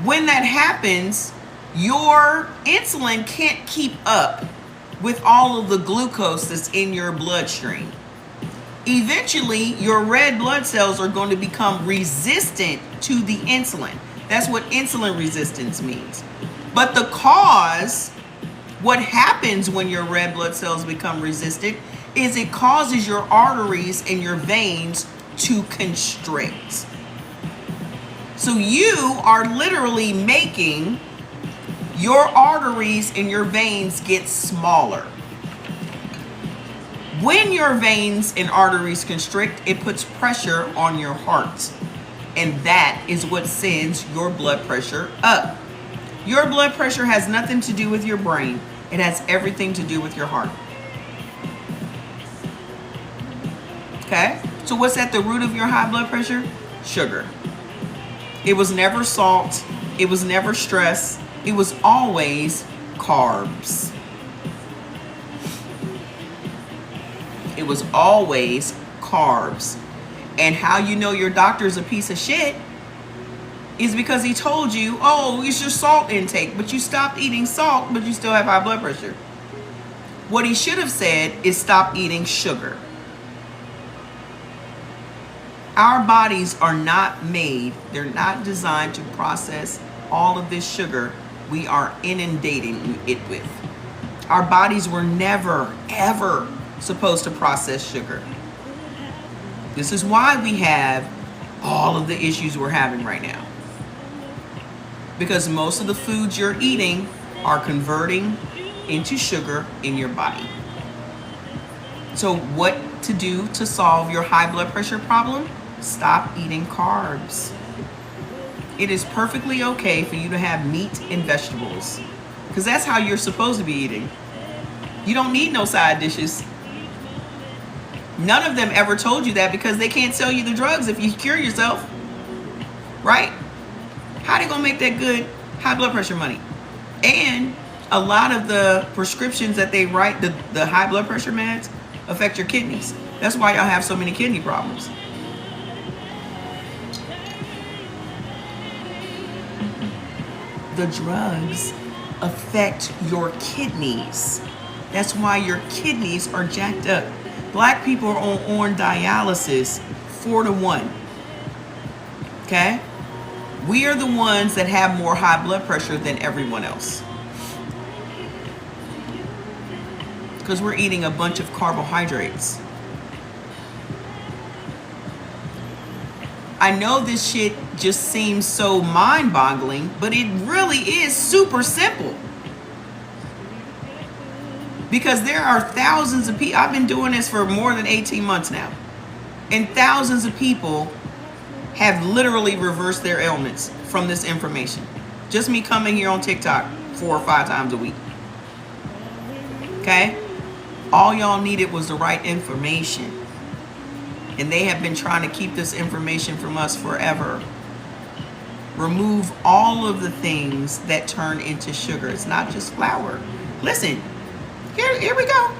When that happens, your insulin can't keep up with all of the glucose that's in your bloodstream. Eventually, your red blood cells are going to become resistant to the insulin. That's what insulin resistance means. But the cause, what happens when your red blood cells become resistant, is it causes your arteries and your veins to constrict. So you are literally making your arteries and your veins get smaller. When your veins and arteries constrict, it puts pressure on your heart. And that is what sends your blood pressure up. Your blood pressure has nothing to do with your brain. It has everything to do with your heart. Okay? So what's at the root of your high blood pressure? Sugar. It was never salt. It was never stress. It was always carbs. It was always carbs. And how you know your doctor's a piece of shit is because he told you, oh, it's your salt intake, but you stopped eating salt, but you still have high blood pressure. What he should have said is stop eating sugar. Our bodies are not made, they're not designed to process all of this sugar we are inundating it with. Our bodies were never, ever supposed to process sugar. This is why we have all of the issues we're having right now. Because most of the foods you're eating are converting into sugar in your body. So what to do to solve your high blood pressure problem? Stop eating carbs. It is perfectly okay for you to have meat and vegetables, because that's how you're supposed to be eating. You don't need no side dishes. None of them ever told you that because they can't sell you the drugs if you cure yourself. Right? How they gonna make that good high blood pressure money? And a lot of the prescriptions that they write, the high blood pressure meds, affect your kidneys. That's why y'all have so many kidney problems. The drugs affect your kidneys. That's why your kidneys are jacked up. Black people are on dialysis 4-1. Okay? We are the ones that have more high blood pressure than everyone else. Because we're eating a bunch of carbohydrates. I know this shit just seems so mind-boggling, but it really is super simple. Because there are thousands of people, I've been doing this for more than 18 months now, and thousands of people have literally reversed their ailments from this information. Just me coming here on TikTok 4 or 5 times a week. Okay? All y'all needed was the right information. And they have been trying to keep this information from us forever. Remove all of the things that turn into sugar. It's not just flour. Listen, here we go.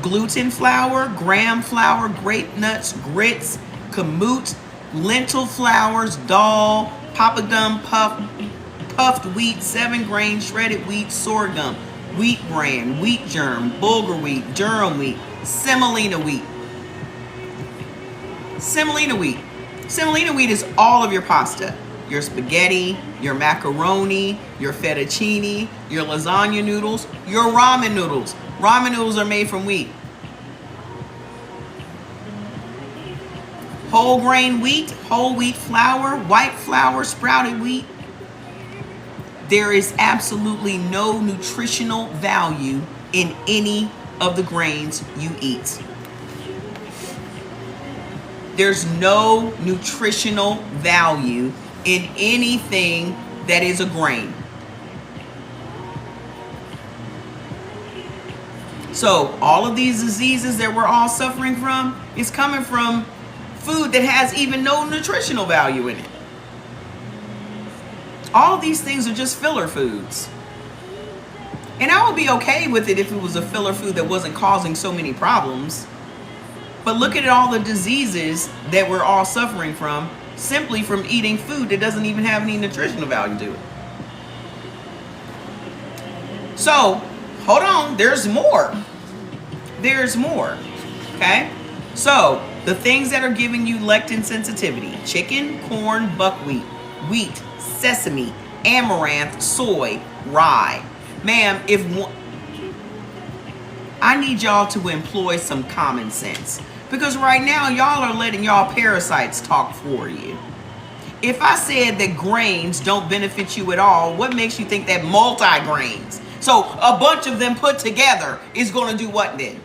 Gluten flour, graham flour, grape nuts, grits, kamut, lentil flours, dal, papadum, puffed wheat, 7-grain shredded wheat, sorghum, wheat bran, wheat germ, bulgur wheat, durum wheat, semolina wheat. Semolina wheat. Semolina wheat is all of your pasta. Your spaghetti, your macaroni, your fettuccine, your lasagna noodles, your ramen noodles. Ramen noodles are made from wheat. whole grain wheat, whole wheat flour, white flour, sprouted wheat. There is absolutely no nutritional value in any of the grains you eat. There's no nutritional value in anything that is a grain. So all of these diseases that we're all suffering from is coming from food that has even no nutritional value in it. All of these things are just filler foods. And I would be okay with it if it was a filler food that wasn't causing so many problems. But look at all the diseases that we're all suffering from simply from eating food that doesn't even have any nutritional value to it. So, hold on, there's more. There's more, okay? So, the things that are giving you lectin sensitivity: chicken, corn, buckwheat, wheat, sesame, amaranth, soy, rye. Ma'am, I need y'all to employ some common sense, because right now y'all are letting y'all parasites talk for you. If I said that grains don't benefit you at all, what makes you think that multigrains, so a bunch of them put together, is going to do what then?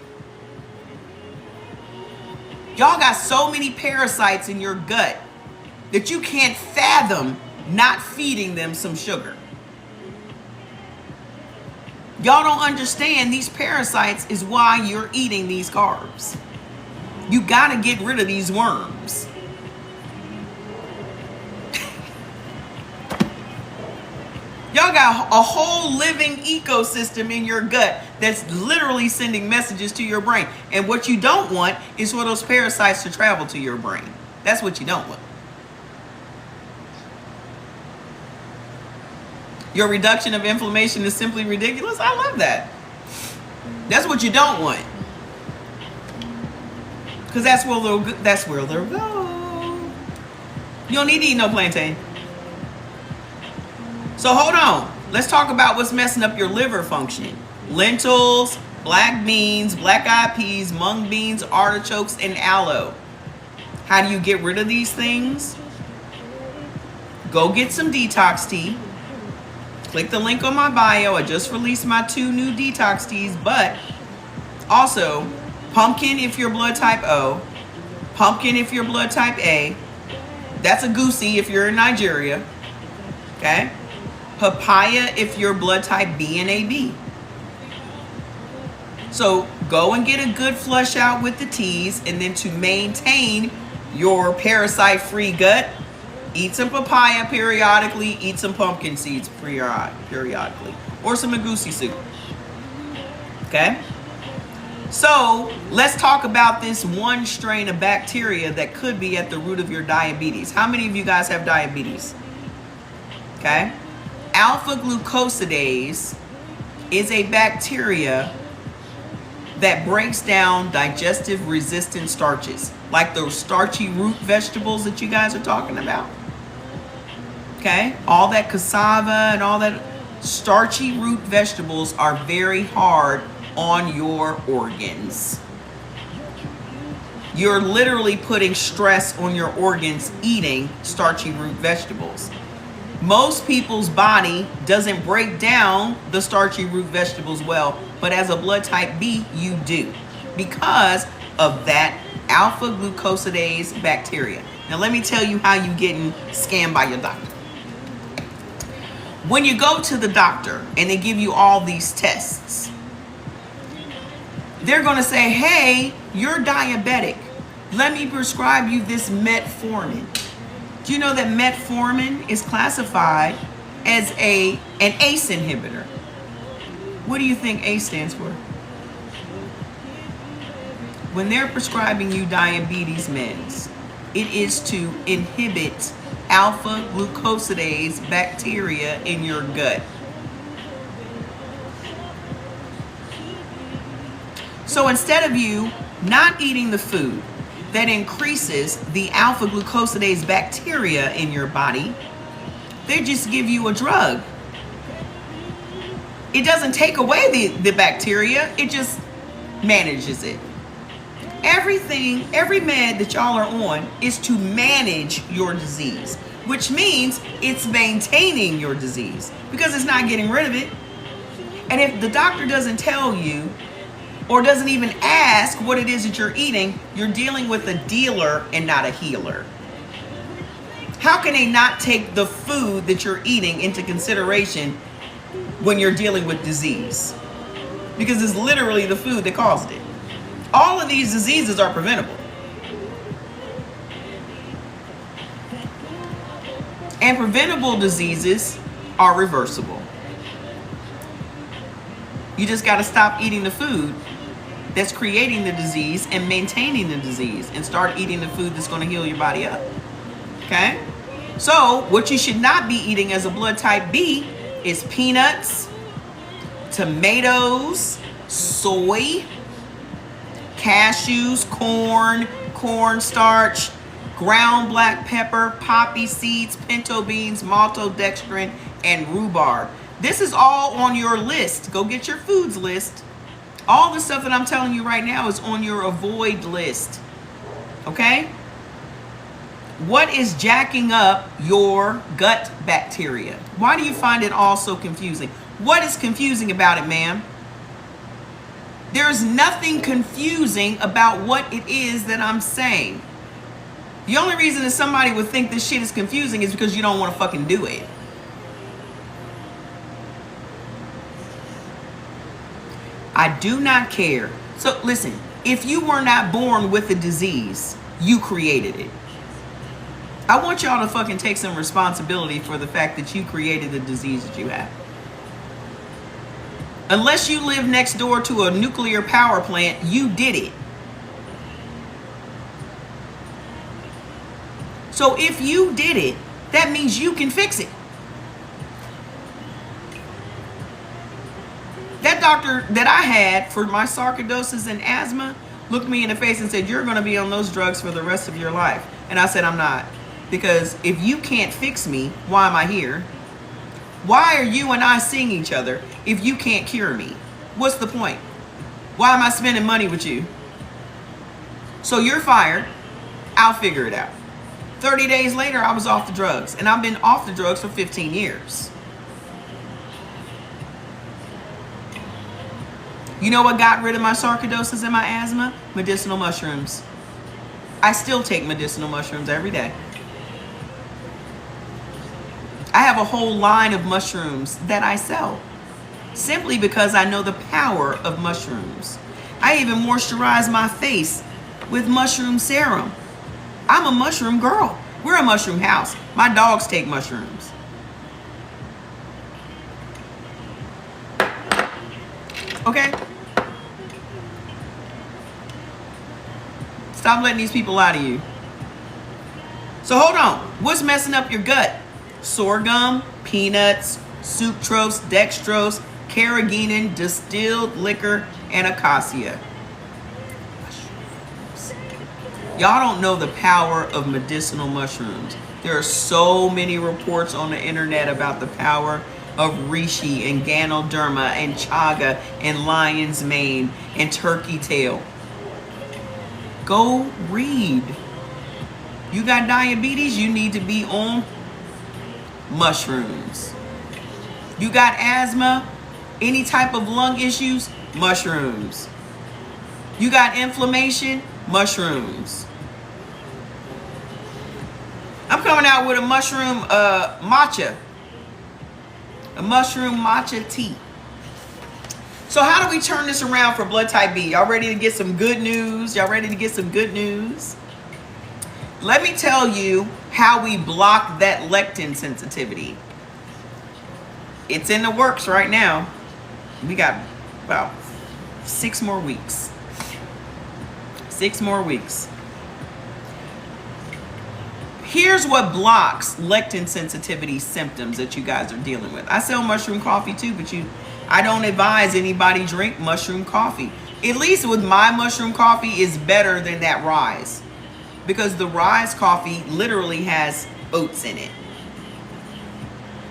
Y'all got so many parasites in your gut that you can't fathom not feeding them some sugar. Y'all don't understand these parasites is why you're eating these carbs. You got to get rid of these worms. Y'all got a whole living ecosystem in your gut that's literally sending messages to your brain. And what you don't want is for those parasites to travel to your brain. That's what you don't want. Your reduction of inflammation is simply ridiculous. I love that. That's what you don't want. Because that's where they'll go. You don't need to eat no plantain. So hold on. Let's talk about what's messing up your liver function. Lentils, black beans, black-eyed peas, mung beans, artichokes, and aloe. How do you get rid of these things? Go get some detox tea. Click the link on my bio. I just released my 2 new detox teas, but also pumpkin if you're blood type O, pumpkin if you're blood type A. That's a goosey if you're in Nigeria. Okay? Papaya if you're blood type B and AB. So go and get a good flush out with the teas, and then to maintain your parasite-free gut, eat some papaya periodically, eat some pumpkin seeds periodically, or some agusi soup. Okay? So let's talk about this one strain of bacteria that could be at the root of your diabetes. How many of you guys have diabetes? Okay? Alpha glucosidase is a bacteria that breaks down digestive resistant starches, like those starchy root vegetables that you guys are talking about. Okay? All that cassava and all that starchy root vegetables are very hard on your organs. You're literally putting stress on your organs eating starchy root vegetables. Most people's body doesn't break down the starchy root vegetables well, but as a blood type B, you do, because of that alpha glucosidase bacteria. Now let me tell you how you getting scammed by your doctor. When you go to the doctor and they give you all these tests, they're going to say, hey, you're diabetic. Let me prescribe you this metformin. Do you know that metformin is classified as an ACE inhibitor? What do you think ACE stands for? When they're prescribing you diabetes meds, it is to inhibit alpha glucosidase bacteria in your gut. So instead of you not eating the food that increases the alpha glucosidase bacteria in your body, they just give you a drug. It doesn't take away the bacteria, it just manages it. Every med that y'all are on is to manage your disease, which means it's maintaining your disease because it's not getting rid of it. And if the doctor doesn't tell you or doesn't even ask what it is that you're eating, you're dealing with a dealer and not a healer. How can they not take the food that you're eating into consideration when you're dealing with disease? Because it's literally the food that caused it. All of these diseases are preventable. And preventable diseases are reversible. You just got to stop eating the food that's creating the disease and maintaining the disease and start eating the food that's going to heal your body up. Okay? So, what you should not be eating as a blood type B is peanuts, tomatoes, soy, cashews, corn, cornstarch, ground black pepper, poppy seeds, pinto beans, maltodextrin, and rhubarb. This is all on your list. Go get your foods list. All the stuff that I'm telling you right now is on your avoid list. Okay? What is jacking up your gut bacteria? Why do you find it all so confusing? What is confusing about it, ma'am? There's nothing confusing about what it is that I'm saying. The only reason that somebody would think this shit is confusing is because you don't want to fucking do it. I do not care. So listen, if you were not born with a disease, you created it. I want y'all to fucking take some responsibility for the fact that you created the disease that you have. Unless you live next door to a nuclear power plant, you did it. So if you did it, that means you can fix it. That doctor that I had for my sarcoidosis and asthma looked me in the face and said, "You're going to be on those drugs for the rest of your life." And I said, "I'm not. Because if you can't fix me, why am I here? Why are you and I seeing each other if you can't cure me? What's the point? Why am I spending money with you? So you're fired. I'll figure it out." 30 days later, I was off the drugs. And I've been off the drugs for 15 years. You know what got rid of my sarcoidosis and my asthma? Medicinal mushrooms. I still take medicinal mushrooms every day. I have a whole line of mushrooms that I sell simply because I know the power of mushrooms. I even moisturize my face with mushroom serum. I'm a mushroom girl. We're a mushroom house. My dogs take mushrooms. Okay? Stop letting these people lie to you. So hold on. What's messing up your gut? Sorghum, peanuts, sucrose, dextrose, carrageenan, distilled liquor, and acacia. Y'all don't know the power of medicinal mushrooms. There are so many reports on the internet about the power of reishi and ganoderma and chaga and lion's mane and turkey tail. Go read. You got diabetes, you need to be on mushrooms. You got asthma, any type of lung issues, mushrooms. You got inflammation, mushrooms. I'm coming out with a mushroom matcha. A mushroom matcha tea. So how do we turn this around for blood type B? Y'all ready to get some good news? Y'all ready to get some good news? Let me tell you how we block that lectin sensitivity. It's in the works right now. We got about 6 more weeks. 6 more weeks. Here's what blocks lectin sensitivity symptoms that you guys are dealing with. I sell mushroom coffee too, but I don't advise anybody drink mushroom coffee. At least with my mushroom coffee is better than that Rise. Because the Rise coffee literally has oats in it.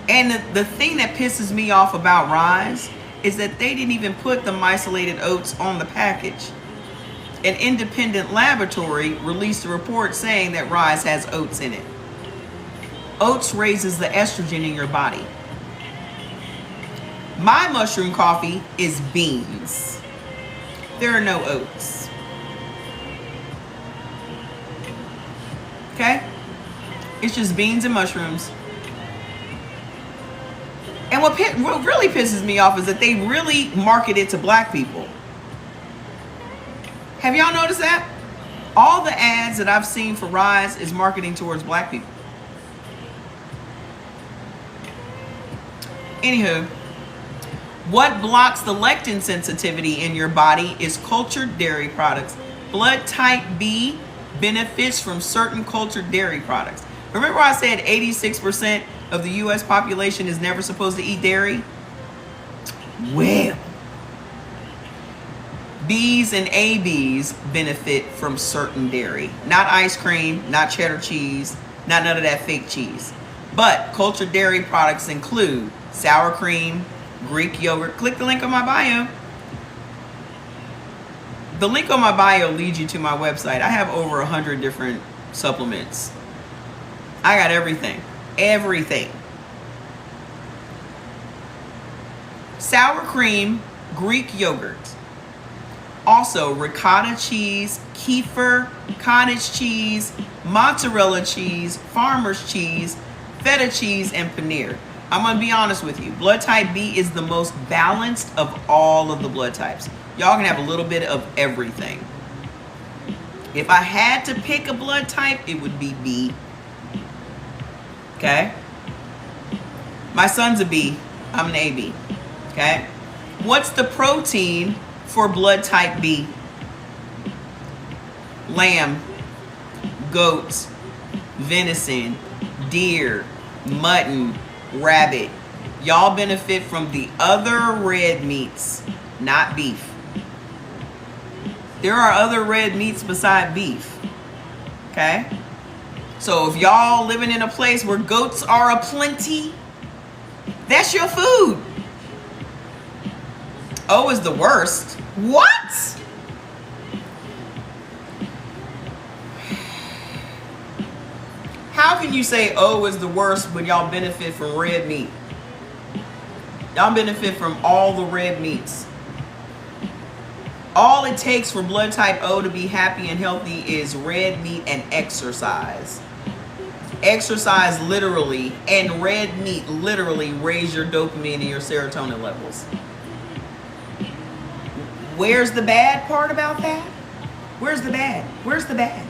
And the thing that pisses me off about Rise is that they didn't even put the mycelated oats on the package. an independent laboratory released a report saying that Rise has oats in it. Oats raises the estrogen in your body. My mushroom coffee is beans. There are no oats. Okay? It's just beans and mushrooms. And what really pisses me off is that they really market it to black people. Have y'all noticed that? All the ads that I've seen for Rise is marketing towards black people. Anywho, what blocks the lectin sensitivity in your body is cultured dairy products. Blood type B benefits from certain cultured dairy products. Remember I said 86% of the US population is never supposed to eat dairy? Well, B's and ABs benefit from certain dairy. Not ice cream, not cheddar cheese, not none of that fake cheese. But cultured dairy products include sour cream, Greek yogurt. Click the link on my bio. The link on my bio leads you to my website. I have over 100 different supplements. I got everything. Everything. Sour cream, Greek yogurt. Also, ricotta cheese, kefir, cottage cheese, mozzarella cheese, farmer's cheese, feta cheese, and paneer. I'm going to be honest with you. Blood type B is the most balanced of all of the blood types. Y'all can have a little bit of everything. If I had to pick a blood type, it would be B. Okay? My son's a B. I'm an AB. Okay? What's the protein for blood type B? Lamb, goat, venison, deer, mutton, rabbit. Y'all benefit from the other red meats, not beef. There are other red meats beside beef. Okay? So if y'all living in a place where goats are aplenty, that's your food. O is the worst. What? How can you say O is the worst when y'all benefit from red meat? Y'all benefit from all the red meats. All it takes for blood type O to be happy and healthy is red meat and exercise. Exercise literally and red meat literally raise your dopamine and your serotonin levels. Where's the bad part about that? Where's the bad? Where's the bad?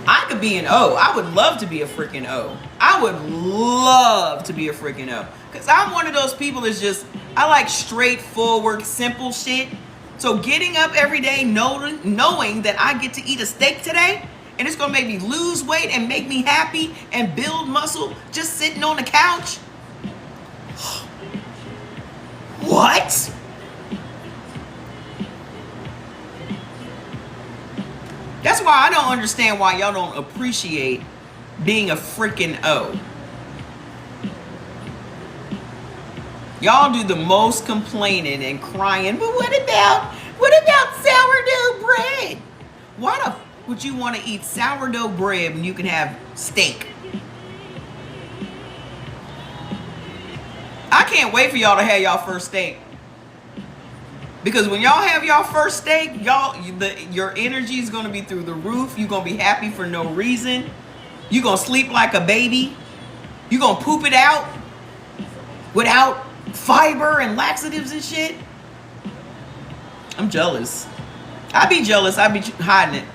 I could be an O. I would love to be a freaking O. I would love to be a freaking O. Because I'm one of those people that's just, I like straightforward, simple shit. So getting up every day knowing that I get to eat a steak today and it's going to make me lose weight and make me happy and build muscle just sitting on the couch. What? That's why I don't understand why y'all don't appreciate being a freaking O. Y'all do the most complaining and crying, but what about sourdough bread? Why the would you want to eat sourdough bread when you can have steak? I can't wait for y'all to have y'all first steak. Because when y'all have y'all first steak, your energy is going to be through the roof. You're going to be happy for no reason. You're going to sleep like a baby. You're going to poop it out without fiber and laxatives and shit. I'm jealous. I be jealous. I be hiding it.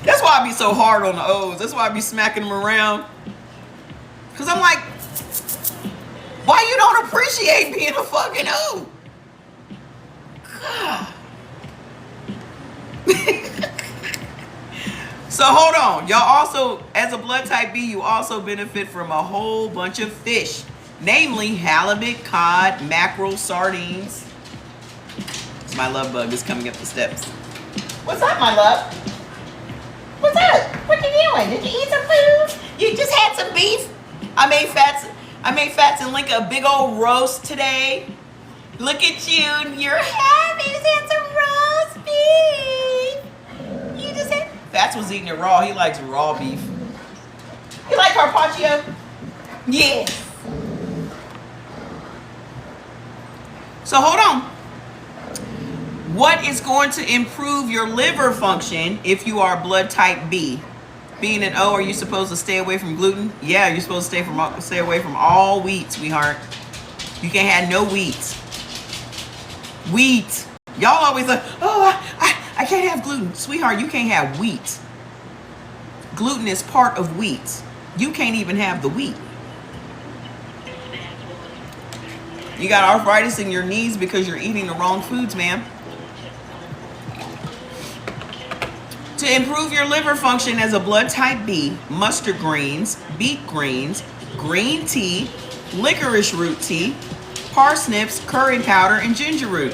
That's why I be so hard on the O's. That's why I be smacking them around. Because I'm like, why you don't appreciate being a fucking O? God. So hold on. Y'all also, as a blood type B, you also benefit from a whole bunch of fish. Namely, halibut, cod, mackerel, sardines. My love bug is coming up the steps. What's up, my love? What's up? What you doing? Did you eat some food? You just had some beef? I made Fats and Link a big old roast today. Look at you. You're happy. You just had some roast beef. You just had... Fats was eating it raw. He likes raw beef. You like carpaccio? Yes. So hold on. What is going to improve your liver function if you are blood type B? Being an O, are you supposed to stay away from gluten? Yeah, you're supposed to stay away from all wheat, sweetheart. You can't have no wheat. Wheat. Y'all always like, oh, I can't have gluten. Sweetheart, you can't have wheat. Gluten is part of wheat. You can't even have the wheat. You got arthritis in your knees because you're eating the wrong foods, ma'am. To improve your liver function as a blood type B, mustard greens, beet greens, green tea, licorice root tea, parsnips, curry powder, and ginger root.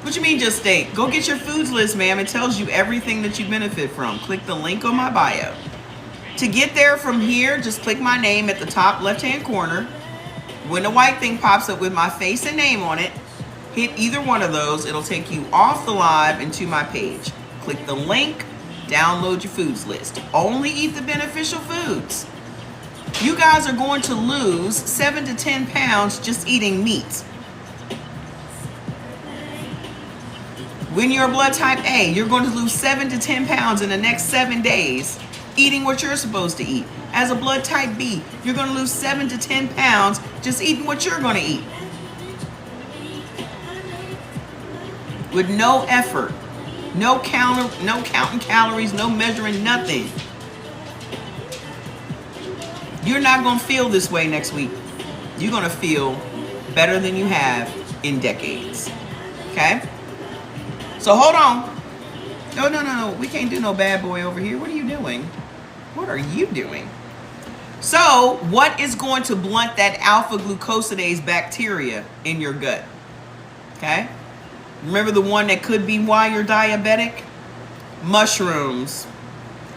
What you mean just state? Go get your foods list, ma'am. It tells you everything that you benefit from. Click the link on my bio. To get there from here, just click my name at the top left-hand corner. When the white thing pops up with my face and name on it, hit either one of those. It'll take you off the live and to my page. Click the link, download your foods list. Only eat the beneficial foods. You guys are going to lose 7 to 10 pounds just eating meat. When you're blood type A, you're going to lose 7 to 10 pounds in the next 7 days eating what you're supposed to eat. As a blood type B, you're going to lose 7 to 10 pounds just eating what you're going to eat. With no effort. No counting calories, no measuring nothing. You're not going to feel this way next week. You're going to feel better than you have in decades. Okay? So hold on. No. We can't do no bad boy over here. What are you doing? What are you doing? So, what is going to blunt that alpha glucosidase bacteria in your gut? Okay? Remember the one that could be why you're diabetic? Mushrooms.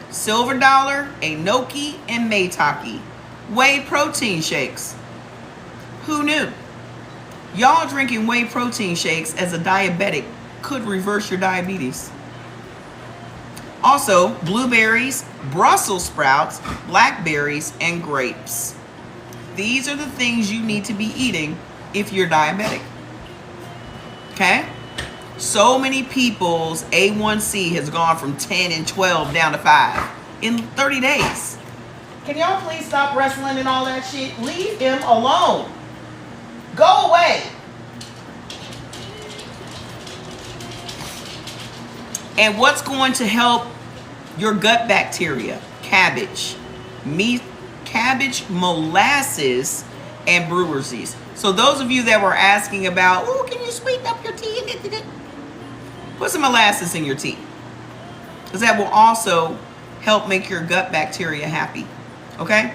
Silver Dollar, Enoki, and Maitake. Whey protein shakes. Who knew? Y'all drinking whey protein shakes as a diabetic could reverse your diabetes. Also, blueberries, Brussels sprouts, blackberries, and grapes. These are the things you need to be eating if you're diabetic. Okay? So many people's A1C has gone from 10 and 12 down to 5 in 30 days. Can y'all please stop wrestling and all that shit? Leave him alone. Go away. And what's going to help your gut bacteria? Cabbage, meat, cabbage, molasses, and brewer's yeast. So those of you that were asking about, oh, can you sweeten up your tea? Put some molasses in your tea, because that will also help make your gut bacteria happy. Okay?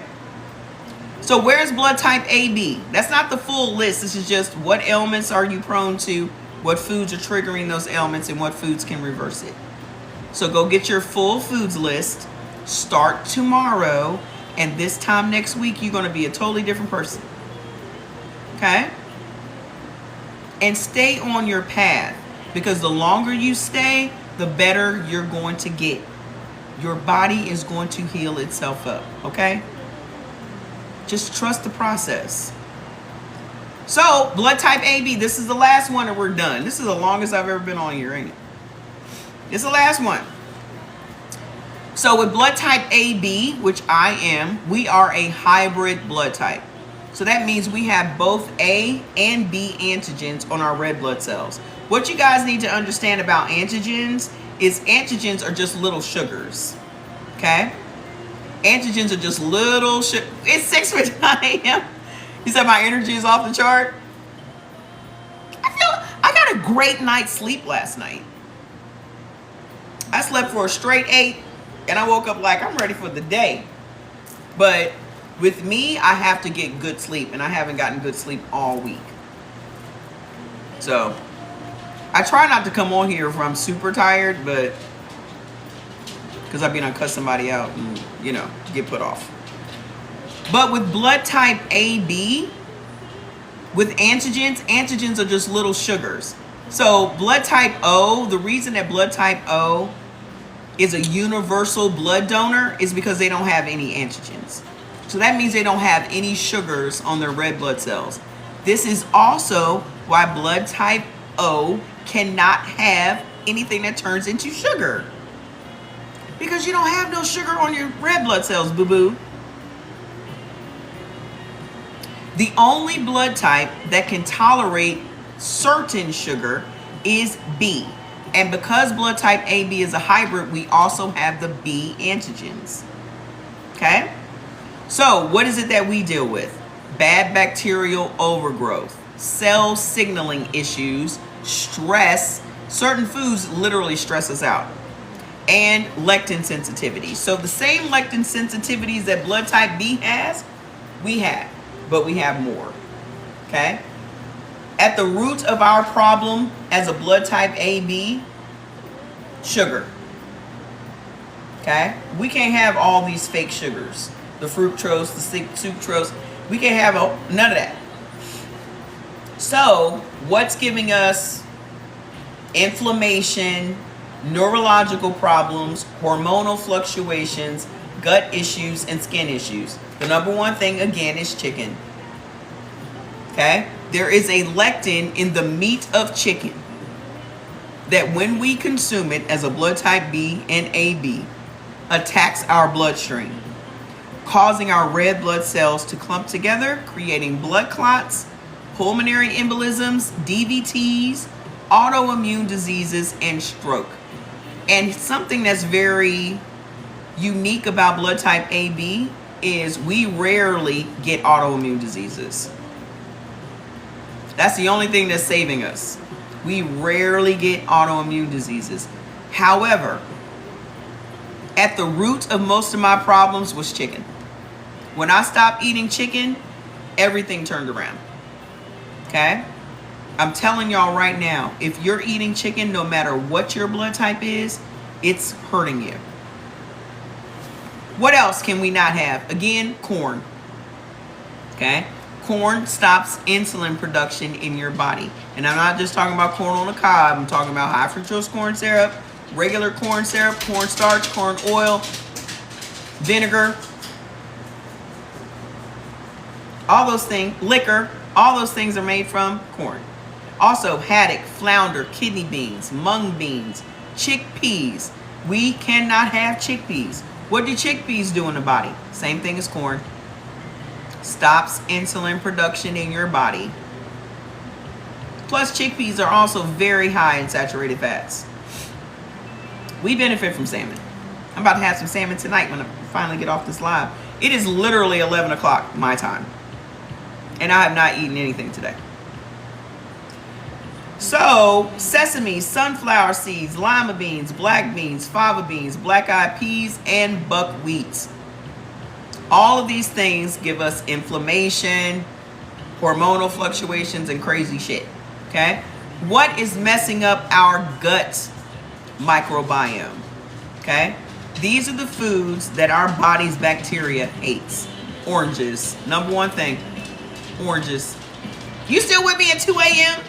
So where's blood type AB? That's not the full list. This is just what ailments are you prone to, what foods are triggering those ailments, and what foods can reverse it. So go get your full foods list. Start tomorrow, and this time next week, you're going to be a totally different person. Okay? And stay on your path, because the longer you stay, the better you're going to get. Your body is going to heal itself up. Okay? Just trust the process. So, blood type AB, this is the last one and we're done. This is the longest I've ever been on here, ain't it? It's the last one. So with blood type AB, which I am, we are a hybrid blood type. So that means we have both A and B antigens on our red blood cells. What you guys need to understand about antigens is antigens are just little sugars. Okay? Antigens are just little sugar. It's 6:59 a.m. You said my energy is off the chart? I got a great night's sleep last night. I slept for a straight 8 and I woke up like I'm ready for the day. But with me, I have to get good sleep, and I haven't gotten good sleep all week. So I try not to come on here if I'm super tired, but because I've been on cuss somebody out and, you know, get put off. But with blood type AB, with antigens are just little sugars. So blood type O, the reason that blood type O is a universal blood donor is because they don't have any antigens. So that means they don't have any sugars on their red blood cells. This is also why blood type O cannot have anything that turns into sugar. Because you don't have no sugar on your red blood cells, boo-boo. The only blood type that can tolerate certain sugar is B. And because blood type AB is a hybrid, we also have the B antigens. Okay? So, what is it that we deal with? Bad bacterial overgrowth, cell signaling issues, stress. Certain foods literally stress us out. And lectin sensitivity. So, the same lectin sensitivities that blood type B has, we have. But we have more. Okay? At the root of our problem as a blood type AB, sugar. Okay? We can't have all these fake sugars. The fructose, the sucrose. We can't have none of that. So, what's giving us inflammation, neurological problems, hormonal fluctuations, gut issues, and skin issues? The number one thing, again, is chicken. Okay? There is a lectin in the meat of chicken that when we consume it as a blood type B and AB, attacks our bloodstream, causing our red blood cells to clump together, creating blood clots, pulmonary embolisms, DVTs, autoimmune diseases, and stroke. And something that's very unique about blood type AB is we rarely get autoimmune diseases. That's the only thing that's saving us. We rarely get autoimmune diseases. However, at the root of most of my problems was chicken. When I stopped eating chicken, everything turned around. Okay? I'm telling y'all right now, if you're eating chicken, no matter what your blood type is, it's hurting you. What else can we not have? Again, corn. Okay? Corn stops insulin production in your body. And I'm not just talking about corn on the cob. I'm talking about high fructose corn syrup, regular corn syrup, cornstarch, corn oil, vinegar, all those things, liquor, all those things are made from corn. Also, haddock, flounder, kidney beans, mung beans, chickpeas. We cannot have chickpeas. What do chickpeas do in the body? Same thing as corn. Stops insulin production in your body. Plus, chickpeas are also very high in saturated fats. We benefit from salmon. I'm about to have some salmon tonight when I finally get off this live. It is literally 11 o'clock my time. And I have not eaten anything today. So, sesame, sunflower seeds, lima beans, black beans, fava beans, black-eyed peas, and buckwheat. All of these things give us inflammation, hormonal fluctuations, and crazy shit. Okay? What is messing up our gut microbiome? Okay? These are the foods that our body's bacteria hates. Oranges. Number one thing. Oranges. You still with me at 2 a.m.?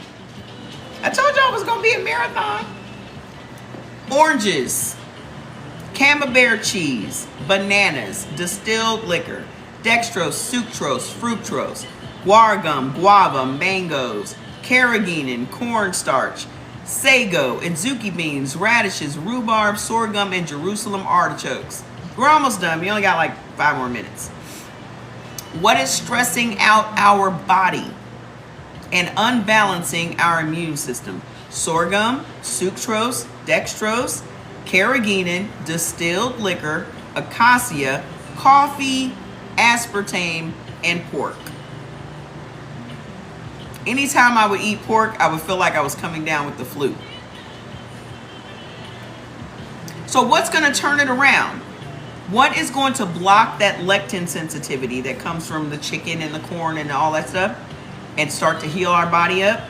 I told y'all it was going to be a marathon. Oranges. Camembert cheese. Bananas. Distilled liquor. Dextrose, sucrose, fructose. Guar gum, guava, mangoes. Carrageenan, cornstarch. Sago, adzuki beans, radishes, rhubarb, sorghum, and Jerusalem artichokes. We're almost done. We only got like 5 more minutes. What is stressing out our body and unbalancing our immune system? Sorghum, sucrose, dextrose, carrageenan, distilled liquor, acacia, coffee, aspartame, and pork. Anytime I would eat pork, I would feel like I was coming down with the flu. So what's going to turn it around? What is going to block that lectin sensitivity that comes from the chicken and the corn and all that stuff and start to heal our body up?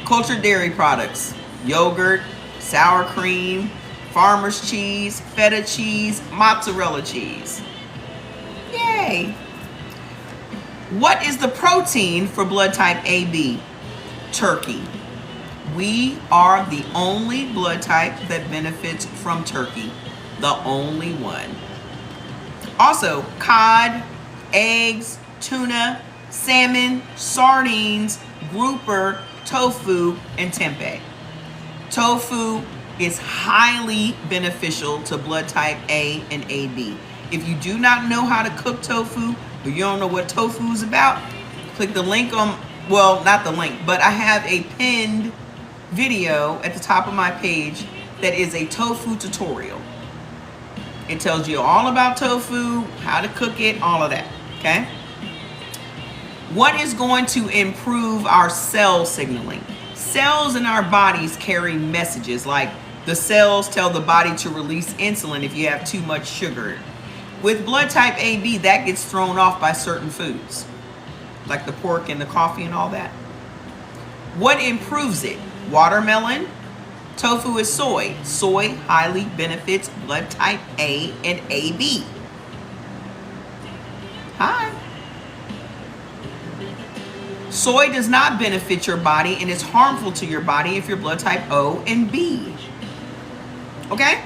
Cultured dairy products, yogurt, sour cream, farmer's cheese, feta cheese, mozzarella cheese. Yay! What is the protein for blood type AB? Turkey. We are the only blood type that benefits from turkey. The only one. Also, cod, eggs, tuna, salmon, sardines, grouper, tofu, and tempeh. Tofu is highly beneficial to blood type A and AB. If you do not know how to cook tofu, or you don't know what tofu is about, click the link on, well, not the link, but I have a pinned video at the top of my page that is a tofu tutorial. It tells you all about tofu, how to cook it, all of that, okay? What is going to improve our cell signaling? Cells in our bodies carry messages, like the cells tell the body to release insulin if you have too much sugar. With blood type AB, that gets thrown off by certain foods, like the pork and the coffee and all that. What improves it? Watermelon. Tofu is soy. Soy highly benefits blood type A and AB. Hi. Soy does not benefit your body and is harmful to your body if you're blood type O and B. Okay?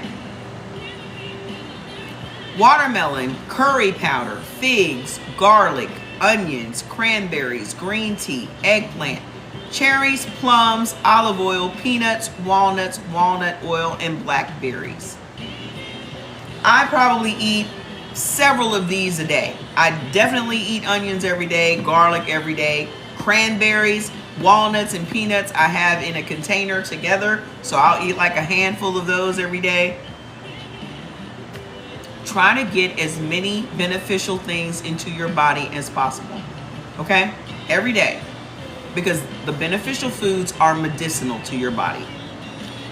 Watermelon, curry powder, figs, garlic, onions, cranberries, green tea, eggplant, cherries, plums, olive oil, peanuts, walnuts, walnut oil, and blackberries. I probably eat several of these a day. I definitely eat onions every day, garlic every day, cranberries, walnuts, and peanuts I have in a container together, so I'll eat like a handful of those every day. Try to get as many beneficial things into your body as possible, okay? Every day, because the beneficial foods are medicinal to your body.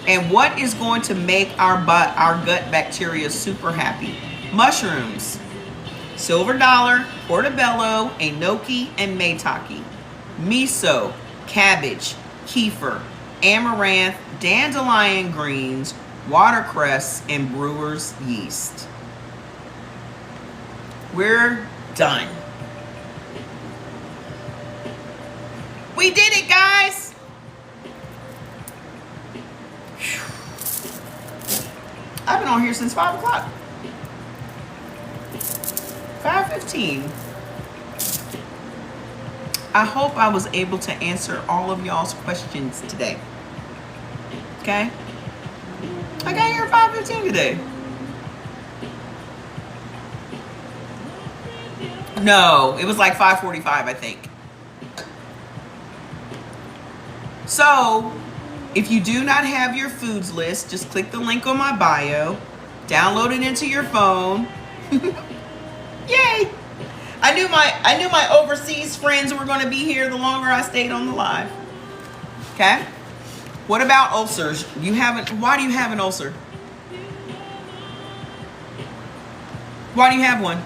And what is going to make our gut bacteria super happy? Mushrooms, silver dollar, portobello, enoki, and maitake. Miso, cabbage, kefir, amaranth, dandelion greens, watercress, and brewer's yeast. We're done. We did it, guys. I've been on here since 5 o'clock. 5:15. I hope I was able to answer all of y'all's questions today. Okay? I got here at 5:15 today. No, it was like 5:45, I think. So, if you do not have your foods list, just click the link on my bio, download it into your phone. Yay! I knew my overseas friends were going to be here the longer I stayed on the live. Okay? What about ulcers? Why do you have an ulcer? Why do you have one?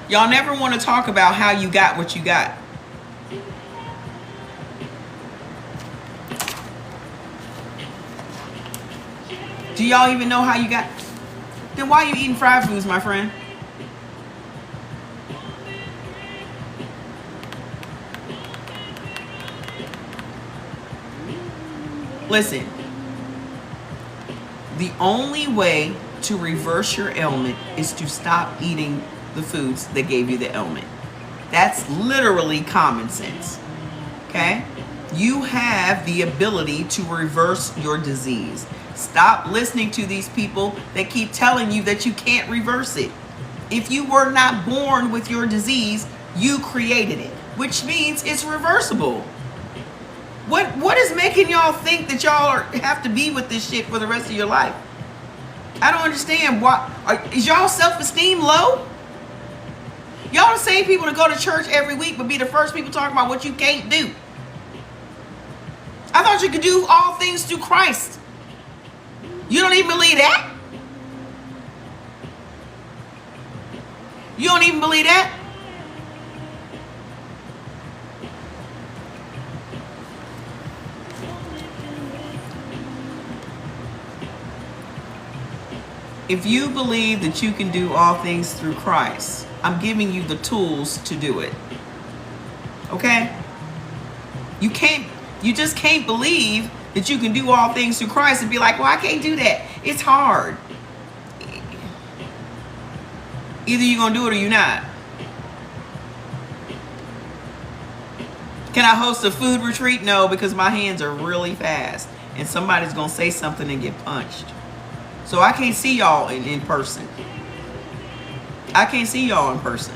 Y'all never want to talk about how you got what you got. Do y'all even know how you got? Then why are you eating fried foods, my friend? Listen, the only way to reverse your ailment is to stop eating the foods that gave you the ailment. That's literally common sense. Okay? You have the ability to reverse your disease. Stop listening to these people that keep telling you that you can't reverse it. If you were not born with your disease, you created it, which means it's reversible. What is making y'all think that y'all have to be with this shit for the rest of your life? I don't understand. Is y'all self-esteem low? Y'all the same people that go to church every week but be the first people talking about what you can't do. I thought you could do all things through Christ. You don't even believe that? You don't even believe that? If you believe that you can do all things through Christ, I'm giving you the tools to do it. Okay? You just can't believe that you can do all things through Christ and be like, well, I can't do that. It's hard. Either you're going to do it or you're not. Can I host a food retreat? No, because my hands are really fast and somebody's going to say something and get punched. So I can't see y'all in person. I can't see y'all in person.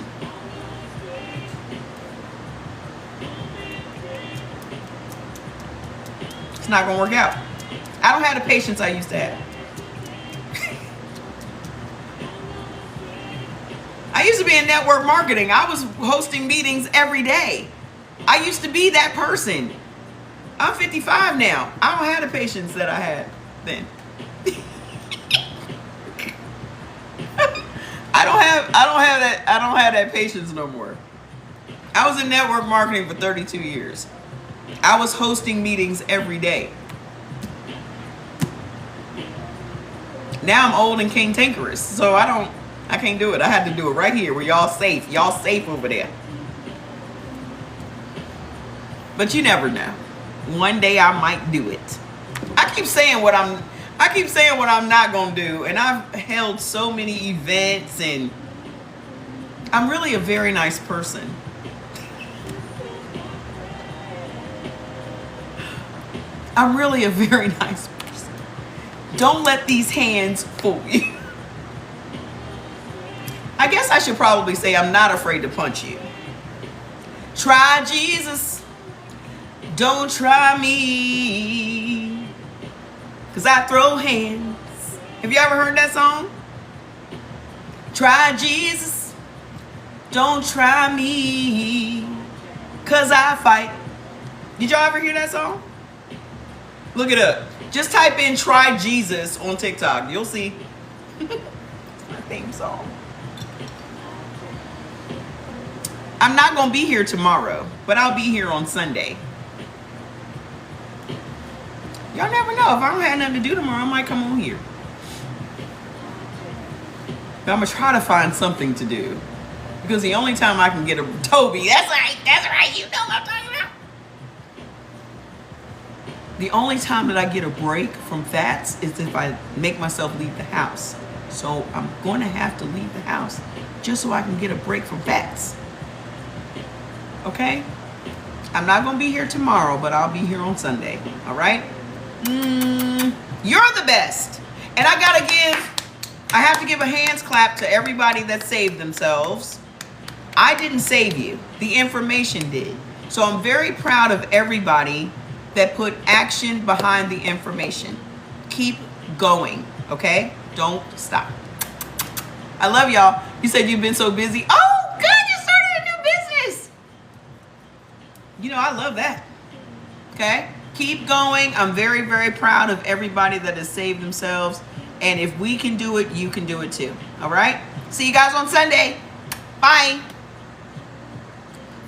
It's not going to work out. I don't have the patience I used to have. I used to be in network marketing. I was hosting meetings every day. I used to be that person. I'm 55 now. I don't have the patience that I had then. I don't have that patience no more. I was in network marketing for 32 years. I was hosting meetings every day. Now I'm old and cantankerous, so I can't do it. I had to do it right here where y'all safe. Y'all safe over there. But you never know. One day I might do it. I keep saying what I'm not gonna do, and I've held so many events, and I'm really a very nice person. I'm really a very nice person. Don't let these hands fool you. I guess I should probably say I'm not afraid to punch you. Try Jesus. Don't try me. Because I throw hands. Have you ever heard that song? Try Jesus. Don't try me. Because I fight. Did y'all ever hear that song? Look it up. Just type in "Try Jesus" on TikTok. You'll see. It's my theme song. I'm not going to be here tomorrow, but I'll be here on Sunday. Y'all never know. If I don't have nothing to do tomorrow, I might come on here. But I'm going to try to find something to do. Because the only time I can get a Toby, that's right, you know what I'm talking about. The only time that I get a break from Fats is if I make myself leave the house. So I'm going to have to leave the house just so I can get a break from Fats. Okay? I'm not going to be here tomorrow, but I'll be here on Sunday. All right? You're the best. And I have to give a hands clap to everybody that saved themselves. I didn't save you. The information did. So I'm very proud of everybody that put action behind the information. Keep going, okay? Don't stop. I love y'all. You said you've been so busy. Oh, good, you started a new business. You know, I love that. Okay? Keep going. I'm very, very proud of everybody that has saved themselves. And if we can do it, you can do it too. All right? See you guys on Sunday. Bye.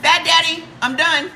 Fat Daddy, I'm done.